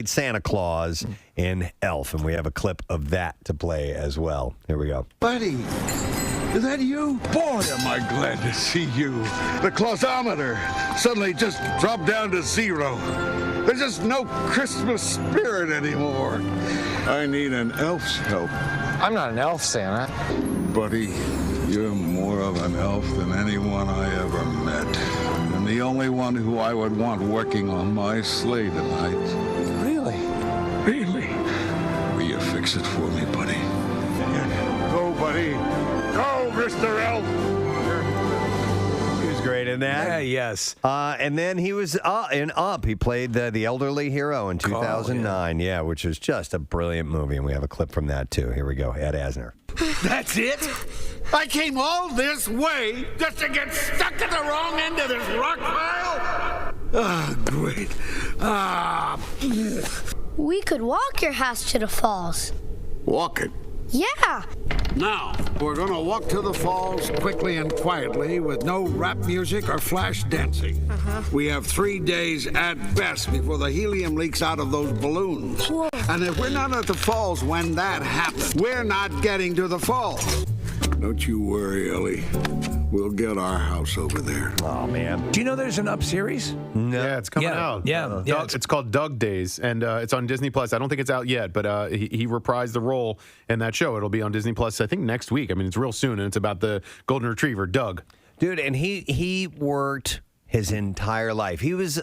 played Santa Claus in Elf, and we have a clip of that to play as well. Here we go. Buddy, is that you? Boy, am I glad to see you. The clausometer suddenly just dropped down to 0. There's just no Christmas spirit anymore. I need an elf's help. I'm not an elf, Santa. Buddy, you're more of an elf than anyone I ever met. And the only one who I would want working on my sleigh tonight. Really? Really? Will you fix it for me, buddy? Go, buddy. Go, Mr. Elf. He was great in that. Yeah, yes. And then he was in Up. He played the elderly hero in 2009, yeah, which was just a brilliant movie, and we have a clip from that, too. Here we go, Ed Asner. That's it? I came all this way just to get stuck at the wrong end of this rock pile? Ah, great. We could walk your house to the falls. Walk it. Yeah. Now, we're going to walk to the falls quickly and quietly with no rap music or flash dancing. We have 3 days at best before the helium leaks out of those balloons. Whoa. And if we're not at the falls when that happens, we're not getting to the falls. Don't you worry, Ellie. We'll get our house over there. Oh, man. Do you know there's an Up series? No. Yeah, it's coming out. Yeah, It's called Doug Days, and it's on Disney Plus. I don't think it's out yet, but he reprised the role in that show. It'll be on Disney Plus, I think, next week. I mean, it's real soon, and it's about the golden retriever, Doug. Dude, and he worked his entire life. He was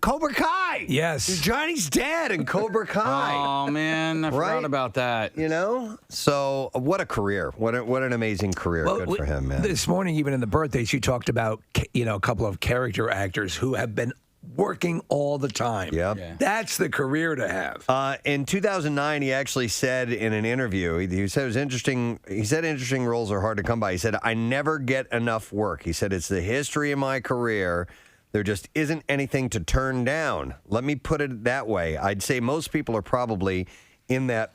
Cobra Kai. Yes. Johnny's dad in Cobra Kai. Oh, man, I forgot about that. You know? So, what a career. What an amazing career. Good for him, man. This morning, even in the birthdays, you talked about, a couple of character actors who have been working all the time. Yep. Yeah. That's the career to have. In 2009, he actually said in an interview, he said it was interesting. He said interesting roles are hard to come by. He said, I never get enough work. He said, it's the history of my career. There just isn't anything to turn down. Let me put it that way. I'd say most people are probably in that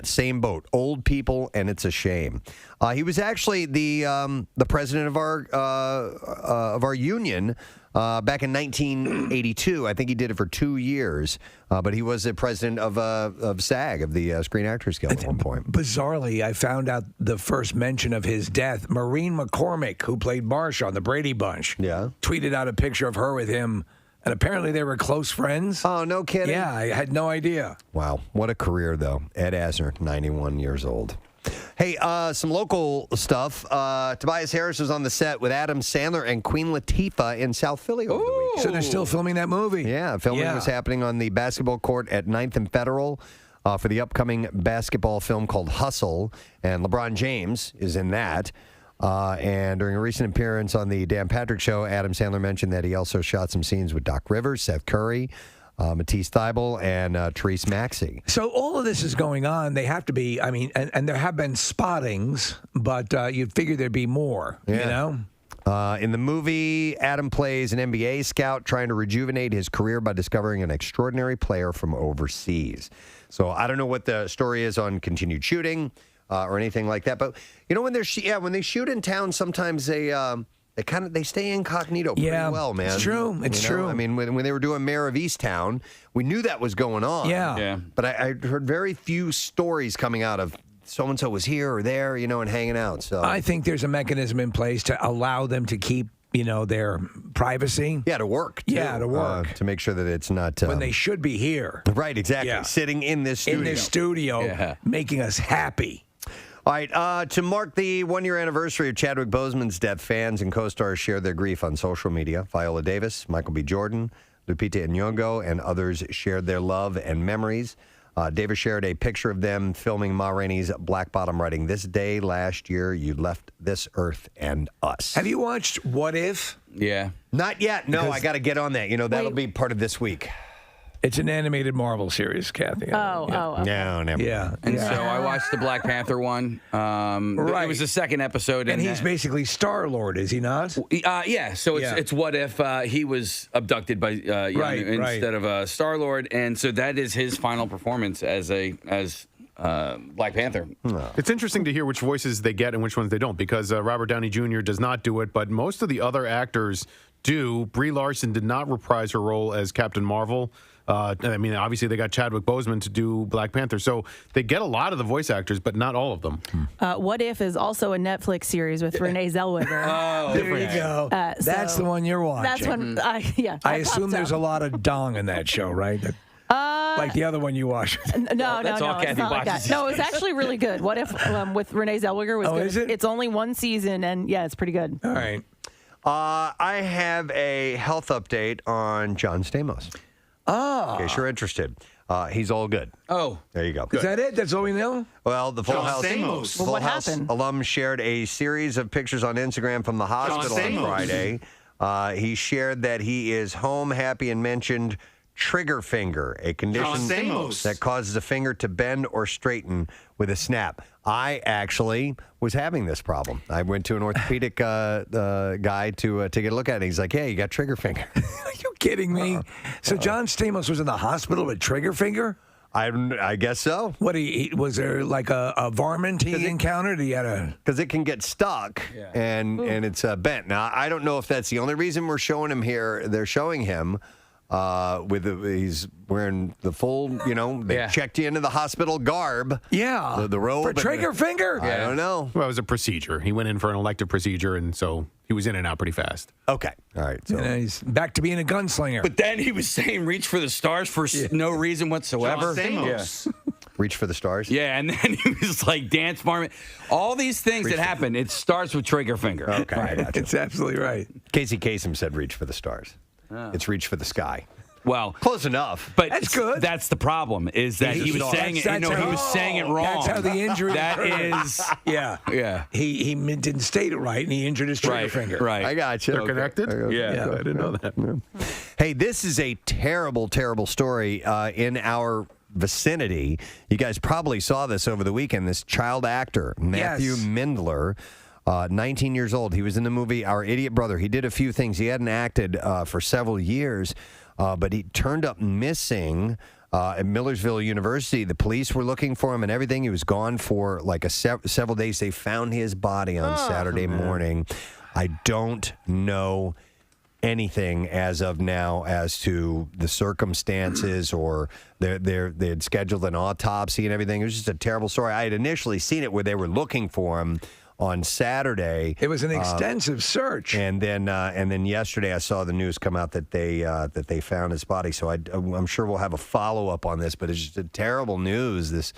same boat. Old people, and it's a shame. He was actually the president of our union back in 1982. I think he did it for 2 years, but he was the president of SAG, of the Screen Actors Guild, at one point. Bizarrely, I found out the first mention of his death. Maureen McCormick, who played Marcia on the Brady Bunch, tweeted out a picture of her with him. And apparently they were close friends. Oh, no kidding? Yeah, I had no idea. Wow. What a career, though. Ed Asner, 91 years old. Hey, some local stuff. Tobias Harris was on the set with Adam Sandler and Queen Latifah in South Philly over the weekend. So they're still filming that movie? Yeah, filming was happening on the basketball court at 9th and Federal for the upcoming basketball film called Hustle. And LeBron James is in that. And during a recent appearance on the Dan Patrick Show, Adam Sandler mentioned that he also shot some scenes with Doc Rivers, Seth Curry, Matisse Thybulle, and Therese Maxey. So all of this is going on. They have to be, and there have been spottings, but you'd figure there'd be more, you know? In the movie, Adam plays an NBA scout trying to rejuvenate his career by discovering an extraordinary player from overseas. So I don't know what the story is on continued shooting. Or anything like that, but you know when they shoot in town, sometimes they stay incognito pretty well, man. It's true. It's true. I mean, when they were doing Mayor of Easttown, we knew that was going on. Yeah. But I heard very few stories coming out of so and so was here or there, and hanging out. So I think there's a mechanism in place to allow them to keep their privacy. Yeah, to work. Too, to work. To make sure that it's not when they should be here. Right. Exactly. Yeah. Sitting in this studio. In this studio, making us happy. All right, to mark the one-year anniversary of Chadwick Boseman's death, fans and co-stars shared their grief on social media. Viola Davis, Michael B. Jordan, Lupita Nyong'o, and others shared their love and memories. Davis shared a picture of them filming Ma Rainey's Black Bottom, writing, "This day last year, you left this earth and us." Have you watched What If? Yeah. Not yet. No, I got to get on that. That'll be part of this week. It's an animated Marvel series, Kathy. Okay. No, never. Yeah. And so I watched the Black Panther one. Right. It was the second episode. And he's basically Star-Lord, is he not? Yeah. So it's what if he was abducted by instead of Star-Lord. And so that is his final performance as Black Panther. It's interesting to hear which voices they get and which ones they don't, because Robert Downey Jr. does not do it, but most of the other actors do. Brie Larson did not reprise her role as Captain Marvel. I mean, obviously they got Chadwick Boseman to do Black Panther, so they get a lot of the voice actors, but not all of them. What If is also a Netflix series with Renee Zellweger. Oh, there you go. That's the one you're watching. That's one. I assume there's a lot of dong in that show, right? Like the other one you watched. No, That's all Kathy it's not like that. watches. No, it's actually really good. What If with Renee Zellweger was good. Is it? It's only one season, and yeah, it's pretty good. All right. I have a health update on John Stamos. Oh. In case you're interested. He's all good. Oh. There you go. Is that it? That's all we know? Well, the Full House, Stamos. Well, Full what House happened? alum shared a series of pictures on Instagram from the hospital on Friday. He shared that he is home, happy, and mentioned trigger finger, a condition that causes a finger to bend or straighten with a snap. I actually was having this problem. I went to an orthopedic guy to get a look at it. He's like, "Hey, you got trigger finger." Are you kidding me? So John Stamos was in the hospital with trigger finger? I guess so. What was there like a varmint he encountered? He had a because it can get stuck and it's bent. Now I don't know if that's the only reason we're showing him here. They're showing him he's wearing the full, they checked you into the hospital garb. Yeah, the robe for trigger finger. I don't know. Well, it was a procedure. He went in for an elective procedure, and so he was in and out pretty fast. Okay, all right. So he's back to being a gunslinger. But then he was saying reach for the stars for no reason whatsoever. Reach for the stars. Yeah, and then he was like dance farming. All these things that happen, it starts with trigger finger. Okay, I gotcha. It's absolutely right. Casey Kasem said reach for the stars. It's reach for the sky. Well, close enough. But that's good. That's the problem is that he was saying it. He was saying it wrong. That's how the injury. That is. Yeah. He didn't state it right, and he injured his trigger finger. Right. I got you. They're connected. Yeah. I didn't know that. Hey, this is a terrible, terrible story in our vicinity. You guys probably saw this over the weekend. This child actor, Matthew Mindler, 19 years old. He was in the movie Our Idiot Brother. He did a few things. He hadn't acted for several years, but he turned up missing at Millersville University. The police were looking for him and everything. He was gone for like several days. They found his body on Saturday morning. I don't know anything as of now as to the circumstances or they had scheduled an autopsy and everything. It was just a terrible story. I had initially seen it where they were looking for him on Saturday. It was an extensive search, and then yesterday I saw the news come out that they found his body. So I'm sure we'll have a follow up on this, but it's just a terrible news. This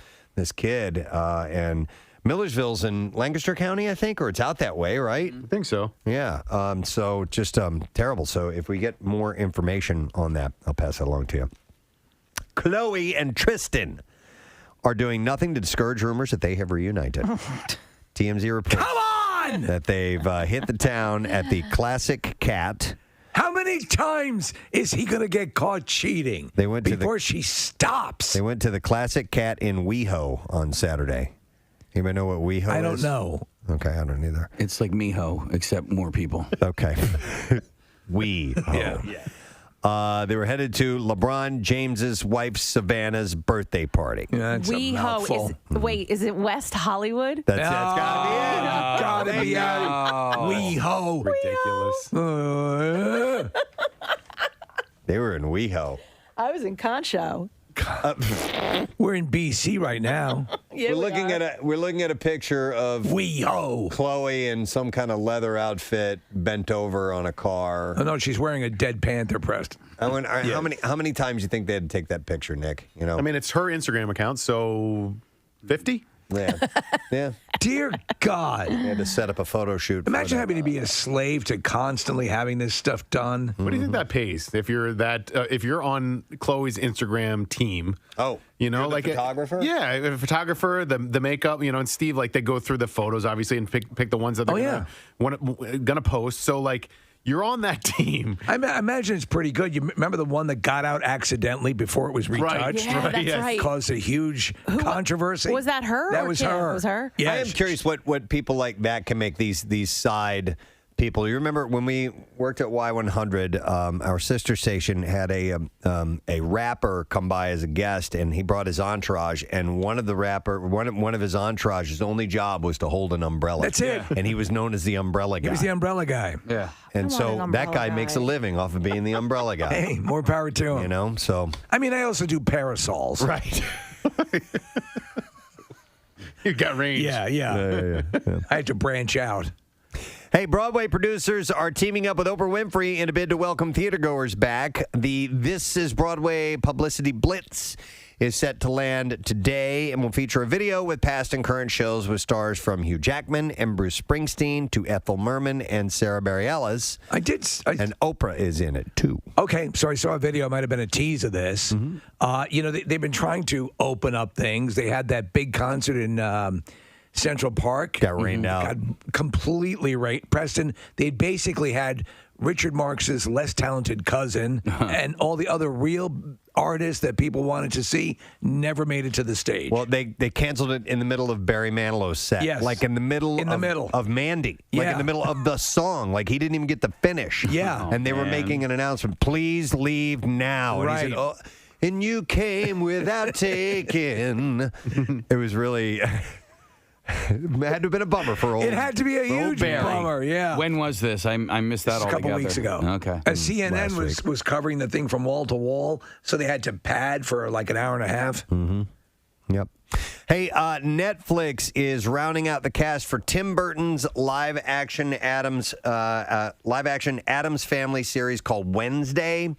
kid and Millersville's in Lancaster County, I think, or it's out that way, right? I think so. Yeah. So just terrible. So if we get more information on that, I'll pass it along to you. Khloe and Tristan are doing nothing to discourage rumors that they have reunited. TMZ reports that they've hit the town at the Classic Cat. How many times is he going to get caught cheating before she stops? They went to the Classic Cat in WeHo on Saturday. Anybody know what WeHo is? I don't know. Okay, I don't either. It's like Miho, except more people. Okay. WeHo. Yeah. They were headed to LeBron James's wife Savannah's birthday party. Yeah, that's a mouthful. Is it West Hollywood? That's gotta be it. Gotta be it. WeHo. Ridiculous. They were in WeHo. I was in Concho. We're in BC right now. Yeah, we're looking at a picture of WeHo. Khloe in some kind of leather outfit, bent over on a car. Oh no, she's wearing a dead panther, Preston. How many times do you think they had to take that picture, Nick? I mean, it's her Instagram account, so 50. Yeah. Dear God. They had to set up a photo shoot. Imagine having to be a slave to constantly having this stuff done. What do you think that pays if you're on Khloe's Instagram team? Oh, like a photographer? Yeah, a photographer, the makeup, and Steve, like they go through the photos obviously and pick the ones that they're gonna post. So like you're on that team. I imagine it's pretty good. You remember the one that got out accidentally before it was retouched? Right. Yeah, that's right. Caused a huge controversy. Was that her? That was her. It was her? Yeah. I am curious what people like that can make these side people. You remember when we worked at Y100, our sister station had a rapper come by as a guest, and he brought his entourage. And one of his entourage's only job was to hold an umbrella. That's it. And he was known as the umbrella guy. He was the umbrella guy. Yeah. And so that guy makes a living off of being the umbrella guy. Hey, more power to him. You know, so. I mean, I also do parasols. Right. You got range. Yeah. I had to branch out. Hey, Broadway producers are teaming up with Oprah Winfrey in a bid to welcome theatergoers back. The This Is Broadway publicity blitz is set to land today and will feature a video with past and current shows with stars from Hugh Jackman and Bruce Springsteen to Ethel Merman and Sarah Bareilles. And Oprah is in it, too. Okay, so I saw a video. It might have been a tease of this. Mm-hmm. They've been trying to open up things. They had that big concert in Central Park. Got rained out. Got completely rained. Preston, they basically had Richard Marx's less talented cousin and all the other real artists that people wanted to see never made it to the stage. Well, they canceled it in the middle of Barry Manilow's set. Yes. Like in the middle of Mandy. Like in the middle of the song. Like he didn't even get the finish. Yeah. And they were making an announcement, please leave now. Right. And he said, and you came without taking. It was really... It had to have been a bummer for old. It had to be a huge Barry. bummer, yeah. When was this? I missed that a altogether. couple weeks ago. Okay. CNN was covering the thing from wall to wall, so they had to pad for like an hour and a half. Mm-hmm. Yep. Hey, Netflix is rounding out the cast for Tim Burton's live-action Addams Family series called Wednesday.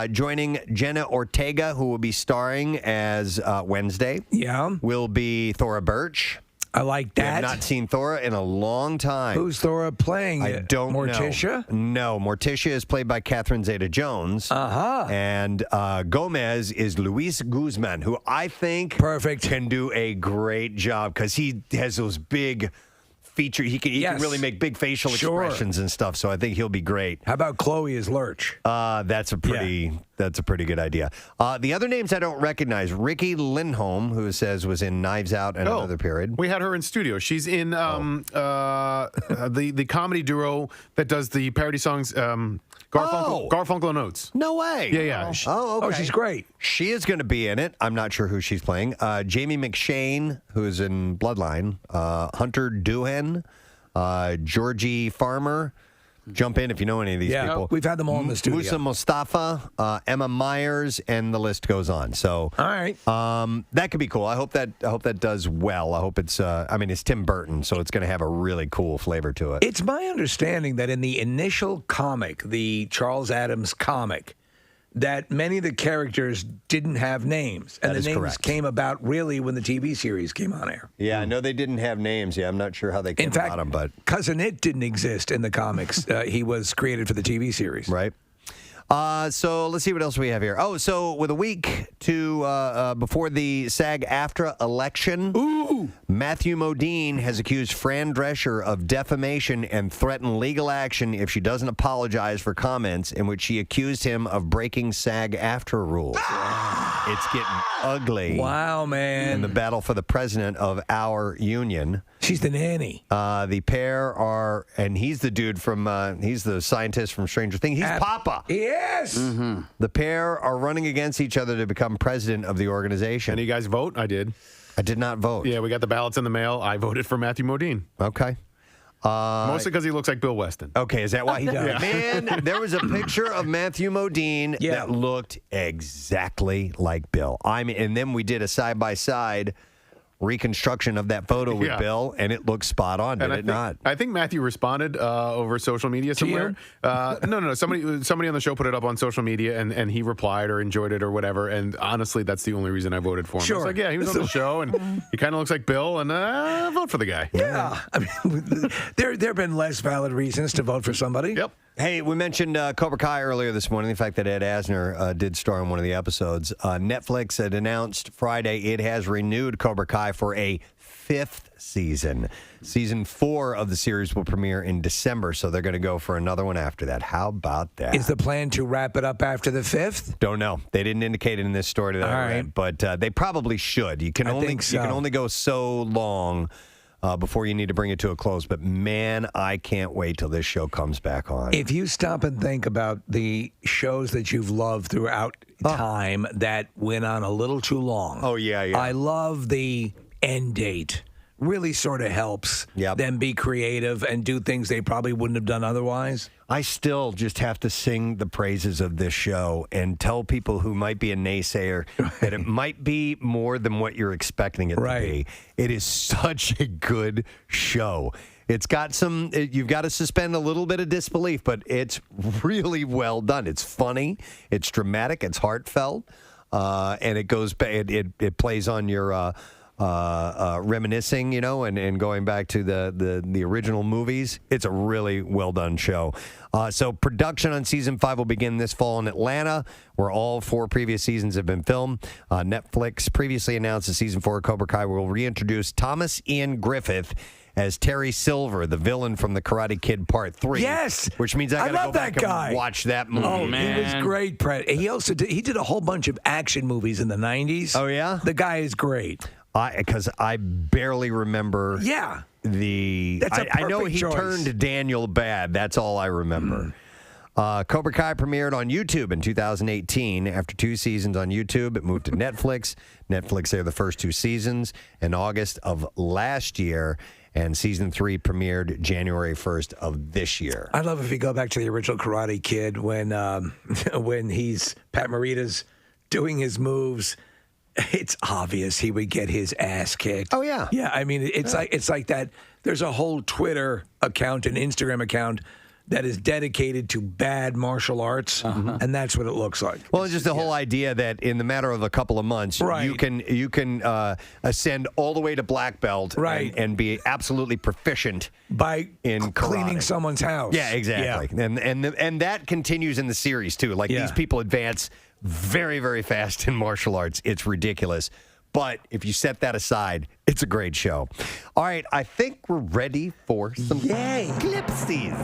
Joining Jenna Ortega, who will be starring as Wednesday. Yeah. Will be Thora Birch. I like that. I have not seen Thora in a long time. Who's Thora playing? I don't Morticia? know. No, Morticia is played by Catherine Zeta-Jones. Uh-huh. And Gomez is Luis Guzman, who I think can do a great job because he has those big feature. He can really make big facial expressions and stuff, so I think he'll be great. How about Chloe as Lurch? That's a pretty good idea. The other names I don't recognize: Ricky Lindholm, who says was in Knives Out and Another Period. We had her in studio. She's in the comedy duo that does the parody songs. Garfunkel and Oates. No way. Yeah. Okay. Oh, she's great. She is going to be in it. I'm not sure who she's playing. Jamie McShane, who is in Bloodline. Hunter Doohan. Georgie Farmer. Jump in if you know any of these people. We've had them all in the studio. Musa Mustafa, Emma Myers, and the list goes on. So, all right, that could be cool. I hope that does well. I hope it's. It's Tim Burton, so it's going to have a really cool flavor to it. It's my understanding that in the initial comic, the Charles Addams comic, that many of the characters didn't have names, and the names came about really when the TV series came on air. Yeah, I know they didn't have names. Yeah, I'm not sure how they came about them, but Cousin It didn't exist in the comics. He was created for the TV series. Right. So let's see what else we have here. Oh, so with a week to before the SAG-AFTRA election, Matthew Modine has accused Fran Drescher of defamation and threatened legal action if she doesn't apologize for comments in which she accused him of breaking SAG-AFTRA rules. It's getting ugly. Wow, man. In the battle for the president of our union. She's the nanny. The pair are, and he's the dude from, he's the scientist from Stranger Things. He's Papa. Yes. Mm-hmm. The pair are running against each other to become president of the organization. Any guys vote? I did. I did not vote. Yeah, we got the ballots in the mail. I voted for Matthew Modine. Okay. Mostly because he looks like Bill Weston. Okay, is that why he does? Yeah. Man, there was a picture of Matthew Modine that looked exactly like Bill. And then we did a side-by-side reconstruction of that photo with Bill, and it looks spot on, did it not? I think Matthew responded over social media somewhere. No. Somebody on the show put it up on social media, and he replied or enjoyed it or whatever. And honestly, that's the only reason I voted for him. Sure. I was like, yeah, he was on the show, and he kind of looks like Bill, and vote for the guy. Yeah. I mean, there have been less valid reasons to vote for somebody. Yep. Hey, we mentioned Cobra Kai earlier this morning, the fact that Ed Asner did star in one of the episodes. Netflix had announced Friday it has renewed Cobra Kai for a 5th season. Season 4 of the series will premiere in December, so they're going to go for another one after that. How about that? Is the plan to wrap it up after the 5th? Don't know. They didn't indicate it in this story that I read, but they probably should. You can only go so long before you need to bring it to a close. But, man, I can't wait till this show comes back on. If you stop and think about the shows that you've loved throughout time that went on a little too long. Oh, yeah. I love the end date. Really sort of helps them be creative and do things they probably wouldn't have done otherwise. I still just have to sing the praises of this show and tell people who might be a naysayer that it might be more than what you're expecting it to be. It is such a good show. It's got you've got to suspend a little bit of disbelief, but it's really well done. It's funny, it's dramatic, it's heartfelt, and it plays on your reminiscing, and going back to the original movies. It's a really well done show. So production on season 5 will begin this fall in Atlanta, where all 4 previous seasons have been filmed. Netflix previously announced that season 4 of Cobra Kai will reintroduce Thomas Ian Griffith as Terry Silver, the villain from The Karate Kid Part 3. Yes! Which means I got to go back and watch that movie. Oh, man. He was great, Brett. He also did a whole bunch of action movies in the 90s. Oh, yeah? The guy is great. Because I barely remember. Yeah. I know he turned Daniel bad. That's all I remember. Cobra Kai premiered on YouTube in 2018. After 2 seasons on YouTube, it moved to Netflix. Netflix aired the first 2 seasons in August of last year, and season 3 premiered January 1st of this year. I love if you go back to the original Karate Kid when he's Pat Morita's doing his moves. It's obvious he would get his ass kicked. Oh, yeah. Yeah, I mean, it's like that. There's a whole Twitter account, an Instagram account that is dedicated to bad martial arts, and that's what it looks like. Well, it's just the whole idea that in the matter of a couple of months, you can ascend all the way to black belt and be absolutely proficient in cleaning karate. someone's house. Yeah, exactly. Yeah. And that continues in the series, too. Like, these people advance very, very fast in martial arts. It's ridiculous. But if you set that aside, it's a great show. All right, I think we're ready for some clipsies.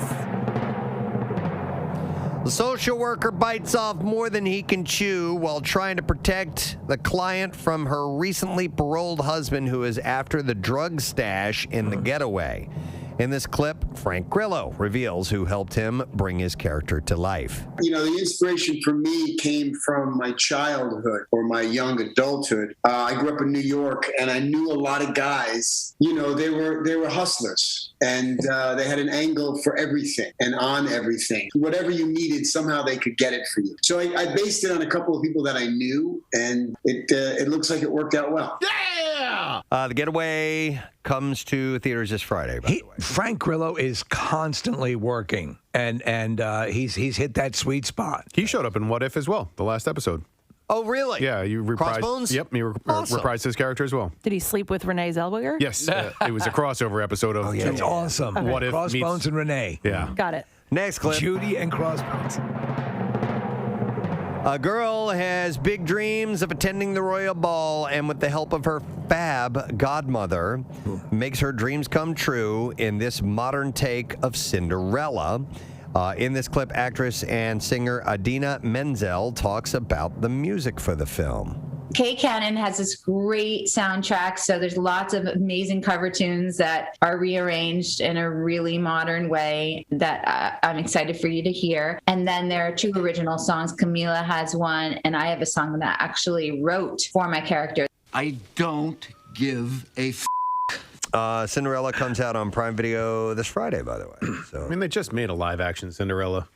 The social worker bites off more than he can chew while trying to protect the client from her recently paroled husband who is after the drug stash in the getaway. In this clip, Frank Grillo reveals who helped him bring his character to life. You know, the inspiration for me came from my childhood or my young adulthood. I grew up in New York, and I knew a lot of guys. You know, they were hustlers, and they had an angle for everything and on everything. Whatever you needed, somehow they could get it for you. So I based it on a couple of people that I knew, and it looks like it worked out well. Yeah! The Getaway comes to theaters this Friday, by the way. Frank Grillo is constantly working, and he's hit that sweet spot. He showed up in What If as well, the last episode. Oh, really? Yeah, you reprised. Crossbones? Yep, you reprised his character as well. Did he sleep with Renee Zellweger? Yes, it was a crossover episode of. Oh, yeah, it's awesome. Okay. What If Crossbones and Renee. Yeah, got it. Next clip. Judy and Crossbones. A girl has big dreams of attending the royal ball, and with the help of her fab godmother, makes her dreams come true in this modern take of Cinderella. In this clip, actress and singer Idina Menzel talks about the music for the film. Kay Cannon has this great soundtrack, so there's lots of amazing cover tunes that are rearranged in a really modern way that I'm excited for you to hear. And then there are 2 original songs. Camila has one, and I have a song that I actually wrote for my character. I don't give a Cinderella comes out on Prime Video this Friday, by the way. So I mean, they just made a live-action Cinderella.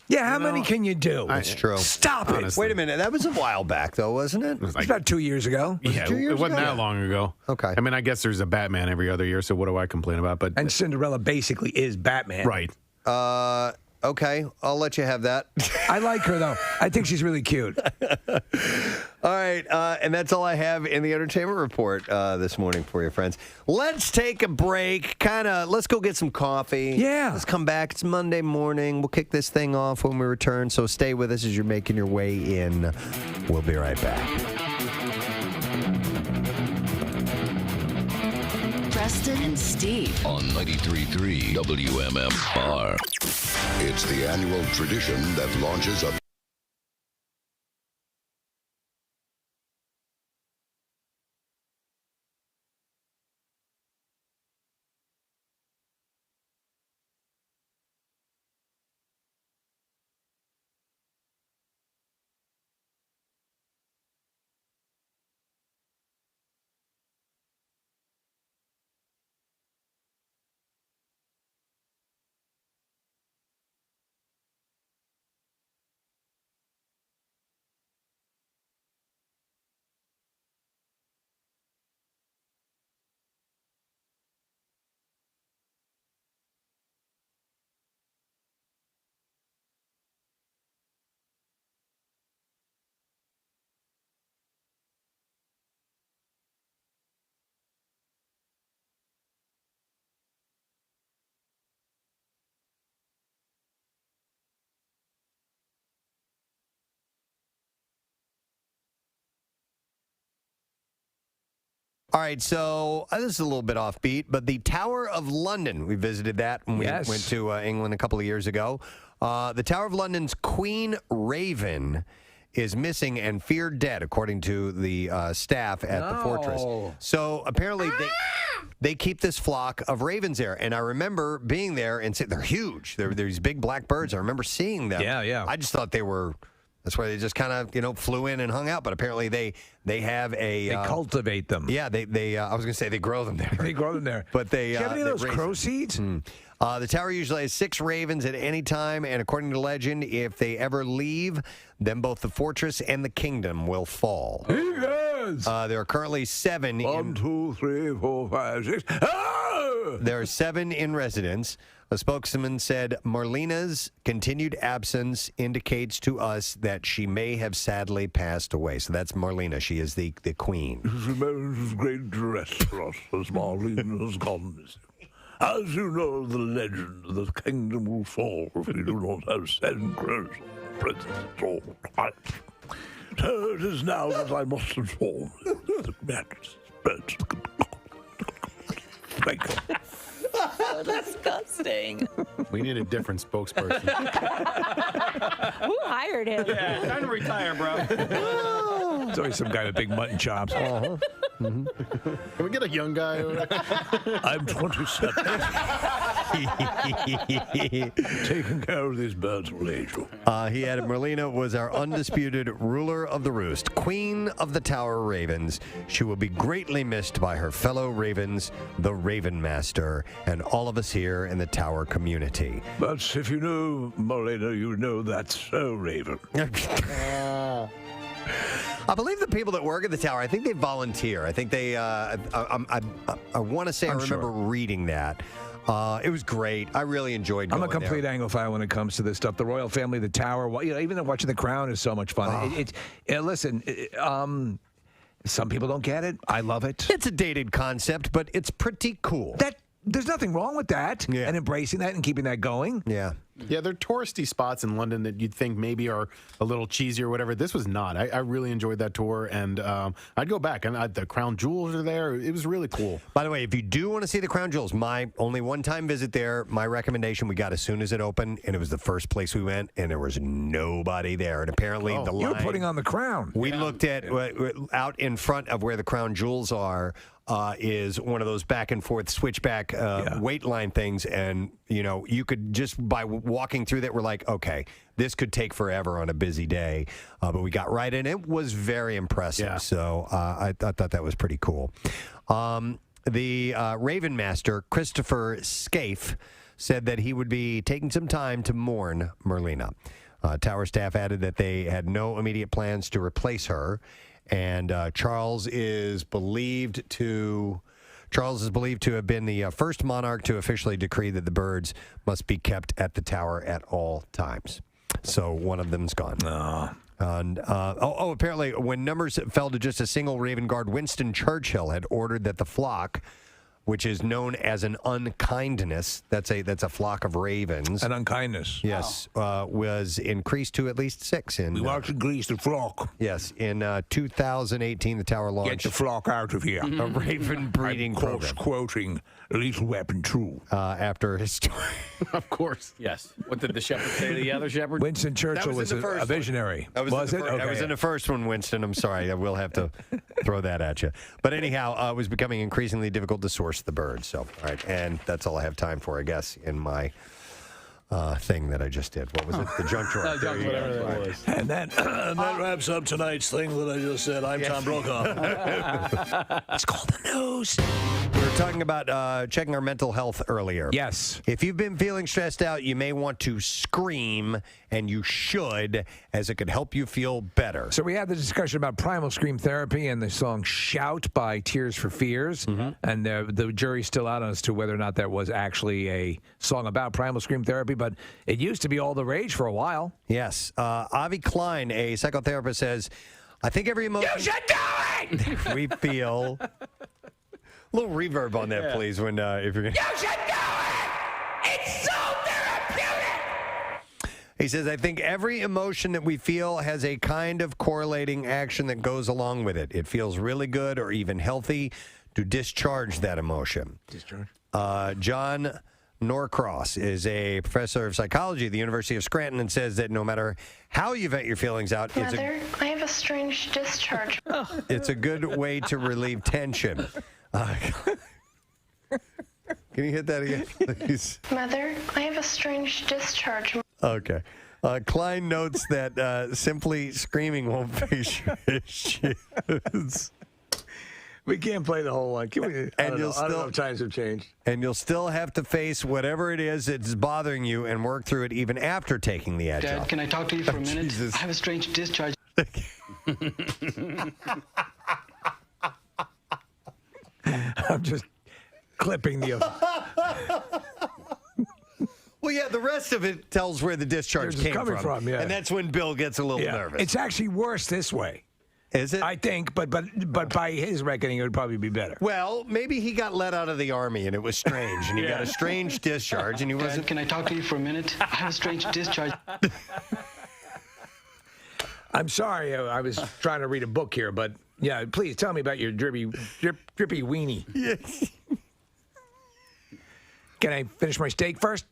Yeah, how many can you do? It's true. Stop it. Honestly. Wait a minute. That was a while back, though, wasn't it? It was It's about 2 years ago. Yeah, it wasn't that long ago. Okay. I mean, I guess there's a Batman every other year, so what do I complain about? But And Cinderella basically is Batman. right. Okay, I'll let you have that. I like her, though. I think she's really cute. All right, and that's all I have in the entertainment report this morning for you, friends. Let's take a break. Let's go get some coffee. Yeah. Let's come back. It's Monday morning. We'll kick this thing off when we return, so stay with us as you're making your way in. We'll be right back. Preston and Steve on 93.3 WMMR. It's the annual tradition that launches a All right, so this is a little bit offbeat, but the Tower of London, we visited that when we went to England a couple of years ago. The Tower of London's Queen Raven is missing and feared dead, according to the staff at the fortress. So apparently they keep this flock of ravens there. And I remember being there and they're huge. They're these big black birds. I remember seeing them. Yeah. I just thought they were... That's why they just kind of, flew in and hung out. But apparently they have a... They cultivate them. Yeah, they I was going to say they grow them there. They grow them there. But they... Do you have any of those crow seeds? The tower usually has 6 ravens at any time, and according to legend, if they ever leave, then both the fortress and the kingdom will fall. Yes. There are currently 7. 1, 2, 3, 4, 5, 6. Ah! There are 7 in residence. A spokesman said Marlena's continued absence indicates to us that she may have sadly passed away. So that's Marlena. She is the queen. It is a matter of great distress for us as Marlena has gone missing. As you know, the legend, the kingdom will fall if we do not have 7 crows present at all times. So it is now that I must inform the matters. Thank you. So disgusting. We need a different spokesperson. Who hired him? Yeah, time to retire, bro. It's always some guy with big mutton chops. Can we get a young guy? I'm 27. Taking care of these birds will age you. He added, Marlena was our undisputed ruler of the roost, queen of the Tower Ravens. She will be greatly missed by her fellow ravens, the Raven Master, and all of us here in the Tower community. But if you know Marlena, you know that's so Raven. I believe the people that work at the tower, I think they volunteer. I think they, I want to say I remember reading that. It was great. I really enjoyed going I'm a complete there. Anglophile when it comes to this stuff. The royal family, the tower, even watching The Crown is so much fun. Listen, some people don't get it. I love it. It's a dated concept, but it's pretty cool. There's nothing wrong with that, and embracing that and keeping that going. Yeah. Yeah, they're touristy spots in London that you'd think maybe are a little cheesy or whatever. This was not. I really enjoyed that tour, and I'd go back. And the Crown Jewels are there. It was really cool. By the way, if you do want to see the Crown Jewels, my only one-time visit there, my recommendation we got as soon as it opened, and it was the first place we went, and there was nobody there. And apparently the line... You were putting on the crown. We looked at out in front of where the Crown Jewels are. Is one of those back and forth switchback wait line things, and you could just by walking through that, we're like, okay, this could take forever on a busy day, but we got right in. It was very impressive, so I thought that was pretty cool. The Raven Master, Christopher Scaife, said that he would be taking some time to mourn Marlena. Tower staff added that they had no immediate plans to replace her. And Charles is believed to have been the first monarch to officially decree that the birds must be kept at the tower at all times. So one of them's gone. And apparently when numbers fell to just a single Raven Guard, Winston Churchill had ordered that the flock, which is known as an unkindness, that's a flock of ravens. An unkindness. Yes, was increased to at least 6. We want to increase the flock. Yes, in 2018, the tower launched... Get the flock out of here. A raven breeding program. Quoting Lethal Weapon 2. After his story. Of course. Yes. What did the shepherd say to the other shepherd? Winston Churchill was a visionary. Was it? I was in the first one, Winston. I'm sorry. I will have to throw that at you. But anyhow, it was becoming increasingly difficult to source the birds. So, all right. And that's all I have time for, I guess, in my thing that I just did. What was it? The junk drawer. Whatever that was. And that wraps up tonight's thing that I just said. I'm Tom Brokaw. It's called the news. We were talking about checking our mental health earlier. Yes. If you've been feeling stressed out, you may want to scream, and you should, as it could help you feel better. So we had the discussion about Primal Scream Therapy and the song Shout by Tears for Fears. And the jury's still out as to whether or not that was actually a song about Primal Scream Therapy, but it used to be all the rage for a while. Yes. Avi Klein, a psychotherapist, says, I think every emotion... You should do it! we feel... A little reverb on that, please, when if you're going to... You should do it! It's so therapeutic! He says, I think every emotion that we feel has a kind of correlating action that goes along with it. It feels really good or even healthy to discharge that emotion. Discharge. John Norcross is a professor of psychology at the University of Scranton and says that no matter how you vent your feelings out, Mother, I have a strange discharge. it's a good way to relieve tension. Can you hit that again, please? Mother, I have a strange discharge. Okay. Klein notes that simply screaming won't face your issues. We can't play the whole one. Can we? I don't know if times have changed. And you'll still have to face whatever it is that's bothering you and work through it even after taking the edge Dad, off. can I talk to you for a minute? Jesus. I have a strange discharge. I'm just clipping the... Well, yeah, the rest of it tells where the discharge came from. Yeah. And that's when Bill gets a little nervous. It's actually worse this way. Is it? I think, but by his reckoning, it would probably be better. Well, maybe he got let out of the Army and it was strange, and he got a strange discharge, and he wasn't... Dad, can I talk to you for a minute? I have a strange discharge. I'm sorry, I was trying to read a book here, but yeah, please tell me about your drippy weenie. Yes. Can I finish my steak first?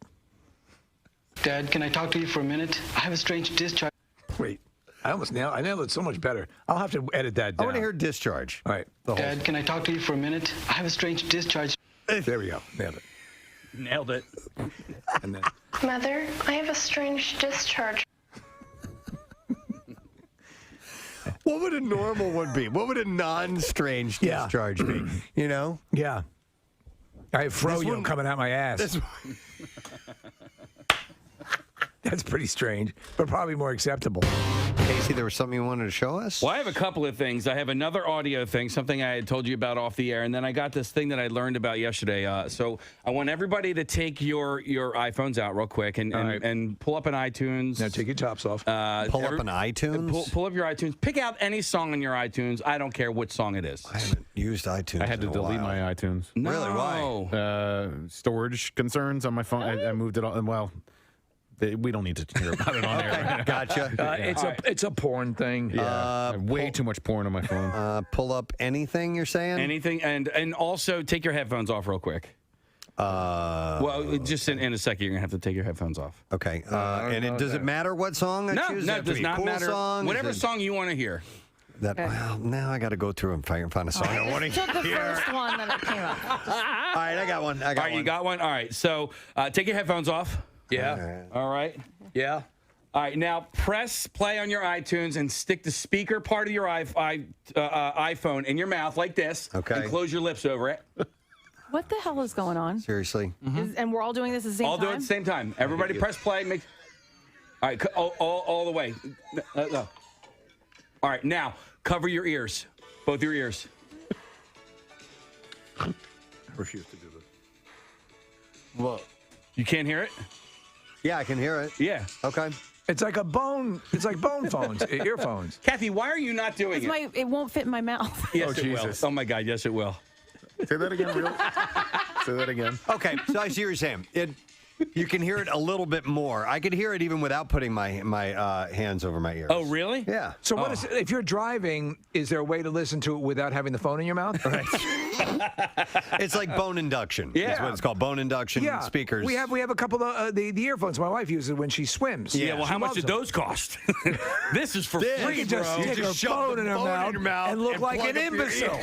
Dad, can I talk to you for a minute? I have a strange discharge. Wait, I nailed it so much better. I'll have to edit that down. I want to hear discharge. All right. Dad, can I talk to you for a minute? I have a strange discharge. There we go. Nailed it. Nailed it. And then... Mother, I have a strange discharge. What would a normal one be? What would a non-strange discharge be? You know? Yeah. I have froyo coming out my ass. That's pretty strange, but probably more acceptable. Casey, there was something you wanted to show us? Well, I have a couple of things. I have another audio thing, something I had told you about off the air, and then I got this thing that I learned about yesterday. So I want everybody to take your iPhones out real quick and pull up an iTunes. Now take your tops off. Pull up an iTunes? Pull up your iTunes. Pick out any song on your iTunes. I don't care which song it is. I haven't used iTunes I had to delete my iTunes. No. Really? Why? Storage concerns on my phone. I moved it on. Well, we don't need to hear about it on air. Gotcha. It's a porn thing. Yeah, I have way too much porn on my phone. Pull up anything you're saying? Anything, and also take your headphones off real quick. Well, just in a second, you're gonna have to take your headphones off. Okay. Does it matter what song I choose? No, it does not matter. Song? Whatever song you want to hear. Well, now I got to go through and find a song I want to hear. Took the first one that came up. All right, I got one. All right, you got one. All right, so take your headphones off. Yeah. All right. Yeah. All right, now press play on your iTunes and stick the speaker part of your iPhone in your mouth like this. Okay. And close your lips over it. What the hell is going on? Seriously. And we're all doing this at the same time? All do it at the same time. Everybody press play. All right, all the way. No. All right, now cover your ears, both your ears. I refuse to do this. Well, you can't hear it? Yeah, I can hear it. Yeah. Okay. It's like bone phones, earphones. Kathy, why are you not doing it? It won't fit in my mouth. Yes, it will. Oh my God, yes, it will. Say that again, real. Say that again. Okay, so I see what you're saying. You can hear it a little bit more. I could hear it even without putting my hands over my ears. Oh, really? Yeah. So what is if you're driving? Is there a way to listen to it without having the phone in your mouth? Right. It's like bone induction. Yeah. That's what it's called. Bone induction speakers. We have a couple of the earphones my wife uses when she swims. Yeah. Well, how much did those cost? This is for free, you just bro. stick her phone in her mouth and look like an imbecile.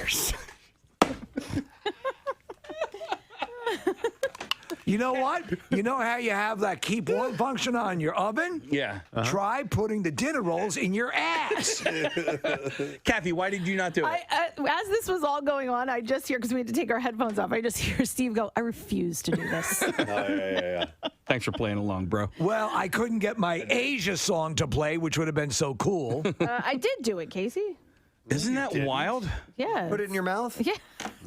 You know what? You know how you have that keep warm function on your oven? Yeah. Try putting the dinner rolls in your ass. Kathy, why did you not do it? As this was all going on, I just hear, because we had to take our headphones off, I just hear Steve go, I refuse to do this. Yeah. Thanks for playing along, bro. Well, I couldn't get my Asia song to play, which would have been so cool. I did do it, Casey. Isn't that wild? Yeah. Put it in your mouth? Yeah.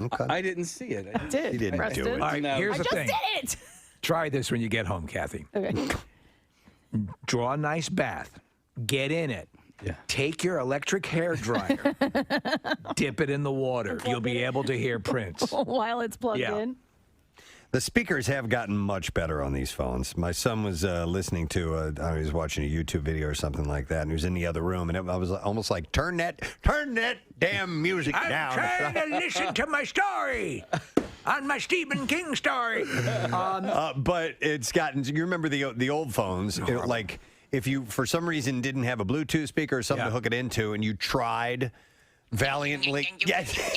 Okay. I didn't see it. I did. He didn't Preston. do it. All right, here's the thing. I just did it. Try this when you get home, Kathy. Okay. Draw a nice bath. Get in it. Yeah. Take your electric hair dryer. Dip it in the water. You'll be able to hear Prince. While it's plugged in. The speakers have gotten much better on these phones. My son was listening to, he was watching a YouTube video or something like that, and he was in the other room, and I was almost like, turn that damn music down. I'm trying to listen to my story. On my Stephen King story. But it's gotten, you remember the old phones, like if you, for some reason, didn't have a Bluetooth speaker or something to hook it into, and you tried valiantly,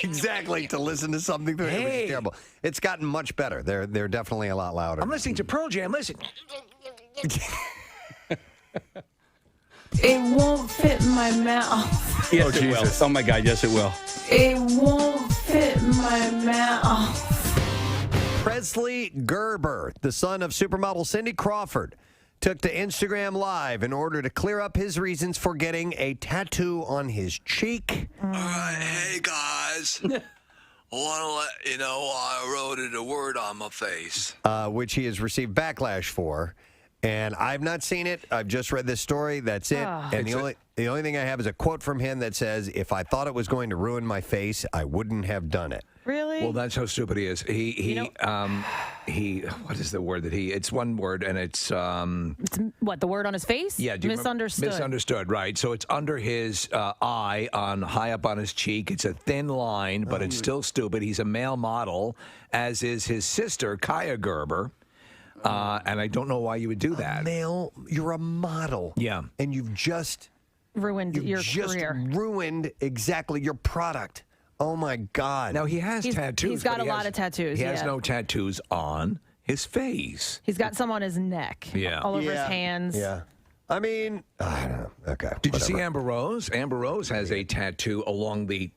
exactly, to listen to something. It was terrible. It's gotten much better. They're definitely a lot louder. I'm listening to Pearl Jam. Listen. It won't fit my mouth. Yes, it will. Oh my God, yes, it will. It won't fit my mouth. Presley Gerber, the son of supermodel Cindy Crawford, took to Instagram Live in order to clear up his reasons for getting a tattoo on his cheek. All right, hey guys. I want to let you know I wrote a word on my face. Which he has received backlash for. And I've not seen it. I've just read this story. That's it. And the only thing I have is a quote from him that says, "If I thought it was going to ruin my face, I wouldn't have done it." Really? Well, that's how stupid he is. He what is the word that he? It's one word, and it's what, the word on his face? Yeah, do you misunderstood. Misunderstood, right? So it's under his eye, high up on his cheek. It's a thin line, but it's still stupid. He's a male model, as is his sister Kaya Gerber. And I don't know why you would do that. You're a model. Yeah. And you've just ruined your career. Ruined exactly your product. Oh my God. Now he has tattoos. He's got a lot of tattoos. He has no tattoos on his face. He's got some on his neck. Yeah. All over his hands. Yeah. I mean, I don't know. Okay. Did you see Amber Rose? Amber Rose has a tattoo along the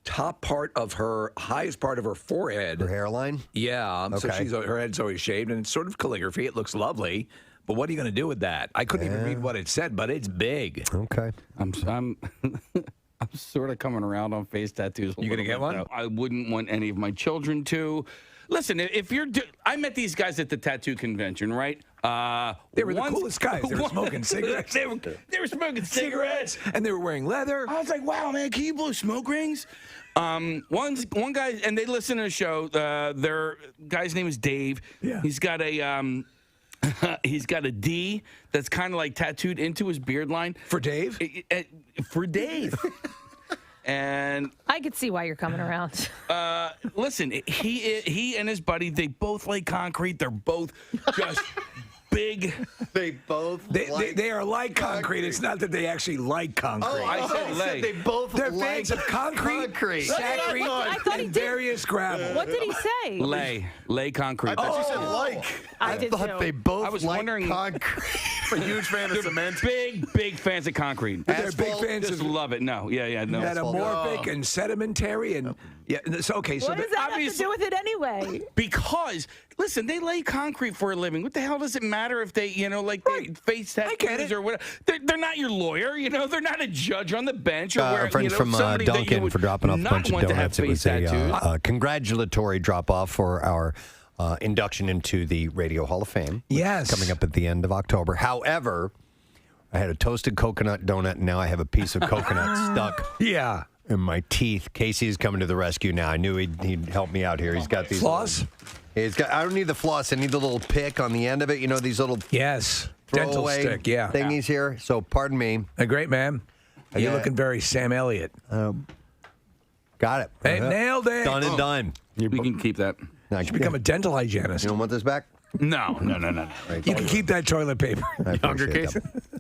top part of her, highest part of her forehead. Her hairline? Yeah. So her head's always shaved, and it's sort of calligraphy. It looks lovely. But what are you going to do with that? I couldn't even read what it said, but it's big. Okay. I'm sort of coming around on face tattoos. You going to get one? Though. I wouldn't want any of my children to. Listen, if you're... I met these guys at the tattoo convention, right? They were the coolest guys. They were smoking cigarettes. They were smoking cigarettes. And they were wearing leather. I was like, wow, man, can you blow smoke rings? One guy, and they listen to the show. Their guy's name is Dave. Yeah. He's got a... he's got a D that's kind of like tattooed into his beard line. For Dave? For Dave. And I could see why you're coming around. Listen, he and his buddy, they both lay concrete. They're both just big. They are like concrete. It's not that they actually like concrete. I said lay. They both They're like fans of concrete. Concrete, I thought he and did. various gravel. What did he say? Lay concrete. I thought you said like. I did thought too. they both I was like wondering- concrete. A huge fan of cement. Big fans of concrete. They're big fans Just of love it. No, no. metamorphic and sedimentary and okay. So What does that have to do with it anyway? Because listen, they lay concrete for a living. What the hell does it matter if they, they face tattoos or whatever? They're not your lawyer, They're not a judge on the bench or where, Friends from somebody that you Duncan would for dropping off a not bunch of want to have donuts. It was face tattoos. a congratulatory drop-off for our induction into the Radio Hall of Fame. Yes. Coming up at the end of October. However, I had a toasted coconut donut, and now I have a piece of coconut stuck in my teeth. Casey's coming to the rescue now. I knew he'd help me out here. He's got these floss. I don't need the floss. I need the little pick on the end of it. These little dental throwaway stick. thingies here. So pardon me. A great man. You're looking very Sam Elliott. Got it. Hey, nailed it. Done and done. We can keep that. No, You should become a dental hygienist. You don't want this back? No. You can keep that toilet paper. Younger case.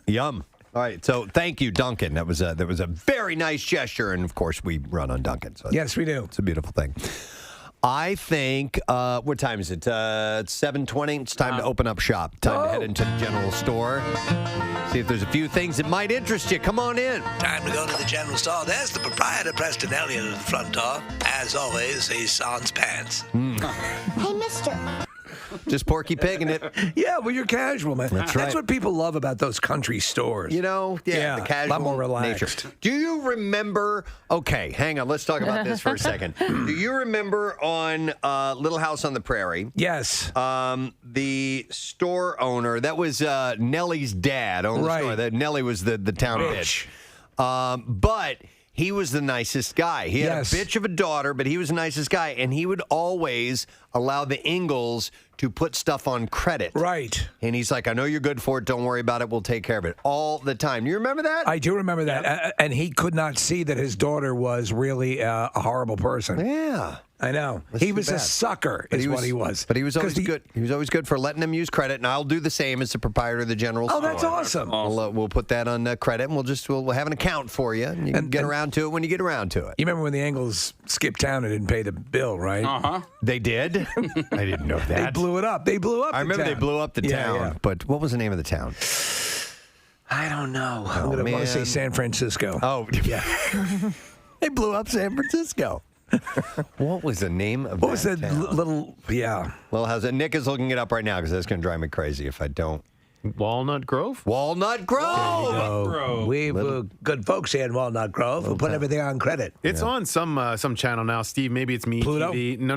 Yum. All right. So thank you, Duncan. That was a very nice gesture, and of course we run on Duncan. So Yes, we do. it's a beautiful thing. I think. What time is it? It's 7:20. It's time to open up shop. Time to head into the general store. See if there's a few things that might interest you. Come on in. Time to go to the general store. There's the proprietor, Preston Elliott, at the front door. As always, he's sans pants. Hey, mister. Just Porky Pig in it. Yeah, well, you're casual, man. That's right. That's what people love about those country stores. The casual a lot more relaxed. nature. Do you remember? Okay, hang on. Let's talk about this for a second. Do you remember on Little House on the Prairie? Yes. The store owner, that was Nellie's dad owned the store. Nellie was the town bitch. But he was the nicest guy. He had a bitch of a daughter, but he was the nicest guy. And he would always allow the Ingalls to put stuff on credit. Right. And he's like, I know you're good for it. Don't worry about it. We'll take care of it all the time. You remember that? I do remember that. And he could not see that his daughter was really a horrible person. Yeah. I know. That's He too was a bad. sucker, is what he was. But he was always good. He was always good for letting them use credit, and I'll do the same as the proprietor of the general store. Oh, that's awesome. We'll put that on credit, and we'll have an account for you, and you can get around to it when you get around to it. You remember when the Ingalls skipped town and didn't pay the bill, right? Uh-huh. They did? I didn't know that. They blew it up. They blew up I remember they blew up the town, Yeah. but what was the name of the town? I don't know. I'm going to want to say San Francisco. Oh, yeah. They blew up San Francisco. What was the name of What was that town? little How's it? Nick is looking it up right now because that's going to drive me crazy if I don't. Walnut Grove? Walnut Grove. We were good folks here in Walnut Grove. We'll put everything on credit. It's on some channel now, Steve. Maybe it's Me Pluto? TV. No.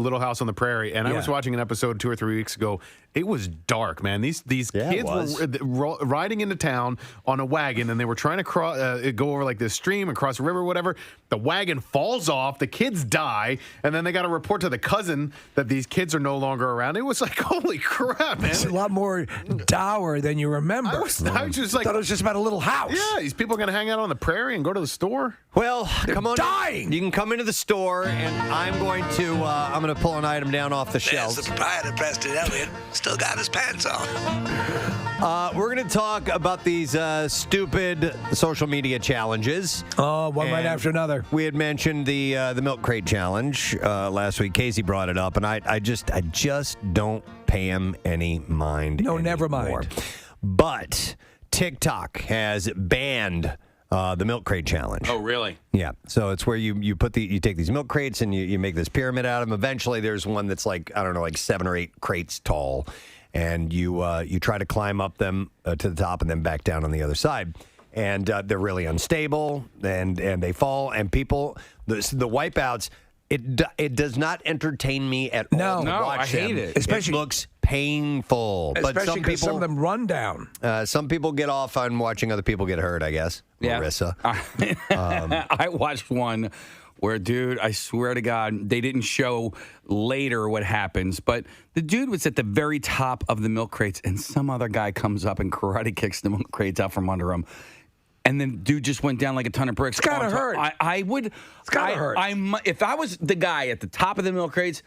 Little House on the Prairie. And I was watching an episode 2 or 3 weeks ago. It was dark, man. These kids were riding into town on a wagon, and they were trying to go over like this stream and cross a river, or whatever. The wagon falls off. The kids die, and then they got to report to the cousin that these kids are no longer around. It was like, holy crap, man! It's a lot more dour than you remember. I was just like, thought it was just about a little house. Yeah, these people are going to hang out on the prairie and go to the store. Well, come on, dying. You can come into the store, and I'm going to pull an item down off the shelves. There's the proprietor, Preston Elliott, still got his pants on. We're going to talk about these stupid social media challenges. Oh, one right after another. We had mentioned the milk crate challenge last week. Casey brought it up, and I just don't pay him any mind. No, never anymore. mind. But TikTok has banned the milk crate challenge. Oh, really? Yeah. So it's where you take these milk crates and you make this pyramid out of them. Eventually, there's one that's like 7 or 8 crates tall, and you try to climb up them to the top and then back down on the other side. And they're really unstable, and they fall. And people, the wipeouts, it does not entertain me at all. No, to watch I hate them. it. Especially, it looks painful. Especially because some of them run down. Some people get off on watching other people get hurt, I guess. Yeah. Marissa. I watched one where, dude, I swear to God, they didn't show later what happens, but the dude was at the very top of the milk crates, and some other guy comes up and karate kicks the milk crates out from under him. And then dude just went down like a ton of bricks. It's gotta hurt. I would. It's gotta hurt. If I was the guy at the top of the milk crates,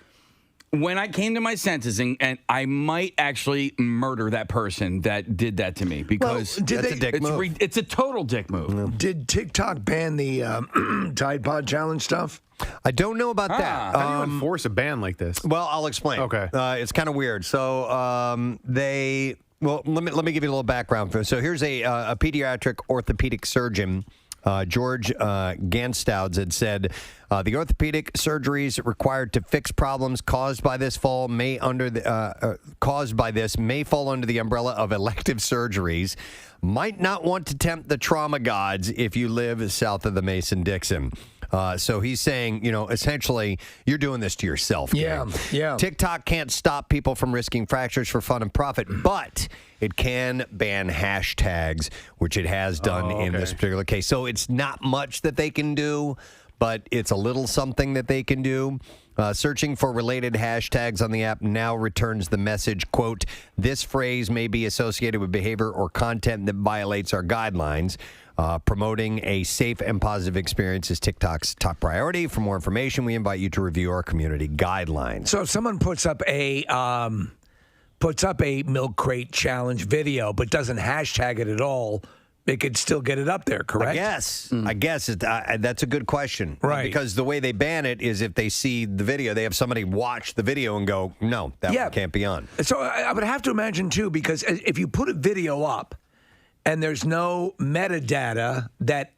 when I came to my senses, and I might actually murder that person that did that to me, because that's a dick move. It's a total dick move. Did TikTok ban the Tide Pod challenge stuff? I don't know about that. How do you enforce a ban like this? Well, I'll explain. Okay. It's kind of weird. So let me give you a little background. So here's a pediatric orthopedic surgeon, George Ganstouds, had said the orthopedic surgeries required to fix problems caused by this may fall under the umbrella of elective surgeries. Might not want to tempt the trauma gods if you live south of the Mason-Dixon. So he's saying, essentially, you're doing this to yourself. Yeah. TikTok can't stop people from risking fractures for fun and profit, but it can ban hashtags, which it has done in this particular case. So it's not much that they can do, but it's a little something that they can do. Searching for related hashtags on the app now returns the message, quote, "This phrase may be associated with behavior or content that violates our guidelines." Promoting a safe and positive experience is TikTok's top priority. For more information, we invite you to review our community guidelines. So if someone puts up a milk crate challenge video but doesn't hashtag it at all, they could still get it up there, correct? I guess that's a good question. Right. Because the way they ban it is if they see the video, they have somebody watch the video and go, no, that one can't be on. So I would have to imagine, too, because if you put a video up and there's no metadata that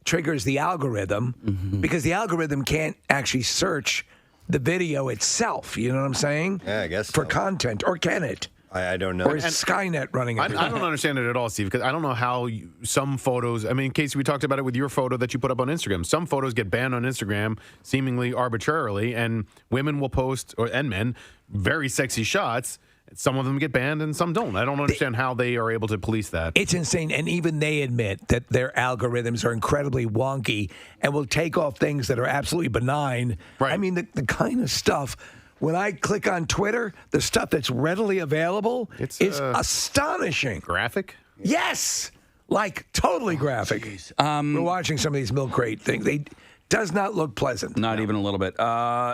triggers the algorithm, because the algorithm can't actually search the video itself, you know what I'm saying? Yeah, I guess For so. content, or can it? I don't know. Or is Skynet running it? I don't understand it at all, Steve, because I don't know how some photos, Casey, we talked about it with your photo that you put up on Instagram. Some photos get banned on Instagram seemingly arbitrarily, and women will post, and men, very sexy shots. Some of them get banned and some don't. I don't understand how they are able to police that. It's insane. And even they admit that their algorithms are incredibly wonky and will take off things that are absolutely benign. Right. I mean, the kind of stuff when I click on Twitter, the stuff that's readily available is astonishing. Graphic? Yes, like totally graphic. We're watching some of these milk crate things. They does not look pleasant. Not even a little bit.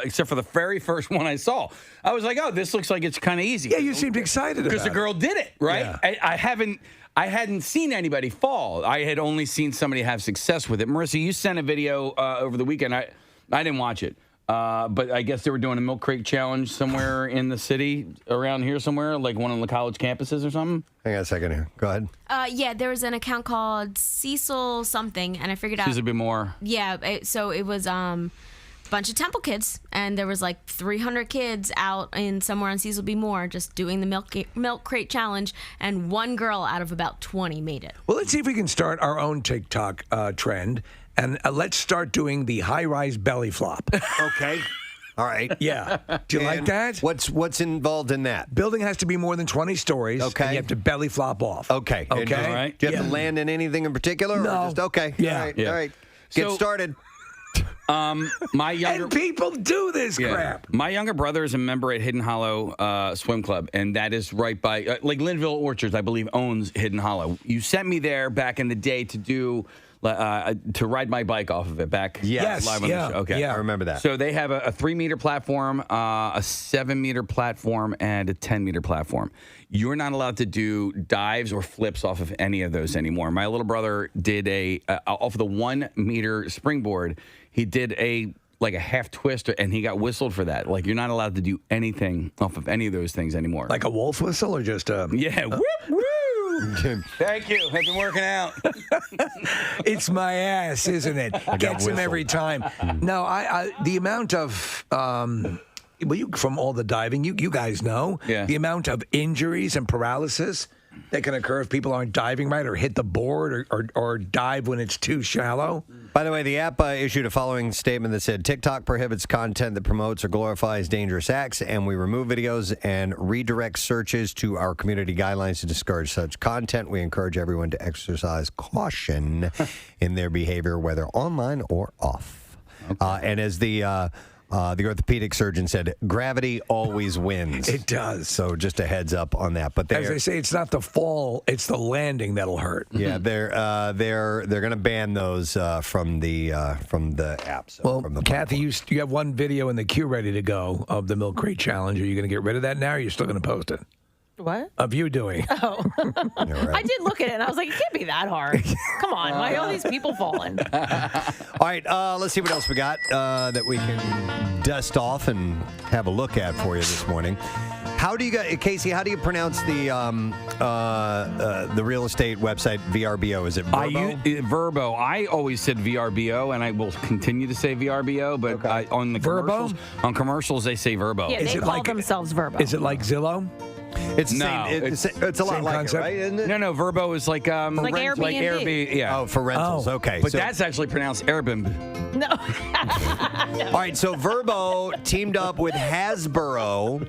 Except for the very first one I saw. I was like, oh, this looks like it's kind of easy. Yeah, you seemed excited about it. Because the girl did it, right? Yeah. I hadn't seen anybody fall. I had only seen somebody have success with it. Marissa, you sent a video over the weekend. I didn't watch it. But I guess they were doing a milk crate challenge somewhere in the city, around here somewhere, like one of the college campuses or something. Hang on a second here. Go ahead. Yeah, there was an account called Cecil something, and I figured out. She's a bit more. Yeah, so it was a bunch of Temple kids, and there was like 300 kids out in somewhere on Cecil B. Moore just doing the milk crate challenge, and one girl out of about 20 made it. Well, let's see if we can start our own TikTok trend. And let's start doing the high-rise belly flop. Okay. All right. Yeah. Do you like that? What's involved in that? Building has to be more than 20 stories. Okay. And you have to belly flop off. Okay. Okay. All right. Do you have to land in anything in particular? No. Or just, okay. Yeah. All right. Yeah. All right. Get started. My younger and people do this crap. My younger brother is a member at Hidden Hollow Swim Club, and that is right by like Linville Orchards, I believe, owns Hidden Hollow. You sent me there back in the day to do. To ride my bike off of it back live on the show. Okay. Yeah, I remember that. So they have a 3-meter platform, a 7-meter platform, and a 10-meter platform. You're not allowed to do dives or flips off of any of those anymore. My little brother did off the 1-meter springboard, he did a half twist, and he got whistled for that. Like, you're not allowed to do anything off of any of those things anymore. Like a wolf whistle or just a... Yeah. Whoop, whoop. Thank you. I've been working out. It's my ass, isn't it? Gets him every time. No, the amount of from all the diving, you guys know the amount of injuries and paralysis that can occur if people aren't diving right or hit the board or dive when it's too shallow. By the way, the app issued a following statement that said, TikTok prohibits content that promotes or glorifies dangerous acts, and we remove videos and redirect searches to our community guidelines to discourage such content. We encourage everyone to exercise caution in their behavior, whether online or off. Okay. And as the orthopedic surgeon said, gravity always wins. It does. So just a heads up on that. But as they say, it's not the fall; it's the landing that'll hurt. Yeah, they're going to ban those from the app. So well, from the Kathy, you have one video in the queue ready to go of the milk crate challenge. Are you going to get rid of that now? Or are you still going to post it? What? Of you doing. Oh. Right. I did look at it, and I was like, it can't be that hard. Come on. Why are all these people falling? All right, let's see what else we got that we can dust off and have a look at for you this morning. Casey, how do you pronounce the real estate website VRBO? Is it Verbo? Verbo. I always said VRBO, and I will continue to say VRBO, but on the commercials, they say Verbo. Yeah, they call themselves Verbo. Is it like Zillow? It's a lot like concept? it, right? Isn't it? No, Verbo is like Airbnb. Like Airbnb. Yeah. Oh, for rentals. Okay. But that's actually pronounced Airbnb. No. All right, so Verbo teamed up with Hasbro,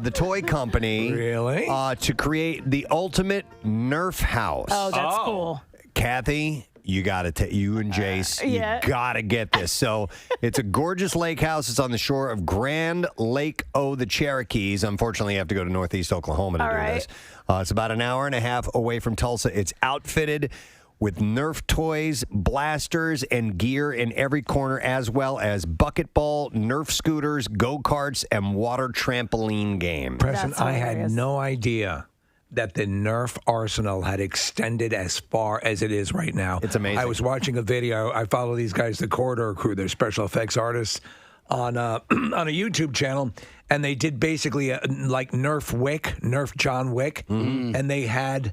the toy company, to create the ultimate Nerf house. Oh, that's cool. Kathy, you got to you and Jace, you got to get this. So it's a gorgeous lake house. It's on the shore of Grand Lake the Cherokees. Unfortunately, you have to go to Northeast Oklahoma to do this. It's about an hour and a half away from Tulsa. It's outfitted with Nerf toys, blasters, and gear in every corner, as well as bucket ball, Nerf scooters, go-karts, and water trampoline games. Preston, I had no idea that the Nerf arsenal had extended as far as it is right now. It's amazing. I was watching a video. I follow these guys, the Corridor Crew. They're special effects artists on a YouTube channel, and they did basically like Nerf John Wick, and they had.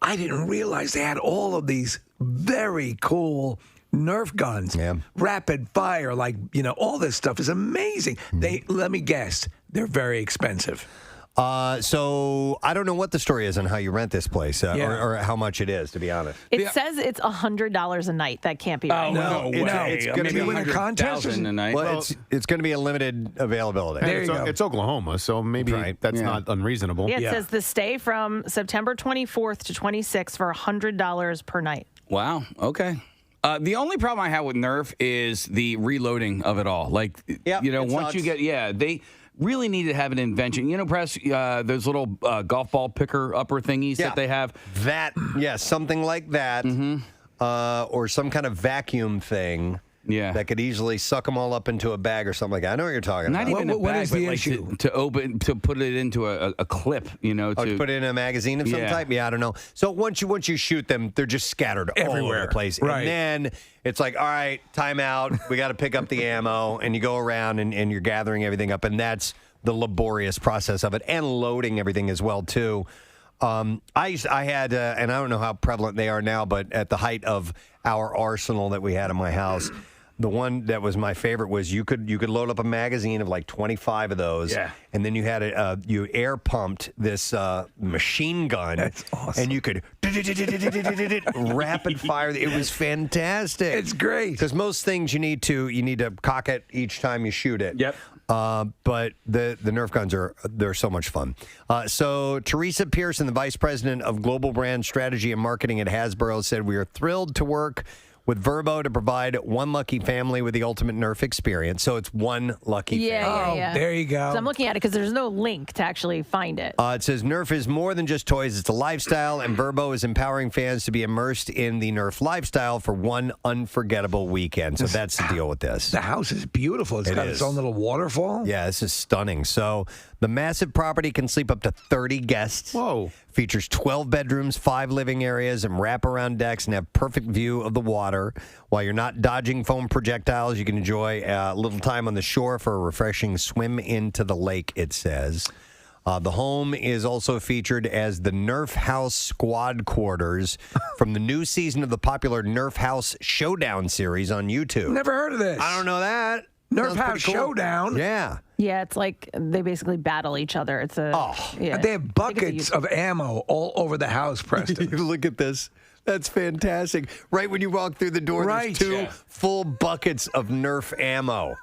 I didn't realize they had all of these very cool Nerf guns, rapid fire, all this stuff is amazing. Let me guess, they're very expensive. So I don't know what the story is on how you rent this place or how much it is, to be honest. It says it's $100 a night. That can't be right. Oh, no way. It's going to be win a contest a night. Well, it's going to be a limited availability. It's Oklahoma, so maybe that's not unreasonable. Yeah, it says the stay from September 24th to 26th for $100 per night. Wow. Okay. The only problem I have with Nerf is the reloading of it all. Once you get, really need to have an invention. You know, Press, those little golf ball picker upper thingies that they have. Something like that. Or some kind of vacuum thing. Yeah. That could easily suck them all up into a bag or something like that. I know what you're talking Not about. even a bag, but like to put it into a clip, you know. To put it in a magazine of some type? Yeah, I don't know. So once you shoot them, they're just scattered all over the place. Right. And then it's like, all right, time out. We got to pick up the ammo. And you go around and you're gathering everything up. And that's the laborious process of it. And loading everything as well, too. I had, and I don't know how prevalent they are now, but at the height of our arsenal that we had in my house, the one that was my favorite was you could load up a magazine of like 25 of those, and then you had you air pumped this machine gun. That's awesome. And you could rapid fire. It was fantastic. It's great because most things you need to cock it each time you shoot it. Yep. But the Nerf guns they're so much fun. So Teresa Pearson, the Vice President of Global Brand Strategy and Marketing at Hasbro, said, "We are thrilled to work with Verbo to provide one lucky family with the ultimate Nerf experience." So it's one lucky family. Yeah. There you go. So I'm looking at it because there's no link to actually find it. It says Nerf is more than just toys. It's a lifestyle, and Verbo is empowering fans to be immersed in the Nerf lifestyle for one unforgettable weekend. So that's the deal with this. The house is beautiful. It's got its own little waterfall. Yeah, this is stunning. So the massive property can sleep up to 30 guests. Whoa. Features 12 bedrooms, 5 living areas, and wraparound decks, and have perfect view of the water. While you're not dodging foam projectiles, you can enjoy a little time on the shore for a refreshing swim into the lake, it says. The home is also featured as the Nerf House Squad Quarters from the new season of the popular Nerf House Showdown series on YouTube. Never heard of this. I don't know that. Nerf House Showdown. Yeah. Yeah, it's like they basically battle each other. It's yeah. They have buckets of ammo all over the house, Preston. Look at this. That's fantastic. Right when you walk through the door, there's 2 full buckets of Nerf ammo.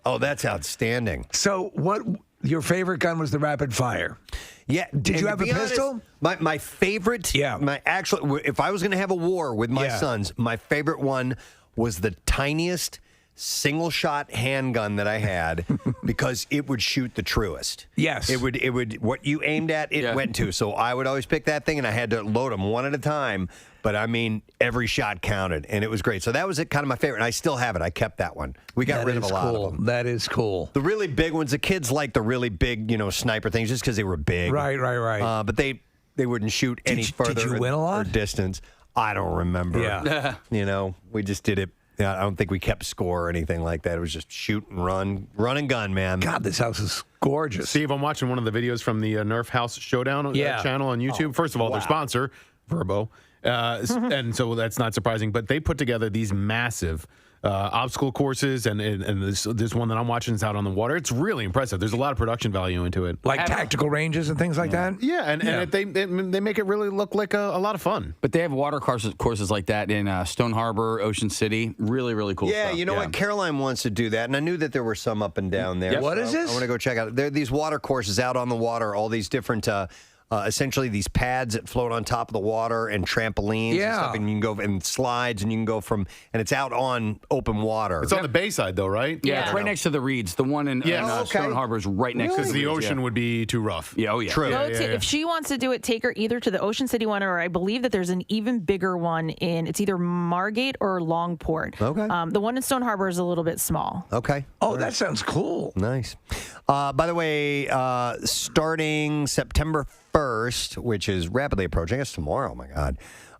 Oh, that's outstanding. So what your favorite gun was the rapid fire? Yeah. Did you have a pistol? My favorite, if I was going to have a war with my sons, my favorite one was the tiniest single-shot handgun that I had because it would shoot the truest. Yes. It would what you aimed at, it went to. So I would always pick that thing, and I had to load them one at a time. But, I mean, every shot counted, and it was great. So that was kind of my favorite, and I still have it. I kept that one. We got rid of a lot of them. That is cool. The really big ones, the kids like the really big, sniper things just because they were big. Right. But they wouldn't shoot any further did you win a lot? or distance. I don't remember. Yeah. We just did it. I don't think we kept score or anything like that. It was just shoot and run and gun, man. God, this house is gorgeous. Steve, I'm watching one of the videos from the Nerf House Showdown channel on YouTube. First of all, their sponsor, Verbo. And so that's not surprising. But they put together these massive obstacle courses, and this one that I'm watching is out on the water. It's really impressive. There's a lot of production value into it. Like tactical ranges and things like that? Yeah, and they make it really look like a lot of fun. But they have water courses like that in Stone Harbor, Ocean City. Really, really cool stuff. Yeah, you know what? Caroline wants to do that, and I knew that there were some up and down there. What is this? I want to go check out. There are these water courses out on the water, all these different... essentially these pads that float on top of the water and trampolines and stuff, and you can go and slides, and you can go from, and it's out on open water. It's on the bay side though, right? Yeah, it's right next to the Reeds. The one in Stone Harbor is right next to because the ocean would be too rough. Yeah, True. If she wants to do it, take her either to the Ocean City one, or I believe that there's an even bigger one it's either Margate or Longport. Okay. The one in Stone Harbor is a little bit small. Okay. Oh, that sounds cool. Nice. By the way, starting September 1st, which is rapidly approaching. I guess tomorrow. Oh, my God.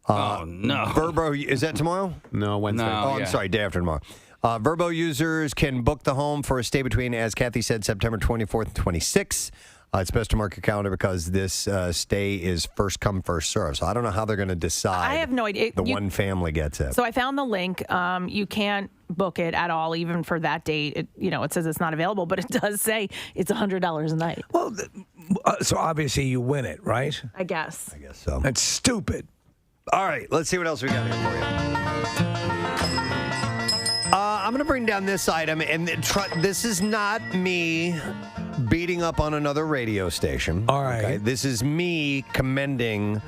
Oh, no. Verbo, is that tomorrow? No, Wednesday. I'm sorry, day after tomorrow. Verbo users can book the home for a stay between, as Kathy said, September 24th and 26th. It's best to mark your calendar because this stay is first come, first serve. So I don't know how they're going to decide. I have no idea. One family gets it. So I found the link. You can't book it at all, even for that date. It says it's not available, but it does say it's $100 a night. Well, so obviously you win it, right? I guess. I guess so. That's stupid. All right, let's see what else we got here for you. I'm going to bring down this item, and this is not me beating up on another radio station. All right. Okay? This is me commending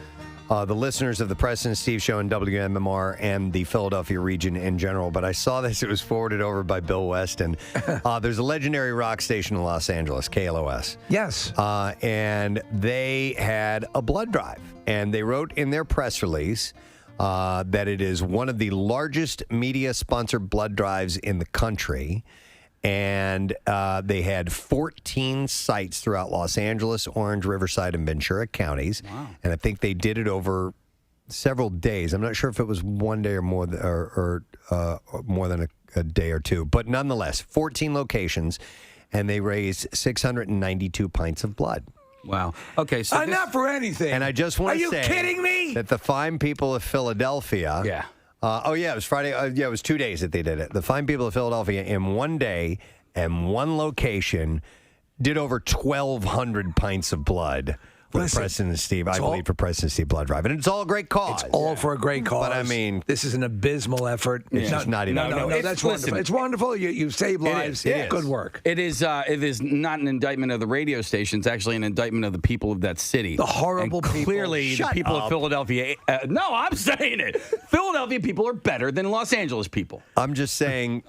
the listeners of the Preston and Steve Show and WMMR and the Philadelphia region in general. But I saw this. It was forwarded over by Bill Weston. There's a legendary rock station in Los Angeles, KLOS. Yes. And they had a blood drive. And they wrote in their press release that it is one of the largest media-sponsored blood drives in the country. And they had 14 sites throughout Los Angeles, Orange, Riverside, and Ventura counties. Wow. And I think they did it over several days. I'm not sure if it was one day or more, more than a day or two. But nonetheless, 14 locations, and they raised 692 pints of blood. Wow. Okay, so not for anything. And I just want to say, are you kidding me? That the fine people of Philadelphia. Yeah. It was Friday. It was 2 days that they did it. The fine people of Philadelphia in one day and one location did over 1,200 pints of blood for Preston and Steve. I believe for Preston and Steve blood drive, and it's all a great cause. It's all for a great cause. But I mean, this is an abysmal effort. It's just not even. No, that's wonderful. It's wonderful. You save lives. It is. Good work. It is not an indictment of the radio station. It's actually an indictment of the people of that city. The horrible people. Clearly, the people of Philadelphia. No, I'm saying it. Philadelphia people are better than Los Angeles people. I'm just saying.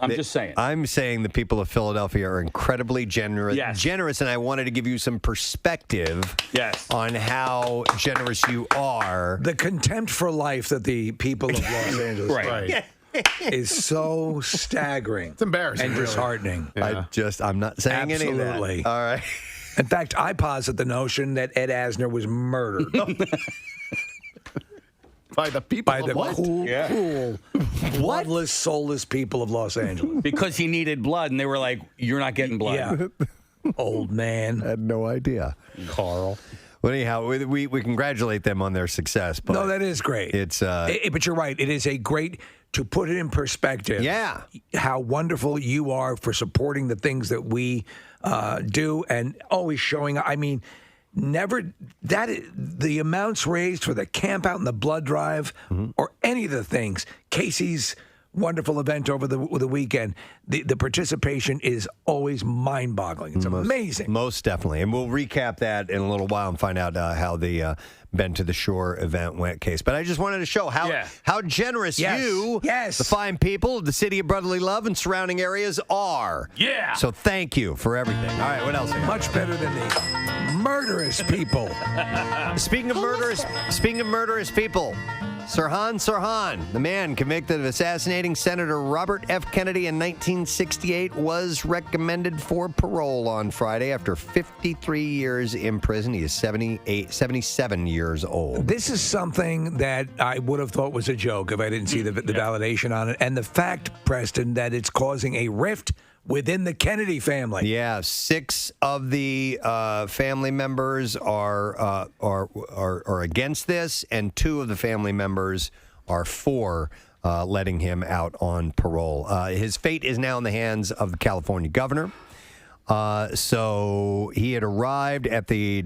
I'm saying the people of Philadelphia are incredibly generous. Yes. Generous, and I wanted to give you some perspective. Yes. On how generous you are. The contempt for life that the people of Los Angeles is so staggering. It's embarrassing. And disheartening. Yeah. I'm not saying any of that. Absolutely. All right. In fact, I posit the notion that Ed Asner was murdered. By the people By the cruel, bloodless, soulless people of Los Angeles. Because he needed blood, and they were like, you're not getting blood. Yeah. Old man. I had no idea. Carl. Well, anyhow, we congratulate them on their success. But no, that is great. It's but you're right. It is a great, to put it in perspective. Yeah. How wonderful you are for supporting the things that we do and always showing. I mean, the amounts raised for the camp out and the blood drive or any of the things. Casey's wonderful event over the weekend. The participation is always mind-boggling. It's amazing. Most definitely. And we'll recap that in a little while and find out how the Bend to the Shore event went, Case. But I just wanted to show how generous you, the fine people of the city of brotherly love and surrounding areas are. Yeah. So thank you for everything. All right, what else? Much better than the murderous people. Speaking of murderous people, Sirhan, the man convicted of assassinating Senator Robert F. Kennedy in 1968, was recommended for parole on Friday after 53 years in prison. He is 77 years old. This is something that I would have thought was a joke if I didn't see the validation on it. And the fact, Preston, that it's causing a rift within the Kennedy family. Yeah, 6 of the family members are against this, and 2 of the family members are for letting him out on parole. His fate is now in the hands of the California governor. So he had arrived at the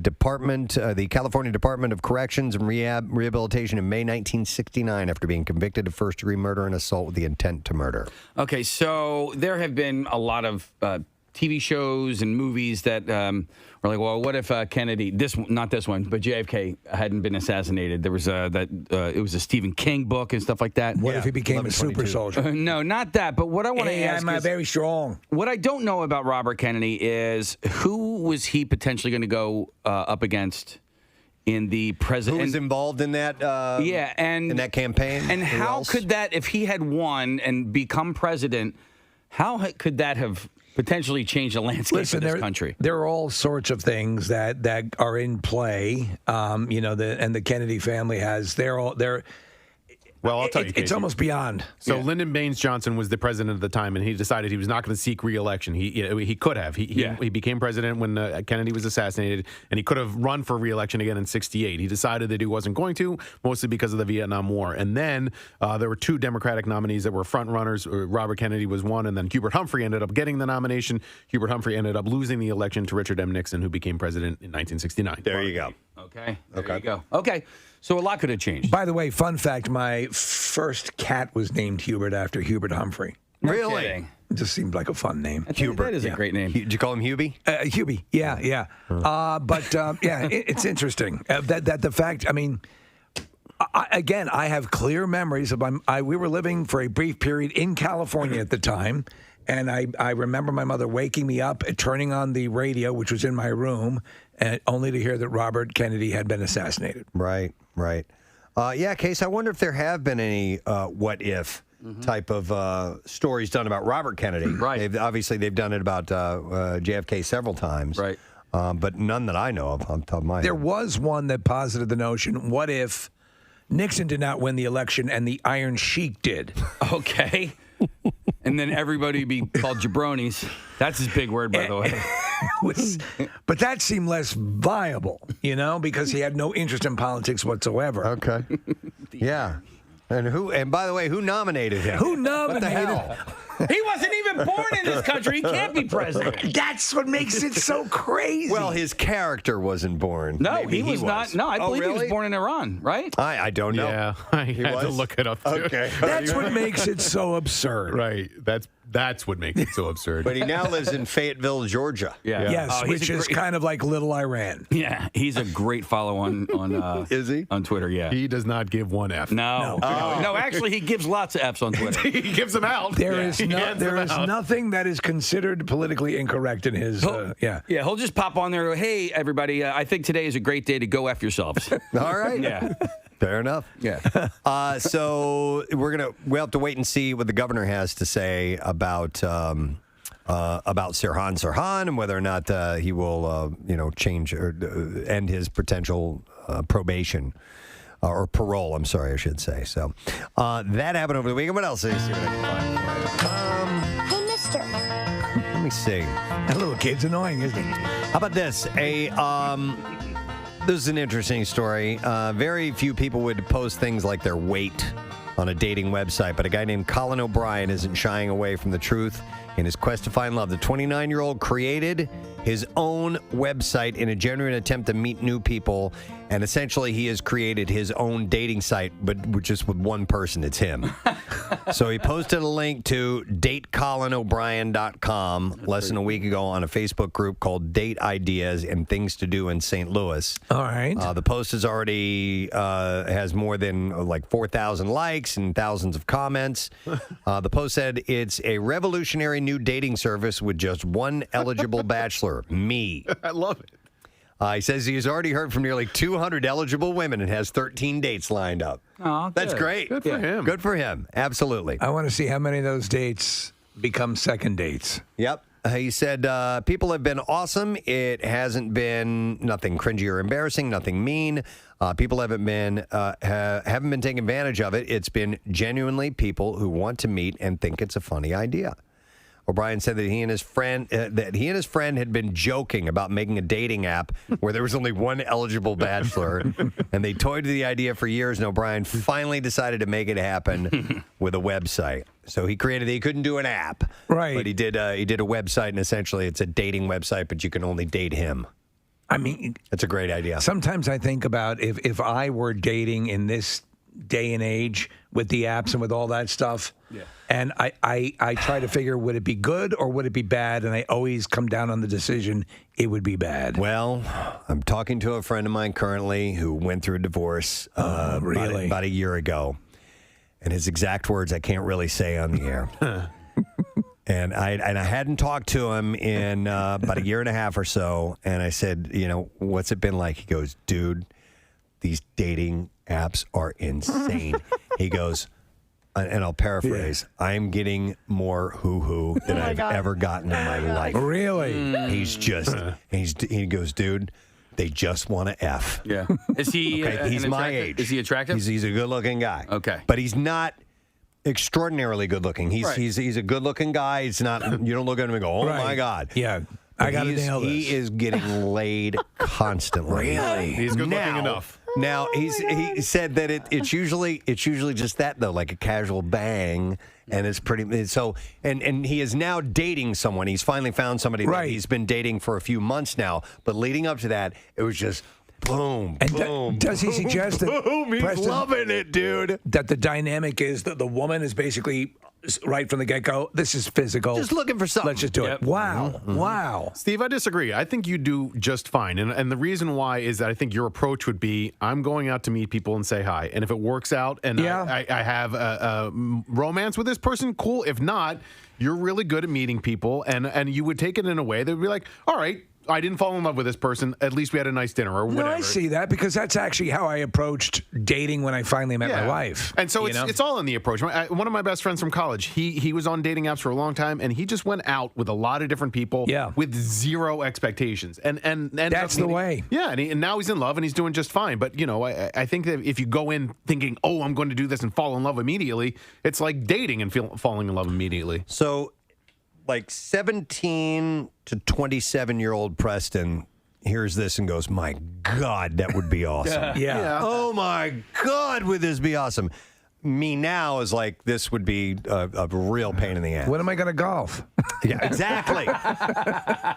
California Department of Corrections and Rehabilitation in May 1969 after being convicted of first-degree murder and assault with the intent to murder. Okay, so there have been a lot of TV shows and movies that were like, well, what if Kennedy, not this one, but JFK hadn't been assassinated? There was it was a Stephen King book and stuff like that. What if he became a super soldier? No, not that. But what I want to ask is, very strong. What I don't know about Robert Kennedy is who was he potentially going to go up against in the president? Who was involved in that? In that campaign. And how could that, if he had won and become president, how could that have potentially change the landscape of this country? There are all sorts of things that are in play. And the Kennedy family has. Well, I'll tell you, Casey. It's almost beyond. So Lyndon Baines Johnson was the president at the time, and he decided he was not going to seek re-election. He could have. He became president when Kennedy was assassinated, and he could have run for re-election again in '68. He decided that he wasn't going to, mostly because of the Vietnam War. And then there were 2 Democratic nominees that were front runners. Robert Kennedy was one, and then Hubert Humphrey ended up getting the nomination. Hubert Humphrey ended up losing the election to Richard M. Nixon, who became president in 1969. There you go. Okay. There you go. Okay. So a lot could have changed. By the way, fun fact, my first cat was named Hubert after Hubert Humphrey. Really? Kidding. It just seemed like a fun name. Hubert. That is a great name. Did you call him Hubie? Hubie, yeah. It's interesting that the fact, I mean, I have clear memories of we were living for a brief period in California at the time, and I remember my mother waking me up and turning on the radio, which was in my room, and only to hear that Robert Kennedy had been assassinated. Right. Yeah, Case, I wonder if there have been any what if type of stories done about Robert Kennedy. Right. They've done it about JFK several times. Right. But none that I know of on top of my head. There was one that posited the notion, what if Nixon did not win the election and the Iron Sheik did? Okay. And then everybody would be called jabronis. That's his big word, by the way. But that seemed less viable, because he had no interest in politics whatsoever. Okay. Yeah. And by the way, who nominated him? Who nominated What the hell? He wasn't even born in this country. He can't be president. That's what makes it so crazy. Well, his character wasn't born. No, Maybe he was not. No, I believe he was born in Iran, right? I don't know. Yeah, I had to look it up, too. Okay. That's what makes it so absurd. Right. That's what makes it so absurd. But he now lives in Fayetteville, Georgia. Yeah. Yes, which is kind of like Little Iran. Yeah, he's a great follow on is he? On Twitter, yeah. He does not give one F. No, actually, he gives lots of Fs on Twitter. He gives them out. There is nothing that is considered politically incorrect in his, Yeah, he'll just pop on there, hey, everybody, I think today is a great day to go F yourselves. All right. Yeah. Fair enough. Yeah. So we'll have to wait and see what the governor has to say about Sirhan and whether or not he will, change or end his potential probation or parole. I'm sorry, I should say. So that happened over the weekend. What else? Let me see what I can find. Hey, mister. Let me see. That little kid's annoying, isn't he? How about this? This is an interesting story. Very few people would post things like their weight on a dating website, but a guy named Colin O'Brien isn't shying away from the truth in his quest to find love. The 29-year-old created his own website in a genuine attempt to meet new people, and essentially he has created his own dating site, but just with one person. It's him. So he posted a link to datecolinobrien.com less than a week ago on a Facebook group called Date Ideas and Things to Do in St. Louis. All right. The post is already has more than 4,000 likes and thousands of comments. The post said it's a revolutionary new dating service with just one eligible bachelor, me. I love it. He says he has already heard from nearly 200 eligible women and has 13 dates lined up. Oh, that's great. Good for him. Good for him. Absolutely. I want to see how many of those dates become second dates. Yep. He said, people have been awesome. It hasn't been nothing cringy or embarrassing, nothing mean. People haven't been taking advantage of it. It's been genuinely people who want to meet and think it's a funny idea. O'Brien said that he and his friend had been joking about making a dating app where there was only one eligible bachelor, and they toyed with the idea for years. And O'Brien finally decided to make it happen with a website. So he couldn't do an app, right? But he did a website, and essentially it's a dating website, but you can only date him. I mean, it's a great idea. Sometimes I think about if I were dating in this day and age with the apps and with all that stuff. Yeah. And I try to figure, would it be good or would it be bad? And I always come down on the decision it would be bad. Well, I'm talking to a friend of mine currently who went through a divorce about a year ago. And his exact words I can't really say on the air. And I hadn't talked to him in about a year and a half or so. And I said, what's it been like? He goes, dude, these dating apps are insane. He goes, and I'll paraphrase, I'm getting more hoo-hoo than I've ever gotten in my life. Really? He goes, dude, they just want to F. Yeah. Is he he's my age. Is he attractive? He's a good-looking guy. Okay. But he's not extraordinarily good-looking. He's a good-looking guy. It's not, you don't look at him and go, oh, my God. Yeah. I got to nail this. He is getting laid constantly. Really? He's good-looking enough. Now he said that it's usually just that though, like a casual bang, and it's pretty so. And he is now dating someone. He's finally found somebody that he's been dating for a few months now. But leading up to that, it was just boom, and boom. Does he suggest that boom? He's Preston, loving it, dude. That the dynamic is that the woman is basically right from the get-go, this is physical. Just looking for something. Let's just do it. Wow. Mm-hmm. Wow. Steve, I disagree. I think you do just fine. And the reason why is that I think your approach would be, I'm going out to meet people and say hi. And if it works out and I have a romance with this person, cool. If not, you're really good at meeting people. And you would take it in a way that would be like, all right, I didn't fall in love with this person. At least we had a nice dinner or whatever. No, I see that because that's actually how I approached dating when I finally met my wife. And so it's all in the approach. One of my best friends from college, he was on dating apps for a long time, and he just went out with a lot of different people with zero expectations. And that's the way. Yeah, and now he's in love, and he's doing just fine. But, I think that if you go in thinking, oh, I'm going to do this and fall in love immediately, it's like dating and falling in love immediately. So, like 17 to 27-year-old Preston hears this and goes, my God, that would be awesome. Yeah. Oh, my God, would this be awesome? Me now is like, this would be a real pain in the ass. When am I going to golf? Yeah, exactly.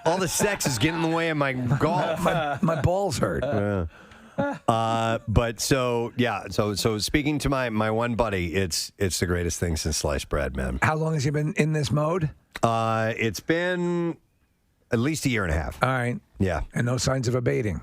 All the sex is getting in the way of my golf. My balls hurt. But so speaking to my one buddy, it's the greatest thing since sliced bread, man. How long has he been in this mode? It's been at least a year and a half. All right. Yeah. And no signs of abating?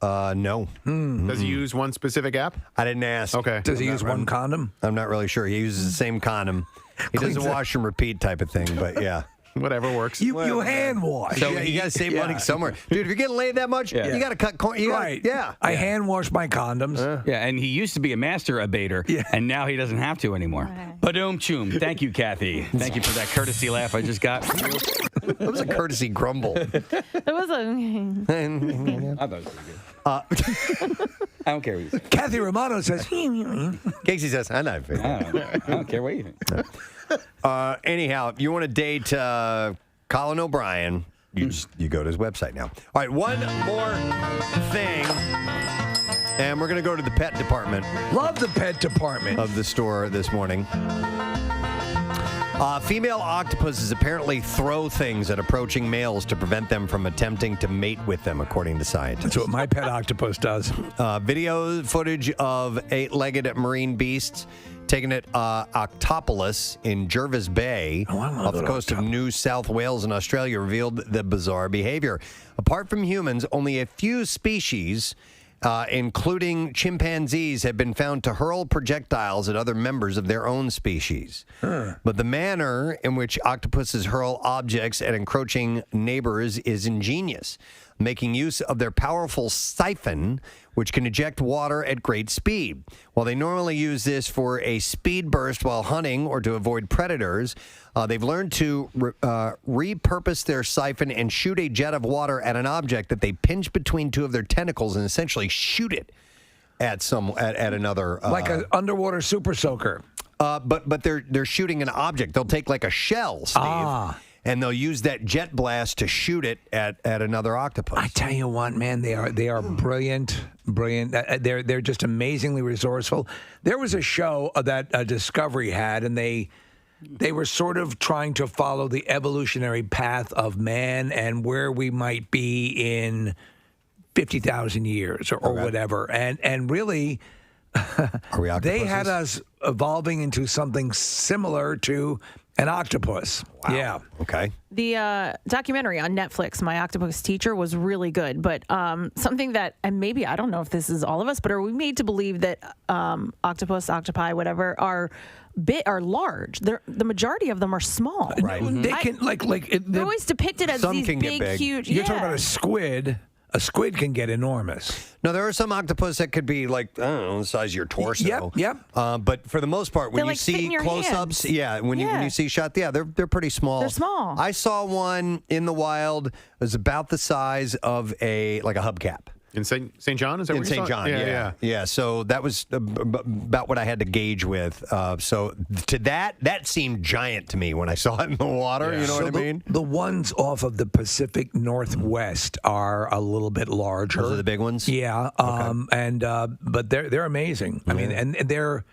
No. Does he use one specific app? I didn't ask. Okay. Does he use one condom? I'm not really sure. He uses the same condom. He doesn't wash and repeat type of thing, but yeah. Whatever works. You hand wash. So you got to save money somewhere. Dude, if you're getting laid that much, you got to cut corners. Right. I hand wash my condoms. Yeah, and he used to be a master abater, and now he doesn't have to anymore. Ba-doom choom. Thank you, Kathy. Thank you for that courtesy laugh I just got. That was a courtesy grumble. It was a. I thought it was pretty good. I don't care what you say. Kathy Romano says. Casey says, I know. I don't care what you think. Anyhow, if you want to date Colin O'Brien, you go to his website now. All right, one more thing, and we're going to go to the pet department. Love the pet department of the store this morning. Female octopuses apparently throw things at approaching males to prevent them from attempting to mate with them, according to scientists. That's what my pet octopus does. Video footage of 8-legged marine beasts taken at Octopus in Jervis Bay off the coast of New South Wales in Australia revealed the bizarre behavior. Apart from humans, only a few species, including chimpanzees, have been found to hurl projectiles at other members of their own species. But the manner in which octopuses hurl objects at encroaching neighbors is ingenious, making use of their powerful siphon, which can eject water at great speed. While they normally use this for a speed burst while hunting or to avoid predators, they've learned to repurpose their siphon and shoot a jet of water at an object that they pinch between two of their tentacles and essentially shoot it at another. Like an underwater super soaker. But they're shooting an object. They'll take like a shell, Steve. And they'll use that jet blast to shoot it at another octopus. I tell you what, man, they are brilliant. They're just amazingly resourceful. There was a show that Discovery had, and they were sort of trying to follow the evolutionary path of man and where we might be in 50,000 years or whatever. And really, they had us evolving into something similar to an octopus. Wow. Yeah. Okay. The documentary on Netflix, My Octopus Teacher, was really good. But something that, and maybe, I don't know if this is all of us, but are we made to believe that octopus, octopi, whatever, are large? The majority of them are small. Right. They can, they're always depicted as these big, huge. You're talking about a squid. A squid can get enormous. No, there are some octopus that could be like, I don't know, the size of your torso. Yep. But for the most part, when They you fit in see your close-ups, hands. when you see shots, they're pretty small. They're small. I saw one in the wild. It was about the size of a hubcap. In St. John? Is that In where you St. saw it? John, yeah. So that was about what I had to gauge with. So to that seemed giant to me when I saw it in the water. Yeah. You know what I mean? The ones off of the Pacific Northwest are a little bit larger. Those are the big ones? Yeah. But they're amazing. I mean, and they're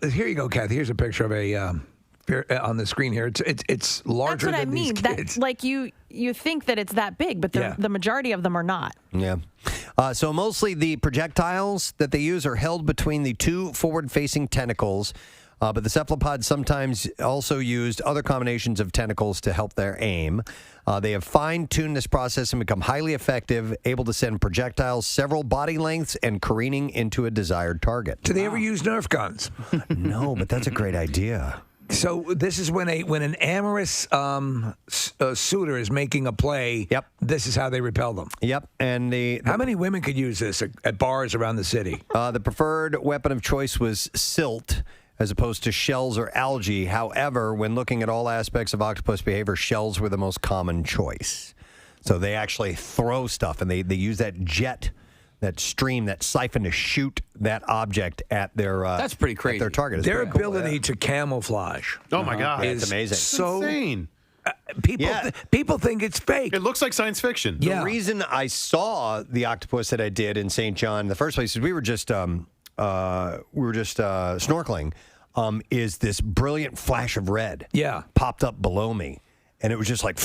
here you go, Kathy. Here's a picture of a on the screen here. It's larger That's what than I mean. these kids. That, like you think that it's that big, but the majority of them are not. Yeah. So mostly the projectiles that they use are held between the two forward-facing tentacles But the cephalopods sometimes also used other combinations of tentacles to help their aim. They have fine-tuned this process and become highly effective, able to send projectiles several body lengths and careening into a desired target. Do they ever use Nerf guns? No, but that's a great idea. So this is when an amorous suitor is making a play. Yep. This is how they repel them. Yep. And how many women could use this at bars around the city? The preferred weapon of choice was silt, as opposed to shells or algae. However, when looking at all aspects of octopus behavior, shells were the most common choice. So they actually throw stuff, and they use that jet, that stream, that siphon to shoot that object at their that's pretty crazy. At their target. It's Their pretty cool, ability to camouflage. Oh my God, it's amazing. So insane. People think it's fake. It looks like science fiction. The reason I saw the octopus that I did in St. John in the first place is we were just snorkeling. Is this brilliant flash of red? Popped up below me, and it was just like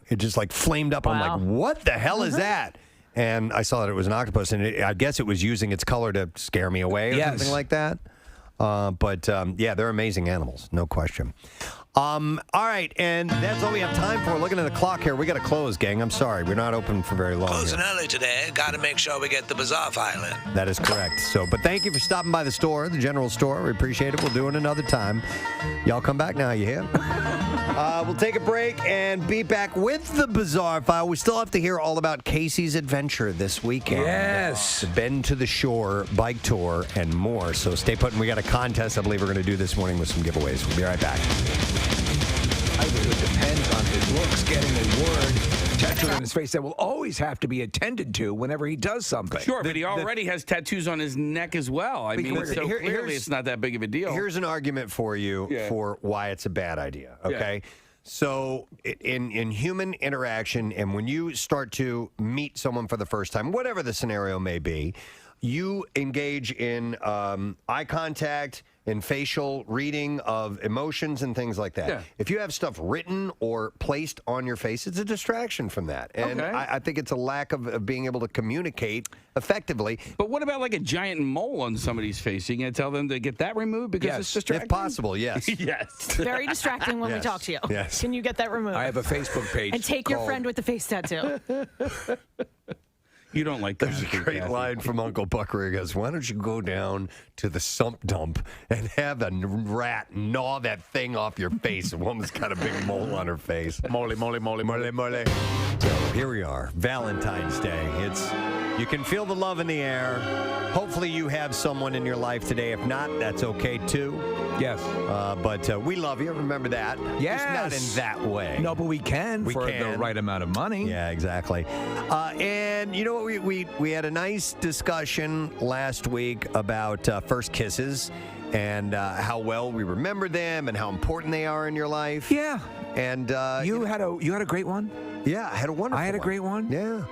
it just like flamed up. I'm like, what the hell is that? And I saw that it was an octopus, and I guess it was using its color to scare me away or something like that. But they're amazing animals, no question. All right, and that's all we have time for. Looking at the clock here, we got to close, gang. I'm sorry, we're not open for very long. Closing here. early today. Got to make sure we get the bazaar file in. That is correct. So, but thank you for stopping by the store, the general store. We appreciate it. We'll do it another time. Y'all come back now, you hear? We'll take a break and be back with the Bizarre File. We still have to hear all about Casey's adventure this weekend. Yes. The Bend to the Shore bike tour and more. So stay put. And we got a contest I believe we're going to do this morning with some giveaways. We'll be right back. I think it depends on his looks, getting a word tattooed on his face that will always have to be attended to whenever he does something. Sure, but he already has tattoos on his neck as well. I mean, so clearly it's not that big of a deal. Here's an argument for you for why it's a bad idea, okay? Yeah. So in human interaction, and when you start to meet someone for the first time, whatever the scenario may be, you engage in eye contact and facial reading of emotions and things like that. Yeah. If you have stuff written or placed on your face, it's a distraction from that. And I think it's a lack of being able to communicate effectively. But what about like a giant mole on somebody's face? Are you going to tell them to get that removed because it's distracting? If possible, yes. Yes. Very distracting when we talk to you. Yes. Can you get that removed? I have a Facebook page. And take your friend with the face tattoo. You don't like that. There's a great line from Uncle Buck where he goes, why don't you go down to the sump dump and have a rat gnaw that thing off your face? A woman's got a big mole on her face. Mole. So here we are, Valentine's Day. You can feel the love in the air. Hopefully you have someone in your life today. If not, that's okay too. Yes. But we love you. Remember that. Yes. Just not in that way. No, but we can for the right amount of money. Yeah, exactly. And you know what? We had a nice discussion last week about first kisses and how well we remember them and how important they are in your life. Yeah. And you had a great one? Yeah, I had a wonderful one. I had a great one? Yeah.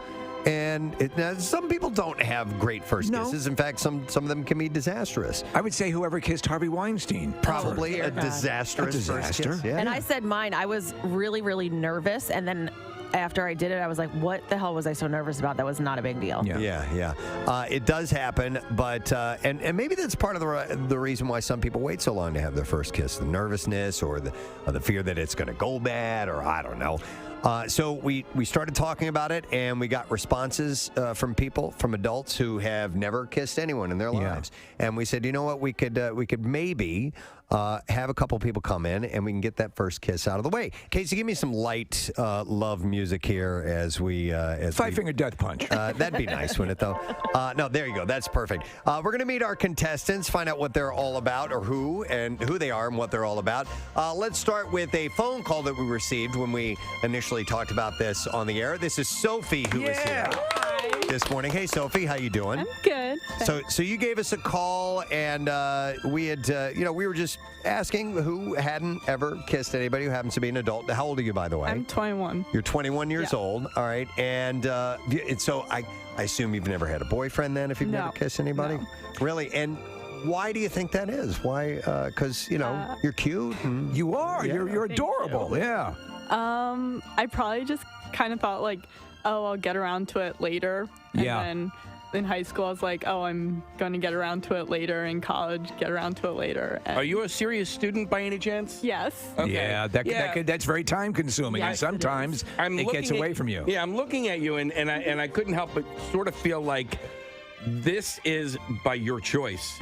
And now, some people don't have great first kisses. In fact, some of them can be disastrous. I would say whoever kissed Harvey Weinstein. Probably a disastrous first kiss. Yeah. And I said mine. I was really, really nervous. And then after I did it, I was like, what the hell was I so nervous about? That was not a big deal. Yeah. It does happen, but and maybe that's part of the reason why some people wait so long to have their first kiss, the nervousness or the fear that it's going to go bad, or I don't know. So we started talking about it, and we got responses from people, from adults who have never kissed anyone in their lives. And we said, you know what, we could maybe have a couple people come in, and we can get that first kiss out of the way. Casey, give me some light love music here as we Five-finger death punch. That'd be nice, wouldn't it, though? No, there you go. That's perfect. We're going to meet our contestants, find out what they're all about, or who they are and what they're all about. Let's start with a phone call that we received when we initially talked about this on the air. This is Sophie who is here this morning. Hey, Sophie, how you doing? I'm good. So you gave us a call, and we had, we were just asking who hadn't ever kissed anybody who happens to be an adult. How old are you, by the way? I'm 21. You're 21 years old. All right. And so I assume you've never had a boyfriend then if you've never kissed anybody? No. Really? And why do you think that is? Why? Because, you're cute. And you are. Yeah. You're adorable. Yeah. I probably just kind of thought like, oh, I'll get around to it later. And then in high school, I was like, oh, I'm going to get around to it later. In college, get around to it later. And Are you a serious student by any chance? Yes. Okay. Yeah, that's very time consuming, and sometimes it gets away from you. Yeah, I'm looking at you, and I couldn't help but sort of feel like this is by your choice,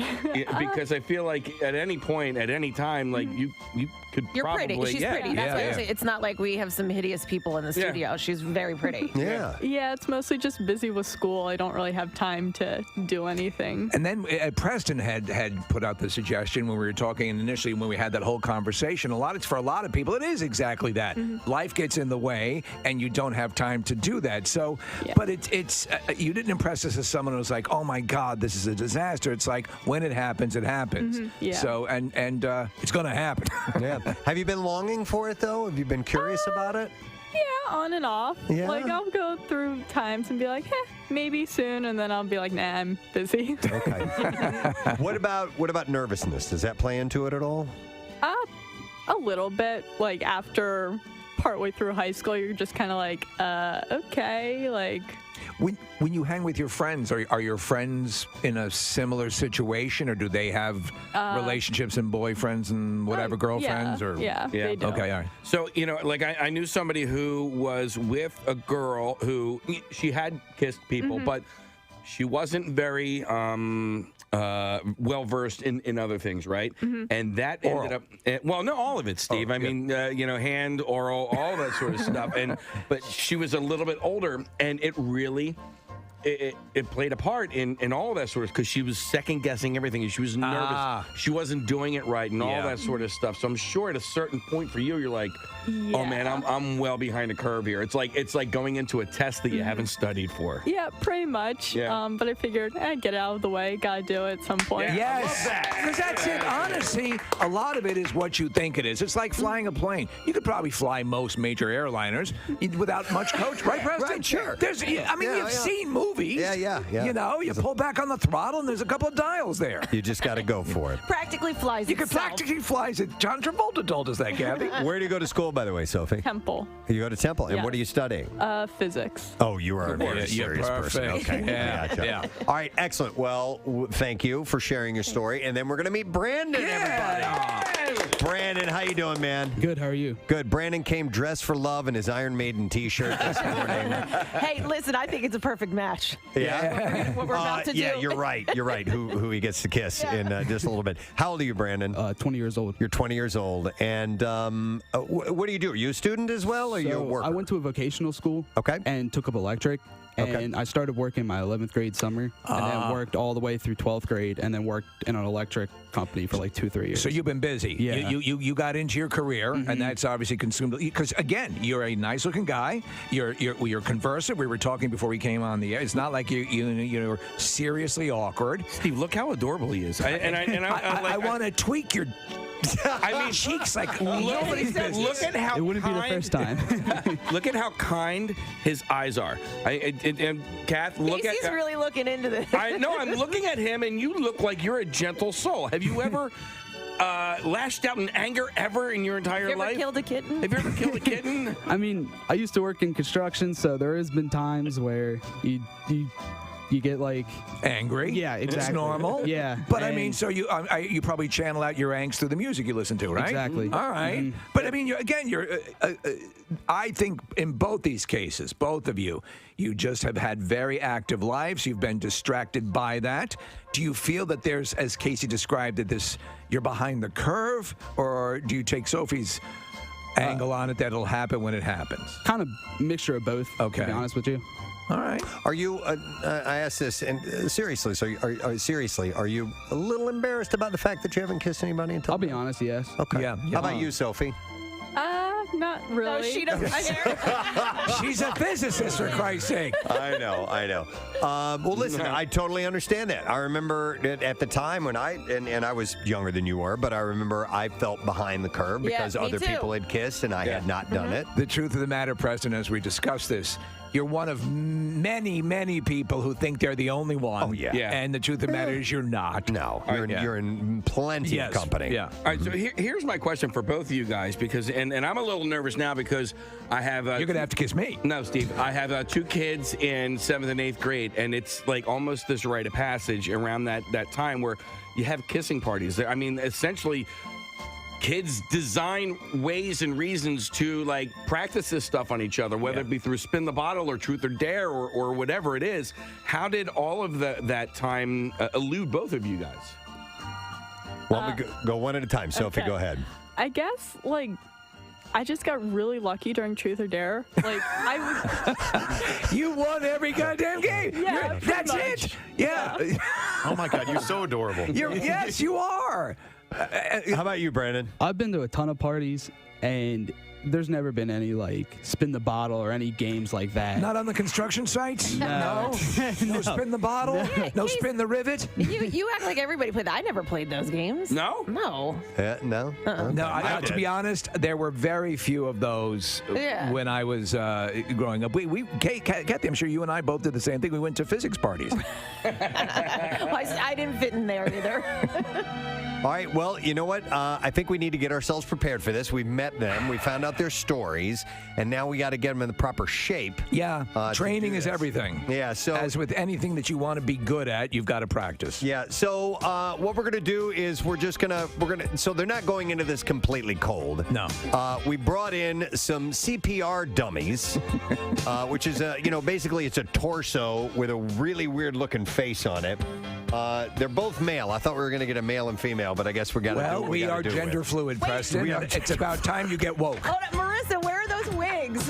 because I feel like at any point, at any time, like you could You're probably. pretty. She's pretty. That's why I'm saying it's not like we have some hideous people in the Yeah. studio. She's very pretty. Yeah, it's mostly just busy with school. I don't really have time to do anything. And then Preston had put out the suggestion when we were talking initially, when we had that whole conversation. For a lot of people, it is exactly that. Life gets in the way, and you don't have time to do that. So, but it's you didn't impress us as someone who was like, oh my God, this is a disaster. It's like when it happens, it happens. Yeah. So and it's going to happen. Yeah. Have you been longing for it though? Have you been curious about it? Yeah, on and off. Yeah. Like, I'll go through times and be like, maybe soon, and then I'll be like, nah, I'm busy. Okay. What about nervousness? Does that play into it at all? A little bit. Like, after partway through high school, you're just kind of like, okay, like... When you hang with your friends, are your friends in a similar situation, or do they have relationships and boyfriends and whatever, girlfriends? Yeah, they do. Okay, all right. So, like I knew somebody who was with a girl who she had kissed people, but she wasn't very well versed in other things, right? And that ended up no, all of it, Steve. I mean, hand, oral, all that sort of stuff. But she was a little bit older, and it really. It played a part in all of that sort of, because she was second guessing everything, and she was nervous. She wasn't doing it right, and all that sort of stuff. So I'm sure at a certain point for you, you're like, oh man, I'm well behind the curve here. It's like going into a test that you haven't studied for. Yeah, pretty much. Yeah. But I figured I'd get it out of the way. Gotta do it at some point. Yes, because that's it. Honestly, a lot of it is what you think it is. It's like flying a plane. You could probably fly most major airliners without much coach, right, Preston? Right, sure. You've seen movies. Yeah. You pull back on the throttle, and there's a couple of dials there. You just got to go for it. Practically flies You can itself. practically fly it. John Travolta told us that, Kathy. Where do you go to school, by the way, Sophie? Temple. You go to Temple, and Yes. what are you studying? Physics. Oh, you are a very You're serious person. perfect. Okay. Yeah, Gotcha. yeah. All right, excellent. Well, thank you for sharing your story, and then we're going to meet Brandon, everybody. Brandon, how you doing, man? Good, how are you? Good. Brandon came dressed for love in his Iron Maiden T-shirt this morning. Hey, listen, I think it's a perfect match. Yeah. What we're about to do. Yeah, you're right. You're right. Who he gets to kiss in just a little bit. How old are you, Brandon? 20 years old. You're 20 years old. And what do you do? Are you a student as well, or are you a worker? I went to a vocational school. Okay. And took up electric. And I started working my 11th grade summer, and then worked all the way through 12th grade, and then worked in an electric company for like 2-3 years. So you've been busy. Yeah. You got into your career, and that's obviously consumed. Because again, you're a nice-looking guy. You're conversive. We were talking before we came on the air. It's not like you're seriously awkward. Steve, look how adorable he is. I want to tweak your. I mean, cheeks like nobody's business. Look at how it wouldn't be the first time. Look at how kind his eyes are. And Kath, look Casey's at. really looking into this. I know. I'm looking at him, and you look like you're a gentle soul. Have you ever lashed out in anger ever in your entire Have you life? ever killed a kitten? Have you ever killed a kitten? I mean, I used to work in construction, so there has been times where you get like angry. Yeah, exactly. It's normal. Yeah, but I mean, so you probably channel out your angst through the music you listen to, right? Exactly. All right. But I mean, you're. I think in both these cases, both of you just have had very active lives. You've been distracted by that. Do you feel that there's, as Casey described it, you're behind the curve, or do you take Sophie's angle on it that it'll happen when it happens? Kind of mixture of both. Okay. To be honest with you. All right. Are you? I asked this, and seriously. So, are you a little embarrassed about the fact that you haven't kissed anybody until? I'll be honest. Yes. Okay. Yeah. How about you, Sophie? Not really. No, she doesn't care. She's a physicist, for Christ's sake. I know. Well, listen, I totally understand that. I remember at the time when I was younger than you were, but I remember I felt behind the curve because me other too. people had kissed and I had not done it. The truth of the matter, Preston, as we discuss this, You're one of many, many people who think they're the only one. Oh, yeah. And the truth of the matter is you're not. No, you're in plenty of company. Yeah. All right, so here's my question for both of you guys, because and I'm a little nervous now because I have... You're going to have to kiss me. No, Steve. I have 2 kids in 7th and 8th grade, and it's like almost this rite of passage around that time where you have kissing parties. I mean, essentially... Kids design ways and reasons to like practice this stuff on each other, whether it be through spin the bottle or truth or dare or whatever it is. How did all of that time elude both of you guys? Well, we go one at a time. Sophie, go ahead. I guess, like, I just got really lucky during Truth or Dare. Like, I was... You won every goddamn game. Yeah, that's much. it. Yeah. Oh, my God. You're so adorable. Yes, you are. How about you, Brandon? I've been to a ton of parties, and there's never been any, like, spin the bottle or any games like that. Not on the construction sites? No. No spin the bottle? No spin the rivet? You act like everybody played that. I never played those games. No? No. No? No, to be honest, there were very few of those when I was growing up. Kathy, I'm sure you and I both did the same thing. We went to physics parties. I didn't fit in there either. All right, well, you know what? I think we need to get ourselves prepared for this. We've met them. We found out their stories, and now we got to get them in the proper shape. Yeah, training is everything. Yeah, so... As with anything that you want to be good at, you've got to practice. Yeah, so what we're going to do is we're going to... So they're not going into this completely cold. No. We brought in some CPR dummies, which is, basically it's a torso with a really weird-looking face on it. They're both male. I thought we were going to get a male and female, but I guess we got to do what we are do gender fluid, Preston. It's about time you get woke. Hold on, Marissa, where are those wigs?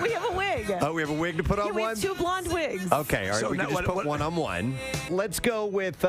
We have a wig. Oh, we have a wig to put on we one? have 2 blonde wigs. Okay, all right. So we can just put one on one. Let's go with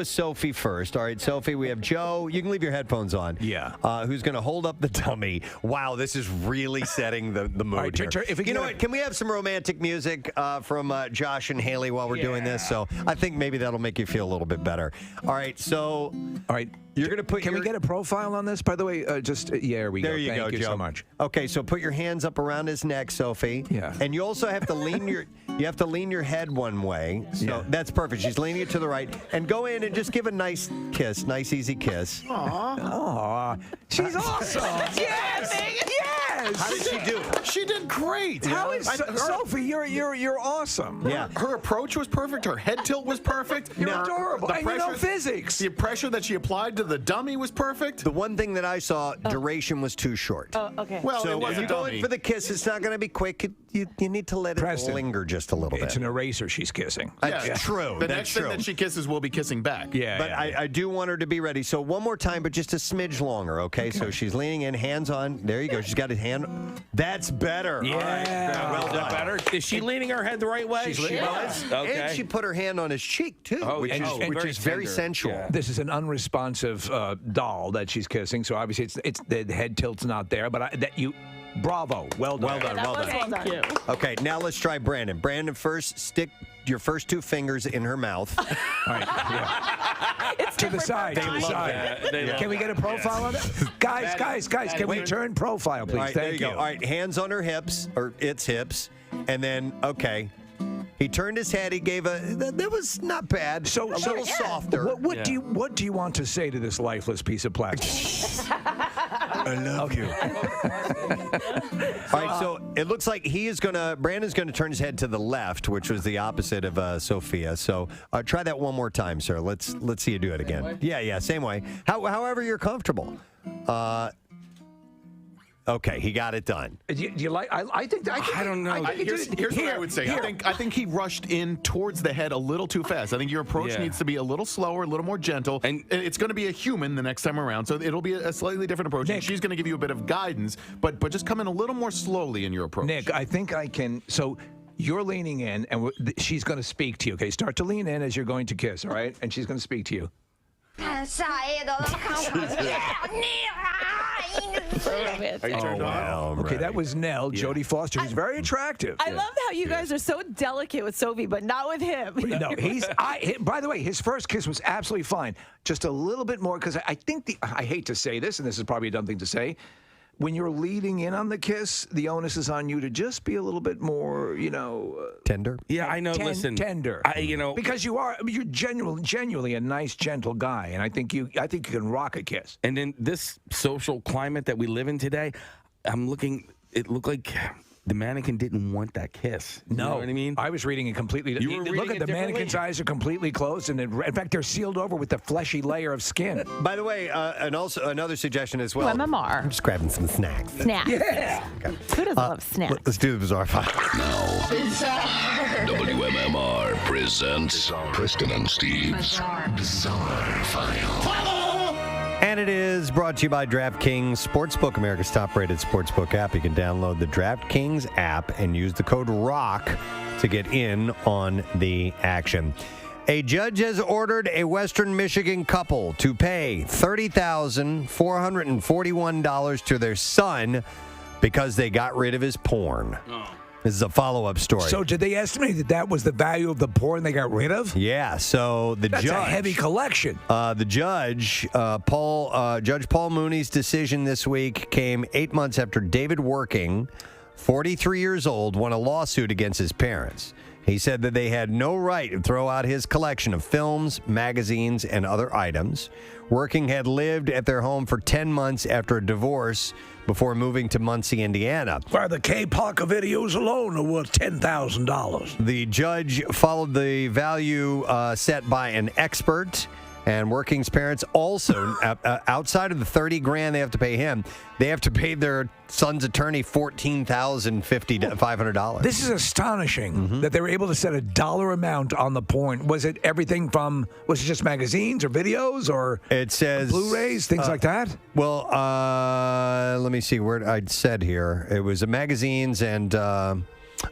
Sophie first. All right, Sophie, we have Joe. You can leave your headphones on. Yeah. Who's going to hold up the dummy? Wow, this is really setting the mood right, here. You know what? Can we have some romantic music from Josh and Haley while we're doing this? So I think maybe that'll make you feel a little bit better. All right, so... All right. You're going to put Can we get a profile on this? By the way, there we go. There you go, Thank you Joe. so much. Okay, so put your hands up around his neck, Sophie. Yeah. And you also have to lean your head one way. So that's perfect. She's leaning it to the right. And go in and just give a nice kiss, nice easy kiss. Aw. She's awesome. Yes. Yes. How did she do? She did great. How is Sophie? You're awesome. Yeah. Her approach was perfect. Her head tilt was perfect. You're adorable. And you know physics. The pressure that she applied to the dummy was perfect. The one thing that I saw, duration was too short. Oh, okay. Well, so it was if you a go dummy. in for the kiss, it's not going to be quick. You need to let it linger just a little bit. It's an eraser she's kissing. That's true. The That's next true. thing that she kisses will be kissing back. Yeah. But I do want her to be ready. So one more time, but just a smidge longer, okay? So she's leaning in, hands on. There you go. She's got a hand. That's better. Yeah. All right. Well done. Better? Is she leaning her head the right way? She was. Okay. And she put her hand on his cheek, too, which is very tender. sensual. Yeah. This is an unresponsive doll that she's kissing, so obviously it's the head tilt's not there. But bravo, well done. Well done. Thank you. Okay, now let's try Brandon. Brandon, first stick your first 2 fingers in her mouth. All right, to the side. To the side. Can we get a profile on it? Guys, can we turn profile, please? All right, Thank there you go. All right, hands on her hips, or its hips, and then, okay. He turned his head. He gave that was not bad. So a little softer. What do you want to say to this lifeless piece of plastic? I love you. All right, so it looks like Brandon's gonna turn his head to the left, which was the opposite of Sophia. So try that one more time, sir. Let's see you do it again. Yeah, same way. However you're comfortable. Okay, he got it done. Do you like? I think. I don't know. Here's what I would say. I think he rushed in towards the head a little too fast. I think your approach needs to be a little slower, a little more gentle, and it's going to be a human the next time around, so it'll be a slightly different approach. Nick, and she's going to give you a bit of guidance, but just come in a little more slowly in your approach. Nick, I think I can. So you're leaning in, and she's going to speak to you. Okay, start to lean in as you're going to kiss. All right, and she's going to speak to you. Are you turned on? Okay, that was Nell, Jodie Foster, who's very attractive. I love how you guys are so delicate with Sophie, but not with him. No, by the way, his first kiss was absolutely fine. Just a little bit more, because I think I hate to say this, and this is probably a dumb thing to say, when you're leading in on the kiss, the onus is on you to just be a little bit more, tender. Yeah, I know. Listen, tender. Because you're genuinely a nice, gentle guy, and I think you can rock a kiss. And in this social climate that we live in today, I'm looking. It looked like the mannequin didn't want that kiss. You know what I mean? I was reading it completely. Look at the mannequin's eyes are completely closed, and in fact, they're sealed over with a fleshy layer of skin. By the way, and also another suggestion as well. WMMR. I'm just grabbing some snacks. Snacks. Yeah. Okay. Who doesn't love snacks? Let's do the Bizarre File. Now, Bizarre. WMMR presents Preston and Steve's Bizarre File. And it is brought to you by DraftKings Sportsbook, America's top-rated sportsbook app. You can download the DraftKings app and use the code ROCK to get in on the action. A judge has ordered a Western Michigan couple to pay $30,441 to their son because they got rid of his porn. Oh. This is a follow-up story. So did they estimate that was the value of the porn they got rid of? Yeah, so That's a heavy collection. The judge, Judge Paul Mooney's decision this week came 8 months after David Working, 43 years old, won a lawsuit against his parents. He said that they had no right to throw out his collection of films, magazines, and other items. Working had lived at their home for 10 months after a divorce before moving to Muncie, Indiana. Where the K-Parker videos alone are worth $10,000. The judge followed the value set by an expert, and Working's parents also, outside of the $30,000 they have to pay him, they have to pay their son's attorney $14,500. This is astonishing that they were able to set a dollar amount on the porn. Was it everything from, was it just magazines or videos or it says Blu-rays, things like that? Well, let me see where I said here. It was magazines and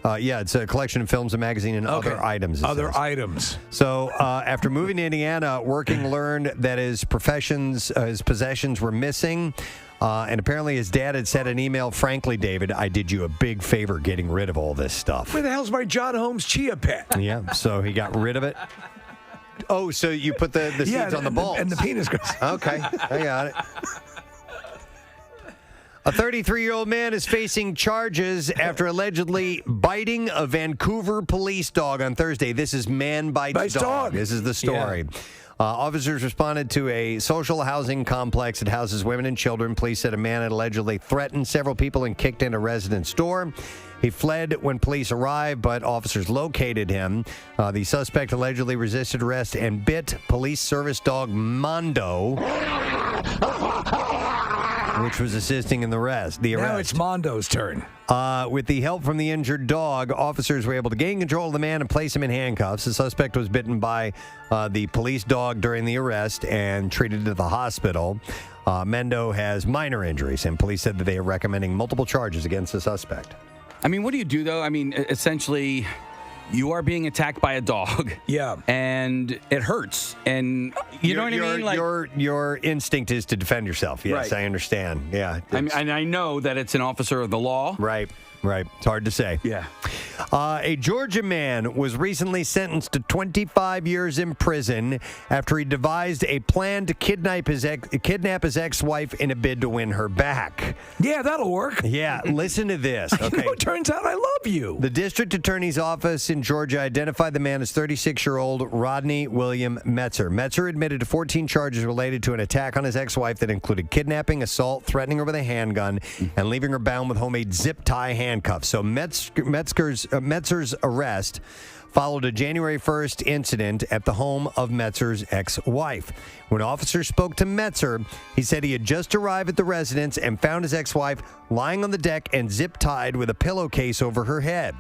it's a collection of films and magazine and other items. Other items. So after moving to Indiana, Working learned that his possessions were missing. And apparently his dad had sent an email, frankly, David, I did you a big favor getting rid of all this stuff. Where the hell's my John Holmes chia pet? Yeah, so he got rid of it. Oh, so you put the seeds on the balls. And the penis goes. Okay, I got it. A 33-year-old man is facing charges after allegedly biting a Vancouver police dog on Thursday. This is Man Bites Dog. This is the story. Yeah. Officers responded to a social housing complex that houses women and children. Police said a man had allegedly threatened several people and kicked in a resident's door. He fled when police arrived, but officers located him. The suspect allegedly resisted arrest and bit police service dog Mondo, which was assisting in the arrest. Now it's Mondo's turn. With the help from the injured dog, officers were able to gain control of the man and place him in handcuffs. The suspect was bitten by the police dog during the arrest and treated at the hospital. Mendo has minor injuries, and police said that they are recommending multiple charges against the suspect. I mean, what do you do, though? I mean, essentially, you are being attacked by a dog. Yeah. And it hurts. And you know what I mean? Like, your instinct is to defend yourself. Yes, right. I understand. Yeah. I mean, and I know that it's an officer of the law. Right. It's hard to say. Yeah. A Georgia man was recently sentenced to 25 years in prison after he devised a plan to kidnap his ex-wife in a bid to win her back. Yeah, that'll work. Yeah, listen to this. Okay. It turns out I love you. The district attorney's office in Georgia identified the man as 36-year-old Rodney William Metzer. Metzer admitted to 14 charges related to an attack on his ex-wife that included kidnapping, assault, threatening her with a handgun, and leaving her bound with homemade zip tie handcuffs. So Metzer's arrest followed a January 1st incident at the home of Metzer's ex-wife. When officers spoke to Metzer, he said he had just arrived at the residence and found his ex-wife lying on the deck and zip-tied with a pillowcase over her head.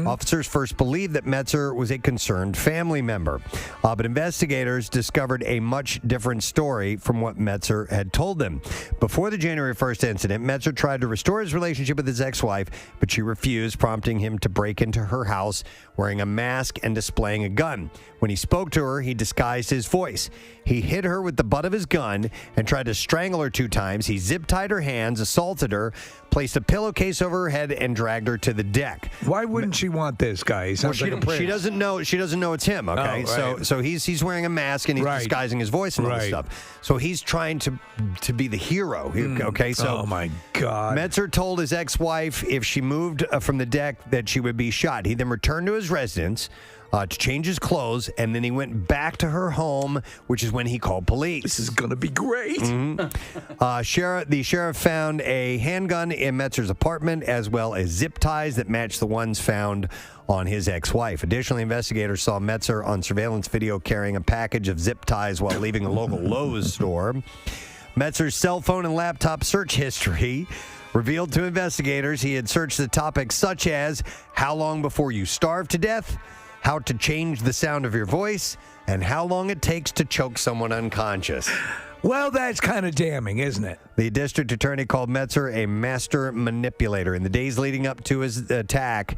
Officers first believed that Metzer was a concerned family member, but investigators discovered a much different story from what Metzer had told them. Before the January 1st incident, Metzer tried to restore his relationship with his ex-wife, but she refused, prompting him to break into her house wearing a mask and displaying a gun. When he spoke to her, he disguised his voice. He hit her with the butt of his gun and tried to strangle her 2 times. He zip-tied her hands, assaulted her, placed a pillowcase over her head, and dragged her to the deck. Why wouldn't she want this guy? He sounds like a prince. She doesn't know. She doesn't know it's him. Okay, so he's wearing a mask and he's disguising his voice and all this stuff. So he's trying to be the hero. Okay, so oh my God. Metzer told his ex-wife if she moved from the deck that she would be shot. He then returned to his residence to change his clothes, and then he went back to her home, which is when he called police. This is going to be great. The sheriff found a handgun in Metzer's apartment, as well as zip ties that matched the ones found on his ex-wife. Additionally, investigators saw Metzer on surveillance video carrying a package of zip ties while leaving a local Lowe's store. Metzer's cell phone and laptop search history revealed to investigators he had searched the topics such as how long before you starve to death, how to change the sound of your voice, and how long it takes to choke someone unconscious. Well, that's kind of damning, isn't it? The district attorney called Metzer a master manipulator. In the days leading up to his attack,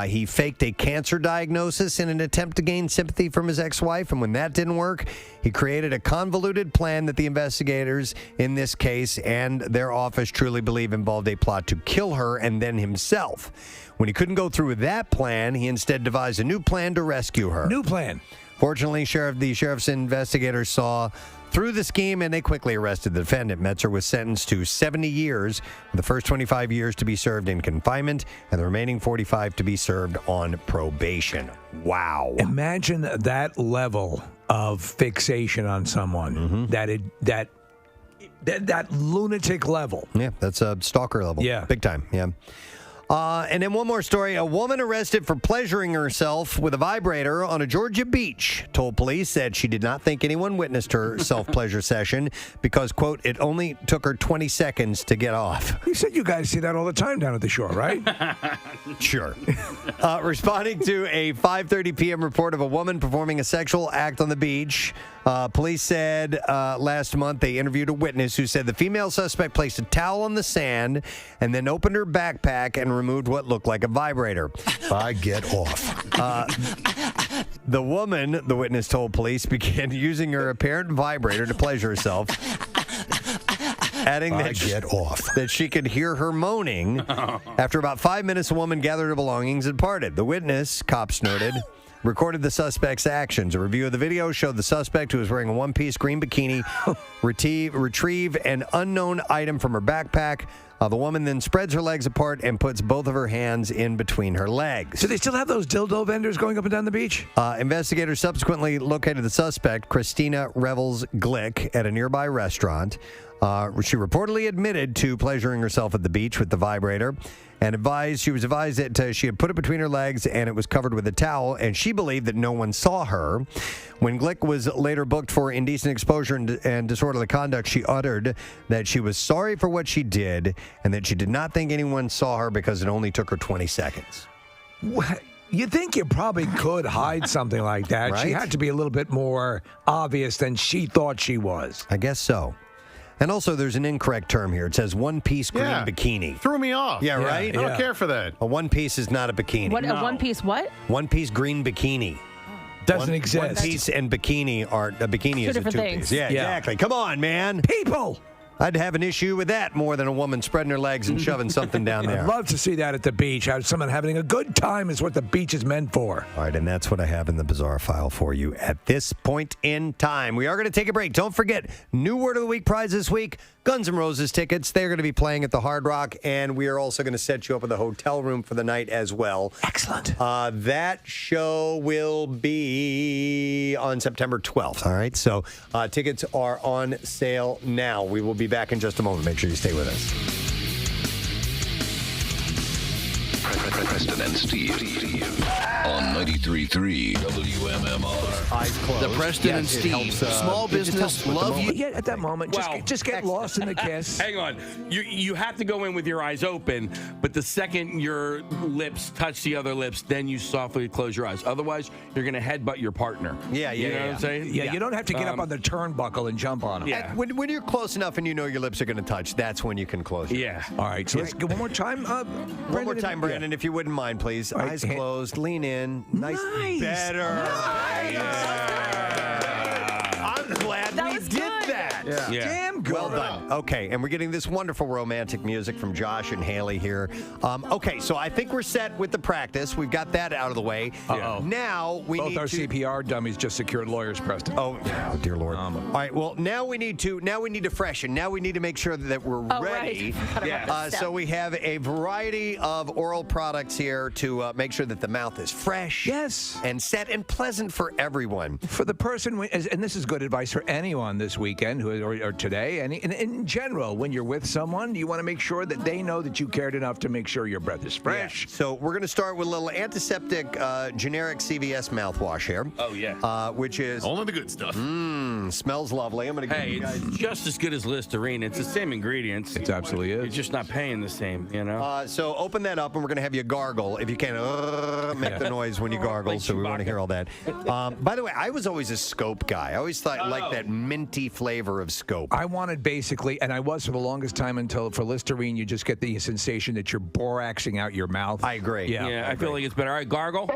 he faked a cancer diagnosis in an attempt to gain sympathy from his ex-wife, and when that didn't work, he created a convoluted plan that the investigators in this case and their office truly believe involved a plot to kill her and then himself. When he couldn't go through with that plan, he instead devised a new plan to rescue her. New plan. Fortunately, the sheriff's investigators saw through the scheme, and they quickly arrested the defendant. Metzer was sentenced to 70 years, with the first 25 years to be served in confinement, and the remaining 45 to be served on probation. Wow. Imagine that level of fixation on someone. That lunatic level. Yeah, that's a stalker level. Yeah. Big time, yeah. And then one more story. A woman arrested for pleasuring herself with a vibrator on a Georgia beach told police that she did not think anyone witnessed her self-pleasure session because, quote, it only took her 20 seconds to get off. You said you guys see that all the time down at the shore, right? Sure. Responding to a 5:30 p.m. report of a woman performing a sexual act on the beach, police said last month they interviewed a witness who said the female suspect placed a towel on the sand and then opened her backpack and removed what looked like a vibrator. I get off. The woman, the witness told police, began using her apparent vibrator to pleasure herself, adding that she could hear her moaning. After about 5 minutes, the woman gathered her belongings and departed. The witness, cops noted, recorded the suspect's actions. A review of the video showed the suspect, who was wearing a one-piece green bikini, retrieve an unknown item from her backpack. The woman then spreads her legs apart and puts both of her hands in between her legs. Do they still have those dildo vendors going up and down the beach? Investigators subsequently located the suspect, Christina Revels Glick, at a nearby restaurant. She reportedly admitted to pleasuring herself at the beach with the vibrator and she was advised that she had put it between her legs and it was covered with a towel, and she believed that no one saw her. When Glick was later booked for indecent exposure and disorderly conduct, she uttered that she was sorry for what she did and that she did not think anyone saw her because it only took her 20 seconds. What? You think you probably could hide something like that. Right? She had to be a little bit more obvious than she thought she was. I guess so. And also, there's an incorrect term here. It says one-piece green bikini. Threw me off. Yeah, right? I don't care for that. A one-piece is not a bikini. What a one-piece what? One-piece green bikini. Doesn't exist. One piece and bikini are a bikini is a different two-piece. things. Yeah, exactly. Come on, man. People. I'd have an issue with that more than a woman spreading her legs and shoving something down there. I'd love to see that at the beach. Someone having a good time is what the beach is meant for. All right, and that's what I have in the bizarre file for you at this point in time. We are going to take a break. Don't forget, new Word of the Week prize this week, Guns N' Roses tickets. They're going to be playing at the Hard Rock, and we are also going to set you up with a hotel room for the night as well. Excellent. That show will be on September 12th, all right? So tickets are on sale now. We will be back in just a moment. Make sure you stay with us. Preston and Steve on 93.3 WMMR. Eyes closed. The Preston and Steve Small Business Love You. Yeah, at that moment, just get lost in the kiss. Hang on. You have to go in with your eyes open, but the second your lips touch the other lips, then you softly close your eyes. Otherwise, you're going to headbutt your partner. You know what I'm saying? Yeah, you don't have to get up on the turnbuckle and jump on them. Yeah. When you're close enough and you know your lips are going to touch, that's when you can close it. Yeah. All right, so let's go one more time. One more time, Brandon, if you wouldn't mind, please. Right, Eyes closed, lean in. Nice. Better. Nice. Yeah. I'm glad we did that. Damn good. Well done. Okay, and we're getting this wonderful romantic music from Josh and Haley here. Okay, so I think we're set with the practice. We've got that out of the way. Now we Both need our to... CPR dummies just secured lawyers, Preston. Oh dear Lord. All right, well, now we need to freshen. Now we need to make sure that we're ready. Right. So we have a variety of oral products here to make sure that the mouth is fresh. Yes. And set and pleasant for everyone. For the person, and this is good advice for anyone this weekend or today, and in general, when you're with someone, you want to make sure that they know that you cared enough to make sure your breath is fresh. Yeah. So we're going to start with a little antiseptic generic CVS mouthwash here. Oh, yeah. Which is... Only the good stuff. Smells lovely. I'm going to give you guys... It's just as good as Listerine. It's the same ingredients. It absolutely is. You're just not paying the same, you know? So open that up, and we're going to have you gargle. If you can, make the noise when you gargle, so we want to hear all that. By the way, I was always a Scope guy. I always thought I liked that minty flavor of Scope. I wanted basically, and I was for the longest time until for Listerine, you just get the sensation that you're boraxing out your mouth. I agree. Yeah, I feel like it's better. All right, gargle.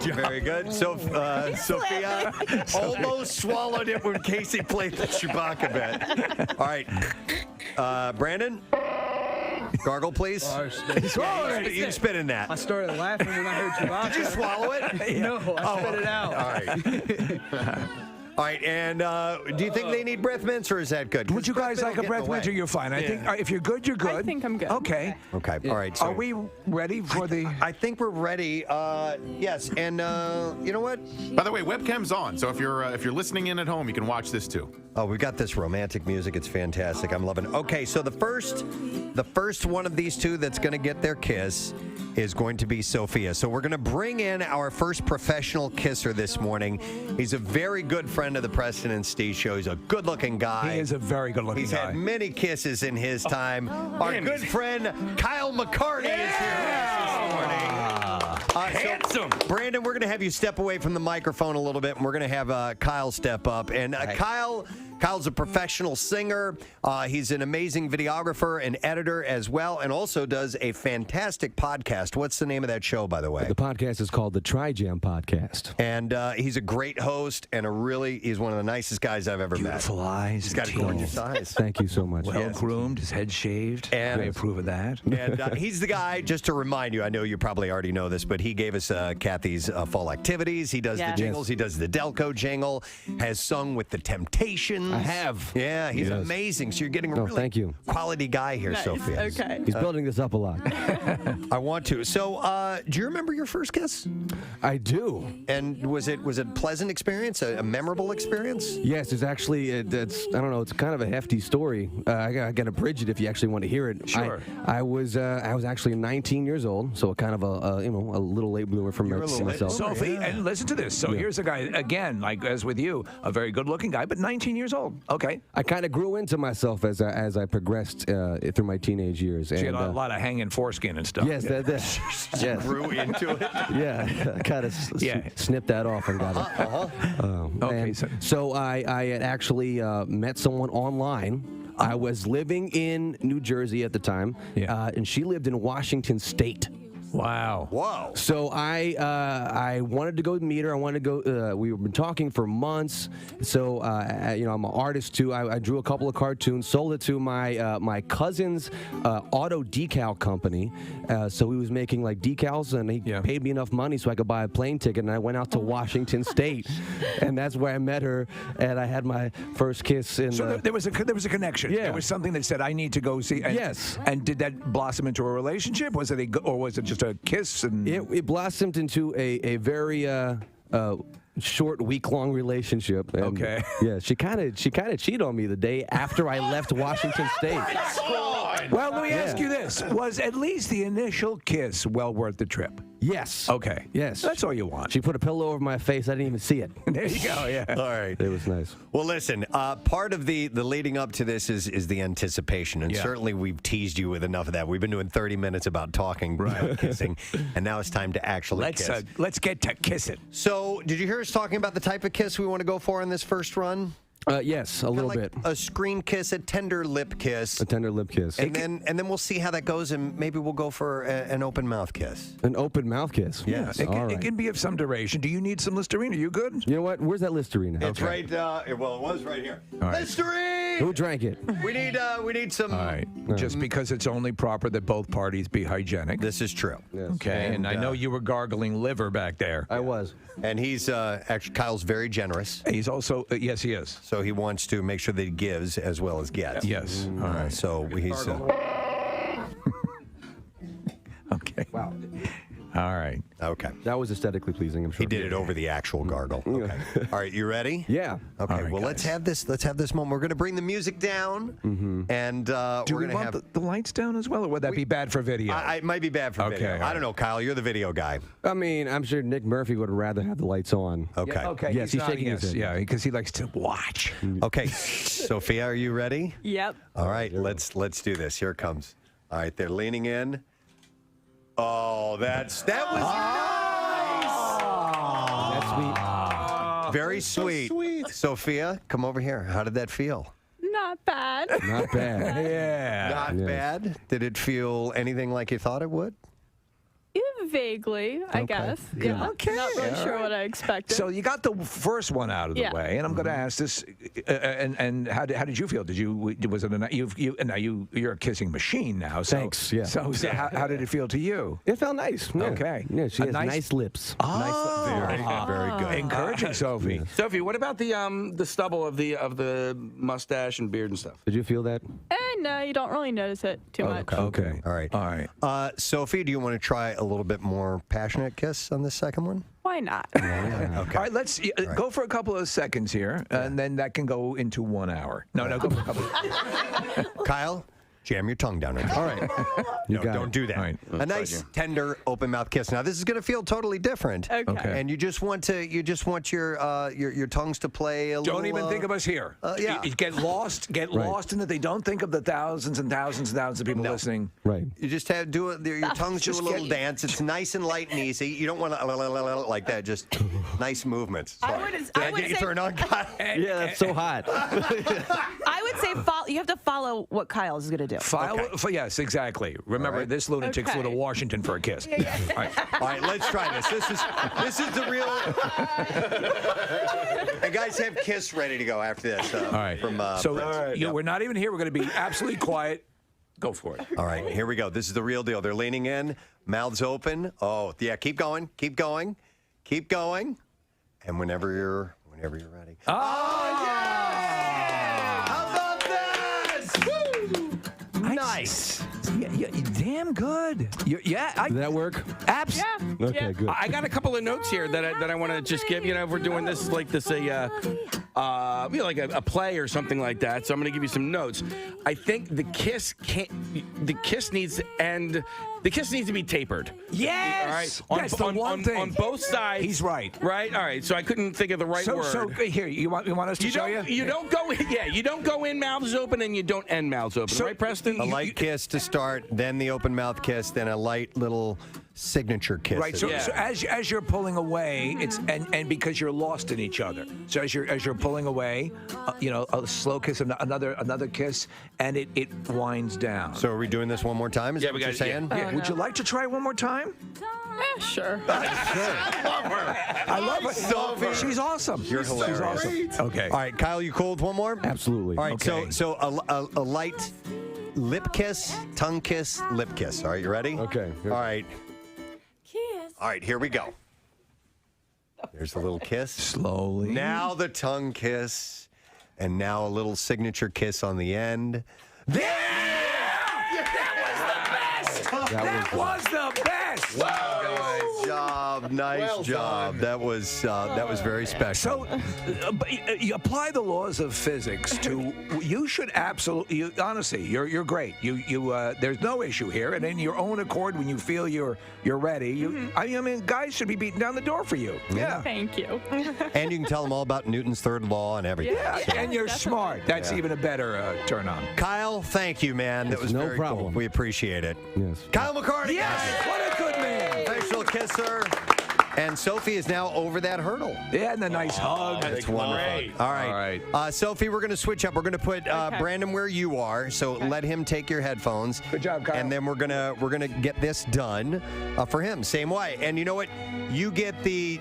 Very good. So, Sophia almost swallowed it when Casey played the Chewbacca bit. All right. Brandon? Gargle, please. You spit in that. I started laughing when I heard Chewbacca. Did you swallow it? No, I spit it out. All right. All right, and do you think they need breath mints, or is that good? Would you guys like a breath mint, or you're fine? I think if you're good, you're good. I think I'm good. Okay. Okay. All right. So are we ready for the? I think we're ready. Yes, and you know what? By the way, webcam's on, so if you're listening in at home, you can watch this too. Oh, we've got this romantic music. It's fantastic. I'm loving it. Okay, so the first one of these two that's going to get their kiss is going to be Sophia. So we're going to bring in our first professional kisser this morning. He's a very good friend of the Preston and Steve show. He's a good-looking guy. He is a very good-looking guy. He's had many kisses in his time. Our good friend Kyle McCarty is here this morning. Handsome. So, Brandon, we're going to have you step away from the microphone a little bit, and we're going to have Kyle step up. And Kyle's a professional singer. He's an amazing videographer and editor as well, and also does a fantastic podcast. What's the name of that show, by the way? The podcast is called the Tri-Jam Podcast. And he's a great host, and he's one of the nicest guys I've ever met. Beautiful eyes. He's got gorgeous eyes. Thank you so much. Well groomed, his head shaved. And I approve of that. And he's the guy, just to remind you, I know you probably already know this, but he gave us Kathy's fall activities. He does the jingles. He does the Delco jingle, has sung with the Temptations. I have. Yeah, he's amazing. So you're getting a really quality guy here, Sophia. Okay. He's building this up a lot. I want to. So, do you remember your first kiss? I do. And was it a pleasant experience, a memorable experience? Yes, it's actually, I don't know, it's kind of a hefty story. I got to bridge it if you actually want to hear it. Sure. I was actually 19 years old, so kind of a little late bloomer for myself. Sophie, and listen to this. So here's a guy, again, like as with you, a very good-looking guy, but 19 years old. Okay. I kind of grew into myself as I progressed through my teenage years. So you had a lot of hanging foreskin and stuff. Yes, yes. Grew into it. Yeah, I kind of snipped that off and got it. Okay. So I had actually met someone online. I was living in New Jersey at the time, and she lived in Washington State. Wow. Whoa. So I wanted to go meet her. I wanted to go. We've been talking for months. So I'm an artist too. I drew a couple of cartoons, sold it to my cousin's auto decal company. So he was making like decals, and he paid me enough money so I could buy a plane ticket. And I went out to Washington State, and that's where I met her. And I had my first kiss. So there was a connection. Yeah. There was something that said I need to go see. And, yes. And did that blossom into a relationship? Was it or was it just a kiss? And it blossomed into a very short week-long relationship. And okay. Yeah, she kind of cheated on me the day after I left Washington State. Well, let me ask you this: was at least the initial kiss well worth the trip? Yes. Okay. Yes. That's all you want. She put a pillow over my face. I didn't even see it. There you go. Yeah. All right. It was nice. Well, listen, part of the leading up to this is the anticipation, and certainly we've teased you with enough of that. We've been doing 30 minutes about talking, kissing, and now it's time to actually kiss. Let's get to kissing. So, did you hear us talking about the type of kiss we want to go for in this first run? Yes, a little bit. A screen kiss, a tender lip kiss. A tender lip kiss. And then we'll see how that goes, and maybe we'll go for an open mouth kiss. An open mouth kiss? Yes. It can be of some duration. Do you need some Listerine? Are you good? You know what? Where's that Listerine? It's right, it was right here. Right. Listerine! Who drank it? We need some. All right. Just because it's only proper that both parties be hygienic. This is true. Yes. Okay. And I know you were gargling liver back there. I was. And he's actually Kyle's very generous. He's also yes, he is. So he wants to make sure that he gives as well as gets. Yes. All right. So he's. Okay. Wow. All right. Okay. That was aesthetically pleasing, I'm sure. He did it over the actual gargle. Okay. All right, you ready? Yeah. Okay. All right, well, let's have this moment. We're going to bring the music down, and Do we're we going to want have. the lights down as well, or would that be bad for video? It might be bad for video. Okay, I don't know, Kyle. You're the video guy. I mean, I'm sure Nick Murphy would rather have the lights on. Okay. Yeah, okay. Yes, he's not- shaking his yes, head. Yeah, because he likes to watch. Okay. Sophia, are you ready? Yep. All right. Let's do this. Here it comes. All right. They're leaning in. Oh, that was That's sweet. very sweet. Sophia, come over here. How did that feel? Not bad. Not bad. Yeah. Not bad. Did it feel anything like you thought it would? Vaguely, I guess. Yeah. Okay. Not really sure what I expected. So you got the first one out of the Yeah. way, and I'm going to ask this. And how did you feel? Was it you're a kissing machine now? So, Thanks, yeah. So how did it feel to you? It felt nice. Yeah. Okay. Yeah, she A has nice lips. Very good. Encouraging, Sophie. Sophie, what about the stubble of the mustache and beard and stuff? Did you feel that? No, you don't really notice it too much. Okay. All right. All right. Sophie, do you want to try a little bit more passionate kiss on this second one? Why not? Okay. All right, let's go for a couple of seconds here, and then that can go into 1 hour. No, go for a couple. Kyle, jam your tongue down. All right. You got don't it. do that. All right. A nice, tender, open mouth kiss. Now, this is going to feel totally different. Okay. And you just want your tongues to play a little. Don't even think of us here. Yeah. You get lost in that they don't think of the thousands and thousands and thousands of people listening. Right. You just have your tongues do a little dance. It's nice and light and easy. You don't want to like that. Just nice movements. Sorry. I would Did you say- turn on, Kyle? Yeah, that's so hot. I would say you have to follow what Kyle is going to do. Yes, exactly. Remember, this lunatic flew to Washington for a kiss. All right, let's try this. This is the real. And guys, have Kiss ready to go after this. All right. From we're not even here. We're going to be absolutely quiet. Go for it. All right, here we go. This is the real deal. They're leaning in, mouths open. Oh, yeah. Keep going. Keep going. Keep going. And whenever you're ready. Oh, yeah! How about this? Woo! Nice. Yeah, damn good. Did that work? Absolutely. Yeah. Okay, good. I got a couple of notes here that I want to just give. If we're doing this like this like a play or something like that. So I'm going to give you some notes. I think the kiss needs to end. The kiss needs to be tapered. Yes. All right. That's the one thing. On both sides. He's right. Right. All right. So I couldn't think of the right word. So here, you want us to show you? You don't go in. Yeah. You don't go in mouths open and you don't end mouths open. Right, Preston? A light kiss to start, then the open mouth kiss, then a light little signature kiss. Right. So as you're pulling away, it's and because you're lost in each other. So as you're pulling away, a slow kiss, another kiss, and it winds down. So are we doing this one more time? Is that what you're saying? Yeah. Would you like to try one more time? Sure. I love her. Sophie. She's awesome. You're hilarious. She's awesome. Okay. All right, Kyle, you cool with one more? Absolutely. All right, Okay. so a light lip kiss, tongue kiss, lip kiss. All right, you ready? Okay. All right. All right, here we go. There's a little kiss. Slowly. Now the tongue kiss, and now a little signature kiss on the end. That was the best. Wow, nice job. Nice job. That was very special. So, you apply the laws of physics to. You should absolutely. Honestly, you're great. There's no issue here, and in your own accord, when you feel you're ready, I mean, guys should be beating down the door for you. Yeah. Thank you. And you can tell them all about Newton's third law and everything. Yeah, and you're smart. That's even a better turn on. Kyle, thank you, man. That was no very problem. cool. We appreciate it. Yes. Kyle McCarty. Yes, what a good man. Official kisser. And Sophie is now over that hurdle. Yeah, and a nice hug. That's wonderful. All right. Sophie, we're going to switch up. We're going to put Brandon where you are. So let him take your headphones. Good job, Kyle. And then we're gonna get this done for him. Same way. And you know what? You get the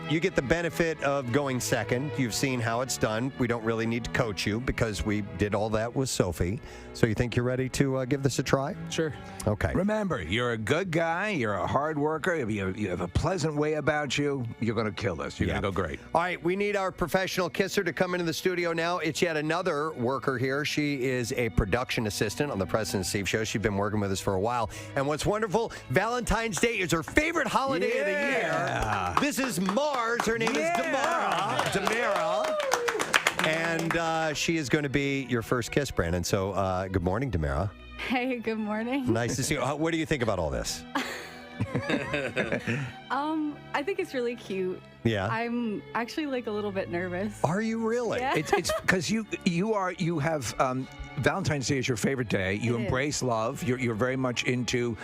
benefit of going second. You've seen how it's done. We don't really need to coach you because we did all that with Sophie. So you think you're ready to give this a try? Sure. Okay. Remember, you're a good guy. You're a hard worker. You have a pleasant way about you. You're going to kill this. You're going to go great. All right, we need our professional kisser to come into the studio now. It's yet another worker here. She is a production assistant on the Preston and Steve show. She's been working with us for a while. And what's wonderful, Valentine's Day is her favorite holiday of the year. This is Mars. Her name is Damara. And she is going to be your first kiss, Brandon. So good morning, Damara. Hey, good morning. Nice to see you. What do you think about all this? I think it's really cute. Yeah. I'm actually like a little bit nervous. Are you really? Yeah. It's because you have Valentine's Day is your favorite day. You embrace love. You're very much into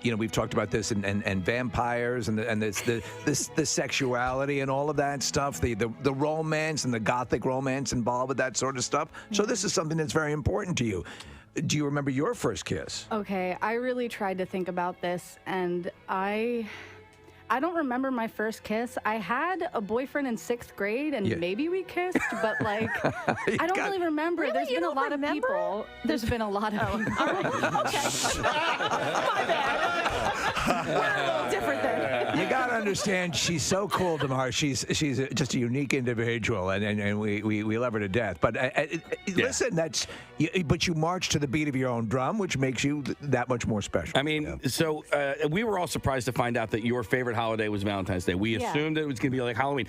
we've talked about this and vampires and the sexuality and all of that stuff. The romance and the gothic romance involved with that sort of stuff. So this is something that's very important to you. Do you remember your first kiss? Okay, I really tried to think about this, and I don't remember my first kiss. I had a boyfriend in 6th grade, and maybe we kissed, but like, I don't really remember. Really? There's been a lot of people. There's been a lot of people. All right. Okay. My bad. We're a little different then. You got to understand, she's so cool, Damar. She's just a unique individual, and we love her to death. But listen, but you march to the beat of your own drum, which makes you that much more special. I mean, so we were all surprised to find out that your favorite holiday was Valentine's Day. We assumed it was going to be like Halloween.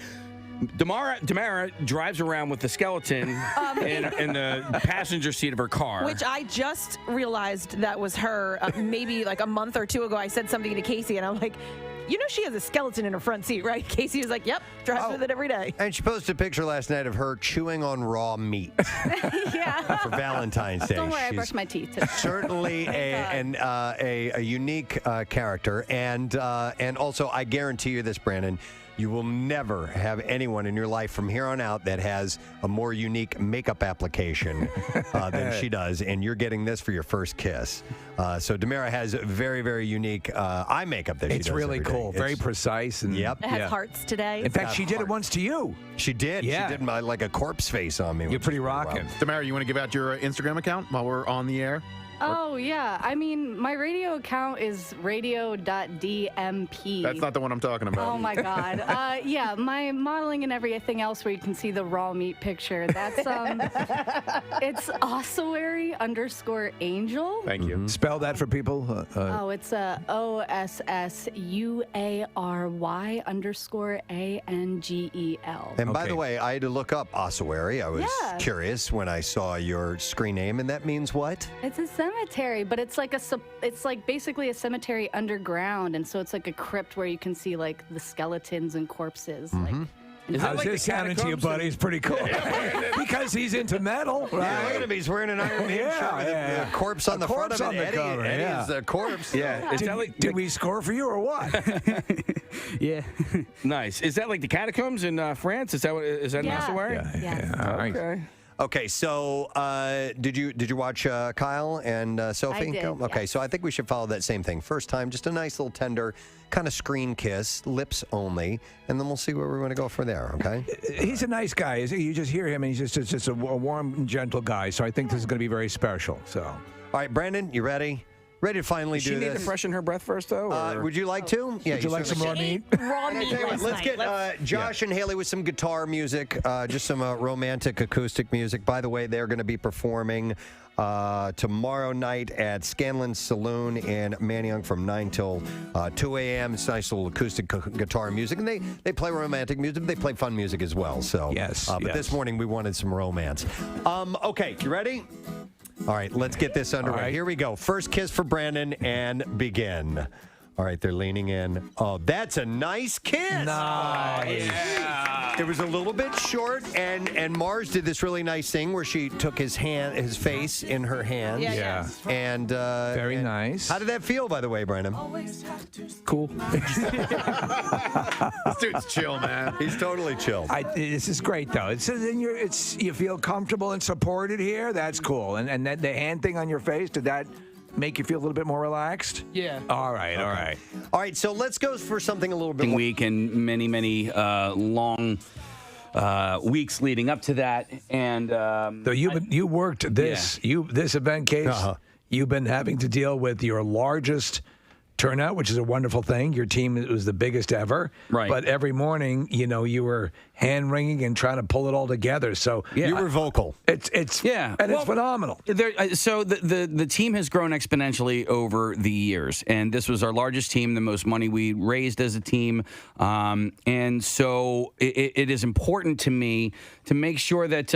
Damara drives around with the skeleton in the passenger seat of her car. Which I just realized that was her maybe like a month or two ago. I said something to Casey, and I'm like, you know she has a skeleton in her front seat, right? Casey was like, yep, drives with it every day. And she posted a picture last night of her chewing on raw meat. For Valentine's Day. Don't worry, I brushed my teeth today. Certainly a unique character. And also, I guarantee you this, Brandon, you will never have anyone in your life from here on out that has a more unique makeup application than she does, and you're getting this for your first kiss. So Damara has very, very unique eye makeup that she does. It's really cool, very precise. And it has hearts today. In fact, she did it once to you. She did. Yeah. She did like a corpse face on me. You're pretty rocking. Damara, you want to give out your Instagram account while we're on the air? Oh, yeah. I mean, my radio account is radio.dmp. That's not the one I'm talking about. Oh, my God. Yeah, my modeling and everything else where you can see the raw meat picture. That's, it's ossuary_angel. Thank you. Mm-hmm. Spell that for people. It's OSSUARY_ANGEL. And by the way, I had to look up ossuary. I was curious when I saw your screen name, and that means what? It's a cemetery, but it's like basically a cemetery underground, and so it's like a crypt where you can see like the skeletons and corpses. Mm-hmm. How's this sounding to you, buddy? It's pretty cool. Because he's into metal, right? Yeah, look at him. He's wearing an Iron Maiden shirt with a corpse on the front of it. Eddie is the corpse. Yeah. Did we score for you or what? Yeah. Nice. Is that like the catacombs in France? Is that an ossuary? Yeah. Okay. Okay, so did you watch Kyle and Sophie? I did, Okay, so I think we should follow that same thing. First time, just a nice little tender kind of screen kiss, lips only, and then we'll see where we're going to go from there, okay? He's a nice guy. You just hear him, and he's just a warm and gentle guy, so I think this is going to be very special. So, all right, Brandon, you ready? Ready to finally do this? She need to freshen her breath first, though? Would you like to? Yeah, would you like some raw meat? Raw meat last Let's night. get Josh and Haley with some guitar music, just some romantic acoustic music. By the way, they're going to be performing tomorrow night at Scanlon's Saloon in Manayunk from 9 till 2 a.m. It's nice little acoustic guitar music. And they play romantic music, but they play fun music as well. So But this morning we wanted some romance. Okay, you ready? All right, let's get this underway. Right. Here we go. First kiss for Brandon and begin. All right, they're leaning in. Oh, that's a nice kiss. Nice. Yeah. It was a little bit short, and Mars did this really nice thing where she took his face in her hand. Yeah. And very nice. How did that feel, by the way, Brandon? Cool. This dude's chill, man. He's totally chill. This is great, though. You feel comfortable and supported here. That's cool. And that the hand thing on your face, did that make you feel a little bit more relaxed? Yeah. All right. All right, so let's go for something a little bit more. Week and many long weeks leading up to that, and so you worked this this event case. You've been having to deal with your largest turnout, which is a wonderful thing. Your team was the biggest ever. Right. But every morning, you were hand wringing and trying to pull it all together. So you were vocal. It's it's phenomenal. So the team has grown exponentially over the years, and this was our largest team, the most money we raised as a team, and so it is important to me to make sure that.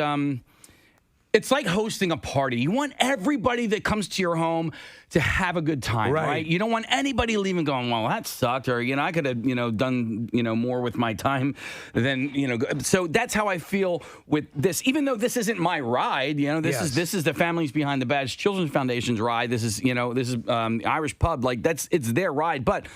It's like hosting a party. You want everybody that comes to your home to have a good time, right? You don't want anybody leaving going, well, that sucked, or I could have, done, more with my time than, So that's how I feel with this. Even though this isn't my ride, this is the Families Behind the Badge Children's Foundation's ride. This is the Irish Pub. Like it's their ride, but.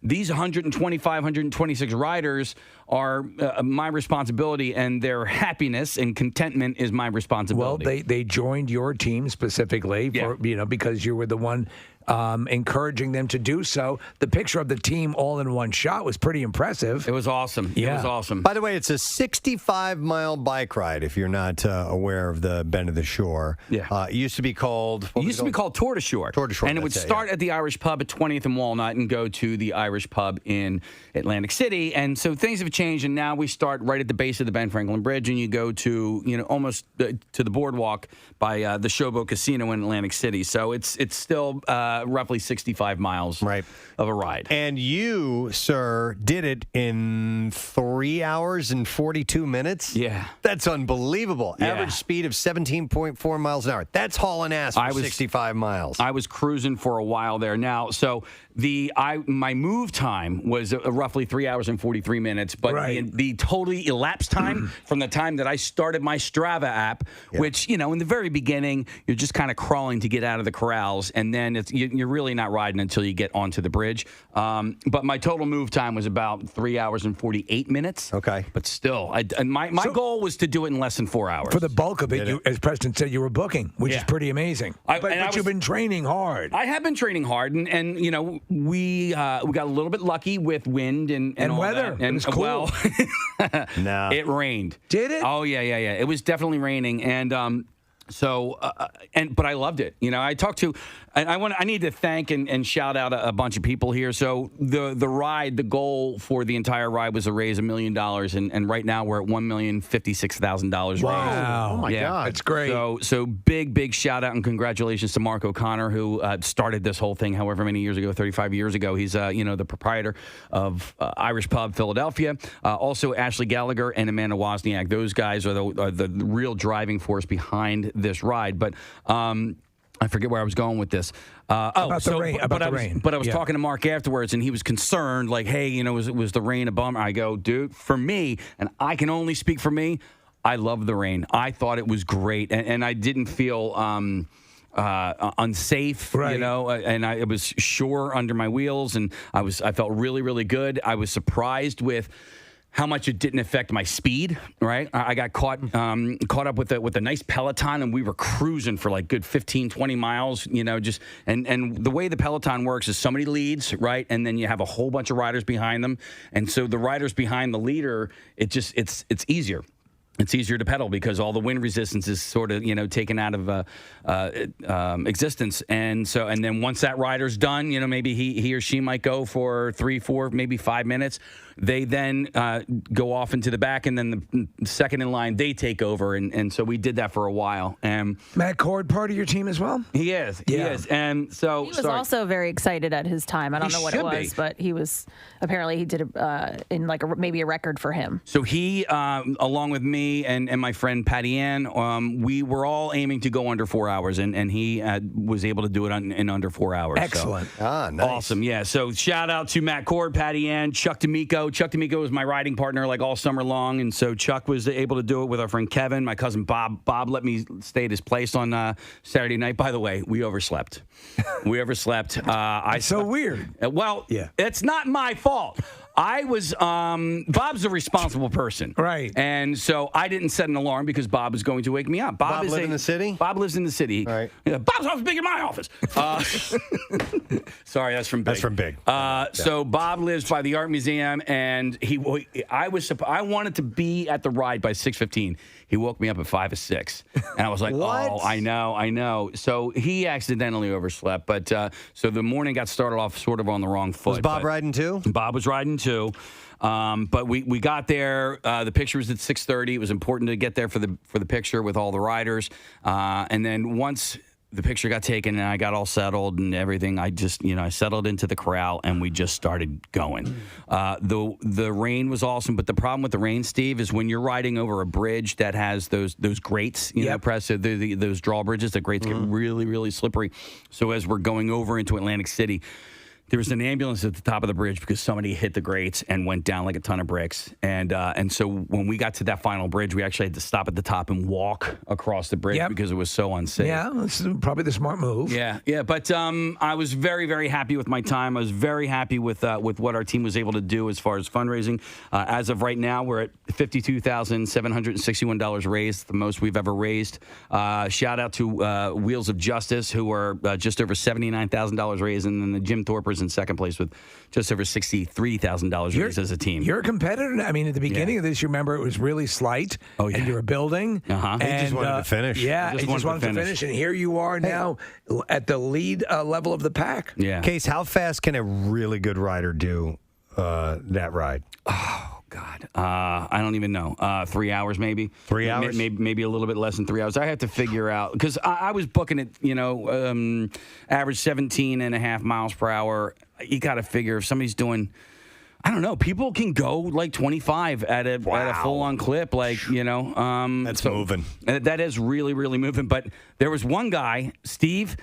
These 126 riders are my responsibility, and their happiness and contentment is my responsibility. Well, they joined your team specifically for because you were the one encouraging them to do so. The picture of the team all in one shot was pretty impressive. It was awesome. Yeah. It was awesome. By the way, it's a 65-mile bike ride, if you're not aware of the Bend of the Shore. Yeah. It used to be called... It used to be called Tour de Shore. Tour de Shore. And it would start at the Irish Pub at 20th and Walnut and go to the Irish Pub in Atlantic City. And so things have changed, and now we start right at the base of the Ben Franklin Bridge, and you go to, almost to the boardwalk by the Showboat Casino in Atlantic City. So it's still... roughly 65 miles of a ride. And you, sir, did it in 3 hours and 42 minutes? Yeah. That's unbelievable. Yeah. Average speed of 17.4 miles an hour. That's hauling ass for 65 miles. I was cruising for a while there. Now, so my move time was roughly 3 hours and 43 minutes, but the totally elapsed time from the time that I started my Strava app, which, in the very beginning, you're just kind of crawling to get out of the corrals, and then you're really not riding until you get onto the bridge. But my total move time was about 3 hours and 48 minutes. Okay. But still, my goal was to do it in less than 4 hours. For the bulk of it, as Preston said, you were booking, which is pretty amazing. But you've been training hard. I have been training hard, and we got a little bit lucky with wind and all weather. That. And it was cool. No. It rained. Did it? Oh yeah. It was definitely raining, and but I loved it. I need to thank and shout out a bunch of people here. So the goal for the entire ride was to raise $1 million, and right now we're at $1,056,000 raised. Wow! Oh my God, that's great. So big shout out and congratulations to Mark O'Connor, who started this whole thing however many years ago, 35 years ago. He's the proprietor of Irish Pub Philadelphia. Also Ashley Gallagher and Amanda Wozniak. Those guys are the real driving force behind this ride. But I forget where I was going with this. About the rain. But I was talking to Mark afterwards, and he was concerned, like, hey, was the rain a bummer? I go, dude, for me, and I can only speak for me, I love the rain. I thought it was great, and I didn't feel unsafe, and it was sure under my wheels, and I felt really, really good. I was surprised with how much it didn't affect my speed, right? I got caught up with a nice Peloton, and we were cruising for like good 15, 20 miles, and the way the Peloton works is somebody leads, right? And then you have a whole bunch of riders behind them. And so the riders behind the leader, it's easier. It's easier to pedal because all the wind resistance is sort of, taken out of existence. And then once that rider's done, maybe he or she might go for 3, 4, maybe 5 minutes. they then go off into the back, and then the second in line, they take over. And so we did that for a while. Matt Cord, part of your team as well? He is. He is. And so he was also very excited at his time. I don't know what it was, but he was apparently he did in like maybe a record for him. So he, along with me and my friend Patty Ann, we were all aiming to go under 4 hours, and he was able to do it in under 4 hours. Excellent. So, nice. Awesome. Yeah. So shout out to Matt Cord, Patty Ann, Chuck D'Amico. Chuck D'Amico was my riding partner like all summer long, and so Chuck was able to do it with our friend Kevin, my cousin Bob. Bob let me stay at his place on Saturday night. By the way, we overslept. We overslept. So weird. Well, it's not my fault. I was, Bob's a responsible person. Right. And so I didn't set an alarm because Bob was going to wake me up. Bob lives in the city? Bob lives in the city. All right. Yeah, Bob's office big in my office. Sorry, that's from Big. That's from Big. So Bob lives by the Art Museum, and I wanted to be at the ride by 6:15. He woke me up at 5 or 6. And I was like, oh, I know. So he accidentally overslept. But so the morning got started off sort of on the wrong foot. Was Bob riding too? Bob was riding too. But we got there. The picture was at 6:30. It was important to get there for the picture with all the riders. And then once the picture got taken and I got all settled and everything, I just, I settled into the corral and we just started going. The rain was awesome, but the problem with the rain, Steve, is when you're riding over a bridge that has those grates, press those drawbridges, the grates get really, really slippery. So as we're going over into Atlantic City, there was an ambulance at the top of the bridge because somebody hit the grates and went down like a ton of bricks. And so when we got to that final bridge, we actually had to stop at the top and walk across the bridge because it was so unsafe. Yeah, that's probably the smart move. Yeah. But I was very, very happy with my time. I was very happy with what our team was able to do as far as fundraising. As of right now, we're at $52,761 raised, the most we've ever raised. Shout out to Wheels of Justice, who are just over $79,000 raised, and then the Jim Thorpers in second place with just over $63,000 raised as a team. You're a competitor. I mean, at the beginning of this, you remember it was really slight. Oh, yeah. And you were building. Uh-huh. He just wanted to finish. Yeah, he just wanted to finish. And here you are now at the lead level of the pack. Yeah. Case, how fast can a really good rider do that ride? Oh, God. I don't even know. 3 hours, maybe. 3 hours? Maybe a little bit less than 3 hours. I have to figure out, because I was booking it, average 17 and a half miles per hour. You got to figure if somebody's doing, I don't know, people can go like 25 at a full-on clip, that's moving. That is really, really moving. But there was one guy, Steve,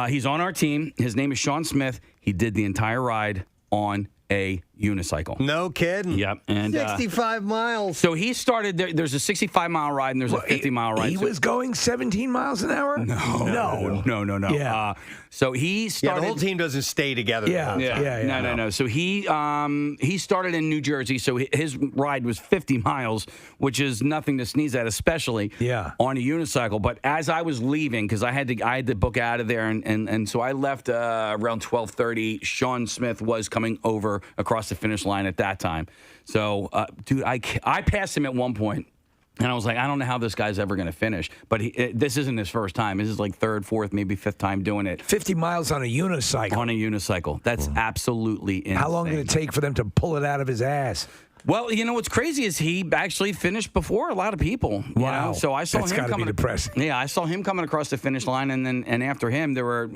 he's on our team. His name is Sean Smith. He did the entire ride on a unicycle. No kidding. Yep. And 65 miles. So he started there's a 65-mile ride and there's a 50-mile ride. He was going 17 miles an hour? No. Yeah. So he started. The whole team doesn't stay together. No. So he started in New Jersey. So his ride was 50 miles, which is nothing to sneeze at, especially on a unicycle. But as I was leaving, because I had to book out of there, and so I left around 12:30. Sean Smith was coming over across the finish line at that time. So, dude, I passed him at one point. And I was like, I don't know how this guy's ever going to finish. But this isn't his first time. This is like third, fourth, maybe fifth time doing it. 50 miles on a unicycle. On a unicycle. That's absolutely insane. How long did it take for them to pull it out of his ass? Well, what's crazy is he actually finished before a lot of people. Wow. So I saw That's him coming. Be depressing. Yeah, I saw him coming across the finish line, and after him, there were,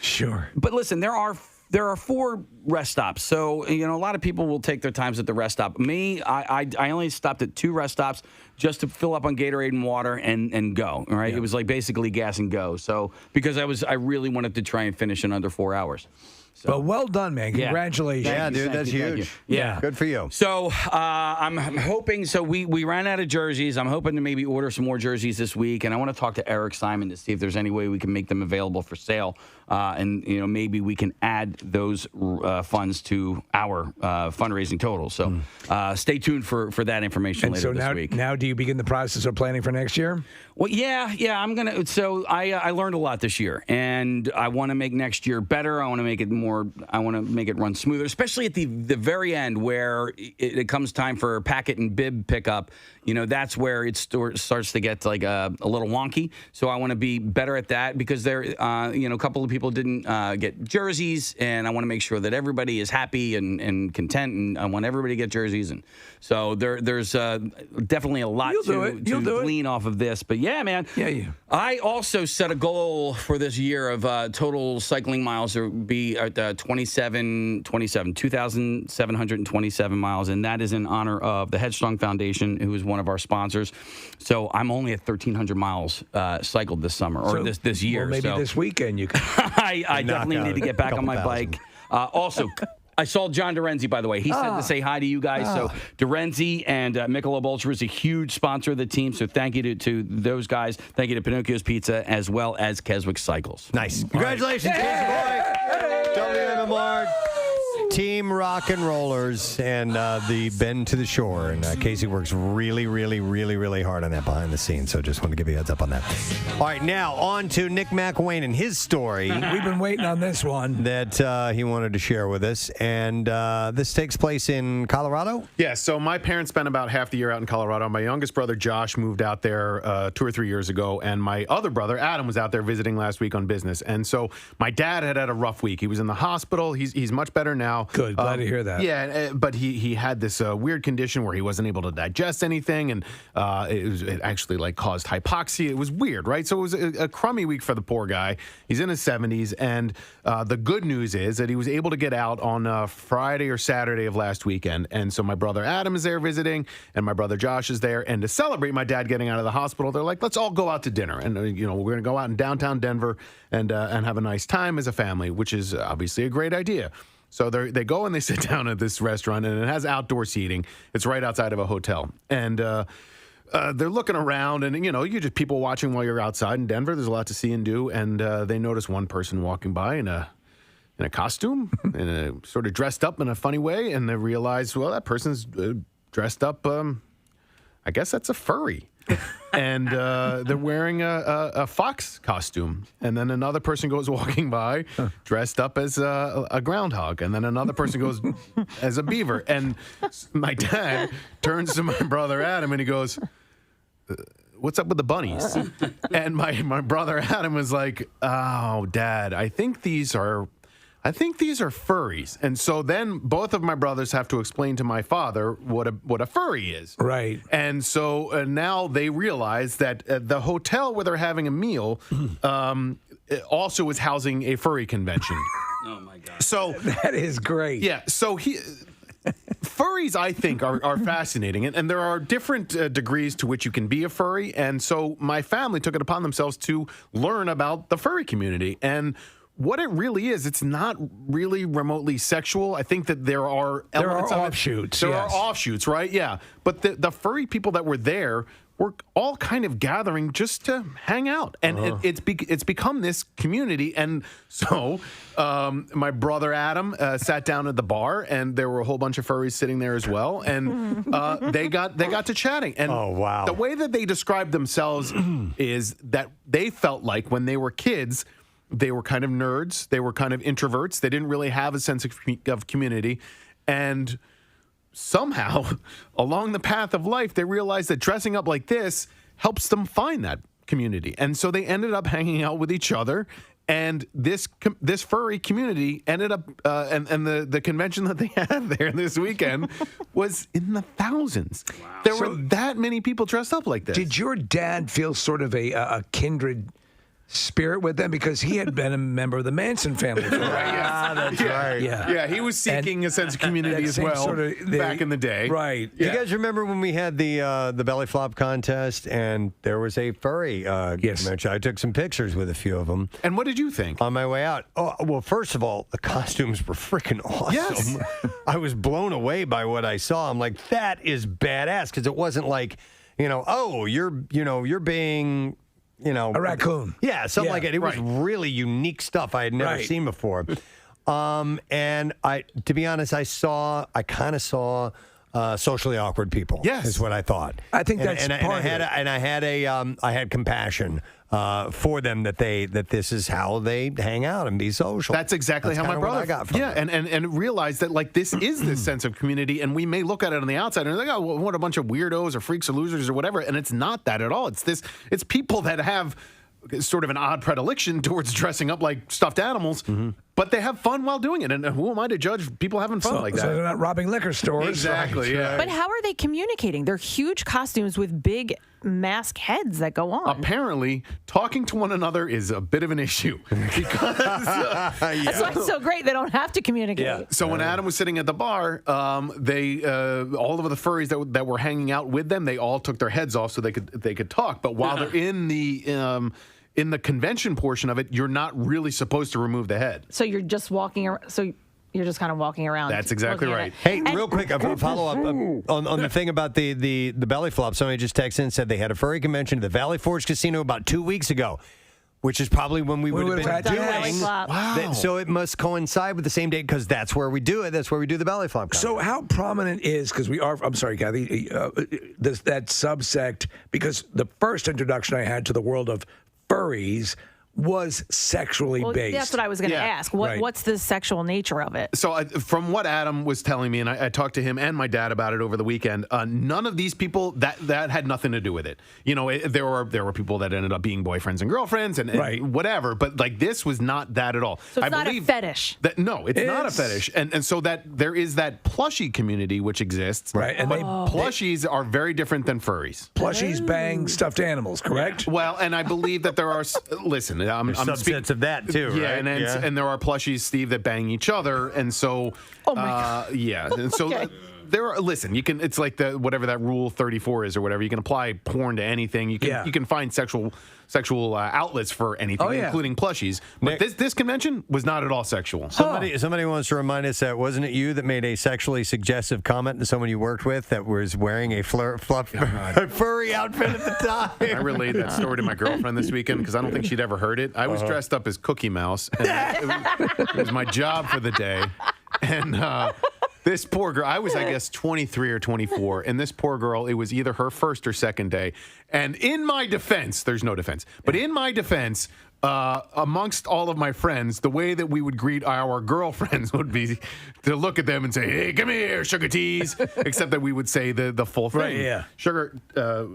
Sure. But listen, there are 4 rest stops. So, a lot of people will take their times at the rest stop. Me, I only stopped at 2 rest stops just to fill up on Gatorade and water and go. All right. Yeah. It was like basically gas and go. So, because I really wanted to try and finish in under 4 hours. So. But well done, man. Congratulations. Yeah, dude, that's huge. Yeah. Good for you. So I'm hoping, we ran out of jerseys. I'm hoping to maybe order some more jerseys this week. And I want to talk to Eric Simon to see if there's any way we can make them available for sale. And, maybe we can add those funds to our fundraising total. So stay tuned for that information later this week. Now do you begin the process of planning for next year? Well, yeah, I'm going to. So I learned a lot this year. And I want to make next year better. I want to make it more to make it run smoother, especially at the very end where it comes time for packet and bib pickup. That's where it starts to get like a little wonky. So I want to be better at that because a couple of people didn't get jerseys, and I want to make sure that everybody is happy and content, and I want everybody to get jerseys. And so there's definitely a lot to glean off of this. But yeah, man. Yeah. I also set a goal for this year of total cycling miles to be at 2,727 miles, and that is in honor of the Headstrong Foundation, who is one of our sponsors. So I'm only at 1,300 miles cycled this summer or this year. Well, maybe this weekend you can. I definitely need to get back on my bike. Also, I saw John Dorenzi, by the way. He said to say hi to you guys. So Dorenzi and Michelob Ultra is a huge sponsor of the team. So thank you to those guys. Thank you to Pinocchio's Pizza as well as Keswick Cycles. Nice. Congratulations, WMMR Team Rock and Rollers and the Bend to the Shore. And Casey works really, really, really, really hard on that behind the scenes. So just want to give you a heads up on that. All right, now on to Nick McWayne and his story. We've been waiting on this one. That he wanted to share with us. And this takes place in Colorado? Yeah, so my parents spent about half the year out in Colorado. My youngest brother, Josh, moved out there 2 or 3 years ago. And my other brother, Adam, was out there visiting last week on business. And so my dad had a rough week. He was in the hospital. He's much better now. Good. Glad to hear that. Yeah, but he had this weird condition where he wasn't able to digest anything, and it actually caused hypoxia. It was weird, right? So it was a crummy week for the poor guy. He's in his 70s, and the good news is that he was able to get out on Friday or Saturday of last weekend. And so my brother Adam is there visiting, and my brother Josh is there. And to celebrate my dad getting out of the hospital, they're like, let's all go out to dinner. And, we're going to go out in downtown Denver and have a nice time as a family, which is obviously a great idea. So they go and they sit down at this restaurant, and it has outdoor seating. It's right outside of a hotel. And they're looking around, and, you're just people watching while you're outside in Denver. There's a lot to see and do. And they notice one person walking by in a costume, and sort of dressed up in a funny way. And they realize, well, that person's dressed up, I guess that's a furry. And they're wearing a fox costume. And then another person goes walking by dressed up as a groundhog. And then another person goes as a beaver. And my dad turns to my brother Adam and he goes, what's up with the bunnies? And my brother Adam was like, oh, Dad, I think these are furries. And so then both of my brothers have to explain to my father what a furry is. Right. And so now they realize that the hotel where they're having a meal also is housing a furry convention. Oh, my God. So that is great. Yeah. So furries, I think, are fascinating. And there are different degrees to which you can be a furry. And so my family took it upon themselves to learn about the furry community. And what it really is, it's not really remotely sexual. I think that there are elements of offshoots. There are offshoots, right? Yeah. But the furry people that were there were all kind of gathering just to hang out. And it's become this community. And so my brother Adam sat down at the bar, and there were a whole bunch of furries sitting there as well. And they got to chatting. And the way that they described themselves is that they felt like when they were kids, they were kind of nerds. They were kind of introverts. They didn't really have a sense of community. And somehow, along the path of life, they realized that dressing up like this helps them find that community. And so they ended up hanging out with each other. And this furry community ended up, and the convention that they had there this weekend was in the thousands. Wow. There were that many people dressed up like this. Did your dad feel sort of a kindred spirit with them, because he had been a member of the Manson family? That's right. Yeah, he was seeking a sense of community as well back in the day. Right. Yeah. You guys remember when we had the belly flop contest and there was a furry convention? I took some pictures with a few of them. And what did you think? On my way out. Oh, well, first of all, the costumes were freaking awesome. Yes. I was blown away by what I saw. I'm like, that is badass, because it wasn't like, you're being a raccoon. Yeah, something like that. It was really unique stuff I had never seen before. And to be honest, I kind of saw socially awkward people. Yes, is what I thought. I think that's and part of it. I had compassion for them that this is how they hang out and be social. That's exactly how my brother. I got from it. and realize that like this is this sense of community, and we may look at it on the outside and think, oh, well, what a bunch of weirdos or freaks or losers or whatever, and it's not that at all. It's people that have sort of an odd predilection towards dressing up like stuffed animals, but they have fun while doing it. And who am I to judge people having fun like that? So they're not robbing liquor stores. Exactly, yeah. But how are they communicating? They're huge costumes with big mask heads that go on. Apparently, talking to one another is a bit of an issue. Because That's why it's so great they don't have to communicate. Yeah. So when Adam was sitting at the bar, they all of the furries that were hanging out with them, they all took their heads off so they could talk. But while they're in the convention portion of it, you're not really supposed to remove the head. So you're just walking around. So you're just kind of walking around. That's exactly right. Hey, real quick, a follow up on the thing about the belly flop. Somebody just texted in and said they had a furry convention at the Valley Forge Casino about 2 weeks ago, which is probably when we would have been doing. Wow. So it must coincide with the same date because that's where we do it. That's where we do the belly flop. So how prominent is, because we are, I'm sorry, Kathy, that subsect, because the first introduction I had to the world of furries was sexually based. That's what I was going to ask. What's the sexual nature of it? So from what Adam was telling me, and I talked to him and my dad about it over the weekend, none of these people, that had nothing to do with it. You know, there were people that ended up being boyfriends and girlfriends and whatever, but like this was not that at all. So it's not a fetish. No, it's not a fetish. And so that there is that plushie community which exists. Right. And plushies are very different than furries. Plushies bang stuffed animals, correct? Well, and I believe that there are, listen, I'm subsets of that too, yeah, right? And there are plushies, Steve, that bang each other, and so yeah, and so there are. Listen, you can. It's like the whatever that rule 34 is or whatever. You can apply porn to anything. You can find sexual outlets for anything, including plushies. But this convention was not at all sexual. Somebody wants to remind us that wasn't it you that made a sexually suggestive comment to someone you worked with that was wearing a furry outfit at the time? I relayed that story to my girlfriend this weekend because I don't think she'd ever heard it. I was dressed up as Cookie Mouse, and it was my job for the day, and. This poor girl, I was, I guess, 23 or 24, and this poor girl, it was either her first or second day. And in my defense, there's no defense, but in my defense, amongst all of my friends, the way that we would greet our girlfriends would be to look at them and say, "Hey, come here, sugar teas," except that we would say the full thing. Right, yeah. Sugar,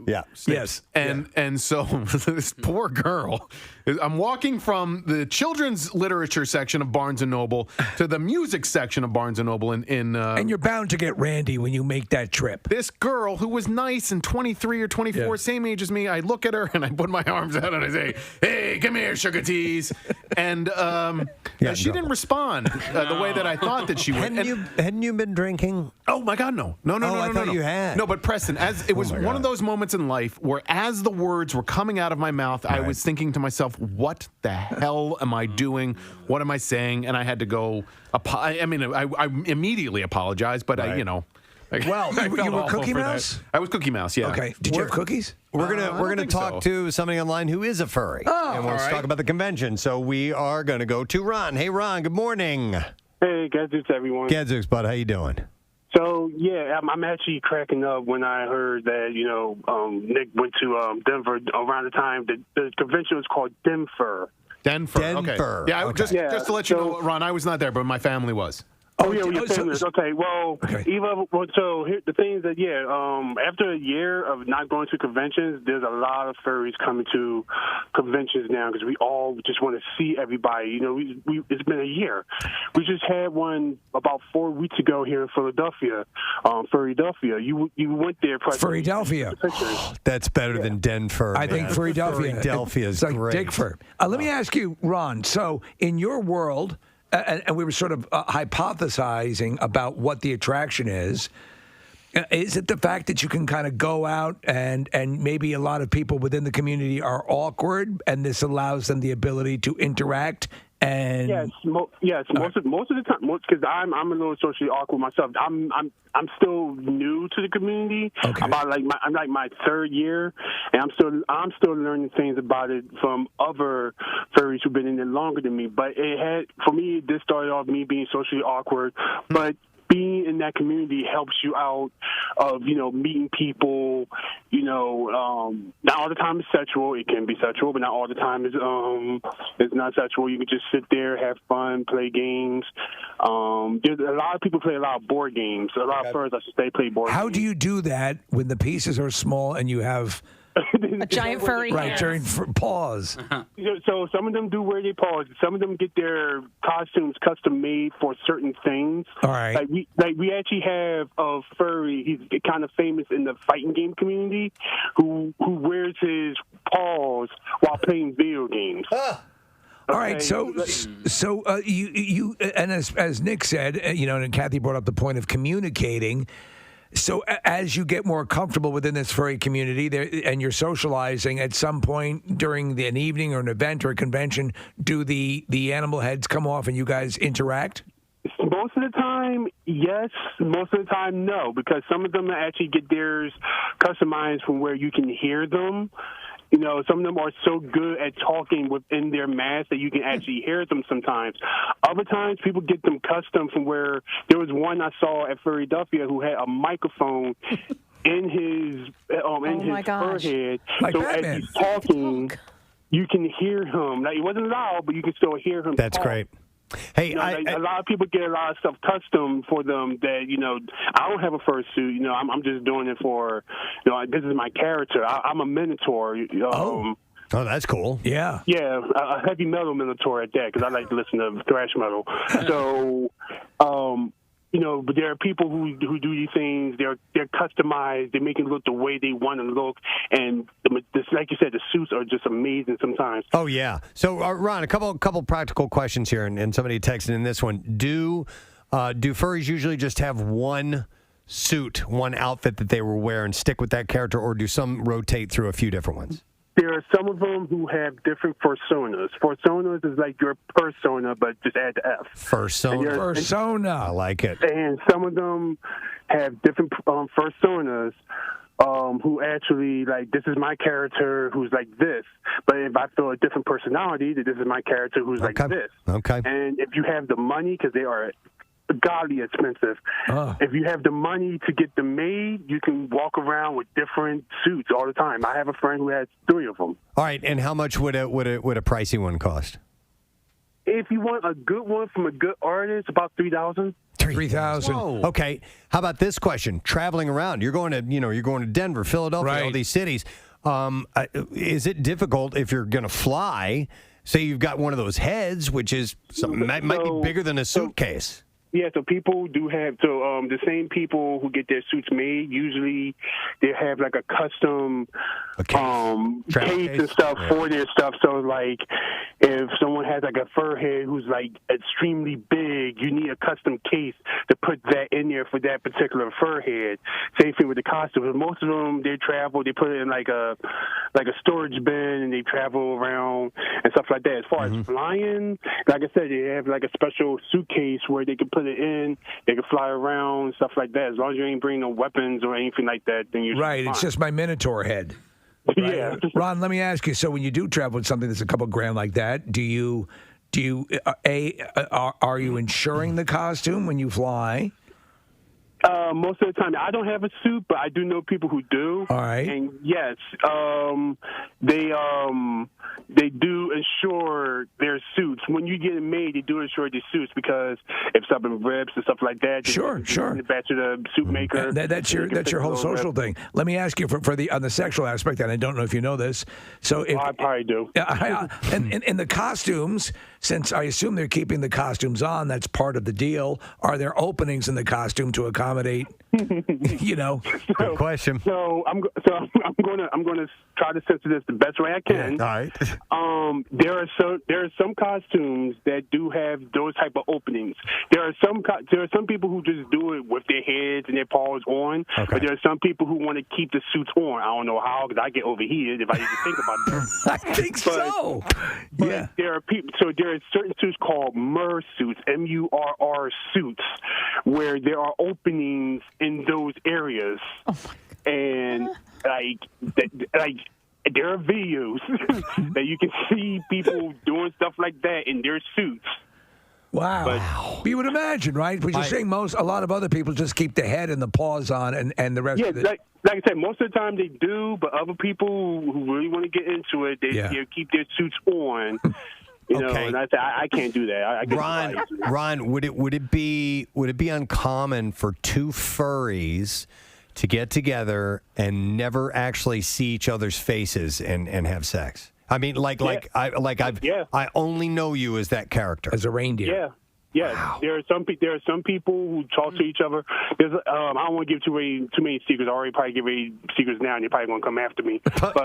yes. And so this poor girl, I'm walking from the children's literature section of Barnes & Noble to the music section of Barnes & Noble and you're bound to get randy when you make that trip. This girl who was nice and 23 or 24, same age as me, I look at her and I put my arms out and I say, "Hey, come here, sugar teas," and she didn't respond the way that I thought that she would. Hadn't you been drinking? Oh my God, no! I thought you had. No, but Preston, as it was one of those moments in life where, as the words were coming out of my mouth, I was thinking to myself, "What the hell am I doing? What am I saying?" And I had to go. I immediately apologized, but I you were Cookie Mouse? I was Cookie Mouse, yeah. Okay. Did you have cookies? We're gonna talk to somebody online who is a furry, and we'll talk about the convention. So we are gonna go to Ron. Hey, Ron. Good morning. Hey, Gadzooks, everyone. Gadzooks, bud. How you doing? So yeah, I'm actually cracking up when I heard that Nick went to Denver around the time the convention was called Denver. Denver. Okay. Yeah, just to let you know, Ron, I was not there, but my family was. Oh, yeah, your family. Okay, well, so here, the thing is that, after a year of not going to conventions, there's a lot of furries coming to conventions now because we all just want to see everybody. You know, it's been a year. We just had one about 4 weeks ago here in Philadelphia, Furrydelphia. You went there. Furrydelphia. That's better than Denver. I think Furrydelphia. Furrydelphia is like great. Digford. Let me ask you, Ron, so in your world, and we were sort of hypothesizing about what the attraction is it the fact that you can kind of go out and maybe a lot of people within the community are awkward and this allows them the ability to interact? And most of the time, because I'm a little socially awkward myself. I'm still new to the community. Okay. I'm like my third year, and I'm still learning things about it from other furries who've been in it longer than me. But for me, this started off me being socially awkward, but being in that community helps you out of, meeting people, not all the time is sexual. It can be sexual, but not all the time is not sexual. You can just sit there, have fun, play games. There's a lot of people play a lot of board games. A lot of furs, I should say, play board games. How do you do that when the pieces are small and you have a giant furry giant paws? So some of them do wear their paws. Some of them get their costumes custom made for certain things. All right. Like we actually have a furry. He's kind of famous in the fighting game community, who wears his paws while playing video games. All right, so you and as Nick said, and Kathy brought up the point of communicating. So as you get more comfortable within this furry community, and you're socializing, at some point during an evening or an event or a convention, do the animal heads come off and you guys interact? Most of the time, yes. Most of the time, no, because some of them actually get theirs customized from where you can hear them. Some of them are so good at talking within their mask that you can actually hear them sometimes. Other times, people get them custom from where there was one I saw at Philadelphia who had a microphone in his forehead. Like so Batman. as he's talking, you can hear him. Like, it wasn't loud, but you can still hear him. That's talk. great. Hey, a lot of people get a lot of stuff custom for them that, I don't have a fursuit. I'm just doing it for, this is my character. I'm a minotaur. Oh, that's cool. Yeah. Yeah, a heavy metal minotaur at that, because I like to listen to thrash metal. So, but there are people who do these things. They're customized. They make it look the way they want to look, and like you said, the suits are just amazing sometimes. Oh yeah. So Ron, a couple practical questions here, and somebody texted in this one. Do furries usually just have one suit, one outfit that they will wear and stick with that character, or do some rotate through a few different ones? There are some of them who have different personas. Personas is like your persona, but just add the F. Persona. I like it. And some of them have different personas who actually, like, this is my character who's like this. But if I feel a different personality, that this is my character who's like this. Okay. And if you have the money, because they are godly expensive. If you have the money to get them made, you can walk around with different suits all the time. I have a friend who has 3 of them. All right, and how much would a pricey one cost? If you want a good one from a good artist, about $3,000. $3,000. Okay. How about this question? Traveling around, you're going to Denver, Philadelphia, all these cities. Is it difficult if you're going to fly? Say you've got one of those heads, which is might be bigger than a suitcase. Yeah, so people do have, the same people who get their suits made, usually they have like a custom case and stuff for their stuff. So like if someone has like a fur head who's like extremely big, you need a custom case to put that in there for that particular fur head. Same thing with the costumes. Most of them, they travel, they put it in like a storage bin and they travel around and stuff like that. As far as flying, like I said, they have like a special suitcase where they can put it in, they can fly around, stuff like that. As long as you ain't bringing no weapons or anything like that, then you're right. It's just my Minotaur head. Right? Yeah. Ron, let me ask you. So when you do travel with something that's a couple grand like that, are you insuring the costume when you fly? Most of the time, I don't have a suit, but I do know people who do. All right. And yes, they do insure their suits. When you get it made, they do insure their suits because if something rips and stuff like that, sure. Back to the suit maker. That's your whole social thing. Let me ask you for on the sexual aspect, and I don't know if you know this. So I probably do. And the costumes, since I assume they're keeping the costumes on, that's part of the deal. Are there openings in the costume to accommodate? Good question. So I'm gonna try to censor this the best way I can. Yeah, all right. There are some costumes that do have those type of openings. There are some people who just do it with their heads and their paws on. Okay. But there are some people who want to keep the suits on. I don't know how, because I get overheated if I even think about it. I think so. But there are people. So there are certain suits called MUR suits, MURR suits, where there are openings in those areas, and there are videos that you can see people doing stuff like that in their suits. Wow. You would imagine, right? But you're saying a lot of other people just keep the head and the paws on and the rest of it. Like I said, most of the time they do, but other people who really want to get into it, they keep their suits on. You know, and I can't do that. Ron, would it be uncommon for two furries to get together and never actually see each other's faces and have sex? I mean, I only know you as that character, as a reindeer. Yeah. Wow. There are some people who talk to each other. There's I don't want to give too many secrets. I already probably give away secrets now, and you're probably gonna come after me. But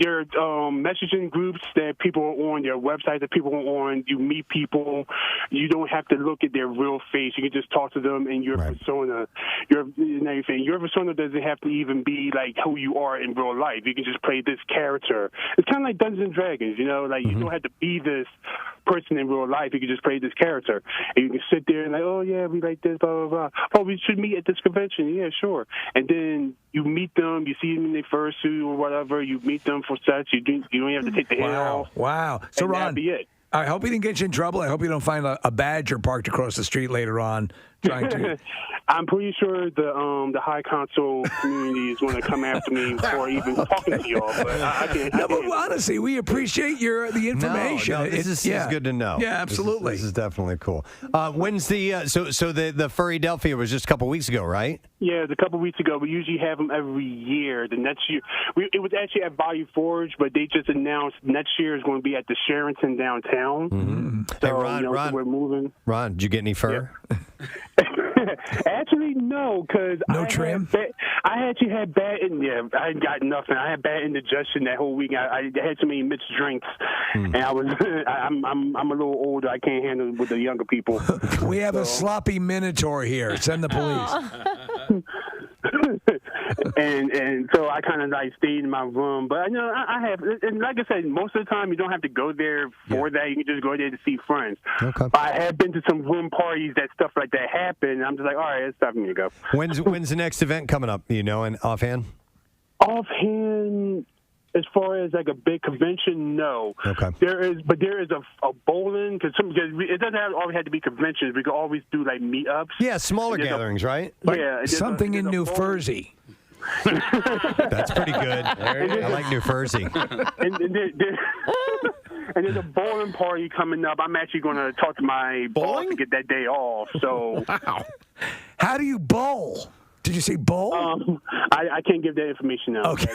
there are messaging groups that people are on, there are websites that people are on. You meet people. You don't have to look at their real face. You can just talk to them in your persona. Your persona doesn't have to even be like who you are in real life. You can just play this character. It's kind of like Dungeons and Dragons, you know? Like, you don't have to be this person in real life. You can just play this character. And you can sit there and like, oh, yeah, we like this, blah, blah, blah. Oh, we should meet at this convention. Yeah, sure. And then you meet them. You see them in their fursuit or whatever. You meet them for sex. You don't have to take the head off. Wow. So, and Ron, that'd be it. I hope he didn't get you in trouble. I hope you don't find a badger parked across the street later on trying to. I'm pretty sure the high console community is going to come after me for even talking to y'all. But I can't. Honestly, we appreciate the information. No, this is good to know. Yeah, absolutely. This is definitely cool. When's the so the Furrydelphia was just a couple weeks ago, right? Yeah, a couple weeks ago. We usually have them every year. The next year, it was actually at Bayou Forge, but they just announced next year is going to be at the Sheraton downtown. Mm-hmm. So, hey, Ron, so we're moving. Ron, did you get any fur? Yeah. Actually, no, because trim. I actually had bad. I got nothing. I had bad indigestion that whole week. I had too many mixed drinks, and I was. I'm a little older. I can't handle it with the younger people. We have a sloppy minotaur here. Send the police. and so I kind of like stayed in my room. But I have, and like I said, most of the time you don't have to go there for that. You can just go there to see friends. Okay. I have been to some room parties that stuff like that happened. I'm just like, all right, it's time for me to go. When's the next event coming up? You know, and offhand. As far as like a big convention, no. Okay. There is a bowling because it doesn't always have to be conventions. We can always do like meetups. Yeah, smaller gatherings, right? Yeah, something in New Jersey. That's pretty good. I like New Jersey. And there's a bowling party coming up. I'm actually going to talk to my boss to get that day off. So, wow. How do you bowl? Did you say bowl? I can't give that information out. Okay.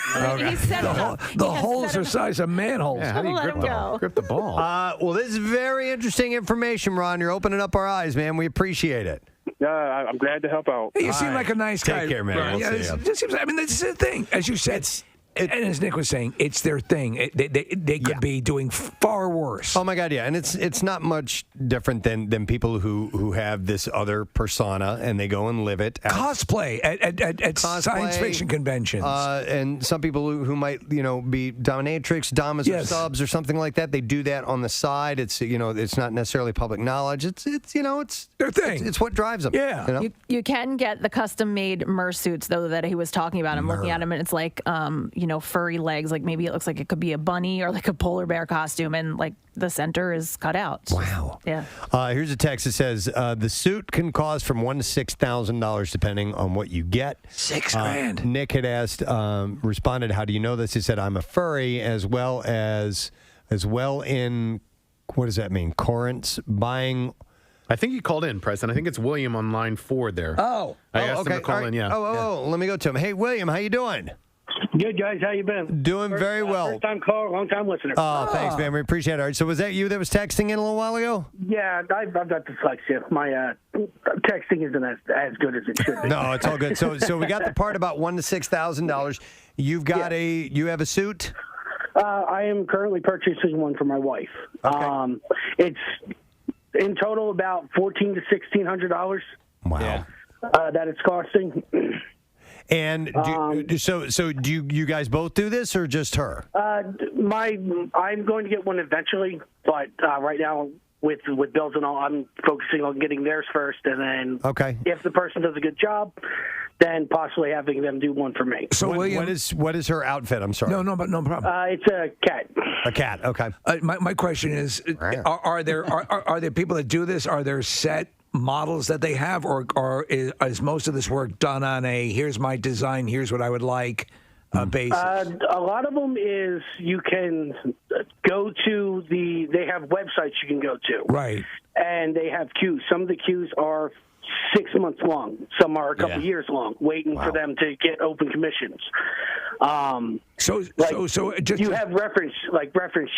The holes are size of manholes. Yeah, how do you grip the ball? Well, this is very interesting information, Ron. You're opening up our eyes, man. We appreciate it. I'm glad to help out. Hey, you seem like a nice guy. Take care, man. Right. We'll see you. This seems, this is the thing. As you said, and as Nick was saying, it's their thing. They could be doing far worse. Oh my God, yeah, and it's not much different than people who have this other persona and they go and live it. Cosplay at science fiction conventions, and some people who might be dominatrix, damas, or subs, or something like that. They do that on the side. It's it's not necessarily public knowledge. It's their thing. It's what drives them. Yeah, you can get the custom made mersuits though that he was talking about. I'm looking at him and it's like furry legs, like maybe it looks like it could be a bunny or like a polar bear costume, and like the center is cut out. Wow. Yeah. Here's a text that says the suit can cost from $1,000 to $6,000 depending on what you get. $6,000. Nick had asked, responded, "How do you know this?" He said, "I'm a furry as well in what does that mean? Corinth's buying." I think he called in, Preston. I think it's William on line 4 there. I asked him to call in. Yeah. Let me go to him. Hey, William, how you doing? Good, guys. How you been? Doing very well. First time caller, long time listener. Oh, thanks, man. We appreciate it. All right, so was that you that was texting in a little while ago? Yeah, I've got dyslexia. My texting isn't as good as it should be. No, it's all good. So we got the part about $1,000 to $6,000. You've got you have a suit? I am currently purchasing one for my wife. Okay. It's in total about $1,400 to $1,600. Wow. That it's costing. And do you guys both do this or just her? I'm going to get one eventually, but right now with bills and all, I'm focusing on getting theirs first, and then if the person does a good job, then possibly having them do one for me. So what is her outfit? I'm sorry. No problem. It's a cat. A cat. Okay. My question is: are there people that do this? Are there set models that they have, or is most of this work done on a here's my design, here's what I would like basis? A lot of them is you can go to they have websites you can go to. Right. And they have queues. Some of the queues are 6 months long. Some are a couple years long, waiting for them to get open commissions. You have reference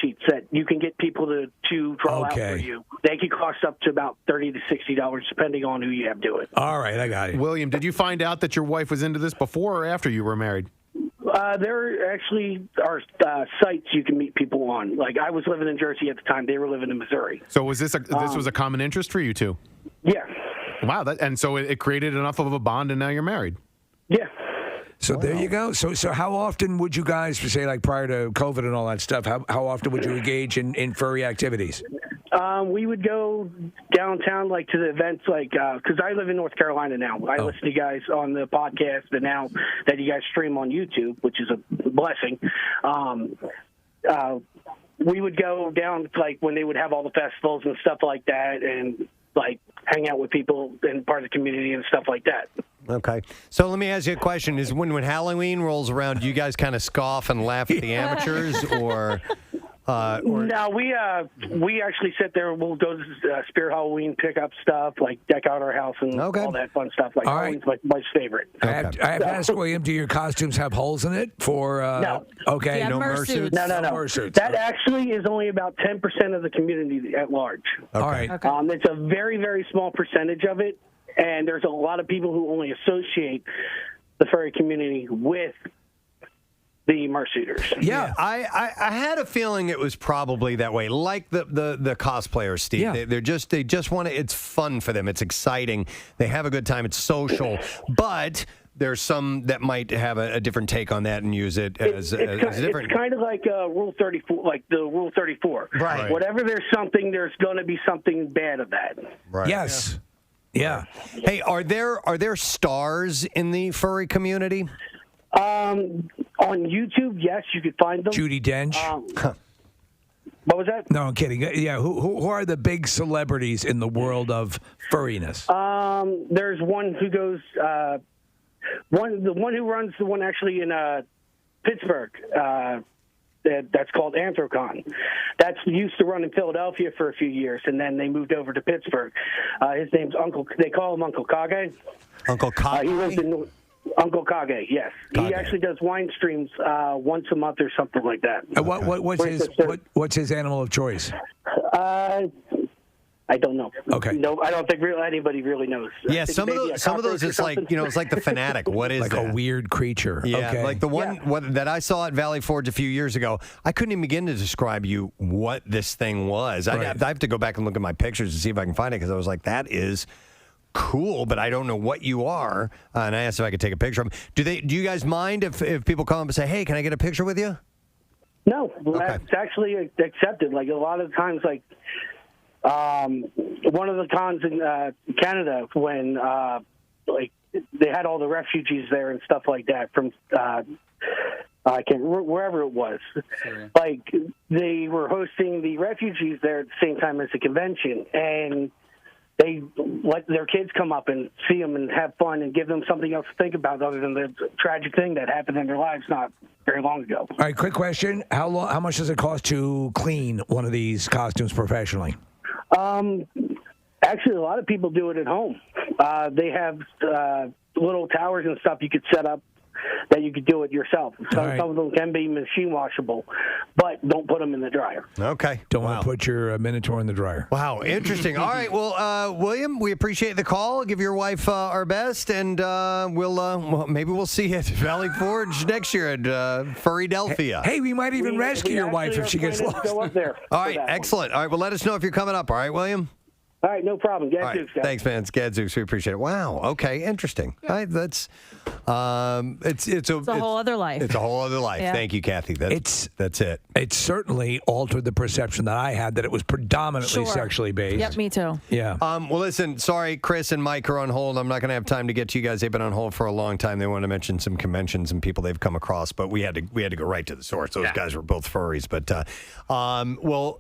sheets that you can get people to draw out for you. They can cost up to about $30 to $60 depending on who you have do it. All right, I got it. William, did you find out that your wife was into this before or after you were married? There actually are sites you can meet people on. Like, I was living in Jersey at the time; they were living in Missouri. So was this was a common interest for you two? Yeah. Wow, and so it created enough of a bond, and now you're married. Yeah. So there you go. So how often would you guys, say like prior to COVID and all that stuff, how often would you engage in furry activities? We would go downtown, like to the events, like because I live in North Carolina now. I listen to you guys on the podcast, but now that you guys stream on YouTube, which is a blessing, we would go down like when they would have all the festivals and stuff like that, and like hang out with people and part of the community and stuff like that. Okay. So let me ask you a question. Is when Halloween rolls around, do you guys kind of scoff and laugh at the amateurs or No, we actually sit there and we'll go to Spirit Halloween, pick up stuff, like deck out our house and all that fun stuff. Like Halloween's my favorite. I have to ask, William, do your costumes have holes in it? No. Okay. No mersuits? No. Mersuits. That actually is only about 10% of the community at large. Okay. All right. It's a very, very small percentage of it, and there's a lot of people who only associate the furry community with the marsuiters. Yeah, I had a feeling it was probably that way. Like the cosplayers, Steve. Yeah. They just want to. It's fun for them. It's exciting. They have a good time. It's social. But there's some that might have a different take on that and use it as different. It's kind of like Rule 34, like the Rule 34. Right. Whatever there's something, there's going to be something bad of that. Right. Yes. Yeah. Hey, are there stars in the furry community? On YouTube, yes, you could find them. Judi Dench. What was that? No, I'm kidding. Yeah, who are the big celebrities in the world of furriness? There's one who goes. The one who runs the one actually in Pittsburgh. That's called Anthrocon. That's used to run in Philadelphia for a few years, and then they moved over to Pittsburgh. His name's Uncle. They call him Uncle Kage. Uncle Kage. He lives in Uncle Kage. Yes, Kage. He actually does wine streams once a month or something like that. What's his animal of choice? I don't know. Okay. No, I don't think anybody really knows. Yeah, some of those it's like it's like the Fanatic. What is like that? a weird creature? Yeah, okay. like the one that I saw at Valley Forge a few years ago. I couldn't even begin to describe you what this thing was. Right. I have to go back and look at my pictures to see if I can find it because I was like, that is cool, but I don't know what you are. And I asked if I could take a picture of them. Do you guys mind if people come up and say, hey, can I get a picture with you? No, that's actually accepted. Like a lot of times, like one of the cons in Canada when like they had all the refugees there and stuff like that from wherever it was. Sure. Like they were hosting the refugees there at the same time as the convention, and they let their kids come up and see them and have fun and give them something else to think about other than the tragic thing that happened in their lives not very long ago. All right, quick question. How much does it cost to clean one of these costumes professionally? Actually, a lot of people do it at home. They have little towers and stuff you could set up that you could do it yourself. Some of them can be machine washable, but don't put them in the dryer. Okay. Don't want to put your Minotaur in the dryer. Wow, interesting. All right, well, William, we appreciate the call. Give your wife our best, and maybe we'll see you at Valley Forge next year at Furrydelphia. Hey, we might even rescue your wife if she gets lost. Go up there. All right, excellent. All right, well, let us know if you're coming up. All right, William? All right, no problem. All right, thanks, man. It's Gadzooks. We appreciate it. Wow. Okay. Interesting. That's it's a whole other life. It's a whole other life. Yeah. Thank you, Kathy. That's it. It certainly altered the perception that I had that it was predominantly sexually based. Yep, me too. Yeah. Well, listen. Sorry, Chris and Mike are on hold. I'm not going to have time to get to you guys. They've been on hold for a long time. They want to mention some conventions and people they've come across, but we had to go right to the source. Those guys were both furries. But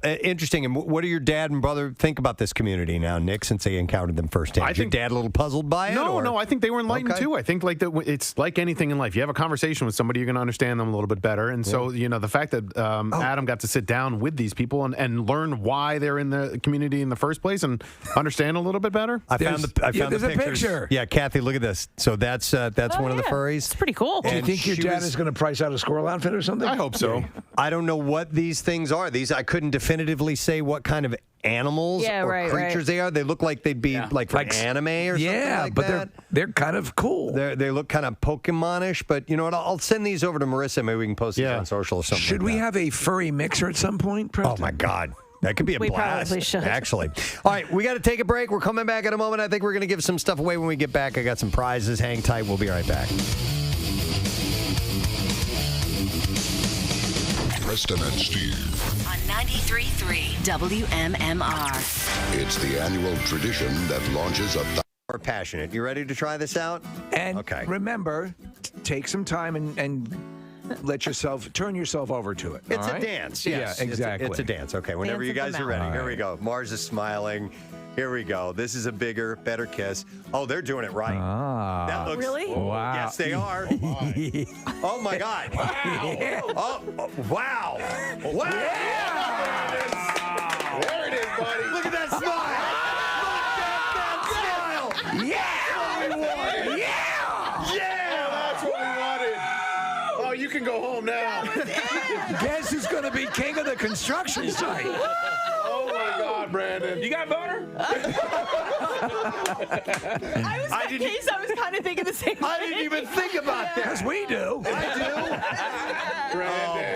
interesting. And what do your dad and brother think about this community now, Nick? Since they encountered them firsthand, is your dad a little puzzled by it? No, I think they were enlightened too. I think it's like anything in life. You have a conversation with somebody, you're going to understand them a little bit better. And so, the fact that Adam got to sit down with these people and learn why they're in the community in the first place and understand a little bit better. I found the picture. Yeah, Kathy, look at this. So that's one of the furries. It's pretty cool. Do you think your dad is going to price out a squirrel outfit or something? I hope so. I don't know what these things are. I couldn't definitively say what kind of animals or creatures they are. They look like they'd be like from anime or something like that. Yeah, but they're kind of cool. They look kind of Pokemon-ish, but you know what? I'll send these over to Marissa. Maybe we can post these on social or something. Should we have a furry mixer at some point, Preston? Oh, my God. That could be a We blast, probably should. actually. All right, we got to take a break. We're coming back in a moment. I think we're going to give some stuff away when we get back. I got some prizes. Hang tight. We'll be right back. Preston and Steve. On 93.3 WMMR. It's the annual tradition that launches More passionate. You ready to try this out? And remember, take some time and turn yourself over to it. It's all a right? dance. Yes. Yeah, exactly. It's a dance. Okay, whenever you guys are ready. Here we go. Mars is smiling. Here we go. This is a bigger, better kiss. Oh, they're doing it right. That looks. Really? Wow. Yes, they are. Oh my God. Wow. Oh, wow. Wow. Yeah. There it is, buddy. Look at that smile. Look at that smile. Yeah. Yeah. That's what we wanted. Oh, you can go home now. Guess who's going to be king of the construction site? Oh my God, Brandon. You got boner? I was kind of thinking the same thing. I didn't even think about that. Because we do. I do.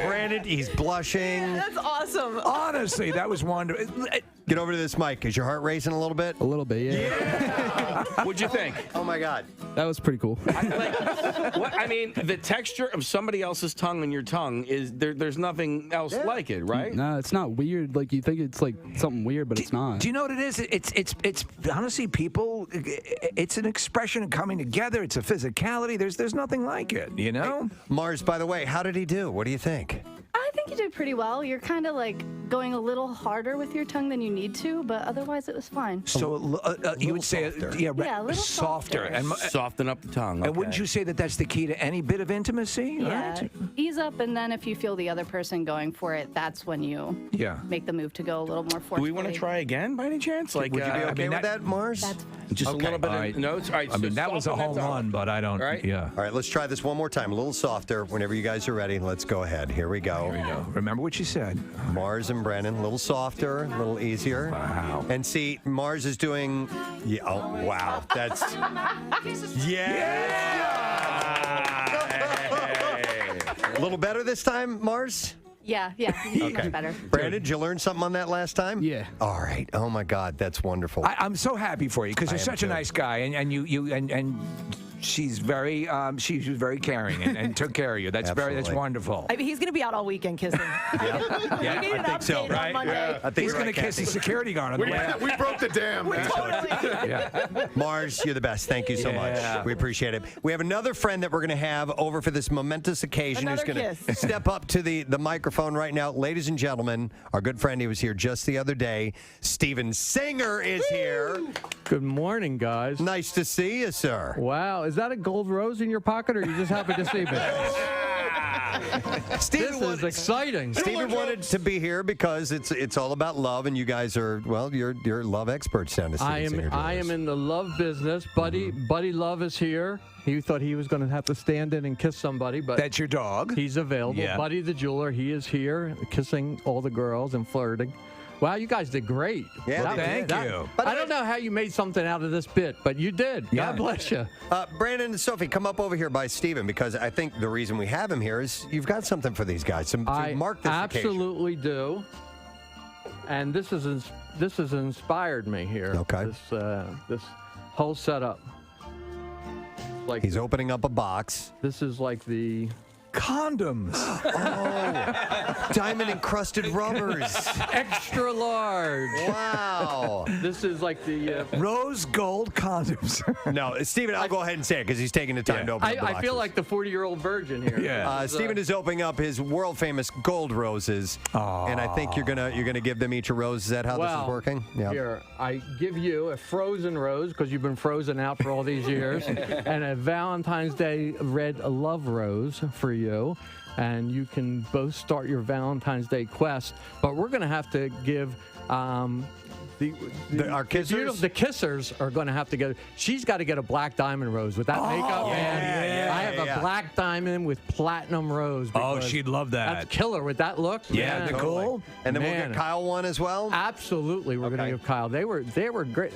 Brandon, he's blushing. That's awesome. Honestly, that was wonderful. Get over to this mic. Is your heart racing a little bit? A little bit, yeah. What'd you think? Oh my God. That was pretty cool. I mean, the texture of somebody else's tongue on your tongue is there's nothing else like it, right? No, it's not weird. Like you think it's like something weird, but it's not. Do you know what it is? It's honestly people. It's an expression of coming together. It's a physicality. There's nothing like it. You know. Hey, Mars, by the way, how did he do? What do you think? I think you did pretty well. You're kind of like going a little harder with your tongue than you need to, but otherwise it was fine. So you would say, a little softer and soften up the tongue. And wouldn't you say that that's the key to any bit of intimacy? Yeah, Right? ease up, and then if you feel the other person going for it, that's when you make the move to go a little more forcefully. Do we want to try again by any chance? Like, would you be okay with that, Mars? That's fine. Just a little bit of notes. All right, I mean, that was a home run, but I don't. Right? Yeah. All right, let's try this one more time. A little softer. Whenever you guys are ready, let's go ahead. Here we go. Here we go. Remember what you said. Mars and Brennan, a little softer, a little easier. Wow. And see, Mars is doing. Yeah. Oh, wow. That's. Yeah. A little better this time, Mars? Yeah, much better. Brandon, did you learn something on that last time? Yeah. All right. Oh my God, that's wonderful. I'm so happy for you because you're such a nice guy, and she's very she was very caring and took care of you. That's wonderful. I mean, he's going to be out all weekend kissing. Yeah, need an I think so. update on Monday. Yeah. I think He's going to kiss the security guard on the way out. We broke the dam. Mars, you're the best. Thank you so much. We appreciate it. We have another friend that we're going to have over for this momentous occasion who's going to step up to the microphone right now. Ladies and gentlemen, our good friend, he was here just the other day. Steven Singer is here. Good morning, guys. Nice to see you, sir. Wow. Is that a gold rose in your pocket, or you just happy to see me? This is exciting. Steven wanted to be here because it's all about love, and you guys are, well, you're love experts down to I am in the love business. Buddy Love is here. He thought he was going to have to stand in and kiss somebody, but that's your dog. He's available. Yeah. Buddy the jeweler, he is here, kissing all the girls and flirting. Wow, you guys did great. Yeah, well, thank you. I don't know how you made something out of this bit, but you did. God bless you. Brandon and Sophie, come up over here by Steven, because I think the reason we have him here is you've got something for these guys. To mark this absolutely occasion. do. and this has inspired me here. Okay. This whole setup. Like he's opening up a box. This is like the condoms. Oh, diamond encrusted rubbers. Extra large. Wow. This is like the rose gold condoms. No, Stephen, I'll go ahead and say it because he's taking the time to open up the boxes. I feel like the 40-year-old virgin here. Yeah. Stephen is opening up his world famous gold roses, and I think you're gonna give them each a rose. Is that how this is working? Yeah. Here, I give you a frozen rose because you've been frozen out for all these years, and a Valentine's Day red love rose for you, and you can both start your Valentine's Day quest. But we're going to have to give our kissers. The kissers are going to have to get. She's got to get a black diamond rose with that makeup. Yeah, I have a black diamond with platinum rose. Oh, she'd love that. That's killer with that look. Yeah, they're cool. And then we'll get Kyle one as well. Absolutely, we're going to give Kyle. They were great.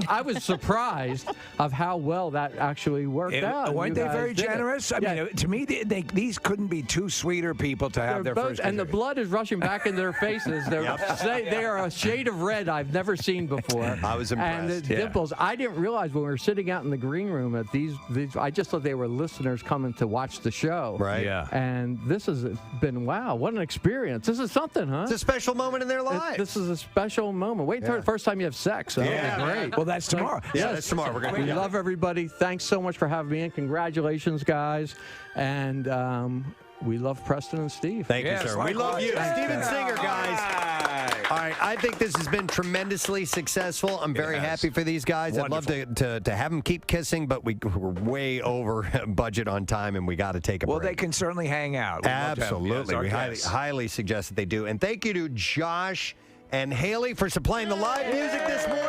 I was surprised of how well that actually worked out. Weren't they very generous? I mean, to me, these couldn't be two sweeter people to have their first. And the blood is rushing back into their faces. They are a shade of red I've never seen before. I was impressed. And the dimples, I didn't realize when we were sitting out in the green room at these I just thought they were listeners coming to watch the show. Right. Yeah. And this has been, wow, what an experience. This is something, huh? It's a special moment in their lives. This is a special moment. Wait until the first time you have sex. That'll be great. Well, that's tomorrow. Yeah, that's tomorrow. We're gonna We love everybody. Thanks so much for having me in. Congratulations, guys. And we love Preston and Steve. Thank you, sir. We love you. Steven Singer, guys. All right. I think this has been tremendously successful. I'm very happy for these guys. Wonderful. I'd love to have them keep kissing, but we're way over budget on time, and we got to take a break. Well, they can certainly hang out. We'd love to have them. Absolutely. Yes, We highly suggest that they do. And thank you to Josh and Haley for supplying the live music this morning.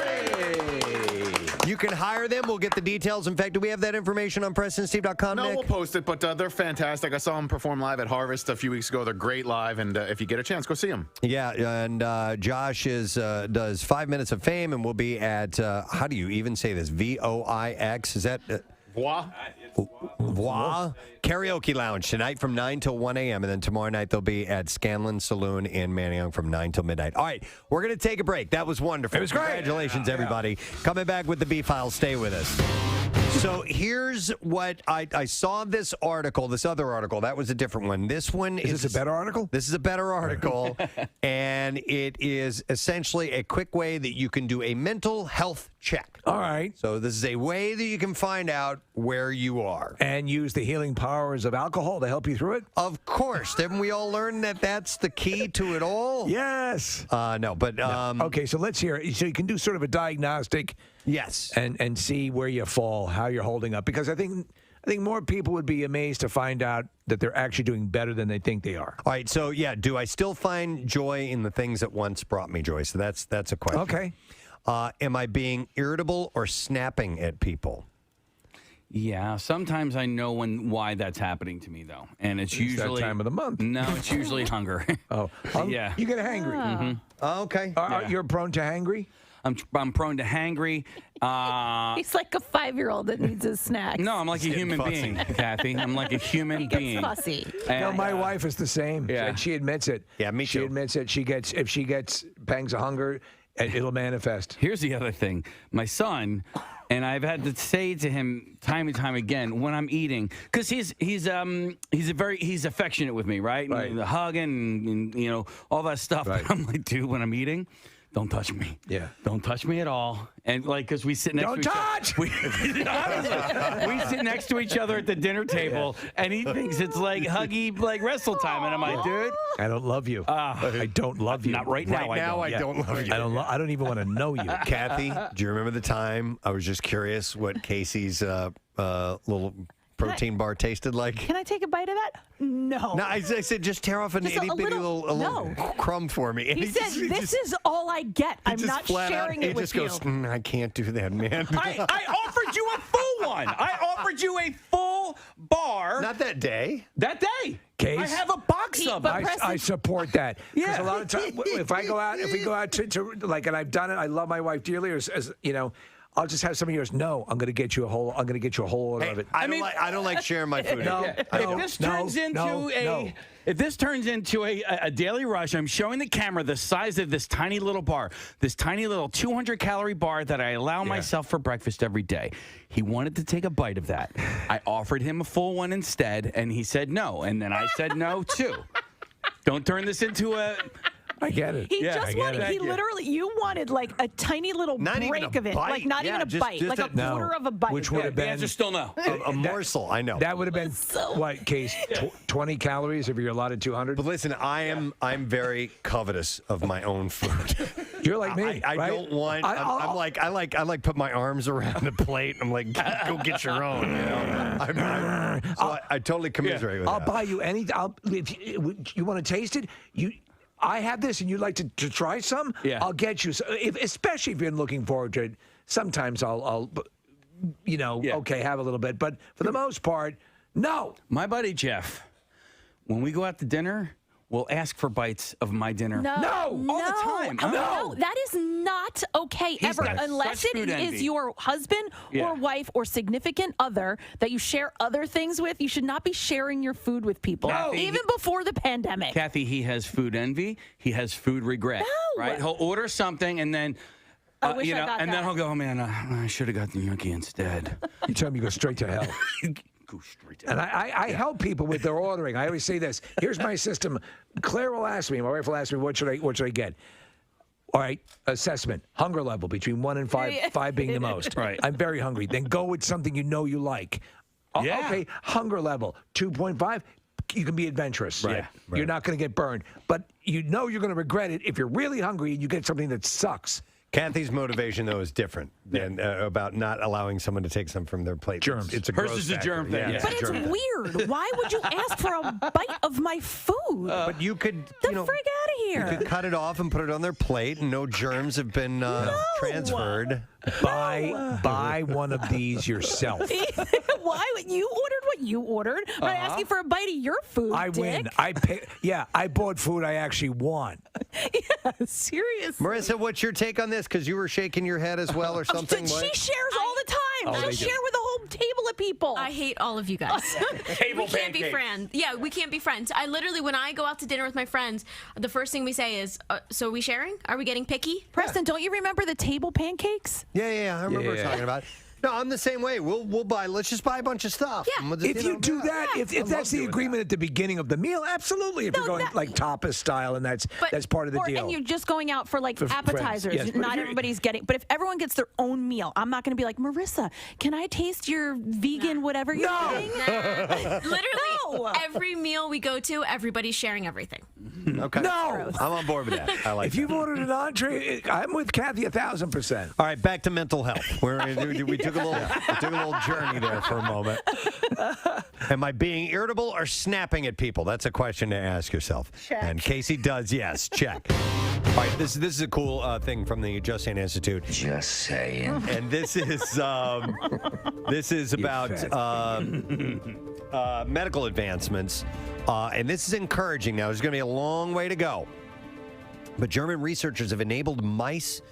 You can hire them. We'll get the details. In fact, do we have that information on PrestonandSteve.com, No, Nick? we'll post it, but they're fantastic. I saw them perform live at Harvest a few weeks ago. They're great live, and if you get a chance, go see them. Yeah, and Josh does 5 Minutes of Fame, and we'll be at, how do you even say this, VOIX? Is that... Voix. Voix Karaoke Lounge tonight from 9 till 1 a.m. And then tomorrow night they'll be at Scanlon Saloon in Manayunk from 9 till midnight. All right, we're going to take a break. That was wonderful. It was great. Congratulations, everybody. Coming back with the B-File. Stay with us. So here's what I saw this article, this other article. That was a different one. This one is this a better article? This is a better article. And it is essentially a quick way that you can do a mental health check. All right. So this is a way that you can find out where you are. And use the healing powers of alcohol to help you through it? Of course. Didn't we all learn that that's the key to it all? Yes. No, but... Okay, so let's hear it. So you can do sort of a diagnostic... Yes. And see where you fall, how you're holding up. Because I think more people would be amazed to find out that they're actually doing better than they think they are. All right, so do I still find joy in the things that once brought me joy? So that's a question. Okay. Am I being irritable or snapping at people? Yeah, sometimes I know why that's happening to me, though. And it's usually... that time of the month. No, it's usually hunger. Oh. Yeah. You get hangry. Mm-hmm. Oh, okay. You're prone to hangry? I'm prone to hangry. He's like a 5-year-old that needs his snacks. No, I'm like a human being, Kathy. I'm like a human being. He gets fussy. No, my wife is the same. Yeah. And she admits it. Yeah, me too. She admits it. If she gets pangs of hunger, it'll manifest. Here's the other thing. My son, and I've had to say to him time and time again when I'm eating, because he's affectionate with me, right? Right. And hugging and all that stuff. Right. But I'm like, dude, when I'm eating, don't touch me. Yeah. Don't touch me at all. And because we sit next to each other. We sit next to each other at the dinner table, and he thinks it's like huggy, like wrestle time. And I'm like, dude, I don't love you. I don't love you. Not right now. I don't love you. I don't even want to know you. Kathy, do you remember the time? I was just curious what Casey's little protein bar tasted like. Can I take a bite of that? No. No, I said just tear off an itty bitty little crumb for me. And He said, "This is all I get. I'm not sharing it with you." He just goes, I can't do that, man. I offered you a full one. I offered you a full bar. Not that day. That day. Case? I have a box of them. I support that. Yeah. A lot of times, if we go out to like, and I've done it, I love my wife dearly, as you know, I'll just have some of yours. No, I'm going to get you a whole order of it. I don't like sharing my food. If this turns into a daily rush, I'm showing the camera the size of this tiny little bar, this tiny little 200-calorie bar that I allow myself for breakfast every day. He wanted to take a bite of that. I offered him a full one instead, and he said no. And then I said no, too. Don't turn this into a... I get it. He literally, you wanted like a tiny little break of it. Like not even a bite, like a quarter of a bite. Which would have been... The answer's still no. A morsel, I know. That would have been, what, Case, 20 calories if you're allotted 200? But listen, I'm very covetous of my own food. You're like me, I right? don't want... I like put my arms around the plate. I'm like, go get your own. You know? I totally commiserate with that. I'll buy you any... if you want to taste it, I have this and you'd like to try some? Yeah. I'll get you. Especially if you're looking forward to it. Sometimes I'll okay, have a little bit. But for the most part, no. My buddy Jeff, when we go out to dinner, we'll ask for bites of my dinner. All the time. No, that is not okay ever, unless it is your husband or wife or significant other that you share other things with. You should not be sharing your food with people, even before the pandemic. Kathy, he has food envy. He has food regret. Right? He'll order something and then. Then he'll go, oh man, I should have got the gnocchi instead. You tell me you go straight to hell. Go straight to And I help people with their ordering. I always say this. Here's my system. Claire will ask me, my wife will ask me, what should I get? All right, assessment, hunger level between 1 and 5, 5 being the most. Right. I'm very hungry. Then go with something you know you like. Okay, hunger level, 2.5. You can be adventurous. Right. You're not going to get burned. But you know you're going to regret it if you're really hungry and you get something that sucks. Kathy's motivation, though, is different than about not allowing someone to take some from their plate. Germs. It's a Hers gross is a factor. germ thing. Yeah, But it's weird. Why would you ask for a bite of my food? But you could, frig out of here. You could cut it off and put it on their plate, and no germs have been transferred. Buy one of these yourself. Why? You ordered what you ordered. I'm not asking for a bite of your food, I win. Dick. I pay. Yeah, I bought food I actually want. Yeah, seriously. Marissa, what's your take on this? Because you were shaking your head as well or something. She shares all the time. I share with a whole table of people. I hate all of you guys. Table we can't be friends. Yeah, we can't be friends. I literally, when I go out to dinner with my friends, the first thing we say is, so are we sharing? Are we getting picky? Preston, don't you remember the table pancakes? Yeah, I remember talking about it. No, I'm the same way. We'll buy. Let's just buy a bunch of stuff. Yeah. If you do that, if that's the agreement at the beginning of the meal, absolutely. If you're going like tapas style, and that's part of the deal. And you're just going out for like appetizers. Yes, not everybody's getting. But if everyone gets their own meal, I'm not going to be like, Marissa, can I taste your vegan whatever you're eating? Literally, every meal we go to, everybody's sharing everything. Okay. No, I'm on board with that. I like. If you've ordered an entree, I'm with Kathy 1,000%. All right, back to mental health. We took a little journey there for a moment. Am I being irritable or snapping at people? That's a question to ask yourself. Check. And Casey does, yes. Check. All right, this is a cool thing from the Just Saying Institute. Just saying. And this is about medical advancements, and this is encouraging. Now, there's going to be a long way to go, but German researchers have enabled mice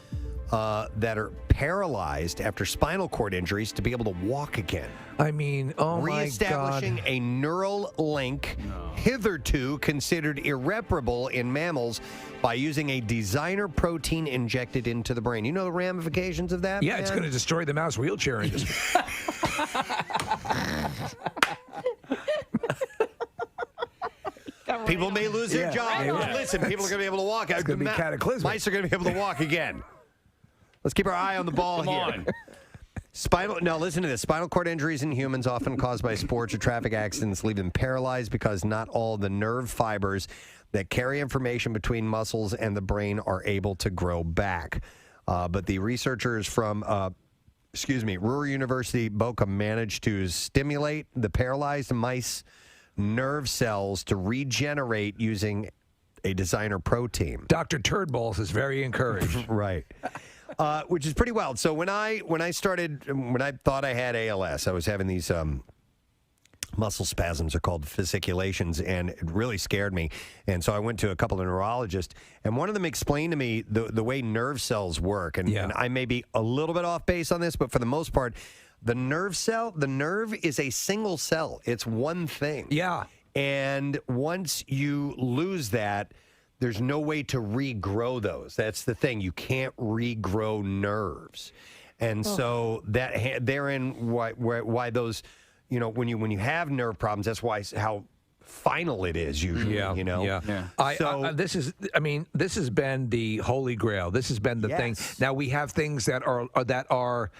that are paralyzed after spinal cord injuries to be able to walk again. I mean, oh my God. Reestablishing a neural link hitherto considered irreparable in mammals by using a designer protein injected into the brain. You know the ramifications of that? Yeah, it's going to destroy the mouse wheelchair industry. People may lose their job. Listen, people are going to be able to walk. It's going to be cataclysmic. Mice are going to be able to walk again. Let's keep our eye on the ball here. Now, listen to this. Spinal cord injuries in humans, often caused by sports or traffic accidents, leave them paralyzed because not all the nerve fibers that carry information between muscles and the brain are able to grow back. But the researchers from Ruhr University Bochum managed to stimulate the paralyzed mice nerve cells to regenerate using a designer protein. Dr. Turdballs is very encouraged. Right. Which is pretty wild. So when I thought I had ALS, I was having these muscle spasms are called fasciculations, and it really scared me. And so I went to a couple of neurologists, and one of them explained to me the way nerve cells work. And I may be a little bit off base on this, but for the most part, the nerve is a single cell. It's one thing. Yeah. And once you lose that, there's no way to regrow those. That's the thing. You can't regrow nerves. And so that therein why those, when you have nerve problems, that's why how final it is usually. This has been the holy grail. This has been the thing. Now we have things that are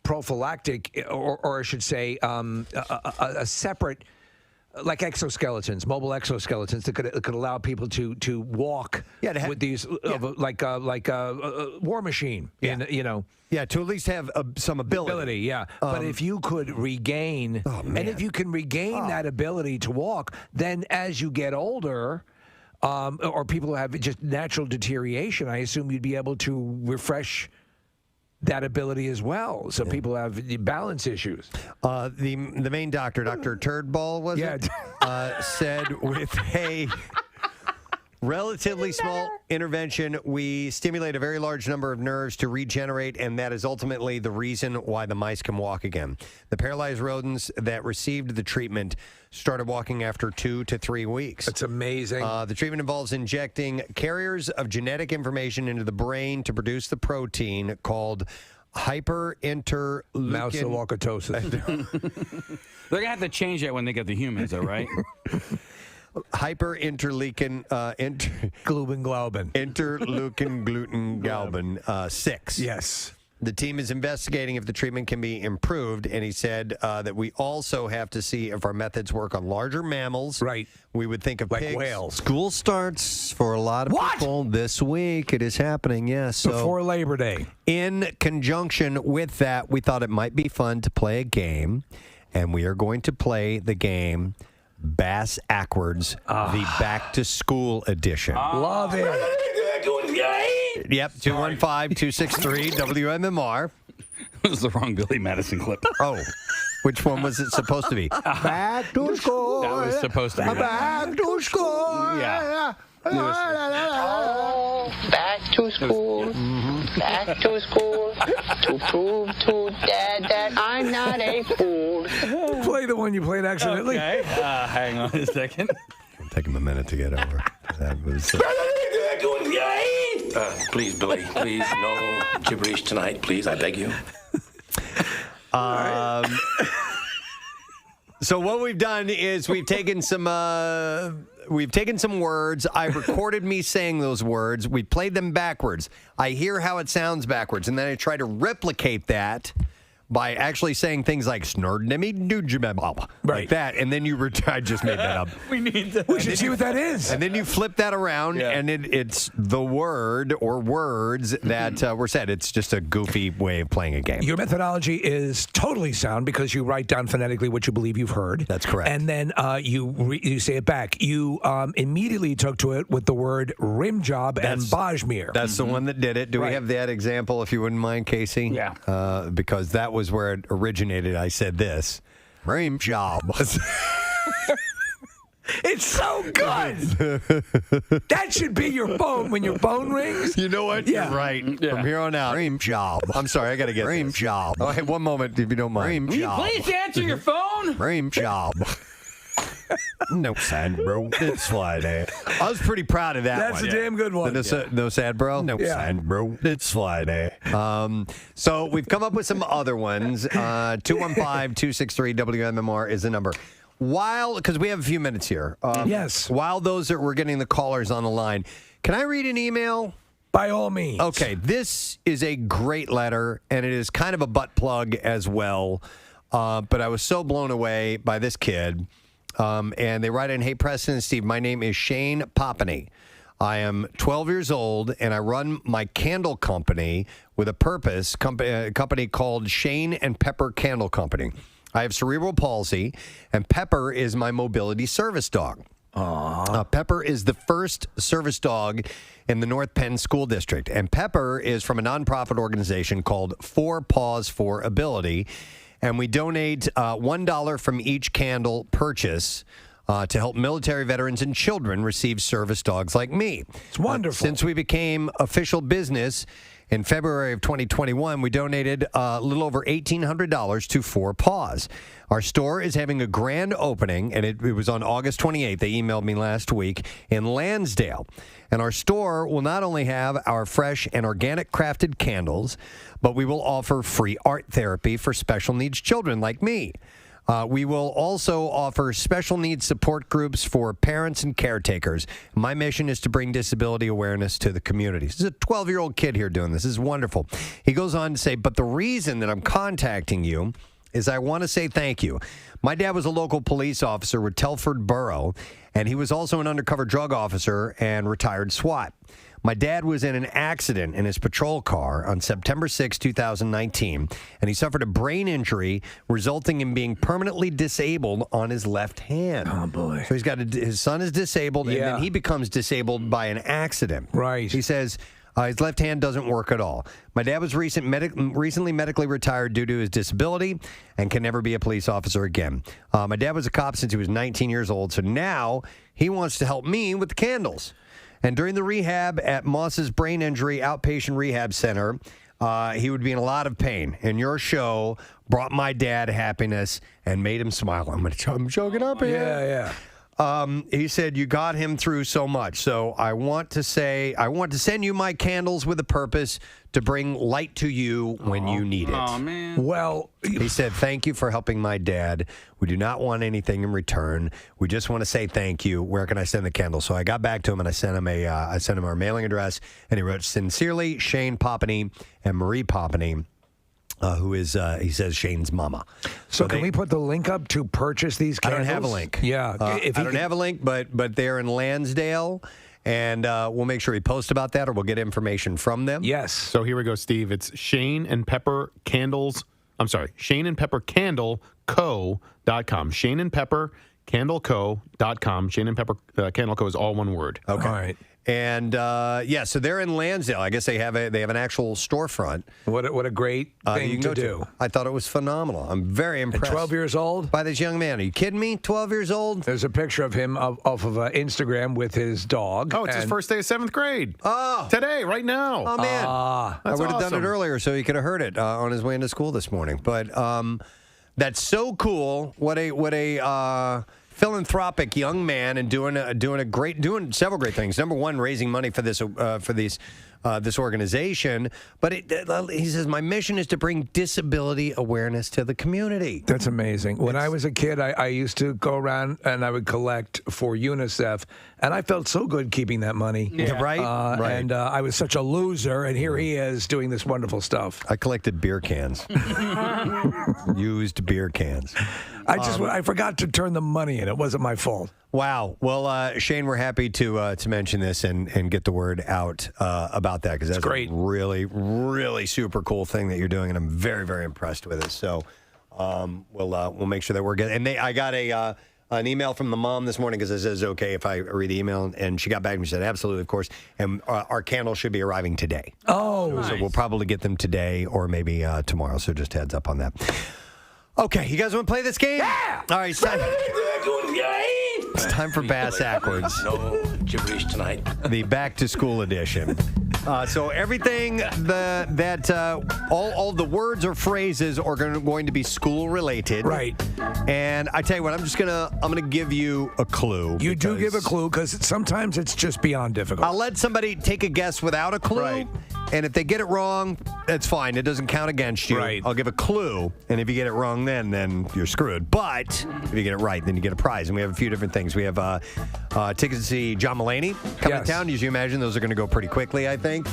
prophylactic, or I should say, a separate, like exoskeletons, mobile exoskeletons that could allow people to walk with these, like a war machine. To at least have some ability. But if you could regain, and if you can regain that ability to walk, then as you get older, or people who have just natural deterioration, I assume you'd be able to refresh that ability as well. So people have balance issues. The main doctor, Dr. Turdball, was it? Said with a relatively small intervention, we stimulate a very large number of nerves to regenerate, and that is ultimately the reason why the mice can walk again. The paralyzed rodents that received the treatment started walking after 2 to 3 weeks. That's amazing. The treatment involves injecting carriers of genetic information into the brain to produce the protein called hyperinterleukin. Mouse-walkatosis. They're going to have to change that when they get the humans, though, right? Hyperinterleukin globin. Interleukin gluten galban 6. Yes. The team is investigating if the treatment can be improved, and he said that we also have to see if our methods work on larger mammals. Right. We would think of like pigs. Whales. School starts for a lot of people this week. It is happening, yes. So before Labor Day. In conjunction with that, we thought it might be fun to play a game, and we are going to play the game Bass Ackwards, the back-to-school edition. Love it. Yep, 215-263 WMMR. This is the wrong Billy Madison clip. Oh, which one was it supposed to be? Back to school. That was supposed to be back to school. Yeah. Oh, back to school. Back to school to prove to Dad that I'm not a fool. Play the one you played accidentally. Okay. Hang on a second. It'll take him a minute to get over. That was. Please, Billy, please, no gibberish tonight, please. I beg you. So what we've done is we've taken some words. I've recorded me saying those words. We played them backwards. I hear how it sounds backwards, and then I try to replicate that by actually saying things like like that, and then I just made that up. We should see what that is. And then you flip that around, and it's the word or words that were said. It's just a goofy way of playing a game. Your methodology is totally sound because you write down phonetically what you believe you've heard. That's correct. And then you say it back. You immediately took to it with the word rim job and Bajmir. That's the one that did it. Do we have that example, if you wouldn't mind, Casey? Yeah. Because that was where it originated. I said this. Rim job. It's so good. That should be your phone when your phone rings. You know what? Yeah. You're right. Yeah. From here on out. Rim job. I'm sorry. I got to get Rim job. Oh, hey, one moment, if you don't mind. Will you please answer your phone? Rim job. No sad, bro. It's Friday. I was pretty proud of that That's one. a damn good one. No sad, bro? No sad, bro. It's Friday. So we've come up with some other ones. 215-263 WMMR is the number. Because we have a few minutes here. Yes. While we're getting the callers on the line, can I read an email? By all means. Okay. This is a great letter, and it is kind of a butt plug as well. But I was so blown away by this kid. And they write in, "Hey, Preston and Steve, my name is Shane Popany. I am 12 years old, and I run my candle company with a purpose, a company called Shane and Pepper Candle Company. I have cerebral palsy, and Pepper is my mobility service dog. Pepper is the first service dog in the North Penn School District, and Pepper is from a nonprofit organization called 4 Paws for Ability. and we donate $1 from each candle purchase to help military veterans and children receive service dogs like me. It's wonderful. Since we became official business in February of 2021, we donated a little over $1,800 to 4 Paws. Our store is having a grand opening, and it was on August 28th. They emailed me last week in Lansdale. And our store will not only have our fresh and organic crafted candles, but we will offer free art therapy for special needs children like me. We will also offer special needs support groups for parents and caretakers. My mission is to bring disability awareness to the community. This is a 12-year-old kid here doing this. This is wonderful. He goes on to say, but the reason that I'm contacting you is I want to say thank you. My dad was a local police officer with Telford Borough, and he was also an undercover drug officer and retired SWAT. My dad was in an accident in his patrol car on September 6, 2019, and he suffered a brain injury resulting in being permanently disabled on his left hand. Oh, boy. So he's got his son is disabled, and then he becomes disabled by an accident. Right. He says his left hand doesn't work at all. My dad was recently medically retired due to his disability and can never be a police officer again. My dad was a cop since he was 19 years old, so now he wants to help me with the candles. And during the rehab at Moss's Brain Injury Outpatient Rehab Center, he would be in a lot of pain. And your show brought my dad happiness and made him smile. I'm choking up here. Yeah. He said, you got him through so much. So I want to send you my candles with a purpose to bring light to you when you need it. Oh, man. Well, he said, thank you for helping my dad. We do not want anything in return. We just want to say thank you. Where can I send the candles? So I got back to him and I sent him our mailing address, and he wrote, sincerely, Shane Poppany and Marie Poppany. Who is, he says, Shane's mama. So can we put the link up to purchase these candles? I don't have a link. Yeah. I don't have a link, but they're in Lansdale, and we'll make sure we post about that, or we'll get information from them. Yes. So here we go, Steve. It's Shane and Pepper Candles. I'm sorry, Shane and Pepper Candle Co.com. Shane and Pepper CandleCo.com. Shane and Pepper Candle Co. is all one word. Okay. All right. And so they're in Lansdale. I guess they have an actual storefront. What a great thing to do. I thought it was phenomenal. I'm very impressed. At 12 years old? By this young man. Are you kidding me? 12 years old? There's a picture of him off of Instagram with his dog. Oh, it's his first day of 7th grade. Oh. Today, right now. Oh, man. I would have done it earlier so he could have heard it on his way into school this morning. But that's so cool. What a philanthropic young man, and doing several great things. Number one, raising money for this organization. But he says, my mission is to bring disability awareness to the community. That's amazing. When I was a kid, I used to go around and I would collect for UNICEF, and I felt so good keeping that money. Yeah. Right. And I was such a loser, and here he is doing this wonderful stuff. I collected beer cans. Used beer cans. I forgot to turn the money in. It wasn't my fault. Wow. Well, Shane, we're happy to mention this and get the word out about that, because that's great. A really, really super cool thing that you're doing, and I'm very, very impressed with it. So we'll make sure that we're good. And I got an email from the mom this morning because it says, okay, if I read the email, and she got back and she said, absolutely, of course. And our candles should be arriving today. Oh, so nice. We'll probably get them today or maybe tomorrow. So just heads up on that. Okay, you guys want to play this game? Yeah! All right, it's time for Bass Ackwards. No gibberish tonight. The back to school edition. So everything all the words or phrases are going to be school related. Right. And I tell you what, I'm gonna give you a clue. You do give a clue, because sometimes it's just beyond difficult. I'll let somebody take a guess without a clue. Right. And if they get it wrong, that's fine. It doesn't count against you. Right. I'll give a clue, and if you get it wrong, then you're screwed. But if you get it right, then you get a prize. And we have a few different things. We have tickets to see John Mulaney coming to town. As you imagine, those are going to go pretty quickly, I think.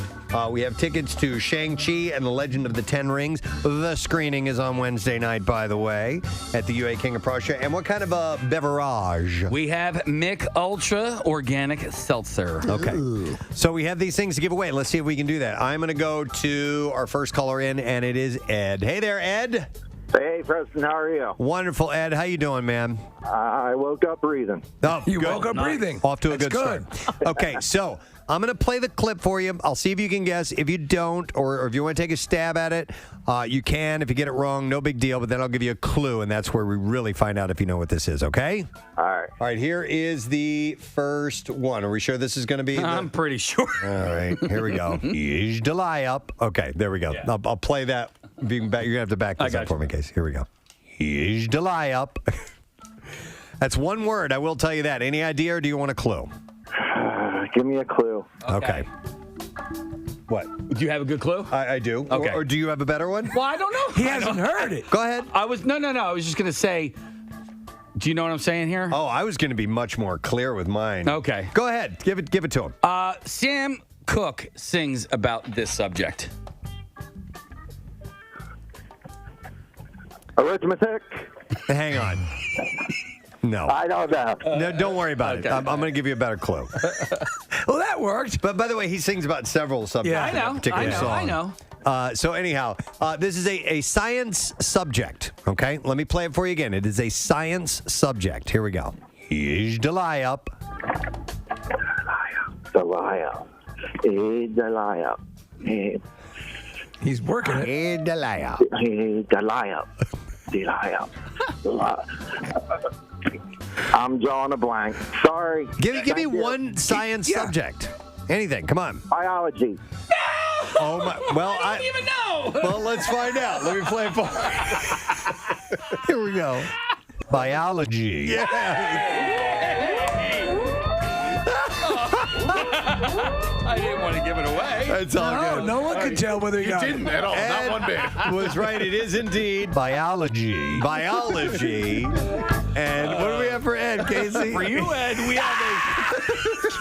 We have tickets to Shang-Chi and the Legend of the Ten Rings. The screening is on Wednesday night, by the way, at the UA King of Prussia. And what kind of a beverage? We have Mick Ultra Organic Seltzer. Okay. Ooh. So we have these things to give away. Let's see if we can do that. I'm going to go to our first caller in, and it is Ed. Hey there, Ed. Hey, Preston, how are you? Wonderful, Ed. How you doing, man? I woke up breathing. Oh, you good. woke up breathing. Off to a That's good start. Okay, so I'm going to play the clip for you. I'll see if you can guess. If you don't, or if you want to take a stab at it, you can. If you get it wrong, no big deal. But then I'll give you a clue, and that's where we really find out if you know what this is, okay? All right. All right, here is the first one. Are we sure this is going to be? I'm pretty sure. All right, here we go. Is the lie up? Okay, there we go. Yeah. I'll play that. You're going to have to back this up for me, Case. Here we go. Is the lie up? That's one word, I will tell you that. Any idea, or do you want a clue? Give me a clue. Okay. What? Do you have a good clue? I do. Okay. Or do you have a better one? Well, I don't know. He hasn't heard it. Go ahead. I was no. I was just gonna say. Do you know what I'm saying here? Oh, I was going to be much more clear with mine. Okay. Go ahead. Give it to him. Sam Cooke sings about this subject. Arithmetic. Hang on. No. I don't know. No, don't worry about it. I'm going to give you a better clue. Well, that worked. But by the way, he sings about several subjects Yeah, in that particular song. I know. So anyhow, this is a science subject, okay? Let me play it for you again. It is a science subject. Here we go. Here's the lie up. The lie up. The lie up. He's working it. Here's the lie up. The lie up. The lie up. I'm drawing a blank. Sorry. Give me one science subject. Anything. Come on. Biology. Oh my! Well, I don't even know. Well, let's find out. Let me play it for. Here we go. Biology. Yeah. I didn't want to give it away. That's all good. No one could tell whether You didn't at all. Not one bit. Was right. It is indeed biology. Biology. And what do we have for Ed, Casey? For you, Ed, we have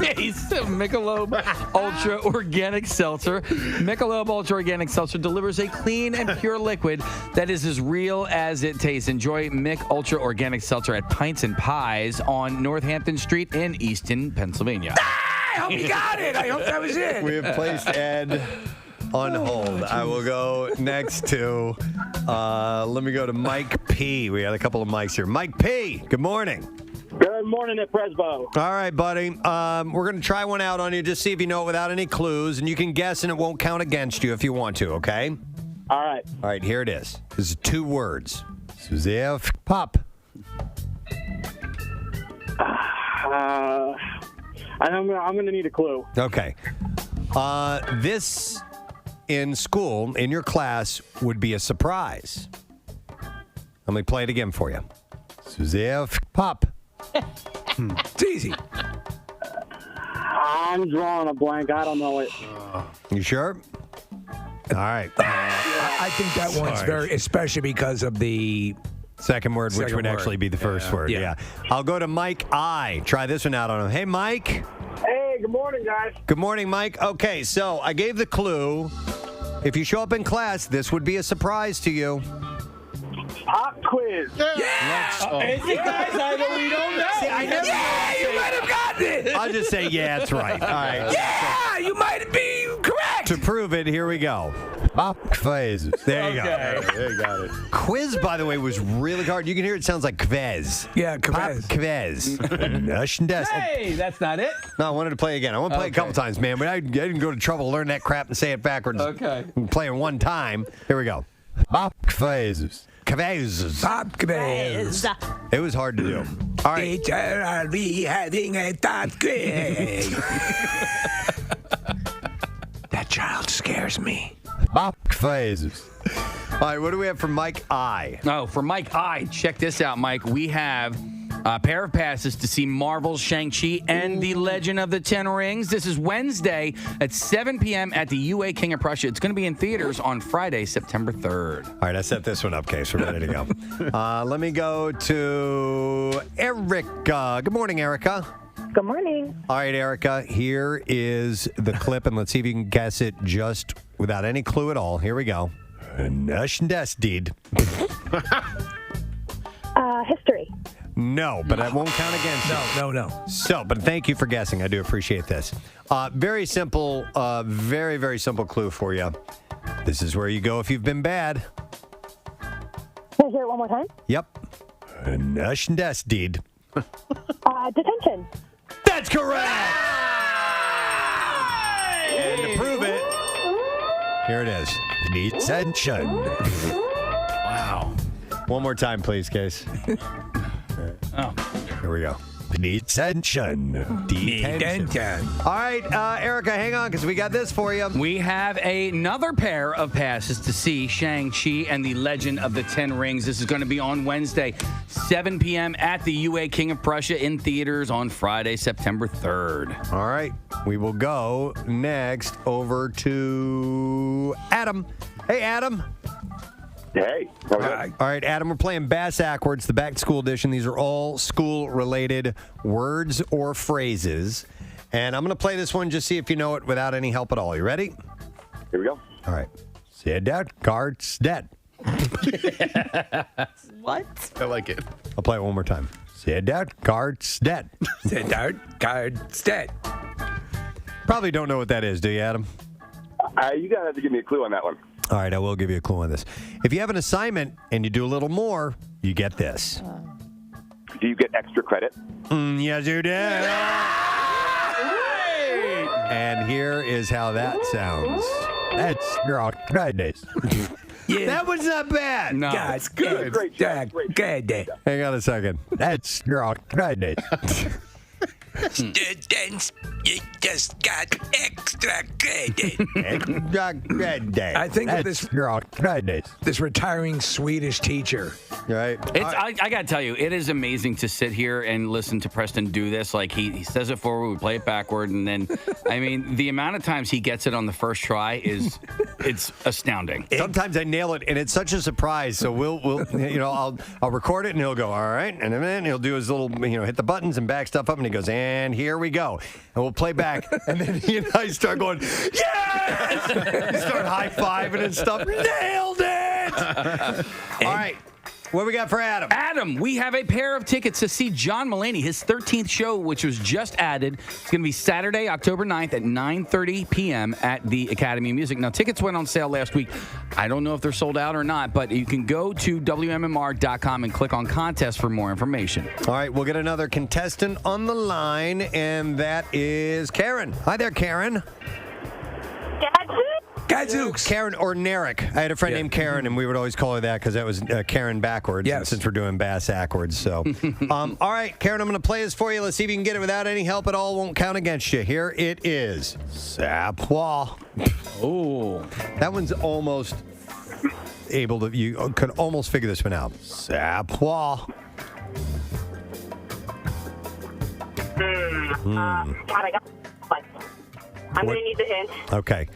a case of Michelob Ultra Organic Seltzer. Michelob Ultra Organic Seltzer delivers a clean and pure liquid that is as real as it tastes. Enjoy Mick Ultra Organic Seltzer at Pints and Pies on Northampton Street in Easton, Pennsylvania. I hope you got it. I hope that was it. We have placed Ed on hold. I will go next to, let me go to Mike P. We got a couple of mics here. Mike P., good morning. Good morning at Presbo. All right, buddy. We're going to try one out on you, just see if you know it without any clues, and you can guess, and it won't count against you if you want to, okay? All right. All right, here it is. This is 2 words. Suzanne Pop. I'm going to need a clue. Okay. This in school, in your class, would be a surprise. Let me play it again for you. Suzanne Pop. It's easy. I'm drawing a blank. I don't know it. You sure? All right. I think that one's very, especially because of the second word, which would actually be the first word. Yeah. Yeah. I'll go to Mike I. Try this one out on him. Hey, Mike. Hey, good morning, guys. Good morning, Mike. Okay, so I gave the clue. If you show up in class, this would be a surprise to you. Pop quiz. Is it, guys? We don't know. See, I never you might have gotten it. I'll just say, yeah, that's right. All right. Yeah, you might be correct. To prove it, here we go. Pop quiz. There you go. There you got it. Quiz, by the way, was really hard. You can hear it sounds like Kvez. Yeah, Pop Kvez. quiz. Hey, that's not it. No, I wanted to play again. I want to play it a couple times, man, but I didn't go to trouble to learn that crap and say it backwards. Okay. Play it one time. Here we go. Pop quiz. Kvez. Pop quiz. It was hard to do. All right. I'll be having a pop quiz. That child scares me. Pop quiz. All right, what do we have for Mike I? Oh, for Mike I, check this out, Mike. We have a pair of passes to see Marvel's Shang-Chi and the Legend of the Ten Rings. This is Wednesday at 7 p.m. at the UA King of Prussia. It's going to be in theaters on Friday, September 3rd. All right, I set this one up, Case. We're ready to go. Let me go to Erica. Good morning, Erica. Good morning. All right, Erica, here is the clip, and let's see if you can guess it just without any clue at all. Here we go. Nush and Des deed. History. No, but that won't count against you. No. So, but thank you for guessing. I do appreciate this. Very simple, very, very simple clue for you. This is where you go if you've been bad. Can I hear it one more time? Yep. Nush and Des deed. Detention. That's correct! Here it is. Detention. Wow. One more time, please, Case. Oh. Here we go. Detention. All right, Erica, hang on, because we got this for you. We have another pair of passes to see Shang-Chi and the Legend of the Ten Rings. This is going to be on Wednesday, 7 p.m. at the UA King of Prussia in theaters on Friday, September 3rd. All right, we will go next over to Adam. Hey, Adam. Hey. All right, Adam, we're playing Bass Ackwards, the back-to-school edition. These are all school-related words or phrases. And I'm going to play this one, just see if you know it without any help at all. You ready? Here we go. All right. Sit down, cards dead. What? I like it. I'll play it one more time. Sit down, cards dead. Sit down, cards dead. Probably don't know what that is, do you, Adam? You got to have to give me a clue on that one. All right, I will give you a clue on this. If you have an assignment and you do a little more, you get this. Do you get extra credit? Yes, you do. And here is how that sounds. That's your goodness. Yeah. That was not bad. No. That's good. Great job. Good. Hang on a second. That's your goodness. Students, you just got extra credit. Extra credit. I think of That's your goodness. this retiring Swedish teacher. Right. I got to tell you, it is amazing to sit here and listen to Preston do this. Like, he says it forward, we play it backward, and then, I mean, the amount of times he gets it on the first try it's astounding. Sometimes I nail it, and it's such a surprise. So we'll I'll record it, and he'll go, all right, and then he'll do his little, hit the buttons and back stuff up, and he goes, and here we go. And we'll play back, and then he and I start going, yes! We start high-fiving and stuff. Nailed it! All right. What we got for Adam? Adam, we have a pair of tickets to see John Mulaney, his 13th show, which was just added. It's going to be Saturday, October 9th at 9:30 p.m. at the Academy of Music. Now, tickets went on sale last week. I don't know if they're sold out or not, but you can go to WMMR.com and click on contest for more information. All right, we'll get another contestant on the line, and that is Karen. Hi there, Karen. Gadzooks. Karen or Narek. I had a friend named Karen, and we would always call her that because that was Karen backwards. Yes. Since we're doing Bass Ackwards. So, all right, Karen, I'm going to play this for you. Let's see if you can get it without any help at all. Won't count against you. Here it is. Sapwa. Oh. That one's almost able to, you could almost figure this one out. Sapwa. God, I got one. I'm going to need the hint. Okay.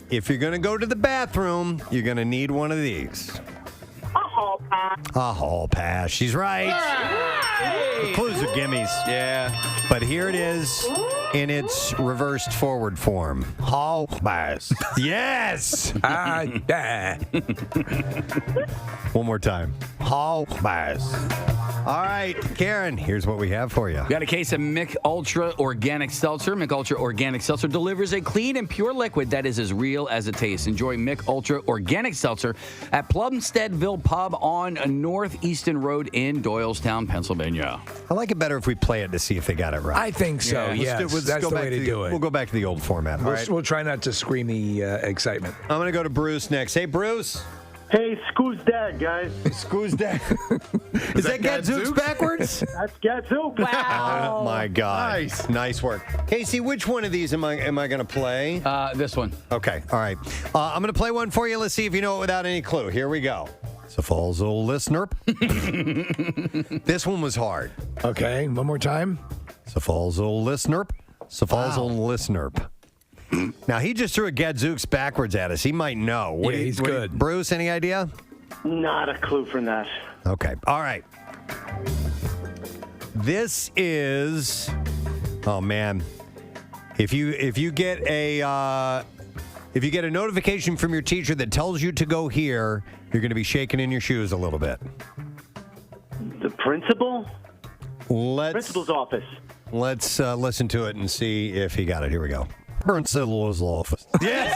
If you're going to go to the bathroom, you're going to need one of these. A hall pass. A hall pass. She's right. The clues are gimmies. Yeah. But here it is in its reversed forward form. Hall pass. Yes. One more time. Hall pass. All right, Karen, here's what we have for you. We got a case of Mick Ultra Organic Seltzer. Mick Ultra Organic Seltzer delivers a clean and pure liquid that is as real as it tastes. Enjoy Mick Ultra Organic Seltzer at Plumsteadville Pub on Northeastern Road in Doylestown, Pennsylvania. I like it better if we play it to see if they got it right. I think so, yes. That's the way to do it. We'll go back to the old format. All right. We'll try not to scream the excitement. I'm going to go to Bruce next. Hey, Bruce. Hey, Scoo's dad, guys. Scoo's dad. Is that Gadzooks backwards? That's Gadzooks. Wow. Oh, my God. Nice work. Casey, which one of these am I going to play? This one. Okay. All right. I'm going to play one for you. Let's see if you know it without any clue. Here we go. It's a false old listener. This one was hard. Okay. One more time. It's a false old listener. It's a false old listener. Now, he just threw a Gadzooks backwards at us. He might know. He's good. Bruce, any idea? Not a clue from that. Okay. All right. This is, oh man, if you get a notification from your teacher that tells you to go here, you're going to be shaking in your shoes a little bit. The principal? Principal's office. Let's listen to it and see if he got it. Here we go. Principal's office. Yes.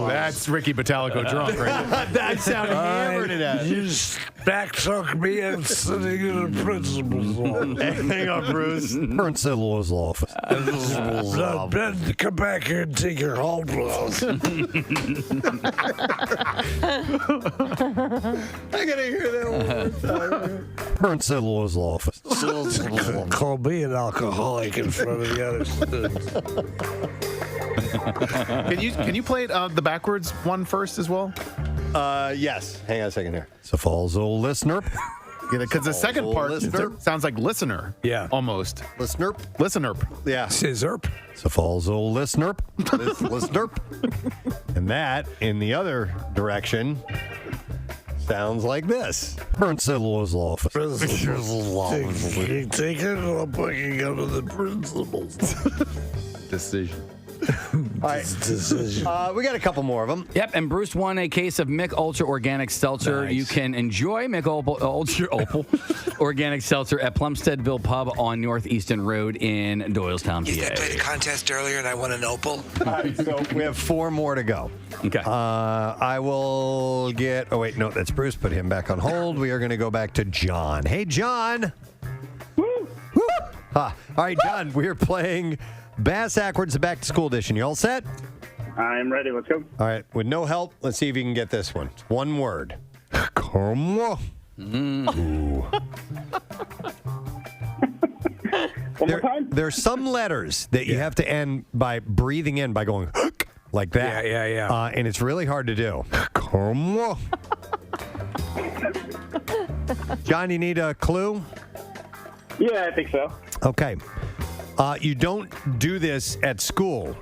That's Ricky Bottalico drunk, right? That sounded hammered to death. You backtook me and sitting in the principal's office. Hang on, Bruce. Principal's office. Ben, come back here and take your whole blows. I gotta hear that one more time. Principal's office. Call me an alcoholic in front of the other students. Can you play the backwards one first as well? Yes. Hang on a second here. So falls old listener. Because the second part sounds like listener. Yeah. Almost. Listener. Listener. Yeah. Scissorp. So falls old listener. Listener. And that, in the other direction, sounds like this. Principal's office. Principal's office. Take it, I'm bringing up to the principal's decision. All right. We got a couple more of them. Yep, and Bruce won a case of Mick Ultra Organic Seltzer. Nice. You can enjoy Mick Ultra Organic Seltzer at Plumsteadville Pub on Northeastern Road in Doylestown, I PA. played a contest earlier and I won an opal. All right, so we have 4 more to go. Okay. I will get... Oh, wait, no, that's Bruce. Put him back on hold. We are going to go back to John. Hey, John. Woo! Woo! All right, John, we're playing Bass Ackwards, the back-to-school edition. You all set? I'm ready. Let's go. All right, with no help, let's see if you can get this one. It's one word. Come on. Ooh. One more time? There's some letters that you have to end by breathing in by going like that. Yeah. And it's really hard to do. Come on. John, you need a clue? Yeah, I think so. Okay. You don't do this at school.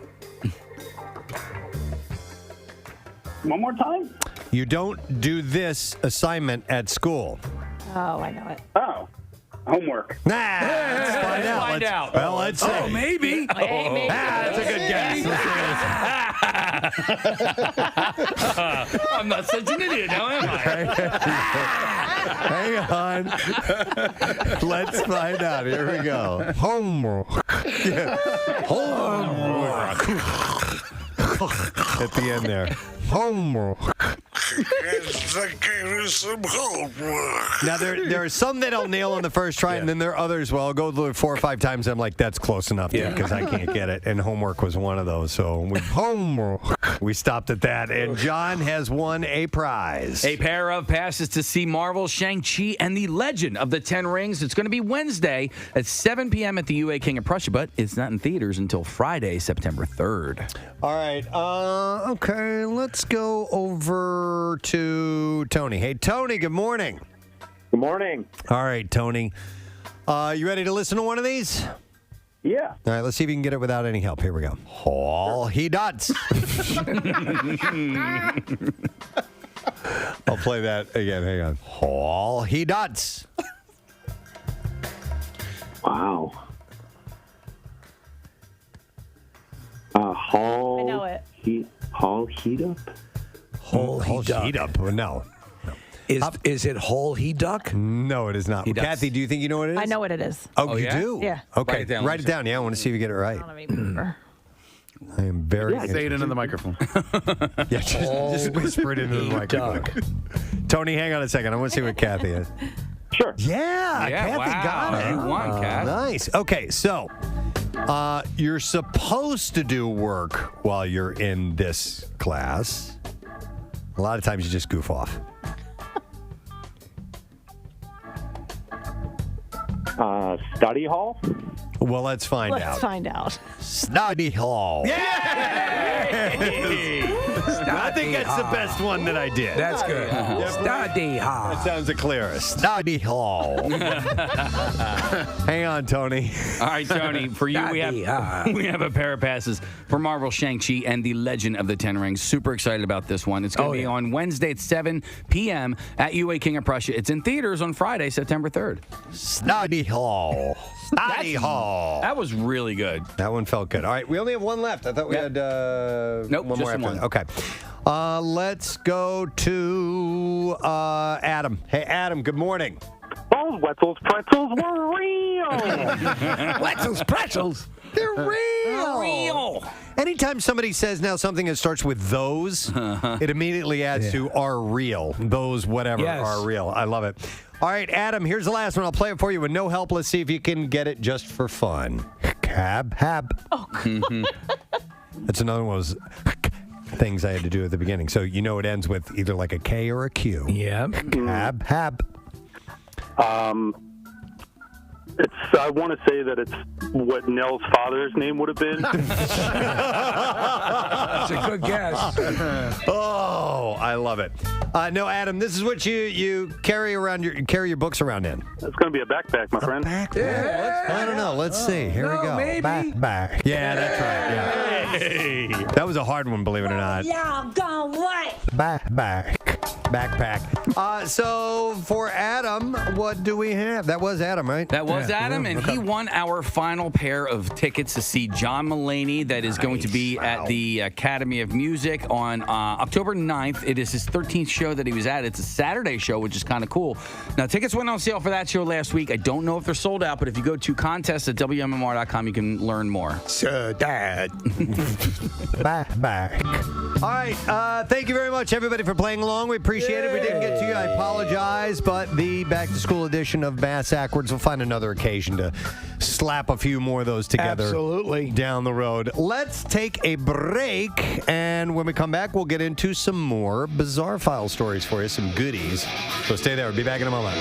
One more time? You don't do this assignment at school. Oh, I know it. Oh, homework. Nah, let's find out. Find out. Well, let's see. Oh, maybe. Maybe. That's a good guess. I'm not such an idiot now, am I? Hang on. Let's find out. Here we go. Homework. Homework. At the end there. Homework. Now, there are some that I'll nail on the first try, and then there are others, well, I'll go through 4 or 5 times, and I'm like, that's close enough because I can't get it. And homework was one of those. So with homework, we stopped at that. And John has won a prize. A pair of passes to see Marvel, Shang-Chi, and the Legend of the Ten Rings. It's going to be Wednesday at 7 p.m. at the UA King of Prussia, but it's not in theaters until Friday, September 3rd. All right. Okay, let's go over to Tony. Hey, Tony, good morning. Good morning. All right, Tony. You ready to listen to one of these? Yeah. All right, let's see if you can get it without any help. Here we go. All he does. I'll play that again. Hang on. All he does. Wow. Hall. I know it. Hall heat up? Whole heat up. No. Is it whole he duck? No, it is not. He ducks. Kathy, do you think you know what it is? I know what it is. Oh, you yeah? do? Yeah. Okay. Write it down. Yeah, I want to see if you get it right. I I am very Say it into the microphone. Yeah, just whisper it into the microphone. Tony, hang on a second. I want to see what Kathy is. Sure. Yeah, Kathy wow. got it. You won, Kath. Nice. Okay, so you're supposed to do work while you're in this class. A lot of times you just goof off. Study hall? Well, let's find out. Let's find out. Study hall. I think that's the best one that I did. That's good. Study hall. That sounds the clearest. Study hall. Hang on, Tony. All right, Tony, for you, we have a pair of passes for Marvel, Shang-Chi, and the Legend of the Ten Rings. Super excited about this one. It's going to be on Wednesday at 7 p.m. at UA King of Prussia. It's in theaters on Friday, September 3rd. Study hall. Study hall. That was really good. That one felt good. All right, we only have one left. I thought we had nope, one just more after one. that. Okay. Let's go to Adam. Hey, Adam, good morning. Those Wetzel's pretzels were real Wetzel's pretzels. They're real. Anytime somebody says now something that starts with those, it immediately adds to are real. Those whatever are real. I love it. All right, Adam, here's the last one. I'll play it for you with no help. Let's see if you can get it just for fun. Cab, hab. Oh, God. That's another one of those things I had to do at the beginning. So you know it ends with either like a K or a Q. Yeah. Cab, hab. I want to say that it's what Nell's father's name would have been. That's a good guess. Oh, I love it. No, Adam, this is what you carry around your books around in. It's going to be a backpack, my friend. Backpack? I don't know. Let's see. Here we go. Maybe. Backpack. Yeah, that's right. Yeah. Hey. That was a hard one, believe it or not. Y'all gone what? Backpack. So for Adam, what do we have? That was Adam, right? That was Adam, and he won our final pair of tickets to see John Mulaney. That is going to be at the Academy of Music on October 9th. It is his 13th show that he was at. It's a Saturday show, which is kind of cool. Now, tickets went on sale for that show last week. I don't know if they're sold out, but if you go to contests@WMMR.com, you can learn more. So, Dad. Back. All right. Thank you very much, everybody, for playing along. We appreciate it. We didn't get to you. I apologize, but the back-to-school edition of Bass Ackwards will find another occasion to slap a few more of those together. Absolutely. Down the road. Let's take a break, and when we come back, we'll get into some more Bizarre File stories for you, some goodies. So stay there. We'll be back in a moment.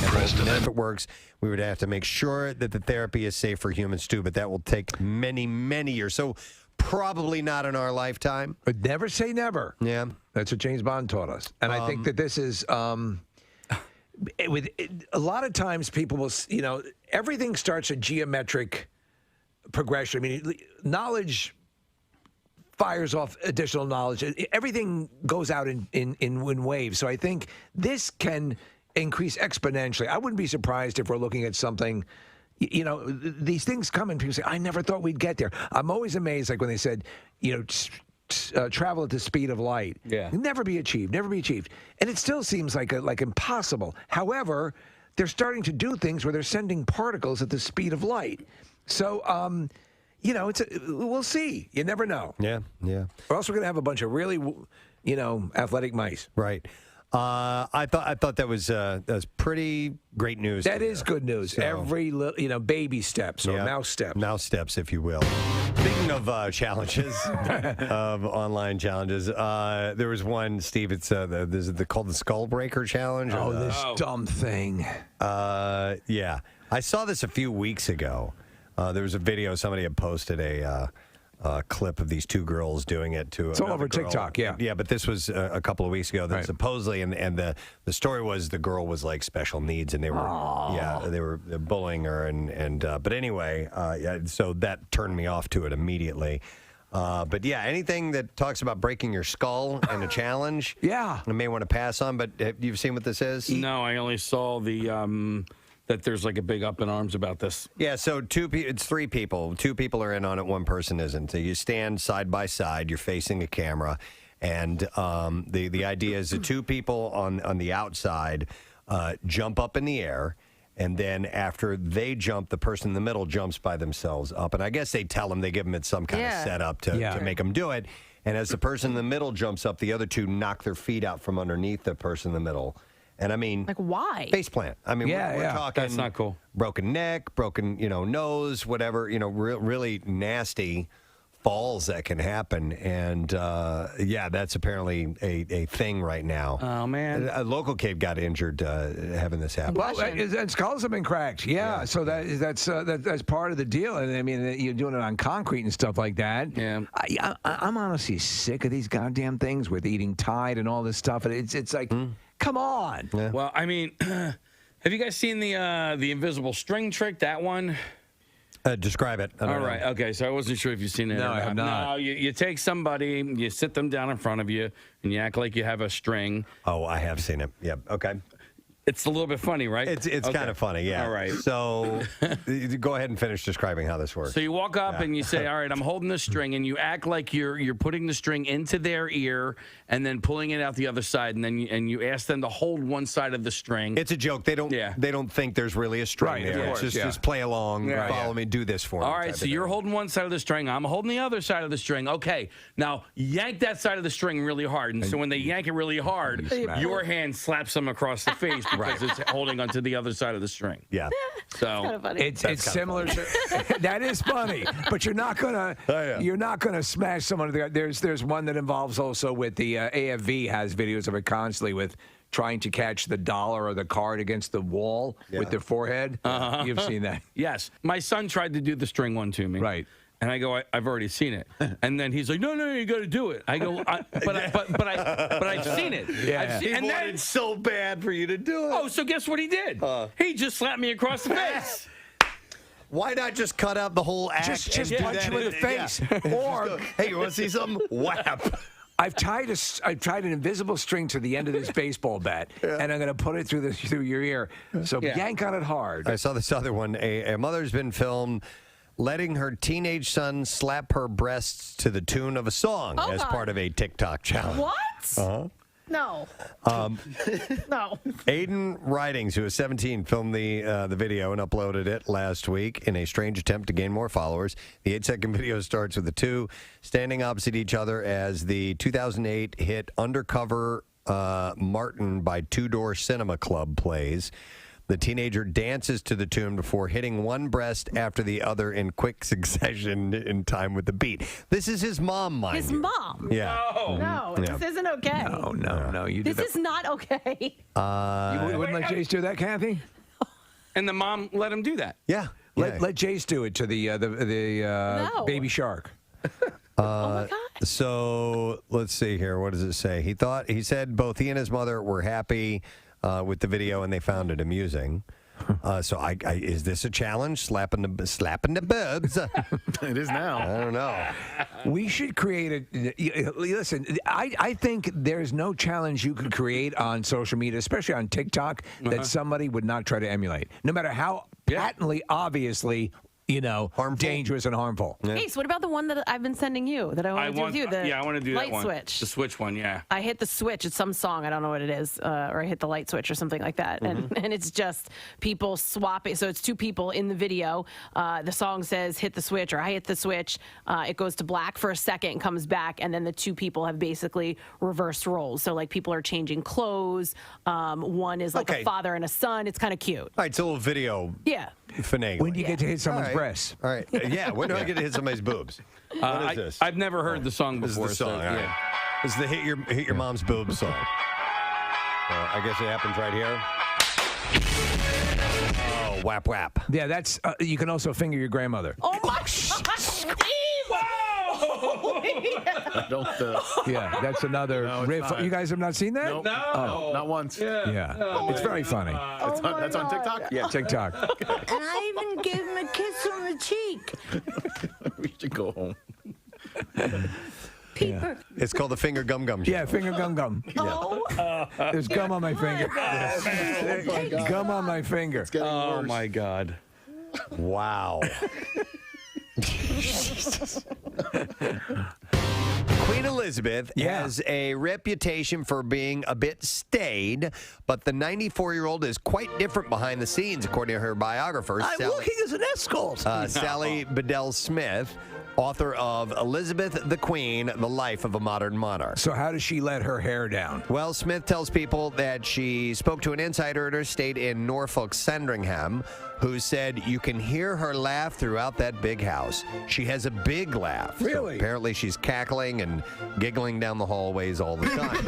Preston. If it works, we would have to make sure that the therapy is safe for humans too, but that will take many, many years. So probably not in our lifetime. But never say never. Yeah. That's what James Bond taught us. And I think that this is, a lot of times people will, everything starts a geometric progression. I mean, knowledge fires off additional knowledge. Everything goes out in waves. So I think this can increase exponentially. I wouldn't be surprised if we're looking at something, these things come and people say, I never thought we'd get there. I'm always amazed, like when they said, travel at the speed of light. Yeah. Never be achieved. And it still seems like impossible. However, they're starting to do things where they're sending particles at the speed of light. So, we'll see. You never know. Yeah. We're also going to have a bunch of really, athletic mice. Right. I thought that was pretty great news. That is good news. So, every little, baby steps or mouse steps. Mouse steps, if you will. Speaking of challenges, of online challenges, there was one, Steve. It's called the Skull Breaker Challenge. This dumb thing. Yeah, I saw this a few weeks ago. There was a video somebody had posted a clip of these two girls doing it to it's all over girl. TikTok, yeah. Yeah, but this was a couple of weeks ago. That supposedly, and the story was the girl was like special needs, and they were bullying her, and but anyway, so that turned me off to it immediately. But yeah, anything that talks about breaking your skull in a challenge, I may want to pass on. But have you seen what this is? No, I only saw the. That there's like a big up in arms about this. Yeah, so it's three people. Two people are in on it, one person isn't. So you stand side by side, you're facing a camera, and the idea is the two people on the outside jump up in the air, and then after they jump, the person in the middle jumps by themselves up. And I guess they tell them, they give them some kind of setup to make them do it. And as the person in the middle jumps up, the other two knock their feet out from underneath the person in the middle. And I mean, like why? Face plant. I mean, we're talking. That's not cool. Broken neck, broken, nose, whatever. Really nasty falls that can happen. And that's apparently a thing right now. Oh man, a local kid got injured having this happen. Well, and skulls have been cracked. Yeah. So that's part of the deal. And I mean, you're doing it on concrete and stuff like that. Yeah. I'm honestly sick of these goddamn things with eating Tide and all this stuff. And it's like. Come on. Yeah. Well, I mean, have you guys seen the invisible string trick? That one? Describe it. All right. Okay. So I wasn't sure if you've seen it. No, I have not. No, you take somebody, you sit them down in front of you, and you act like you have a string. Oh, I have seen it. Yep. Okay. It's a little bit funny, right? It's Okay. kind of funny, yeah. All right. So go ahead and finish describing how this works. So you walk up and you say, all right, I'm holding the string, and you act like you're putting the string into their ear and then pulling it out the other side, and then you ask them to hold one side of the string. It's a joke. They don't think there's really a string there. of It's course, just play along, Yeah. follow me, do this for me. All right, so you're holding one side of the string. I'm holding the other side of the string. Okay, now yank that side of the string really hard. And so when they yank it really hard, your hand slaps them across the face because it's holding onto the other side of the string. Yeah. So it's similar to that is funny, but you're not gonna smash someone. There's one that involves also with the AFV has videos of it constantly with trying to catch the dollar or the card against the wall with their forehead. You've seen that. Yes. My son tried to do the string one to me. Right. And I go, I've already seen it. And then he's like, no, you got to do it. I go, but I've seen it. Yeah. He wanted so bad for you to do it. Oh, so guess what he did? He just slapped me across the face. Why not just cut out the whole act? Just and do punch that him in the face. Or, hey, you want to see something? Whap. I've tied an invisible string to the end of this baseball bat, and I'm going to put it through your ear. So yank on it hard. I saw this other one. A mother's been filmed letting her teenage son slap her breasts to the tune of a song as part of a TikTok challenge. What? Uh-huh. No. No. Aiden Ridings, who is 17, filmed the video and uploaded it last week in a strange attempt to gain more followers. The 8-second video starts with the two standing opposite each other as the 2008 hit Undercover Martin by Two Door Cinema Club plays. The teenager dances to the tune before hitting one breast after the other in quick succession in time with the beat. This is his mom, mind His you. mom? Yeah. No, this isn't okay. No. You did This is not okay. You wouldn't let Jace do that, Kathy? And the mom let him do that. Yeah. Let Jace do it to the baby shark. So let's see here. What does it say? He said both he and his mother were happy with the video and they found it amusing. So is this a challenge? Slapping the boobs? It is now. I don't know. We should create listen, I think there's no challenge you could create on social media, especially on TikTok, that somebody would not try to emulate. No matter how patently, obviously, harmful? Dangerous and harmful. Hey, so what about the one that I've been sending you that I want to do with you? I want to do light that one. switch. The switch one, yeah. I hit the switch. It's some song. I don't know what it is. Or I hit the light switch or something like that. And it's just people swapping. So it's two people in the video. The song says hit the switch or I hit the switch. It goes to black for a second, comes back. And then the two people have basically reversed roles. So like people are changing clothes. One is like a father and a son. It's kind of cute. All right, it's a little video. Yeah. Finagling. When do you get to hit someone's breasts? All right. Yeah, when do I get to hit somebody's boobs? What is this? I've never heard the song before. This is the song. So, all right. This is the hit your mom's boobs song. I guess it happens right here. Oh, whap whap. Yeah, that's you can also finger your grandmother. Oh my gosh, Steve! Whoa! Yeah, that's another riff. not. You guys have not seen that? Nope. No. Oh. Not once. Yeah. It's very funny. That's on TikTok? Yeah, TikTok. And I even gave him a kiss on the cheek. We should go home. Yeah. It's called the finger gum gum. Yeah, finger gum gum. Oh. There's gum on my finger. Gum on my finger. Oh my God. Wow. Queen Elizabeth has a reputation for being a bit staid, but the 94-year-old is quite different behind the scenes, according to her biographer. I'm working as an escort. Sally Bedell Smith, author of Elizabeth the Queen, The Life of a Modern Monarch. So how does she let her hair down? Well, Smith tells people that she spoke to an insider at her estate in Norfolk, Sandringham, who said you can hear her laugh throughout that big house. She has a big laugh. Really? So apparently she's cackling and giggling down the hallways all the time.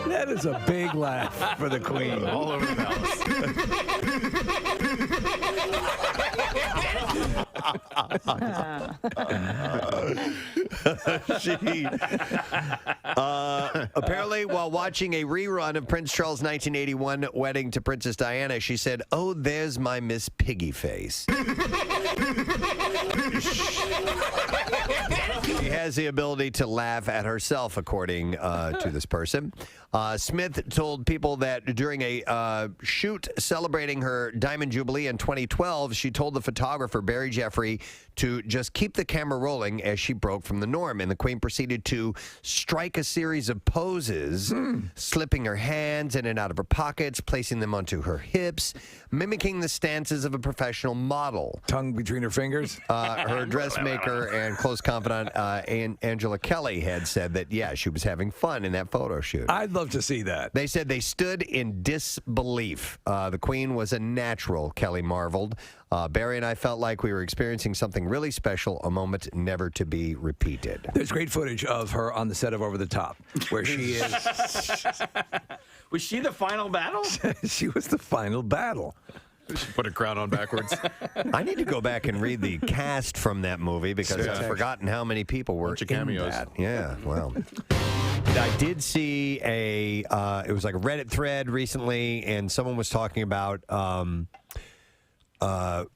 That is a big laugh for the Queen. All over the palace. Apparently, while watching a rerun of Prince Charles' 1981 wedding to Princess Diana, she said, "Oh, there's my Miss Piggy face." She has the ability to laugh at herself, according to this person. Smith told people that during a shoot celebrating her Diamond Jubilee in 2012, she told the photographer, Barry Jeffrey, to just keep the camera rolling as she broke from the norm. And the Queen proceeded to strike a series of poses, slipping her hands in and out of her pockets, placing them onto her hips, mimicking the stances of a professional model. Tongue between her fingers? Her dressmaker and close confidant, Angela Kelly, had said that, yeah, she was having fun in that photo shoot. I'd love to see that. They said they stood in disbelief. The Queen was a natural, Kelly marveled. Barry and I felt like we were experiencing something really special, a moment never to be repeated. There's great footage of her on the set of Over the Top, where she is. Was she the final battle? She was the final battle. She put a crown on backwards. I need to go back and read the cast from that movie because I've forgotten how many people were in cameos. that. Yeah, well. I did see it was like a Reddit thread recently, and someone was talking about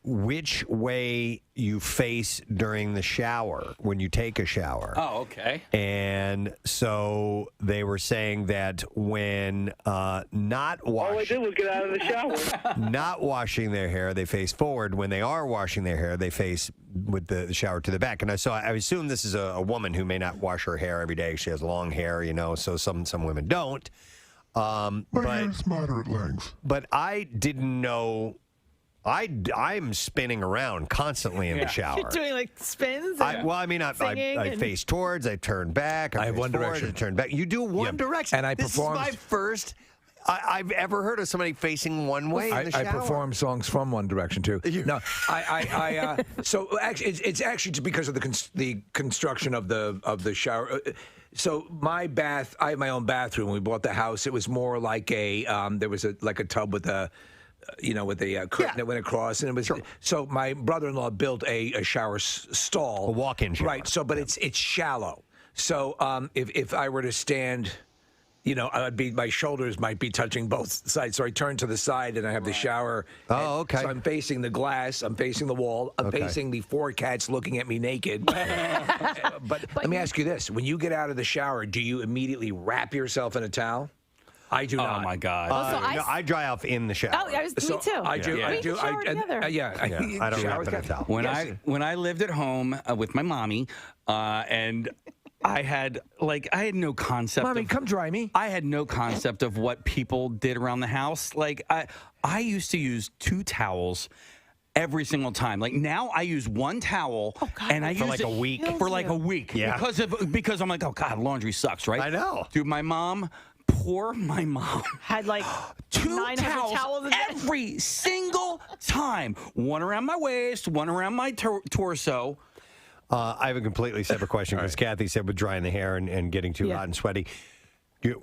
which way you face during the shower when you take a shower. Oh, okay. And so they were saying that when not All I washing, did was get out of the shower. not washing their hair, they face forward. When they are washing their hair, they face with the shower to the back. And I assume this is a woman who may not wash her hair every day. She has long hair, so some women don't. My hair is moderate length. But I didn't know. I'm spinning around constantly in the shower. You're doing like spins. I face towards, I turn back. I have One Direction. I turn back. You do One Direction, and I perform. This is my first I've ever heard of somebody facing one way in the shower. I perform songs from One Direction too. No, so actually, it's actually because of the construction of the shower. So my bath, I have my own bathroom. When we bought the house, it was more like there was a tub with a. With a curtain that went across, and it was so. My brother-in-law built a shower stall, a walk-in shower. Right. So, but it's shallow. So, if I were to stand, my shoulders might be touching both sides. So I turn to the side, and I have the shower. Oh, okay. So I'm facing the glass. I'm facing the wall. I'm facing the four cats looking at me naked. But let me ask you this: when you get out of the shower, do you immediately wrap yourself in a towel? I do not. Oh my God! I dry off in the shower. Oh, me too. I do. I do. I don't wrap in a towel. When I lived at home with my mommy, and I had no concept. Mommy, come dry me. I had no concept of what people did around the house. Like I used to use 2 towels every single time. Like now I use 1 towel and I use it a week. For like a week. Yeah. Because I'm like, oh God, laundry sucks, right? I know. Dude, my mom had like 2 towels every single time. One around my waist, one around my torso. I have a completely separate question because Kathy said with drying the hair and getting too hot and sweaty.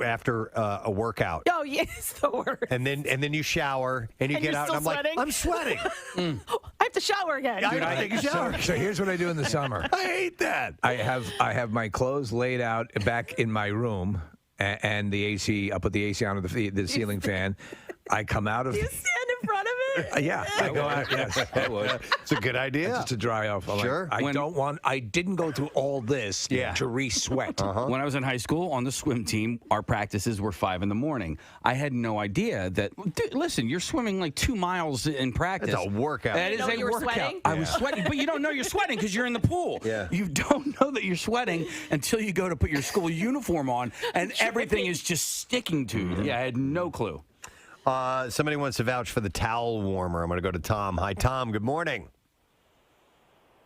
After a workout. Oh, yes, the worst. And then you shower and you get out and I'm sweating? like, I'm sweating. I have to shower again. Dude, I take a shower. So here's what I do in the summer. I hate that. I have my clothes laid out back in my room and the AC. I'll put the AC on the ceiling fan. I come out of. You stand in front of it? Yeah, I go out. Yes, that would. It's a good idea. Just to dry off. Sure. I didn't go through all this to re-sweat. When I was in high school on the swim team, our practices were 5 a.m. I had no idea that. Dude, listen, you're swimming like 2 miles in practice. That's a workout. That is a workout. Sweating? I was sweating, but you don't know you're sweating because you're in the pool. Yeah. You don't know that you're sweating until you go to put your school uniform on, and everything is just sticking to you. Yeah, I had no clue. Somebody wants to vouch for the towel warmer. I'm going to go to Tom. Hi, Tom. Good morning.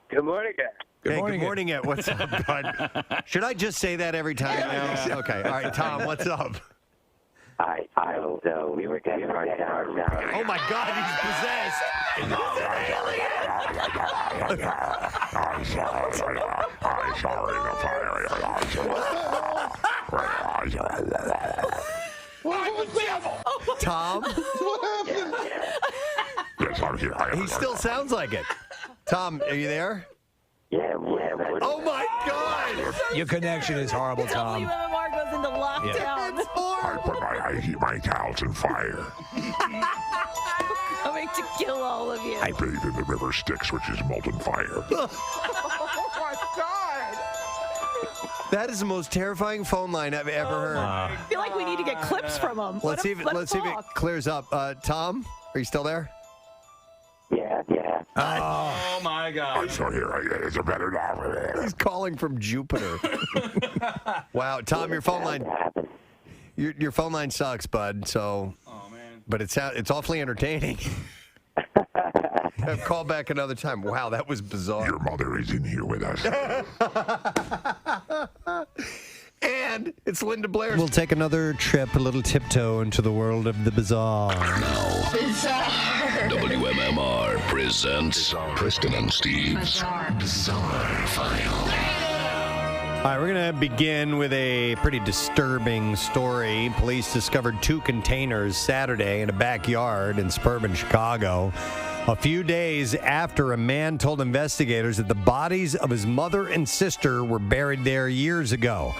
Good morning, guys. Good morning, Ed. What's up, bud? Should I just say that every time now? Okay. All right, Tom, what's up? I don't know. We were getting our shower now. Oh, my God, he's possessed. Tom? What happened? He still sounds like it. Tom, are you there? Yeah. Oh, my God. Your connection is horrible, Tom. WMMR goes into lockdown. I put my towels in fire. Coming to kill all of you. I bathe in the river Styx, which is molten fire. Oh, my God. That is the most terrifying phone line I've ever heard. I feel like we need to get clips from him. Let's see if it clears up. Tom, are you still there? Yeah. Oh, my God. I'm still here. Is it better now? He's calling from Jupiter. Wow, Tom, your phone line. Your phone line sucks, bud. So. Oh, man. But it's awfully entertaining. Call back another time. Wow, that was bizarre. Your mother is in here with us. And it's Linda Blair. We'll take another trip, a little tiptoe into the world of the bizarre. Now, WMMR presents Preston and Steve's Bizarre File. All right, we're going to begin with a pretty disturbing story. Police discovered 2 containers Saturday in a backyard in suburban Chicago, a few days after a man told investigators that the bodies of his mother and sister were buried there years ago.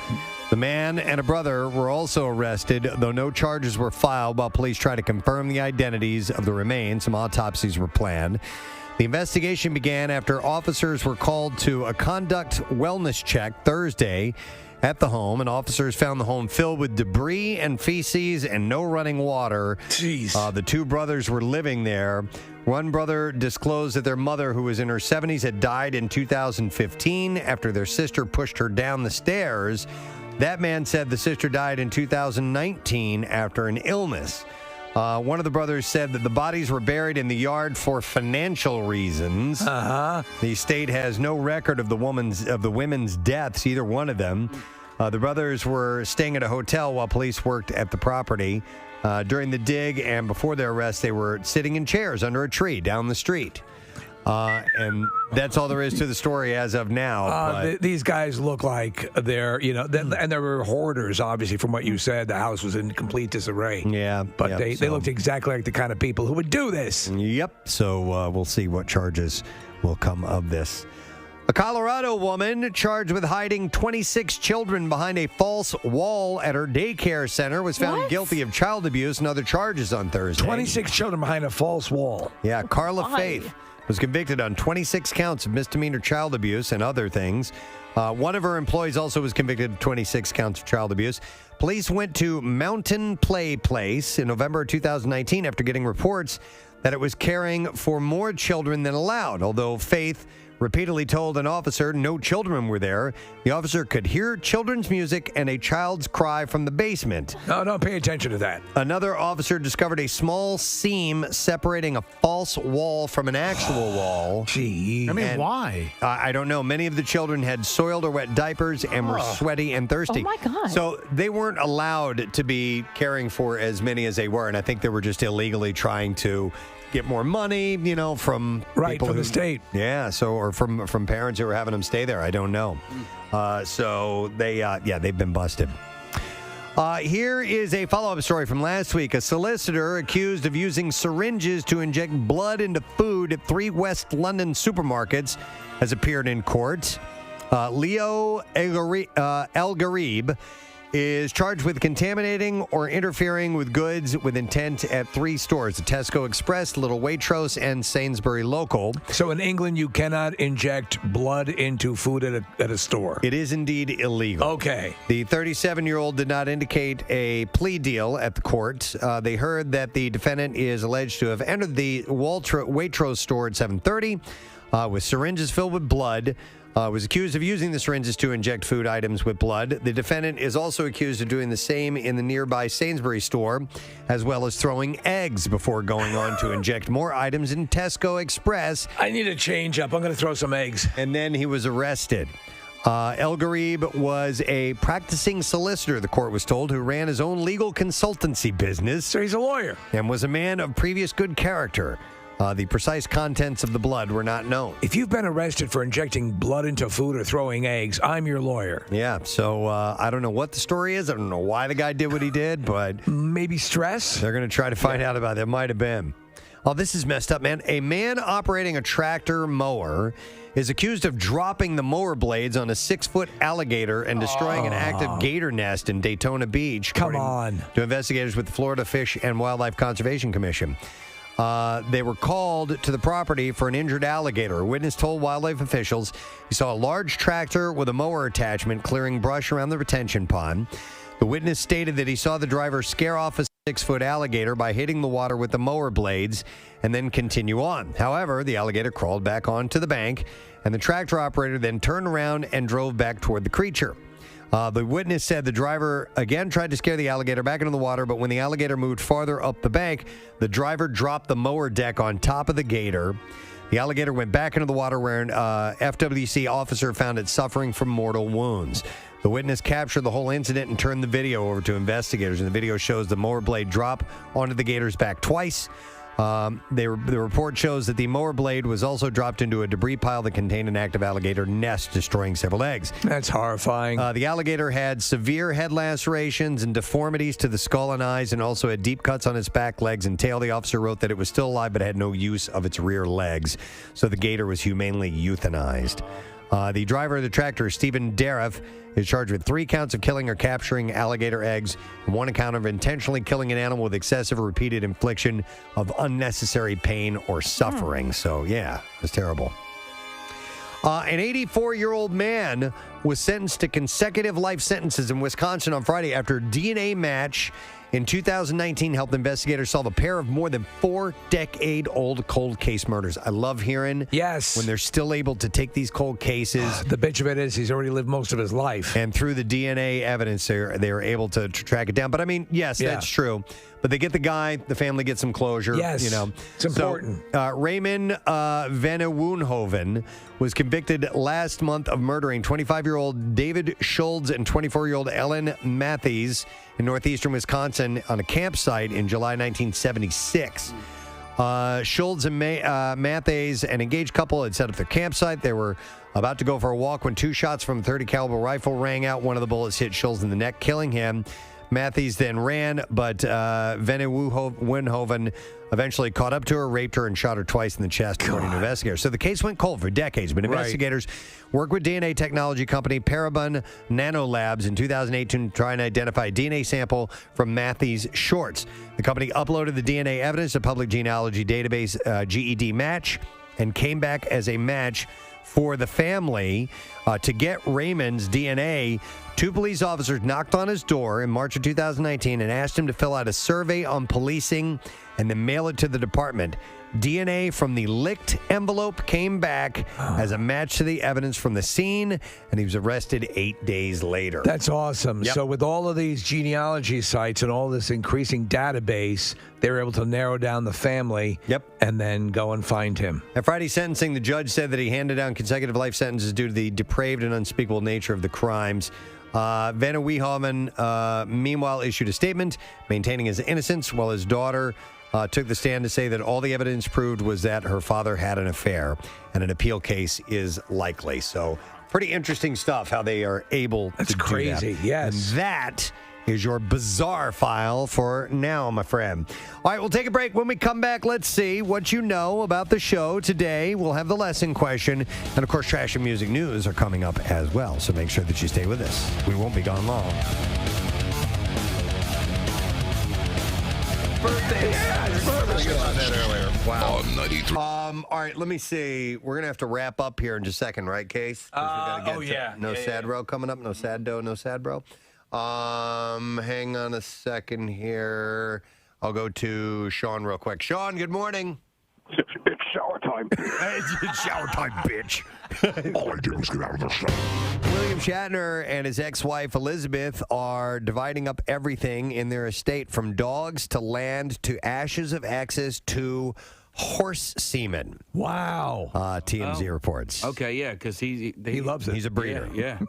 The man and a brother were also arrested, though no charges were filed while police tried to confirm the identities of the remains. Some autopsies were planned. The investigation began after officers were called to a conduct wellness check Thursday at the home, and officers found the home filled with debris and feces and no running water. Jeez. The 2 brothers were living there. One brother disclosed that their mother, who was in her 70s, had died in 2015 after their sister pushed her down the stairs. That man said the sister died in 2019 after an illness. One of the brothers said that the bodies were buried in the yard for financial reasons. The state has no record of the women's deaths, either one of them. The brothers were staying at a hotel while police worked at the property. During the dig and before their arrest, they were sitting in chairs under a tree down the street. And that's all there is to the story as of now. These guys look like they're, and they were hoarders, obviously, from what you said. The house was in complete disarray. Yeah. But they looked exactly like the kind of people who would do this. Yep. So we'll see what charges will come of this. A Colorado woman charged with hiding 26 children behind a false wall at her daycare center was found guilty of child abuse and other charges on Thursday. 26 children behind a false wall. Yeah, Carla Faith was convicted on 26 counts of misdemeanor child abuse and other things. One of her employees also was convicted of 26 counts of child abuse. Police went to Mountain Play Place in November 2019 after getting reports that it was caring for more children than allowed, although Faith repeatedly told an officer no children were there. The officer could hear children's music and a child's cry from the basement. No, don't pay attention to that. Another officer discovered a small seam separating a false wall from an actual wall. Gee. Why? I don't know. Many of the children had soiled or wet diapers and were sweaty and thirsty. Oh, my God. So they weren't allowed to be caring for as many as they were, and I think they were just illegally trying to get more money, from people from the state. Yeah, or from parents who were having them stay there. I don't know. So they've been busted. Here is a follow-up story from last week. A solicitor accused of using syringes to inject blood into food at 3 West London supermarkets has appeared in court. Leo El Gharib is charged with contaminating or interfering with goods with intent at 3 stores: the Tesco Express, Little Waitrose, and Sainsbury Local. So in England, you cannot inject blood into food at a store. It is indeed illegal. Okay. The 37-year-old did not indicate a plea deal at the court. They heard that the defendant is alleged to have entered the Waitrose store at 7:30 with syringes filled with blood. Was accused of using the syringes to inject food items with blood. The defendant is also accused of doing the same in the nearby Sainsbury store, as well as throwing eggs before going on to inject more items in Tesco Express. I need a change up. I'm going to throw some eggs. And then he was arrested. El Gharib was a practicing solicitor, the court was told, who ran his own legal consultancy business. So he's a lawyer. And was a man of previous good character. The precise contents of the blood were not known. If you've been arrested for injecting blood into food or throwing eggs, I'm your lawyer. Yeah, so I don't know what the story is. I don't know why the guy did what he did, but... Maybe stress? They're going to try to find out about it. It might have been. Oh, this is messed up, man. A man operating a tractor mower is accused of dropping the mower blades on a 6-foot alligator and destroying an active gator nest in Daytona Beach. Come on. To investigators with the Florida Fish and Wildlife Conservation Commission. They were called to the property for an injured alligator. A witness told wildlife officials he saw a large tractor with a mower attachment clearing brush around the retention pond. The witness stated that he saw the driver scare off a 6-foot alligator by hitting the water with the mower blades and then continue on. However, the alligator crawled back onto the bank, and the tractor operator then turned around and drove back toward the creature. The witness said the driver again tried to scare the alligator back into the water, but when the alligator moved farther up the bank, the driver dropped the mower deck on top of the gator. The alligator went back into the water where an FWC officer found it suffering from mortal wounds. The witness captured the whole incident and turned the video over to investigators, and the video shows the mower blade drop onto the gator's back twice. The report shows that the mower blade was also dropped into a debris pile that contained an active alligator nest, destroying several eggs. That's horrifying. The alligator had severe head lacerations and deformities to the skull and eyes, and also had deep cuts on its back, legs, and tail. The officer wrote that it was still alive but had no use of its rear legs, so the gator was humanely euthanized. The driver of the tractor, Stephen Deriff, is charged with 3 counts of killing or capturing alligator eggs and 1 count of intentionally killing an animal with excessive or repeated infliction of unnecessary pain or suffering. So, yeah, it was terrible. An 84-year-old man was sentenced to consecutive life sentences in Wisconsin on Friday after a DNA match in 2019 helped investigators solve a pair of more than 4-decade-old cold case murders. I love hearing when they're still able to take these cold cases. The bitch of it is he's already lived most of his life. And through the DNA evidence, they were able to track it down. But I mean, yes, that's true. But they get the guy, the family gets some closure. Yes, you know. it's important. Raymond Van Woonhoven was convicted last month of murdering 25-year-old David Schultz and 24-year-old Ellen Matthews in northeastern Wisconsin on a campsite in July 1976. Schultz and Matthews, an engaged couple, had set up their campsite. They were about to go for a walk when 2 shots from a .30 caliber rifle rang out. One of the bullets hit Schultz in the neck, killing him. Matthews then ran, but Van Woonhoven eventually caught up to her, raped her, and shot her twice in the chest, according to investigators. So the case went cold for decades, but investigators worked with DNA technology company Parabon Nanolabs in 2008 to try and identify a DNA sample from Matthews' shorts. The company uploaded the DNA evidence to public genealogy database GED Match and came back as a match for the family. To get Raymond's DNA, 2 police officers knocked on his door in March of 2019 and asked him to fill out a survey on policing and then mail it to the department. DNA from the licked envelope came back as a match to the evidence from the scene, and he was arrested 8 days later. That's awesome. So with all of these genealogy sites and all this increasing database, they were able to narrow down the family and then go and find him. At Friday's sentencing, the judge said that he handed down consecutive life sentences due to the depraved and unspeakable nature of the crimes. Van Woonhoven, meanwhile, issued a statement maintaining his innocence, while his daughter took the stand to say that all the evidence proved was that her father had an affair, and an appeal case is likely. So pretty interesting stuff, how they are able to do crazy, that. yes. And that is your bizarre file for now, my friend. All right, we'll take a break. When we come back, let's see what you know about the show today. We'll have the lesson question, and of course, trash and music news are coming up as well. So make sure that you stay with us. We won't be gone long. Birthday. Wow. All right, let me see. We're going to have to wrap up here in just a second, right, Case? No sad bro coming up. No sad dough, no sad bro. Hang on a second here. I'll go to Sean real quick. Sean, good morning. It's shower time. It's shower time, bitch. All I did was get out of the shower. William Shatner and his ex-wife Elizabeth are dividing up everything in their estate, from dogs to land to ashes of exes to horse semen. Wow. TMZ reports. Okay, yeah, because he loves it. He's a breeder. Yeah.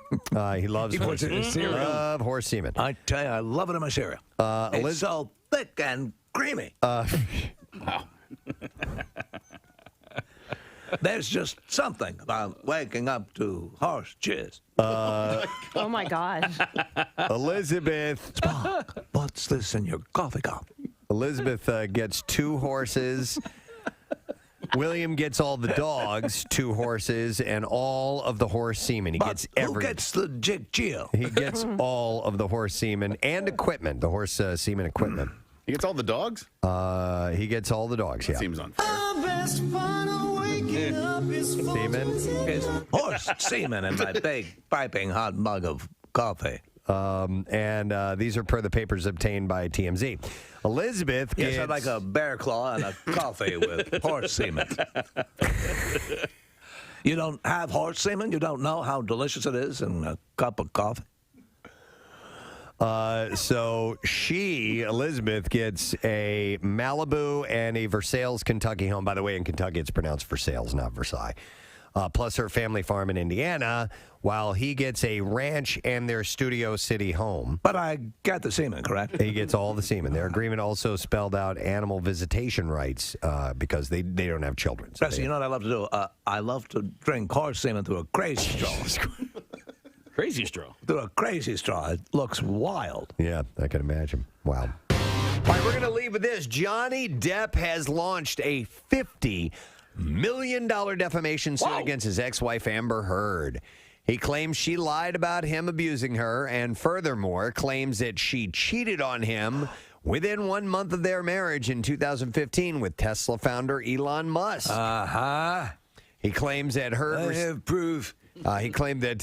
He loves He puts it in his cereal. Love horse semen. I tell you, I love it in my cereal. It's so thick and creamy. Wow. There's just something about waking up to horse jizz. Oh my God. Elizabeth. Spock, what's this in your coffee cup? Elizabeth gets 2 horses. William gets all the dogs, 2 horses, and all of the horse semen. He gets Who gets the Jill? He gets all of the horse semen and equipment, the horse semen equipment. He gets all the dogs? He gets all the dogs, yeah. That seems unfair. Semen? It's horse semen in my big, piping hot mug of coffee. And these are per the papers obtained by TMZ. Elizabeth gets... Yes, I'd like a bear claw and a coffee with horse semen. You don't have horse semen? You don't know how delicious it is in a cup of coffee? So Elizabeth, gets a Malibu and a Versailles, Kentucky home. By the way, in Kentucky, it's pronounced Versailles, not Versailles. Plus her family farm in Indiana, while he gets a ranch and their Studio City home. But I got the semen, correct? He gets all the semen. Their agreement also spelled out animal visitation rights because they don't have children. So Preston, you know what I love to do? I love to drink horse semen through a crazy straw. Crazy straw. Through a crazy straw. It looks wild. Yeah, I can imagine. Wow. All right, we're going to leave with this. Johnny Depp has launched a $50 million defamation suit against his ex-wife Amber Heard. He claims she lied about him abusing her and furthermore claims that she cheated on him within 1 month of their marriage in 2015 with Tesla founder Elon Musk. He claims that Heard... I have proof. He claimed that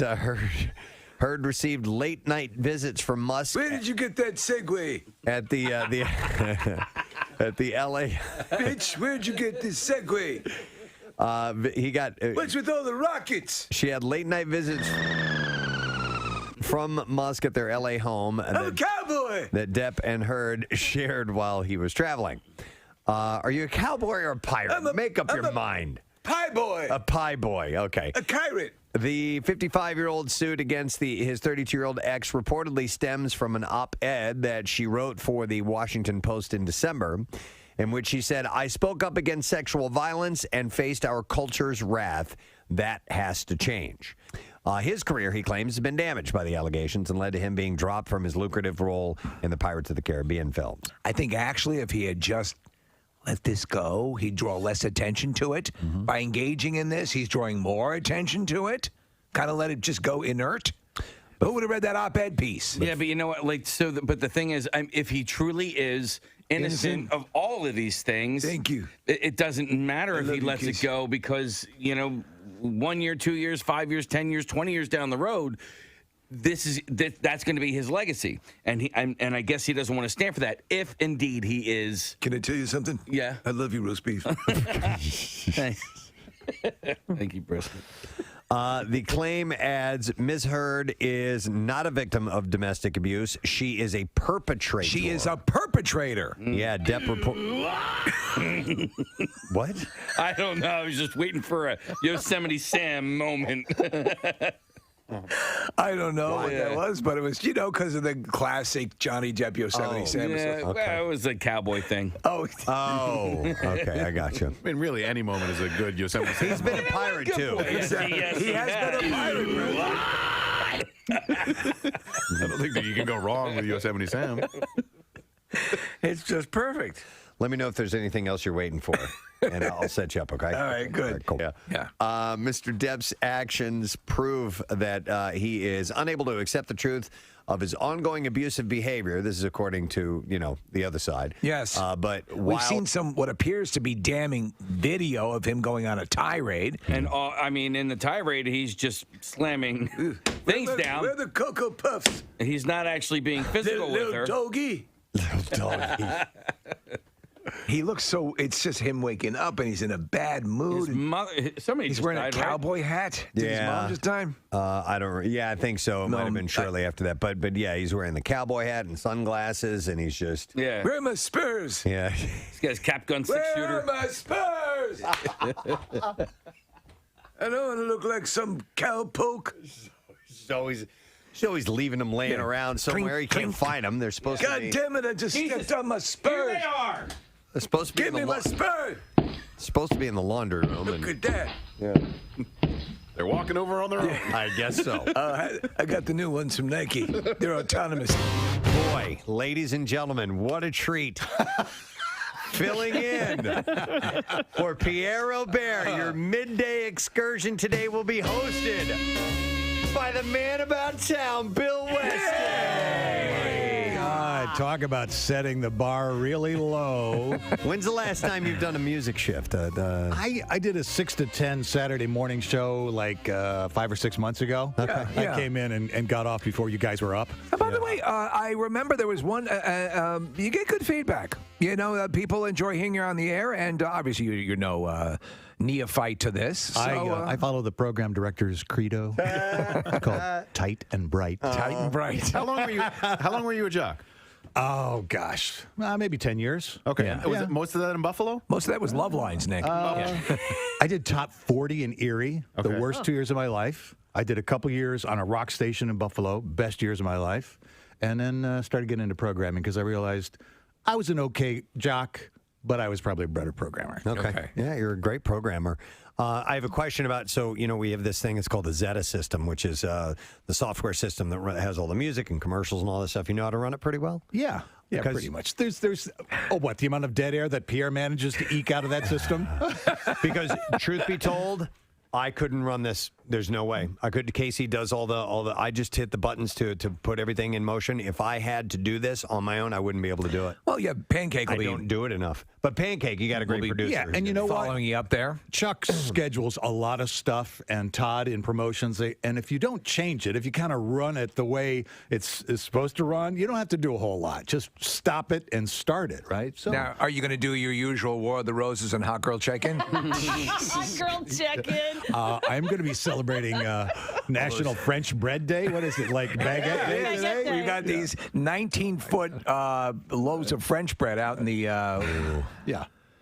Heard received late-night visits from Musk. Where did you get that segue? At the at the L.A. Bitch, where'd you get this segue? He got... What's with all the rockets? She had late-night visits from Musk at their L.A. home. I'm a cowboy! That Depp and Heard shared while he was traveling. Are you a cowboy or a pirate? Make up your mind. Pie boy. A pie boy, okay. A pirate. The 55-year-old suit against his 32-year-old ex reportedly stems from an op-ed that she wrote for the Washington Post in December, in which she said, I spoke up against sexual violence and faced our culture's wrath. That has to change. His career, he claims, has been damaged by the allegations and led to him being dropped from his lucrative role in the Pirates of the Caribbean films. I think actually if he had just let this go, he'd draw less attention to it. Mm-hmm. By engaging in this, he's drawing more attention to it. Kind of let it just go inert. But who would have read that op-ed piece? Yeah, but you know what? But the thing is, if he truly is innocent of all of these things, thank you. It doesn't matter if he lets it go because 1 year, 2 years, 5 years, 10 years, 20 years down the road, that's going to be his legacy, and I guess he doesn't want to stand for that. If indeed he is, can I tell you something? Yeah, I love you, roast beef. Thanks. Thank you, Preston. The claim adds Ms. Heard is not a victim of domestic abuse. She is a perpetrator. She is a perpetrator. Yeah, Depp report. What? I don't know. I was just waiting for a Yosemite Sam moment. I don't know what that was, but it was, because of the classic Johnny Depp Yosemite Sam. Yeah, well, it was a cowboy thing. Oh, okay, I got you. I mean, really, any moment is a good Yosemite Sam. He's been a pirate, too. Yes, he has been a pirate. I don't think that you can go wrong with Yosemite Sam. It's just perfect. Let me know if there's anything else you're waiting for, and I'll set you up, okay? All right, good. All right, cool. Yeah. Mr. Depp's actions prove that he is unable to accept the truth of his ongoing abusive behavior. This is according to, the other side. Yes. But we've seen what appears to be damning video of him going on a tirade. And, in the tirade, he's just slamming things down. Where are the Cocoa Puffs? He's not actually being physical with her. Doggy. Little doggy. He looks so. It's just him waking up, and he's in a bad mood. His mother. He's wearing a cowboy hat. Did his mom just die? I don't. Yeah, I think so. It might have been shortly after that. But yeah, he's wearing the cowboy hat and sunglasses, and he's just. Yeah. Where are my spurs? Yeah. He's got his cap gun 6-shooter. Where are my spurs? I don't want to look like some cowpoke. She's always leaving them laying around somewhere. He can't find them. They're supposed to be. God damn it! I just stepped on my spurs. Here they are. They're supposed to be Give me my spurs. Supposed to be in the laundry room. Look at that. Yeah. They're walking over on their own. I guess so. I got the new ones from Nike. They're autonomous. Boy, ladies and gentlemen, what a treat. filling in for Pierre Robert. Your midday excursion today will be hosted by the man about town, Bill Weston. God, talk about setting the bar really low. When's the last time you've done a music shift? I did a 6 to 10 Saturday morning show like 5 or 6 months ago. Okay. I came in and got off before you guys were up. By the way, I remember there was one. You get good feedback. You know, people enjoy hearing you on the air, and obviously you're no neophyte to this. So, I follow the program director's credo called Tight and Bright. Tight and Bright. How long were you a jock? Oh, gosh. Maybe 10 years. Okay. Yeah. Was it most of that in Buffalo? Most of that was Love Lines, Nick. I did top 40 in Erie, the worst 2 years of my life. I did a couple years on a rock station in Buffalo, best years of my life. And then started getting into programming because I realized I was an okay jock, but I was probably a better programmer. Okay. Yeah, you're a great programmer. I have a question about, we have this thing, it's called the Zeta system, which is the software system that has all the music and commercials and all that stuff. You know how to run it pretty well? Yeah. Yeah, pretty much. There's the amount of dead air that Pierre manages to eke out of that system? Because truth be told, I couldn't run this. There's no way. Casey does all the. I just hit the buttons to put everything in motion. If I had to do this on my own, I wouldn't be able to do it. Well, yeah, Pancake will I don't do it enough. But Pancake, you got a great producer. Yeah, and you know what? Following you up there. Chuck schedules a lot of stuff, and Todd in promotions. And if you don't change it, if you kind of run it the way it's supposed to run, you don't have to do a whole lot. Just stop it and start it, right? So now, are you going to do your usual War of the Roses and Hot Girl Check-In? Hot girl check-in. I'm going to be celebrating National French Bread Day. What is it, like Baguette Day today? We've got these 19-foot loaves of French bread out in the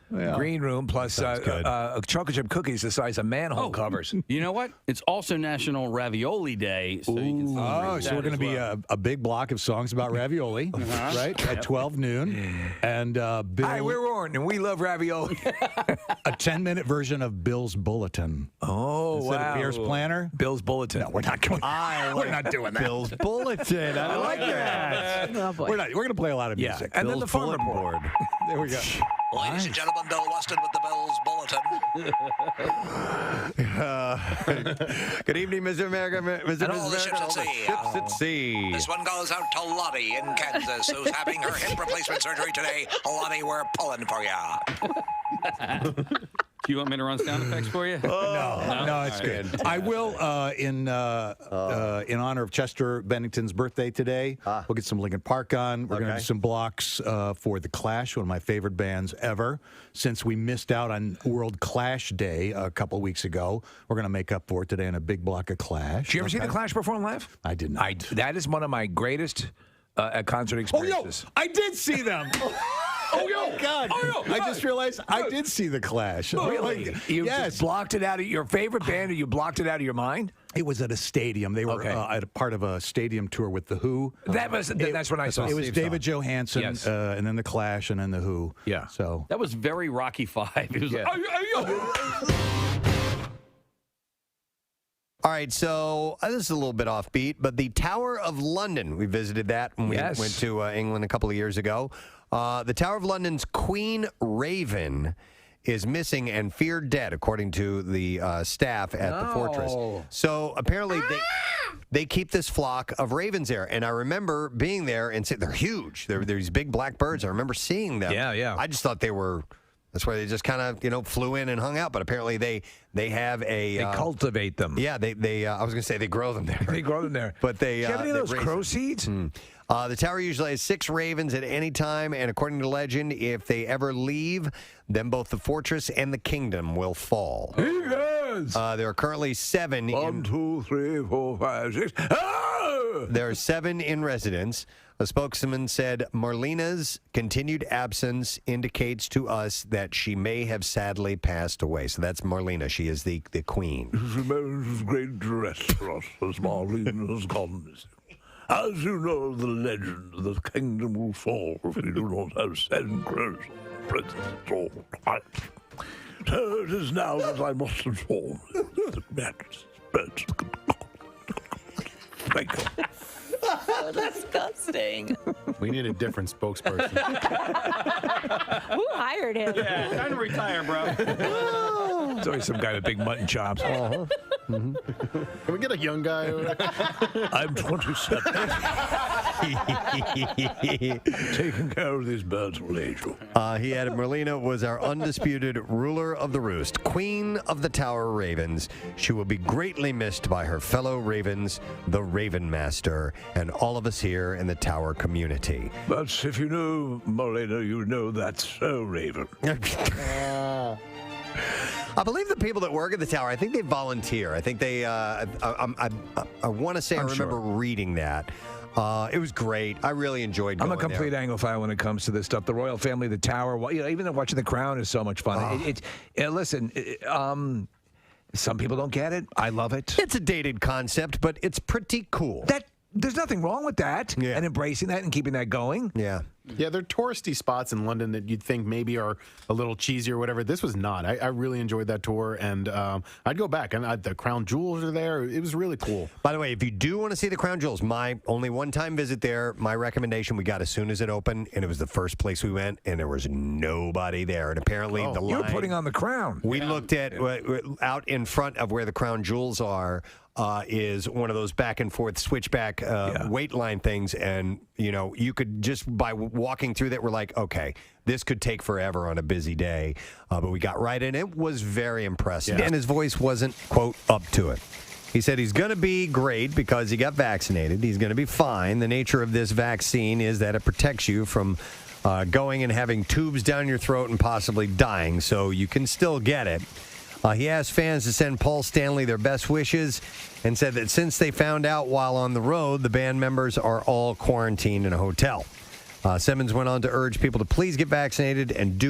green room, plus chocolate chip cookies the size of manhole covers. You know what? It's also National Ravioli Day, so you can celebrate so we're going to be a big block of songs about ravioli, right? At 12 noon. And Bill... Hi, we're Warren, and we love ravioli. A 10-minute version of Bill's Bulletin. Oh, Instead of Pierre's Planner. Bill's Bulletin. No, we're not going. We're not doing that. Bill's Bulletin. I like that. Oh, boy. We're going to play a lot of music. And then the Farmer Board. There we go. Ladies and gentlemen, Bill Weston with the Bill's Bulletin. Good evening, Mr. America. Mr. And all the ships at sea. Ships at sea. This one goes out to Lottie in Kansas, who's having her hip replacement surgery today. Lottie, we're pulling for ya. Do you want me to run sound effects for you? No, it's good. I will, in honor of Chester Bennington's birthday today, we'll get some Linkin Park on. We're going to do some blocks for The Clash, one of my favorite bands ever. Since we missed out on World Clash Day a couple weeks ago, we're going to make up for it today in a big block of Clash. Did you ever see The Clash perform live? I did not. That is one of my greatest concert experiences. I did see them. Oh, God. I just realized I did see The Clash. Really? You just blocked it out of your favorite band, or you blocked it out of your mind? It was at a stadium. They were at a part of a stadium tour with The Who. That's when I saw it. It was David Johansen, and then The Clash, and then The Who. Yeah. So that was very Rocky V. It was All right, so this is a little bit offbeat, but the Tower of London, we visited that when we went to England a couple of years ago. The Tower of London's Queen Raven is missing and feared dead, according to the staff at the fortress. So apparently they keep this flock of ravens there. And I remember being there and they're huge. They're these big black birds. I remember seeing them. Yeah. I just thought they were... That's why they just kind of, flew in and hung out. But apparently they have a... They cultivate them. Yeah, they I was going to say they grow them there. They grow them there. But they... Do you have any of those crow seeds? The tower usually has 6 ravens at any time, and according to legend, if they ever leave, then both the fortress and the kingdom will fall. Yes. There are currently 7 1, 2, 3, 4, 5, 6. There are 7 in residence. A spokesman said Marlena's continued absence indicates to us that she may have sadly passed away. So that's Marlena. She is the queen. It is a matter of great dress for us, as Marlena has gone missing. As you know, the legend, the kingdom will fall if we do not have 7 crows on Princess at all times. So it is now that I must inform the matters. Thank you. So disgusting. We need a different spokesperson. Who hired him? Yeah, time to retire, bro. It's always some guy with big mutton chops. Can we get a young guy? I'm 27. Taking care of these birds will age you. He added, Merlina was our undisputed ruler of the roost, queen of the Tower Ravens. She will be greatly missed by her fellow Ravens, the Raven Master, and all of us here in the Tower community. But if you know Merlina, you know that's so Raven. I believe the people that work at the Tower, I think they volunteer. I think they, I want to say I remember reading that. It was great. I really enjoyed going I'm a complete there. Anglophile when it comes to this stuff. The royal family, the Tower, even watching The Crown is so much fun. Listen, some people don't get it. I love it. It's a dated concept, but it's pretty cool. There's nothing wrong with that. Yeah. And embracing that and keeping that going. Yeah. Yeah, they're touristy spots in London that you'd think maybe are a little cheesy or whatever. This was not. I really enjoyed that tour, and I'd go back. And the Crown Jewels are there. It was really cool. By the way, if you do want to see the Crown Jewels, my only one-time visit there, my recommendation we got as soon as it opened, and it was the first place we went, and there was nobody there. And apparently the line... You're putting on the crown. We looked at, out in front of where the Crown Jewels are, is one of those back and forth switchback wait line things, and you could just by walking through that, we're like, okay, this could take forever on a busy day, but we got right in. It was very impressive, and his voice wasn't quote up to it. He said he's going to be great because he got vaccinated. He's going to be fine. The nature of this vaccine is that it protects you from going and having tubes down your throat and possibly dying, so you can still get it. He asked fans to send Paul Stanley their best wishes and said that since they found out while on the road, the band members are all quarantined in a hotel. Simmons went on to urge people to please get vaccinated and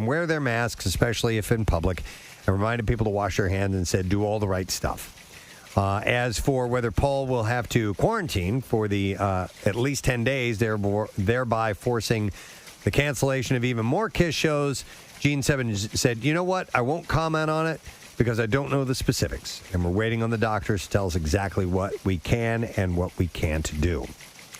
wear their masks, especially if in public, and reminded people to wash their hands and said do all the right stuff. As for whether Paul will have to quarantine for the at least 10 days, thereby forcing the cancellation of even more Kiss shows, Gene Simmons said, you know what, I won't comment on it because I don't know the specifics, and we're waiting on the doctors to tell us exactly what we can and what we can't do.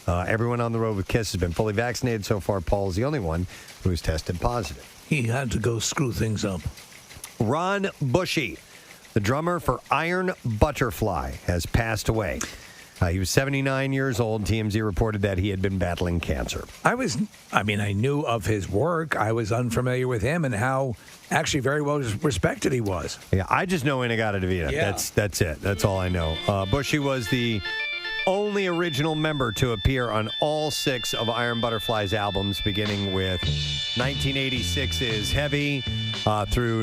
Everyone on the road with Kiss has been fully vaccinated so far. Paul is the only one who's tested positive. He had to go screw things up. Ron Bushy, the drummer for Iron Butterfly, has passed away. He was 79 years old. TMZ reported that he had been battling cancer. I knew of his work. I was unfamiliar with him and how actually very well respected he was. Yeah, I just know In-A-Gadda-Da-Vida. Yeah. That's it. That's all I know. Bushy was the only original member to appear on all 6 of Iron Butterfly's albums, beginning with 1986's Heavy through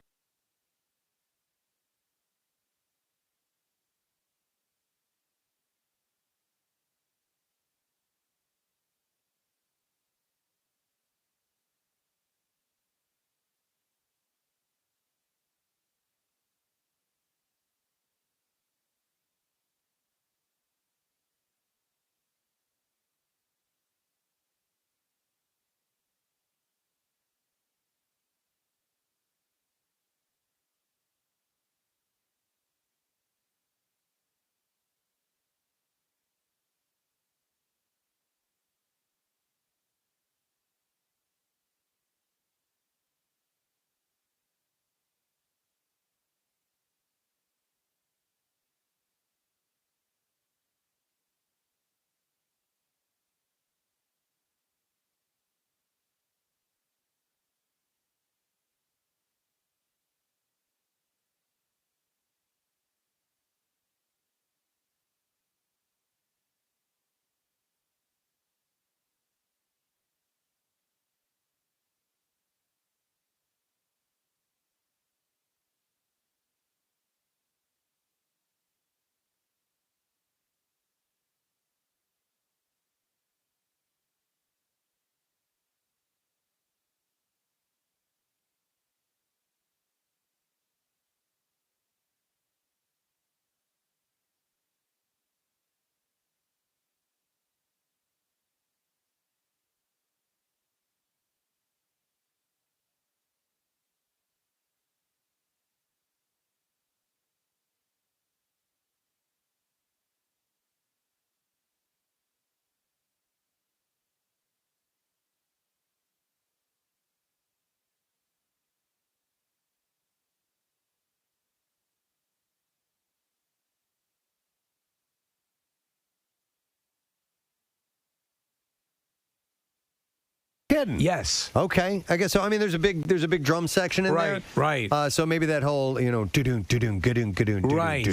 kidding. Yes. Okay. I guess so. I mean, there's a big drum section in there. Right. So maybe that whole, do-doon, do-doon, ga-doon, ga-doon, Right.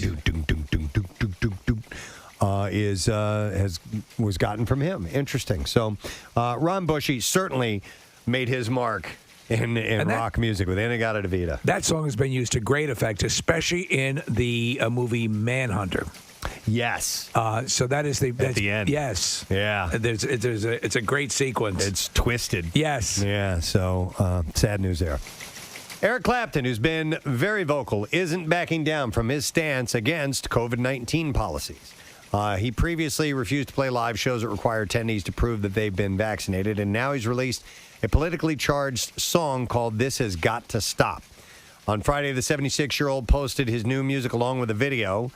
was gotten from him. Interesting. So Ron Bushy certainly made his mark in rock music with In-A-Gadda-Da-Vida. That song has been used to great effect, especially in the movie Manhunter. Yes. So that is at the end. Yes. Yeah. It's a great sequence. It's twisted. Yes. Yeah. So sad news there. Eric Clapton, who's been very vocal, isn't backing down from his stance against COVID-19 policies. He previously refused to play live shows that require attendees to prove that they've been vaccinated, and now he's released a politically charged song called This Has Got to Stop. On Friday, the 76-year-old posted his new music along with a video.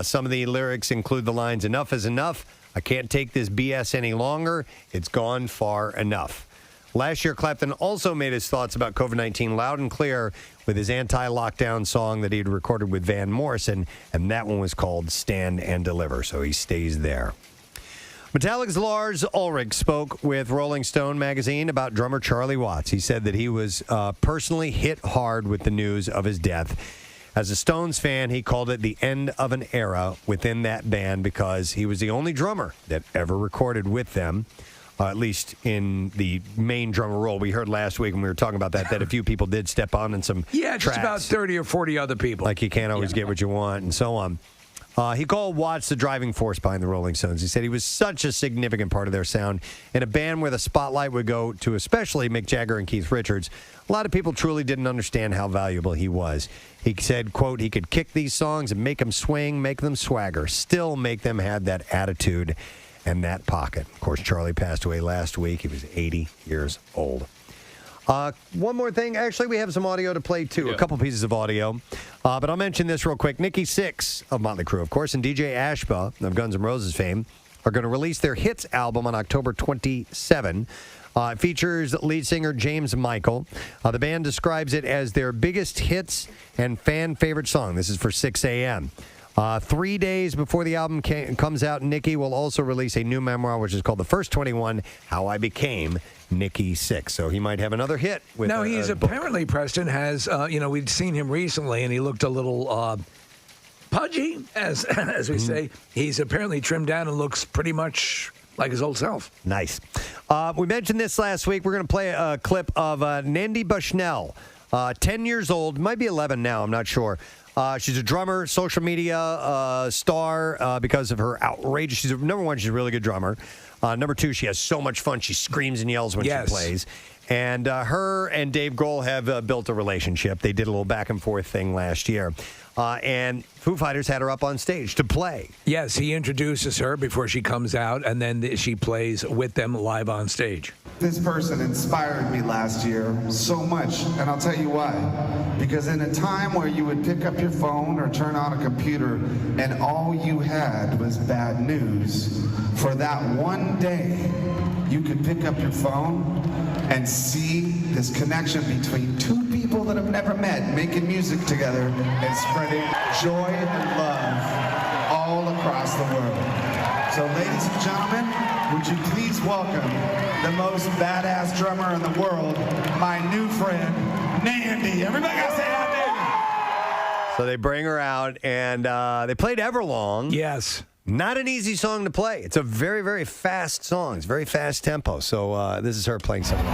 Some of the lyrics include the lines, "Enough is enough. I can't take this BS any longer. It's gone far enough." Last year, Clapton also made his thoughts about COVID-19 loud and clear with his anti-lockdown song that he'd recorded with Van Morrison, and that one was called Stand and Deliver, so he stays there. Metallica's Lars Ulrich spoke with Rolling Stone magazine about drummer Charlie Watts. He said that he was personally hit hard with the news of his death. As a Stones fan, he called it the end of an era within that band because he was the only drummer that ever recorded with them, at least in the main drummer role. We heard last week when we were talking about that a few people did step on in some just tracks. about 30 or 40 other people. Like you can't always get what you want and so on. He called Watts the driving force behind the Rolling Stones. He said he was such a significant part of their sound. In a band where the spotlight would go to especially Mick Jagger and Keith Richards, a lot of people truly didn't understand how valuable he was. He said, quote, he could kick these songs and make them swing, make them swagger, still make them have that attitude and that pocket. Of course, Charlie passed away last week. He was 80 years old. One more thing. Actually, we have some audio to play, too. Yeah. A couple pieces of audio. But I'll mention this real quick. Nikki Sixx of Motley Crue, of course, and DJ Ashba of Guns N' Roses fame are going to release their Hits album on October 27. It features lead singer James Michael. The band describes it as their biggest hits and fan favorite song. This is for 6 a.m. 3 days before the album comes out, Nikki will also release a new memoir, which is called The First 21, How I Became Nikki Sixx. So he might have another hit with Now, he's apparently, Preston, has, we'd seen him recently, and he looked a little pudgy, as we say. He's apparently trimmed down and looks pretty much like his old self. Nice. We mentioned this last week. We're going to play a clip of Nandi Bushnell, 10 years old, might be 11 now, I'm not sure. She's a drummer, social media star because of her outrageous. She's number one, she's a really good drummer. Number two, she has so much fun. She screams and yells when she plays. And her and Dave Grohl have built a relationship. They did a little back and forth thing last year. And Foo Fighters had her up on stage to play. Yes, he introduces her before she comes out, and then she plays with them live on stage. This person inspired me last year so much, and I'll tell you why. Because in a time where you would pick up your phone or turn on a computer and all you had was bad news, for that one day, you could pick up your phone and see this connection between two people that have never met making music together and spreading joy and love all across the world. So ladies and gentlemen, would you please welcome the most badass drummer in the world, my new friend, Nandi. Everybody gotta say that, Nandi. So they bring her out, and they played Everlong. Yes. Not an easy song to play. It's a very, very fast song. It's very fast tempo. So this is her playing something.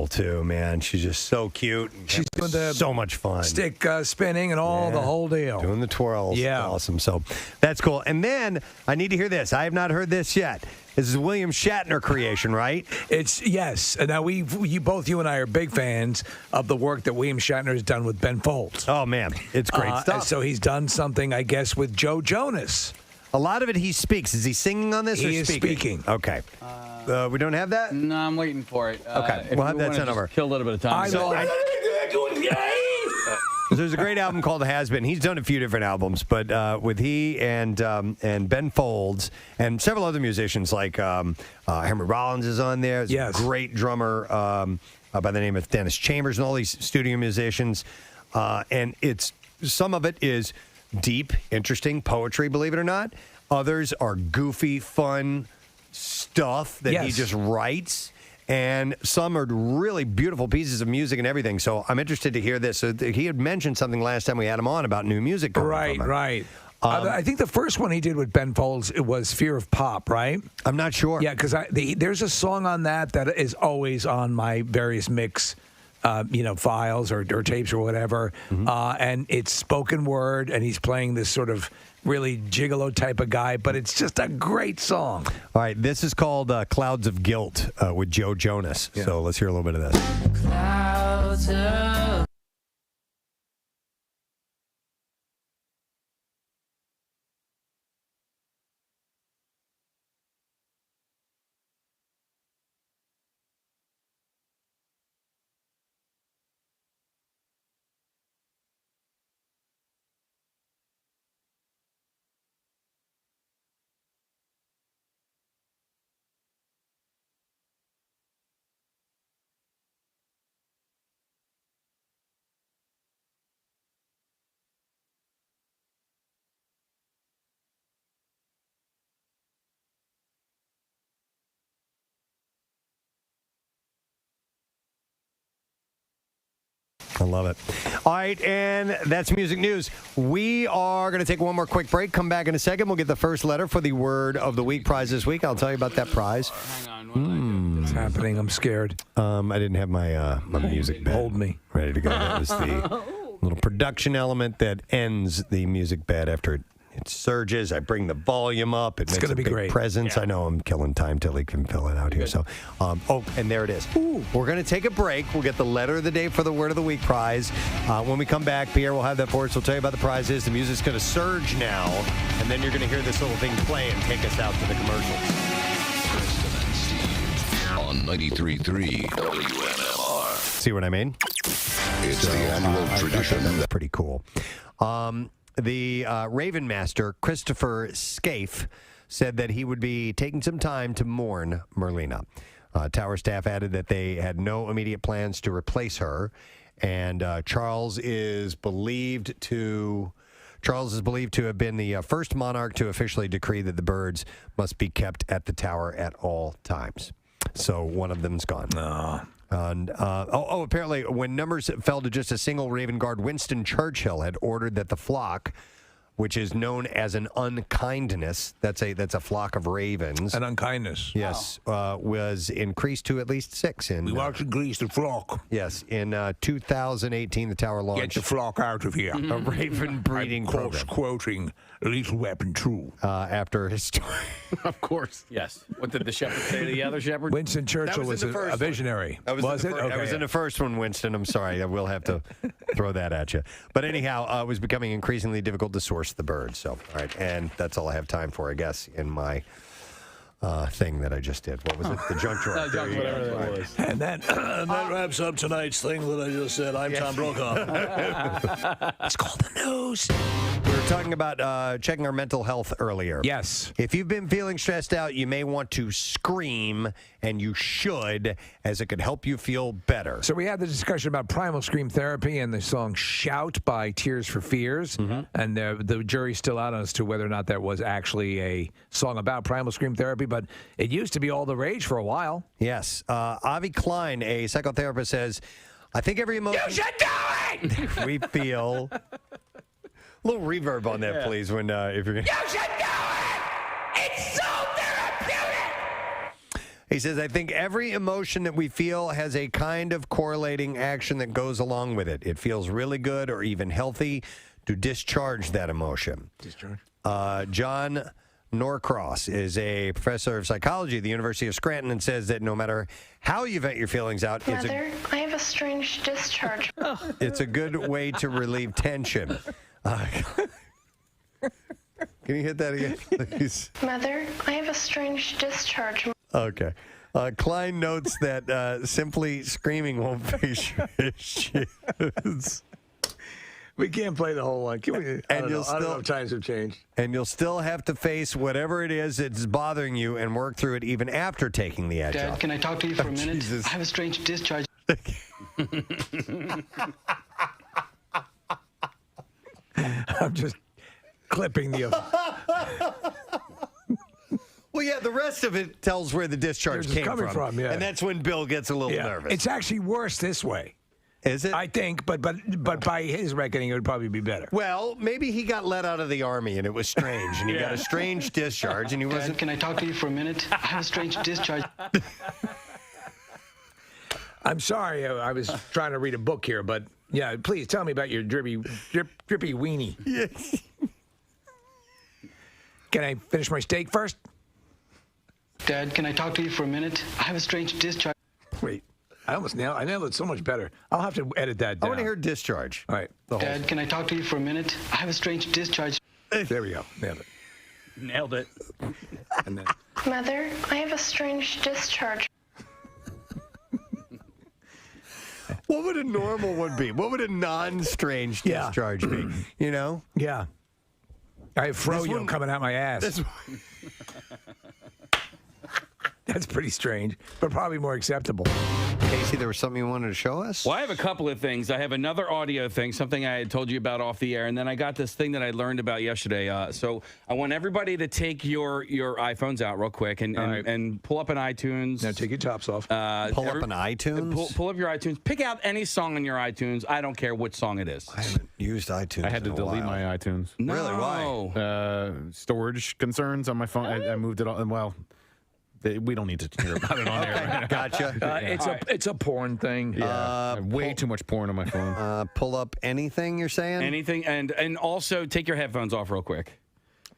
adorable too, man. She's just so cute. She's doing the so much fun. Stick spinning and all the whole deal. Doing the twirls. Yeah. Awesome. So that's cool. And then I need to hear this. I have not heard this yet. This is a William Shatner creation, right? Yes. Now you and I are big fans of the work that William Shatner has done with Ben Folds. Oh man, it's great stuff. So he's done something, I guess, with Joe Jonas. A lot of it he speaks. Is he singing on this? He or is speaking. Okay. We don't have that. No, I'm waiting for it. Okay, we'll have that sent over. Kill a little bit of time. There's a great album called Has Been. He's done a few different albums, but with he and Ben Folds and several other musicians like Henry Rollins is on there. There's a great drummer by the name of Dennis Chambers and all these studio musicians. And some of it is deep, interesting poetry, believe it or not. Others are goofy, fun stuff that he just writes. And some are really beautiful pieces of music and everything. So I'm interested to hear this. So he had mentioned something last time we had him on about new music. Right. I think the first one he did with Ben Folds, it was Fear of Pop, right? I'm not sure. Yeah, because there's a song on that is always on my various mix files or tapes or whatever. And it's spoken word, and he's playing this sort of really gigolo type of guy, but it's just a great song. All right, this is called Clouds of Guilt with Joe Jonas. Yeah. So let's hear a little bit of this. Clouds of I love it. All right, and that's music news. We are going to take one more quick break. Come back in a second. We'll get the first letter for the Word of the Week prize this week. I'll tell you about that prize. Hang on. What's happening? I'm scared. I didn't have my my music bed. Hold me. Ready to go. That was the little production element that ends the music bed after it surges. I bring the volume up. It's going to be big great. presence. Yeah. I know I'm killing time till he can fill it out here. So, and there it is. We're going to take a break. We'll get the letter of the day for the Word of the Week prize. When we come back, Pierre will have that for us. We'll tell you about the prizes. The music's going to surge now, and then you're going to hear this little thing play and take us out to the commercials. On 93.3 WMMR. See what I mean? It's the annual tradition. That's pretty cool. The Raven Master, Christopher Scaife, said that he would be taking some time to mourn Merlina. Tower staff added that they had no immediate plans to replace her, and Charles is believed to have been the first monarch to officially decree that the birds must be kept at the tower at all times. So one of them's gone. And, apparently when numbers fell to just a single Raven Guard, Winston Churchill had ordered that the flock, which is known as an unkindness, that's a flock of ravens. An unkindness. Yes, was increased to at least 6. We want to increase the flock. Yes, in 2018, the tower launched. Get the flock out of here. A raven breeding program. Quoting Lethal Weapon 2. After history. Of course. Yes. What did the shepherd say to the other shepherd? Winston Churchill was a visionary. Was it? I was in the first one, Winston. I'm sorry. I will have to throw that at you. But anyhow, it was becoming increasingly difficult to source the birds. So, all right. And that's all I have time for, I guess, in my thing that I just did. What was it? The junk drawer. Whatever that was. And that wraps up tonight's thing that I just said. I'm Tom Brokaw. It's called the news. We were talking about checking our mental health earlier. Yes. If you've been feeling stressed out, you may want to scream, and you should, as it could help you feel better. So we had the discussion about Primal Scream Therapy and the song Shout by Tears for Fears. And the jury's still out as to whether or not that was actually a song about Primal Scream Therapy, but it used to be all the rage for a while. Yes. Avi Klein, a psychotherapist, says, I think every emotion... You should do it! we feel... A little reverb on that, please, when if you're... You should do it! It's so therapeutic! He says, I think every emotion that we feel has a kind of correlating action that goes along with it. It feels really good or even healthy to discharge that emotion. John Norcross is a professor of psychology at the University of Scranton and says that no matter how you vent your feelings out, Mother, I have a strange discharge. it's a good way to relieve tension. Can you hit that again, please? Mother, I have a strange discharge. Okay. Klein notes that simply screaming won't face your issues. We can't play the whole one. Can we? I don't know if times have changed. And you'll still have to face whatever it is that's bothering you and work through it even after taking the edge Dad, off. can I talk to you for a minute? Jesus. I have a strange discharge. I'm just clipping the. Well, yeah, the rest of it tells where the discharge came coming from, yeah. And that's when Bill gets a little nervous. It's actually worse this way. Is it? I think, but by his reckoning, it would probably be better. Well, maybe he got let out of the army and it was strange, and he got a strange discharge, and he wasn't. Dad, can I talk to you for a minute? I have a strange discharge. I'm sorry, I was trying to read a book here, but yeah, please tell me about your drippy weenie. Yes. Can I finish my steak first? Dad, can I talk to you for a minute? I have a strange discharge. Wait, I nailed it so much better. I'll have to edit that down. I want to hear discharge. All right. Dad, can I talk to you for a minute? I have a strange discharge. There we go. Nailed it. Nailed it. And then. Mother, I have a strange discharge. What would a normal one be? What would a non-strange discharge be? You know? Yeah. I have froyo coming out my ass. That's pretty strange, but probably more acceptable. Casey, there was something you wanted to show us? Well, I have a couple of things. I have another audio thing, something I had told you about off the air, and then I got this thing that I learned about yesterday. So I want everybody to take your iPhones out real quick and pull up an iTunes. Now take your tops off. Pull up an iTunes? Pull up your iTunes. Pick out any song on your iTunes. I don't care which song it is. I haven't used iTunes. I had to delete my iTunes. No. Really? Why? Storage concerns on my phone. I moved it on. Well, we don't need to hear about it on air. Gotcha. It's a porn thing. Yeah, way too much porn on my phone. Pull up anything you're saying? Anything, and also take your headphones off real quick.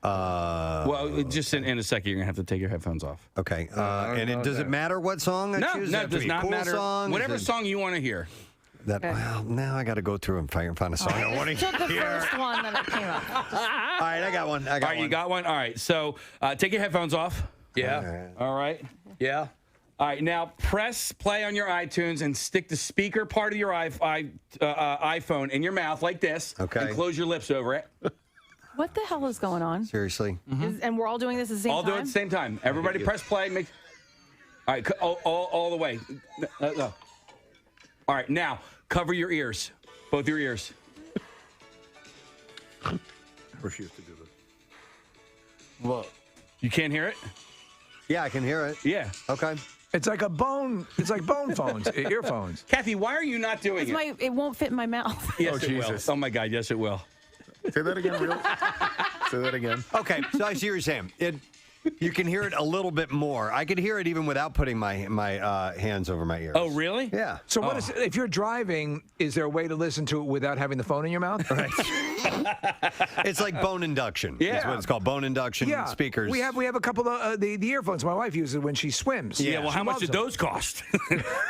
Well, just in a second, you're gonna have to take your headphones off. Okay. Does it matter what song I choose? No, it does not matter. Song? Whatever song you want to hear. Well, now I got to go through and find a song I want to Took the hear. first one that came up. All right, I got one. All right, you got one? All right, so take your headphones off. Yeah. All right. Yeah. All right, now press play on your iTunes and stick the speaker part of your iPhone in your mouth like this. Okay. And close your lips over it. What the hell is going on? Seriously. And we're all doing this at the same time? All do it at the same time. Everybody press play. All right, all the way. No. All right, now cover your ears, both your ears. I refuse to do this. Well, you can't hear it? Yeah, I can hear it. Yeah. Okay. It's like bone phones, earphones. Kathy, why are you not doing it? It won't fit in my mouth. Yes, it will. Oh my God, yes, it will. Say that again, real. Say that again. Okay, so I see what you're saying. You can hear it a little bit more. I could hear it even without putting my hands over my ears. Oh, really? Yeah. So what is if you're driving? Is there a way to listen to it without having the phone in your mouth? Right. It's like bone induction. Yeah. That's what it's called. Bone induction speakers. We have a couple of the earphones my wife uses when she swims. Yeah. Well, how much did those cost?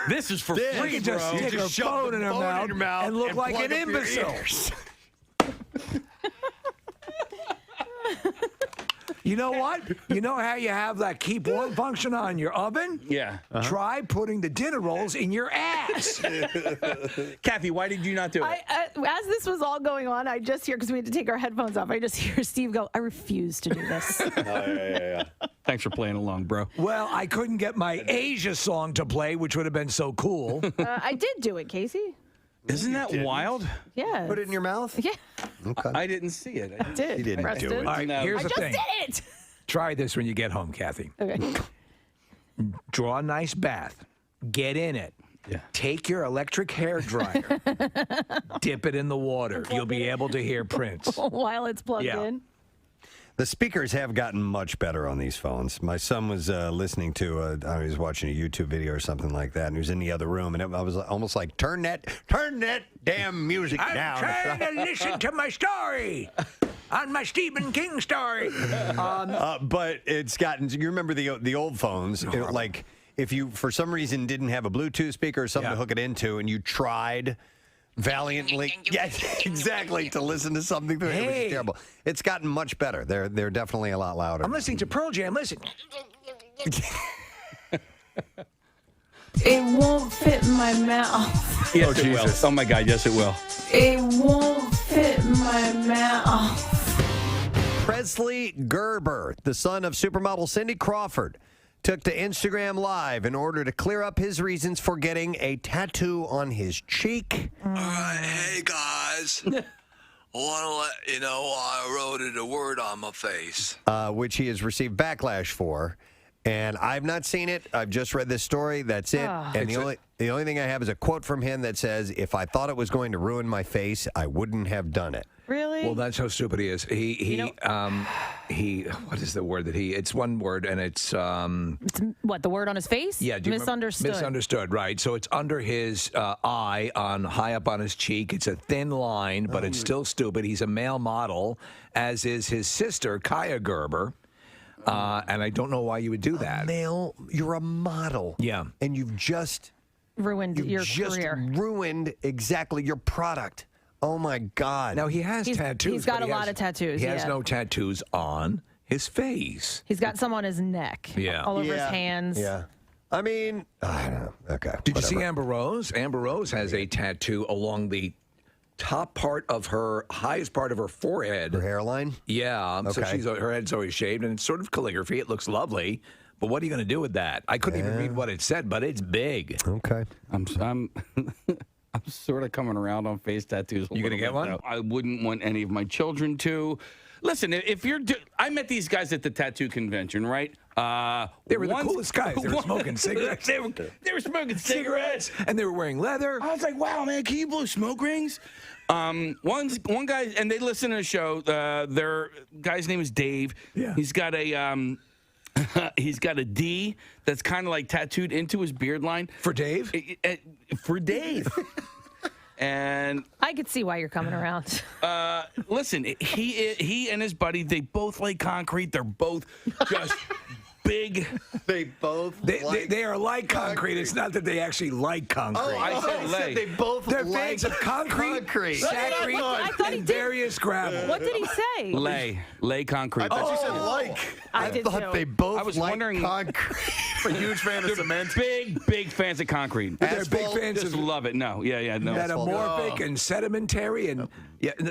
This is for free, We can just bro. stick her phone in her mouth and look like an imbecile. You know what? You know how you have that keep warm function on your oven? Yeah. Try putting the dinner rolls in your ass. Kathy, why did you not do it? As this was all going on, I just hear, because we had to take our headphones off, I just hear Steve go, I refuse to do this. Yeah. Thanks for playing along, bro. Well, I couldn't get my Asia song to play, which would have been so cool. I did do it, Casey. Isn't that wild? Yeah. Put it in your mouth? Yeah. Okay. I didn't see it. I did. You didn't Preston. do it. All right, here's I the just thing. did it. Try this when you get home, Kathy. Okay. Draw a nice bath. Get in it. Yeah. Take your electric hair dryer. Dip it in the water. You'll be able to hear Prince. While it's plugged in. The speakers have gotten much better on these phones. My son was listening to, he was watching a YouTube video or something like that, and he was in the other room, and I was almost like, turn that damn music down. I'm trying to listen to my story. On my Stephen King story. But it's gotten, you remember the old phones, like if you, for some reason, didn't have a Bluetooth speaker or something to hook it into, and you tried valiantly, yes, exactly, to listen to something through it, which is terrible. It's gotten much better. They're definitely a lot louder. I'm listening to Pearl Jam. Listen. It won't fit my mouth. Yes, it will. Oh my God, yes, it will. It won't fit my mouth. Presley Gerber, the son of supermodel Cindy Crawford, took to Instagram Live in order to clear up his reasons for getting a tattoo on his cheek. Hey, guys. I want to let you know I wrote it a word on my face. Which he has received backlash for. And I've not seen it. I've just read this story. That's it. And the only thing I have is a quote from him that says, "If I thought it was going to ruin my face, I wouldn't have done it." Really? Well, that's how stupid he is. He what is the word that he? It's one word, and it's what, the word on his face? Yeah, misunderstood. Misunderstood, right? So it's under his eye, high up on his cheek. It's a thin line, but it's still stupid. He's a male model, as is his sister Kaya Gerber. And I don't know why you would do that. Male, you're a model. Yeah. And you've just ruined your career. Ruined exactly your product. Oh my God. Now he has tattoos. He's got a lot of tattoos. He has no tattoos on his face. He's got some on his neck. Yeah. All over his hands. Yeah. I mean, I don't know. Okay. Did you see Amber Rose? Amber Rose has a tattoo along the top part of her, highest part of her forehead. Her hairline? Yeah. Okay. So her head's always shaved, and it's sort of calligraphy. It looks lovely. But what are you going to do with that? I couldn't even read what it said, but it's big. Okay. I'm sort of coming around on face tattoos. You going to get one? Though. I wouldn't want any of my children to. Listen, if you're, I met these guys at the tattoo convention, right? They were the coolest guys. They were smoking cigarettes. they were smoking cigarettes, and they were wearing leather. I was like, wow, man, can you blow smoke rings? One guy, and they listen to the show. Their guy's name is Dave. Yeah. He's got a he's got a D that's kind of like tattooed into his beard line. For Dave? For Dave. And I could see why you're coming around. Listen, he and his buddy, they both lay concrete. They're both just big. They both they are like concrete. It's not that they actually like concrete. Oh, I said lay. They both They're like fans of concrete, sacrete, I thought he and did. various gravel. What did he say? Lay concrete. I thought you said like. I did thought too. they both I was like wondering- concrete. I'm a huge fan of cement. Big fans of concrete. They're big fans Just of love it. No, yeah, no. metamorphic and sedimentary and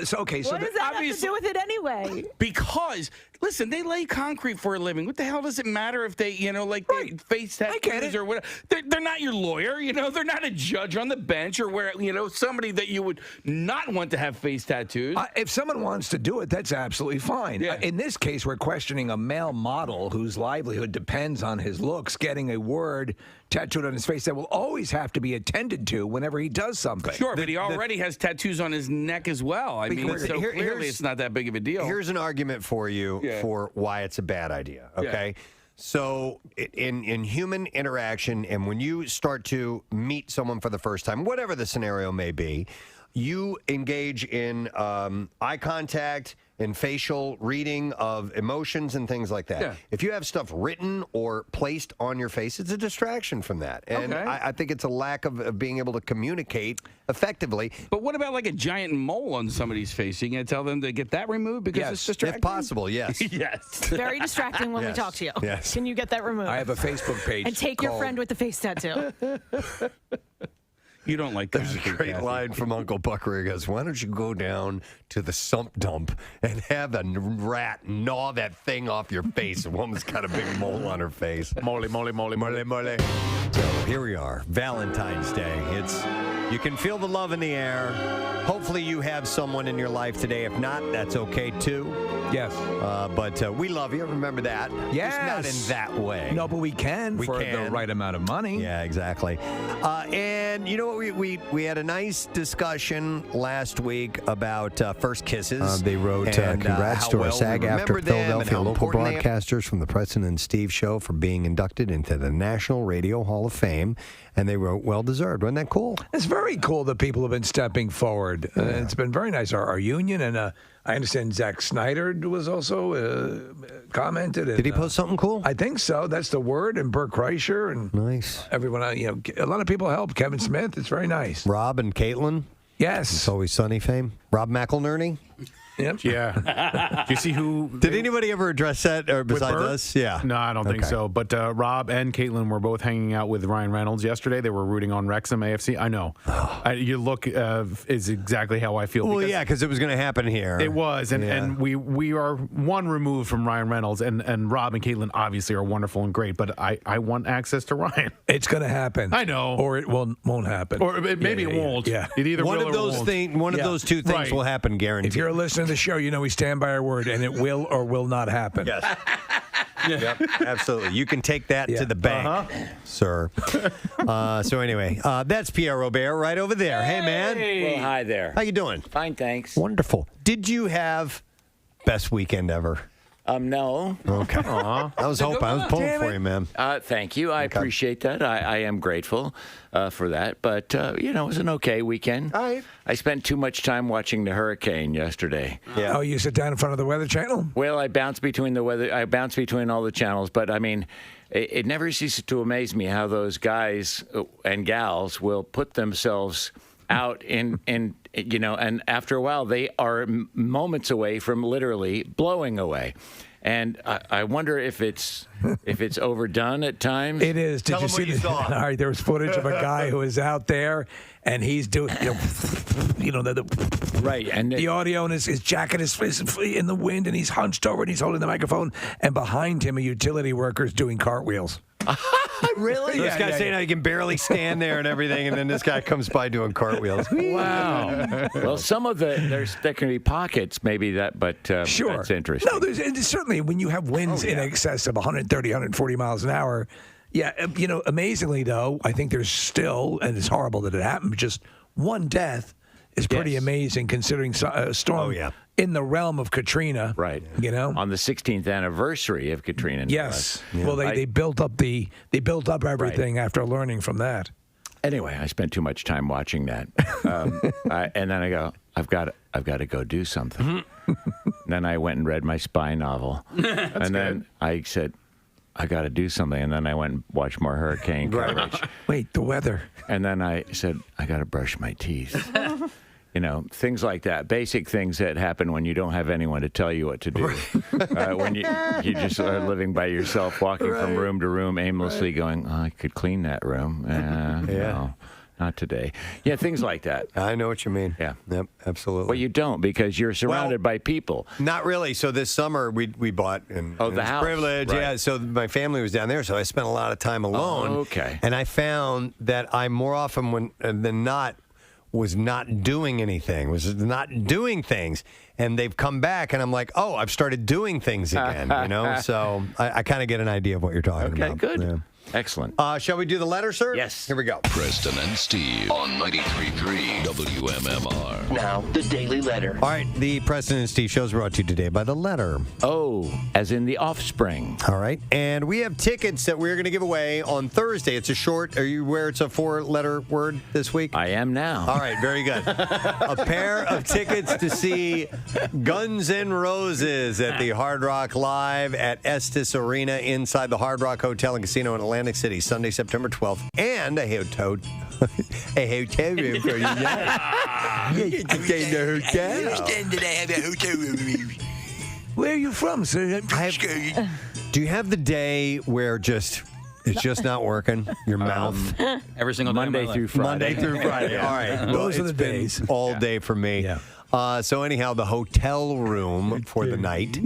so okay. So What does that have to do with it anyway? Because listen, they lay concrete for a living. What the hell does it matter if they, they face tattoos or whatever? They're not your lawyer, They're not a judge on the bench or where, somebody that you would not want to have face tattoos. if someone wants to do it, that's absolutely fine. Yeah. In this case, we're questioning a male model whose livelihood depends on his looks getting a word tattooed on his face that will always have to be attended to whenever he does something. Sure, but he already has tattoos on his neck as well. I mean, so clearly it's not that big of a deal. Here's an argument for you for why it's a bad idea, okay? So in human interaction, and when you start to meet someone for the first time, whatever the scenario may be, you engage in eye contact and facial reading of emotions and things like that. Yeah. If you have stuff written or placed on your face, it's a distraction from that. And Okay. I think it's a lack of being able to communicate effectively. But what about like a giant mole on somebody's face? You going to tell them to get that removed because it's distracting? If possible, yes. Yes. It's very distracting when we talk to you. Yes. Can you get that removed? I have a Facebook page. And take your called- friend with the face tattoo. You don't like There's a concrete, great Kathy. line from Uncle Bucker. He goes, why don't you go down to the sump dump and have a rat gnaw that thing off your face? A woman's got a big mole on her face. Mole. So here we are, Valentine's Day. You can feel the love in the air. Hopefully you have someone in your life today. If not, that's okay too. Yes. But we love you. Remember that. Yes. Just not in that way. No, but we can for the right amount of money. Yeah, exactly. And you know what? We had a nice discussion last week about first kisses. They wrote, and, congrats how to our well we SAG-AFTRA remember them and Philadelphia how local important they are. broadcasters from the Preston and Steve Show for being inducted into the National Radio Hall of Fame. And they wrote, well deserved. Wasn't that cool? It's very cool that people have been stepping forward. It's been very nice. Our union, and I understand Zack Snyder was also commented. Did he post something cool? I think so. That's the word. And Bert Kreischer and nice. Everyone, a lot of people helped. Kevin Smith. It's very nice. Rob and Caitlin. Yes. It's Always Sunny fame. Rob McElnerney. Yep. Yeah. Do you see who? Did anybody ever address that besides Bert? us? Yeah. No, I don't think Okay. so. But Rob and Caitlin were both hanging out with Ryan Reynolds yesterday. They were rooting on Wrexham AFC. I know. You look is exactly how I feel. Well, yeah, because it was going to happen here. It was, and we are one removed from Ryan Reynolds, and Rob and Caitlin obviously are wonderful and great, but I want access to Ryan. It's going to happen. I know. Or it won't happen. Or maybe it won't. Yeah. It either one will of or those won't. things. One of those two things Right. will happen, guaranteed. If you're listening to the show, you know we stand by our word, and it will or will not happen. Yes. Yep, absolutely. You can take that to the bank, sir. So anyway, that's Pierre Robert right over there. Hey, man. Well, hi there. How you doing? Fine, thanks. Wonderful. Did you have best weekend ever? No. Okay. I was hoping. I was pulling for you, man. Thank you. I appreciate that. I am grateful for that. But, it was an okay weekend. All right. I spent too much time watching the hurricane yesterday. Yeah. Oh, you sit down in front of the Weather Channel? Well, I bounce between all the channels. But, I mean, it never ceases to amaze me how those guys and gals will put themselves out and after a while they are moments away from literally blowing away. And I wonder if it's overdone at times. It is. Did you see saw. All right, there was footage of a guy who is out there, and he's doing, right, and the audio, and his jacket is in the wind, and he's hunched over, and he's holding the microphone, and behind him, a utility worker is doing cartwitles. Really? This guy's saying how he can barely stand there and everything, and then this guy comes by doing cartwheels. Wow. Well, some of there can be pockets, maybe that, but sure. That's interesting. No, and certainly when you have winds in excess of 130, 140 miles an hour, amazingly though, I think there's still, and it's horrible that it happened, just one death is pretty amazing considering a storm in the realm of Katrina. Right. On the 16th anniversary of Katrina. Yes. Yeah. Well, they built up everything after learning from that. Anyway, I spent too much time watching that, and then I go, I've got to go do something. Then I went and read my spy novel, and then I said, I got to do something, and then I went and watched more hurricane coverage. Wait, the weather. And then I said, I got to brush my teeth. Things like that, basic things that happen when you don't have anyone to tell you what to do. When you just are living by yourself, walking from room to room, aimlessly going, I could clean that room. No, not today. Yeah, things like that. I know what you mean. Yeah. Yep, absolutely. Well, you don't because you're surrounded by people. Not really. So this summer we bought the house. Privilege. Right. Yeah. So my family was down there, so I spent a lot of time alone. Oh, okay. And I found that I more often than not was not doing anything, was not doing things. And they've come back, and I'm like, oh, I've started doing things again, So I kind of get an idea of what you're talking about. Okay, good. Yeah. Excellent. Shall we do the letter, sir? Yes. Here we go. Preston and Steve on 93.3 WMMR. Now, the Daily Letter. All right, the Preston and Steve show is brought to you today by The Letter. Oh, as in the offspring. All right, and we have tickets that we're going to give away on Thursday. It's a short, are you aware it's a 4-letter word this week? I am now. All right, very good. A pair of tickets to see Guns N' Roses at the Hard Rock Live at Estes Arena inside the Hard Rock Hotel and Casino in Atlantic City, Sunday, September 12th, and a hotel room for you. You can stay in the hotel. Understand that I have a hotel room. Where are you from, sir? Do you have the day where it's just not working? Your mouth? Every single day Monday through Friday. Monday through Friday. All right. Those are the days. All day for me. Yeah. So anyhow, the hotel room for the night.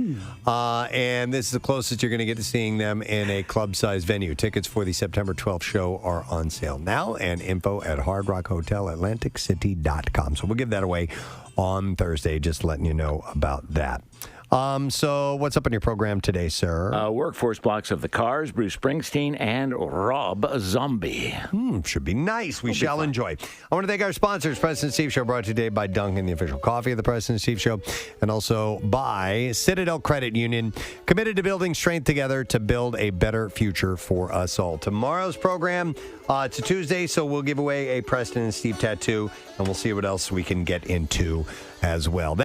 And this is the closest you're going to get to seeing them in a club-sized venue. Tickets for the September 12th show are on sale now, and info at hardrockhotelatlanticcity.com. So we'll give that away on Thursday, just letting you know about that. So what's up in your program today, sir? Workforce blocks of the Cars, Bruce Springsteen, and Rob Zombie. Should be nice. We shall enjoy. I want to thank our sponsors, Preston and Steve Show, brought to you today by Duncan, the official coffee of the Preston and Steve Show, and also by Citadel Credit Union, committed to building strength together to build a better future for us all. Tomorrow's program, it's a Tuesday, so we'll give away a Preston and Steve tattoo, and we'll see what else we can get into as well.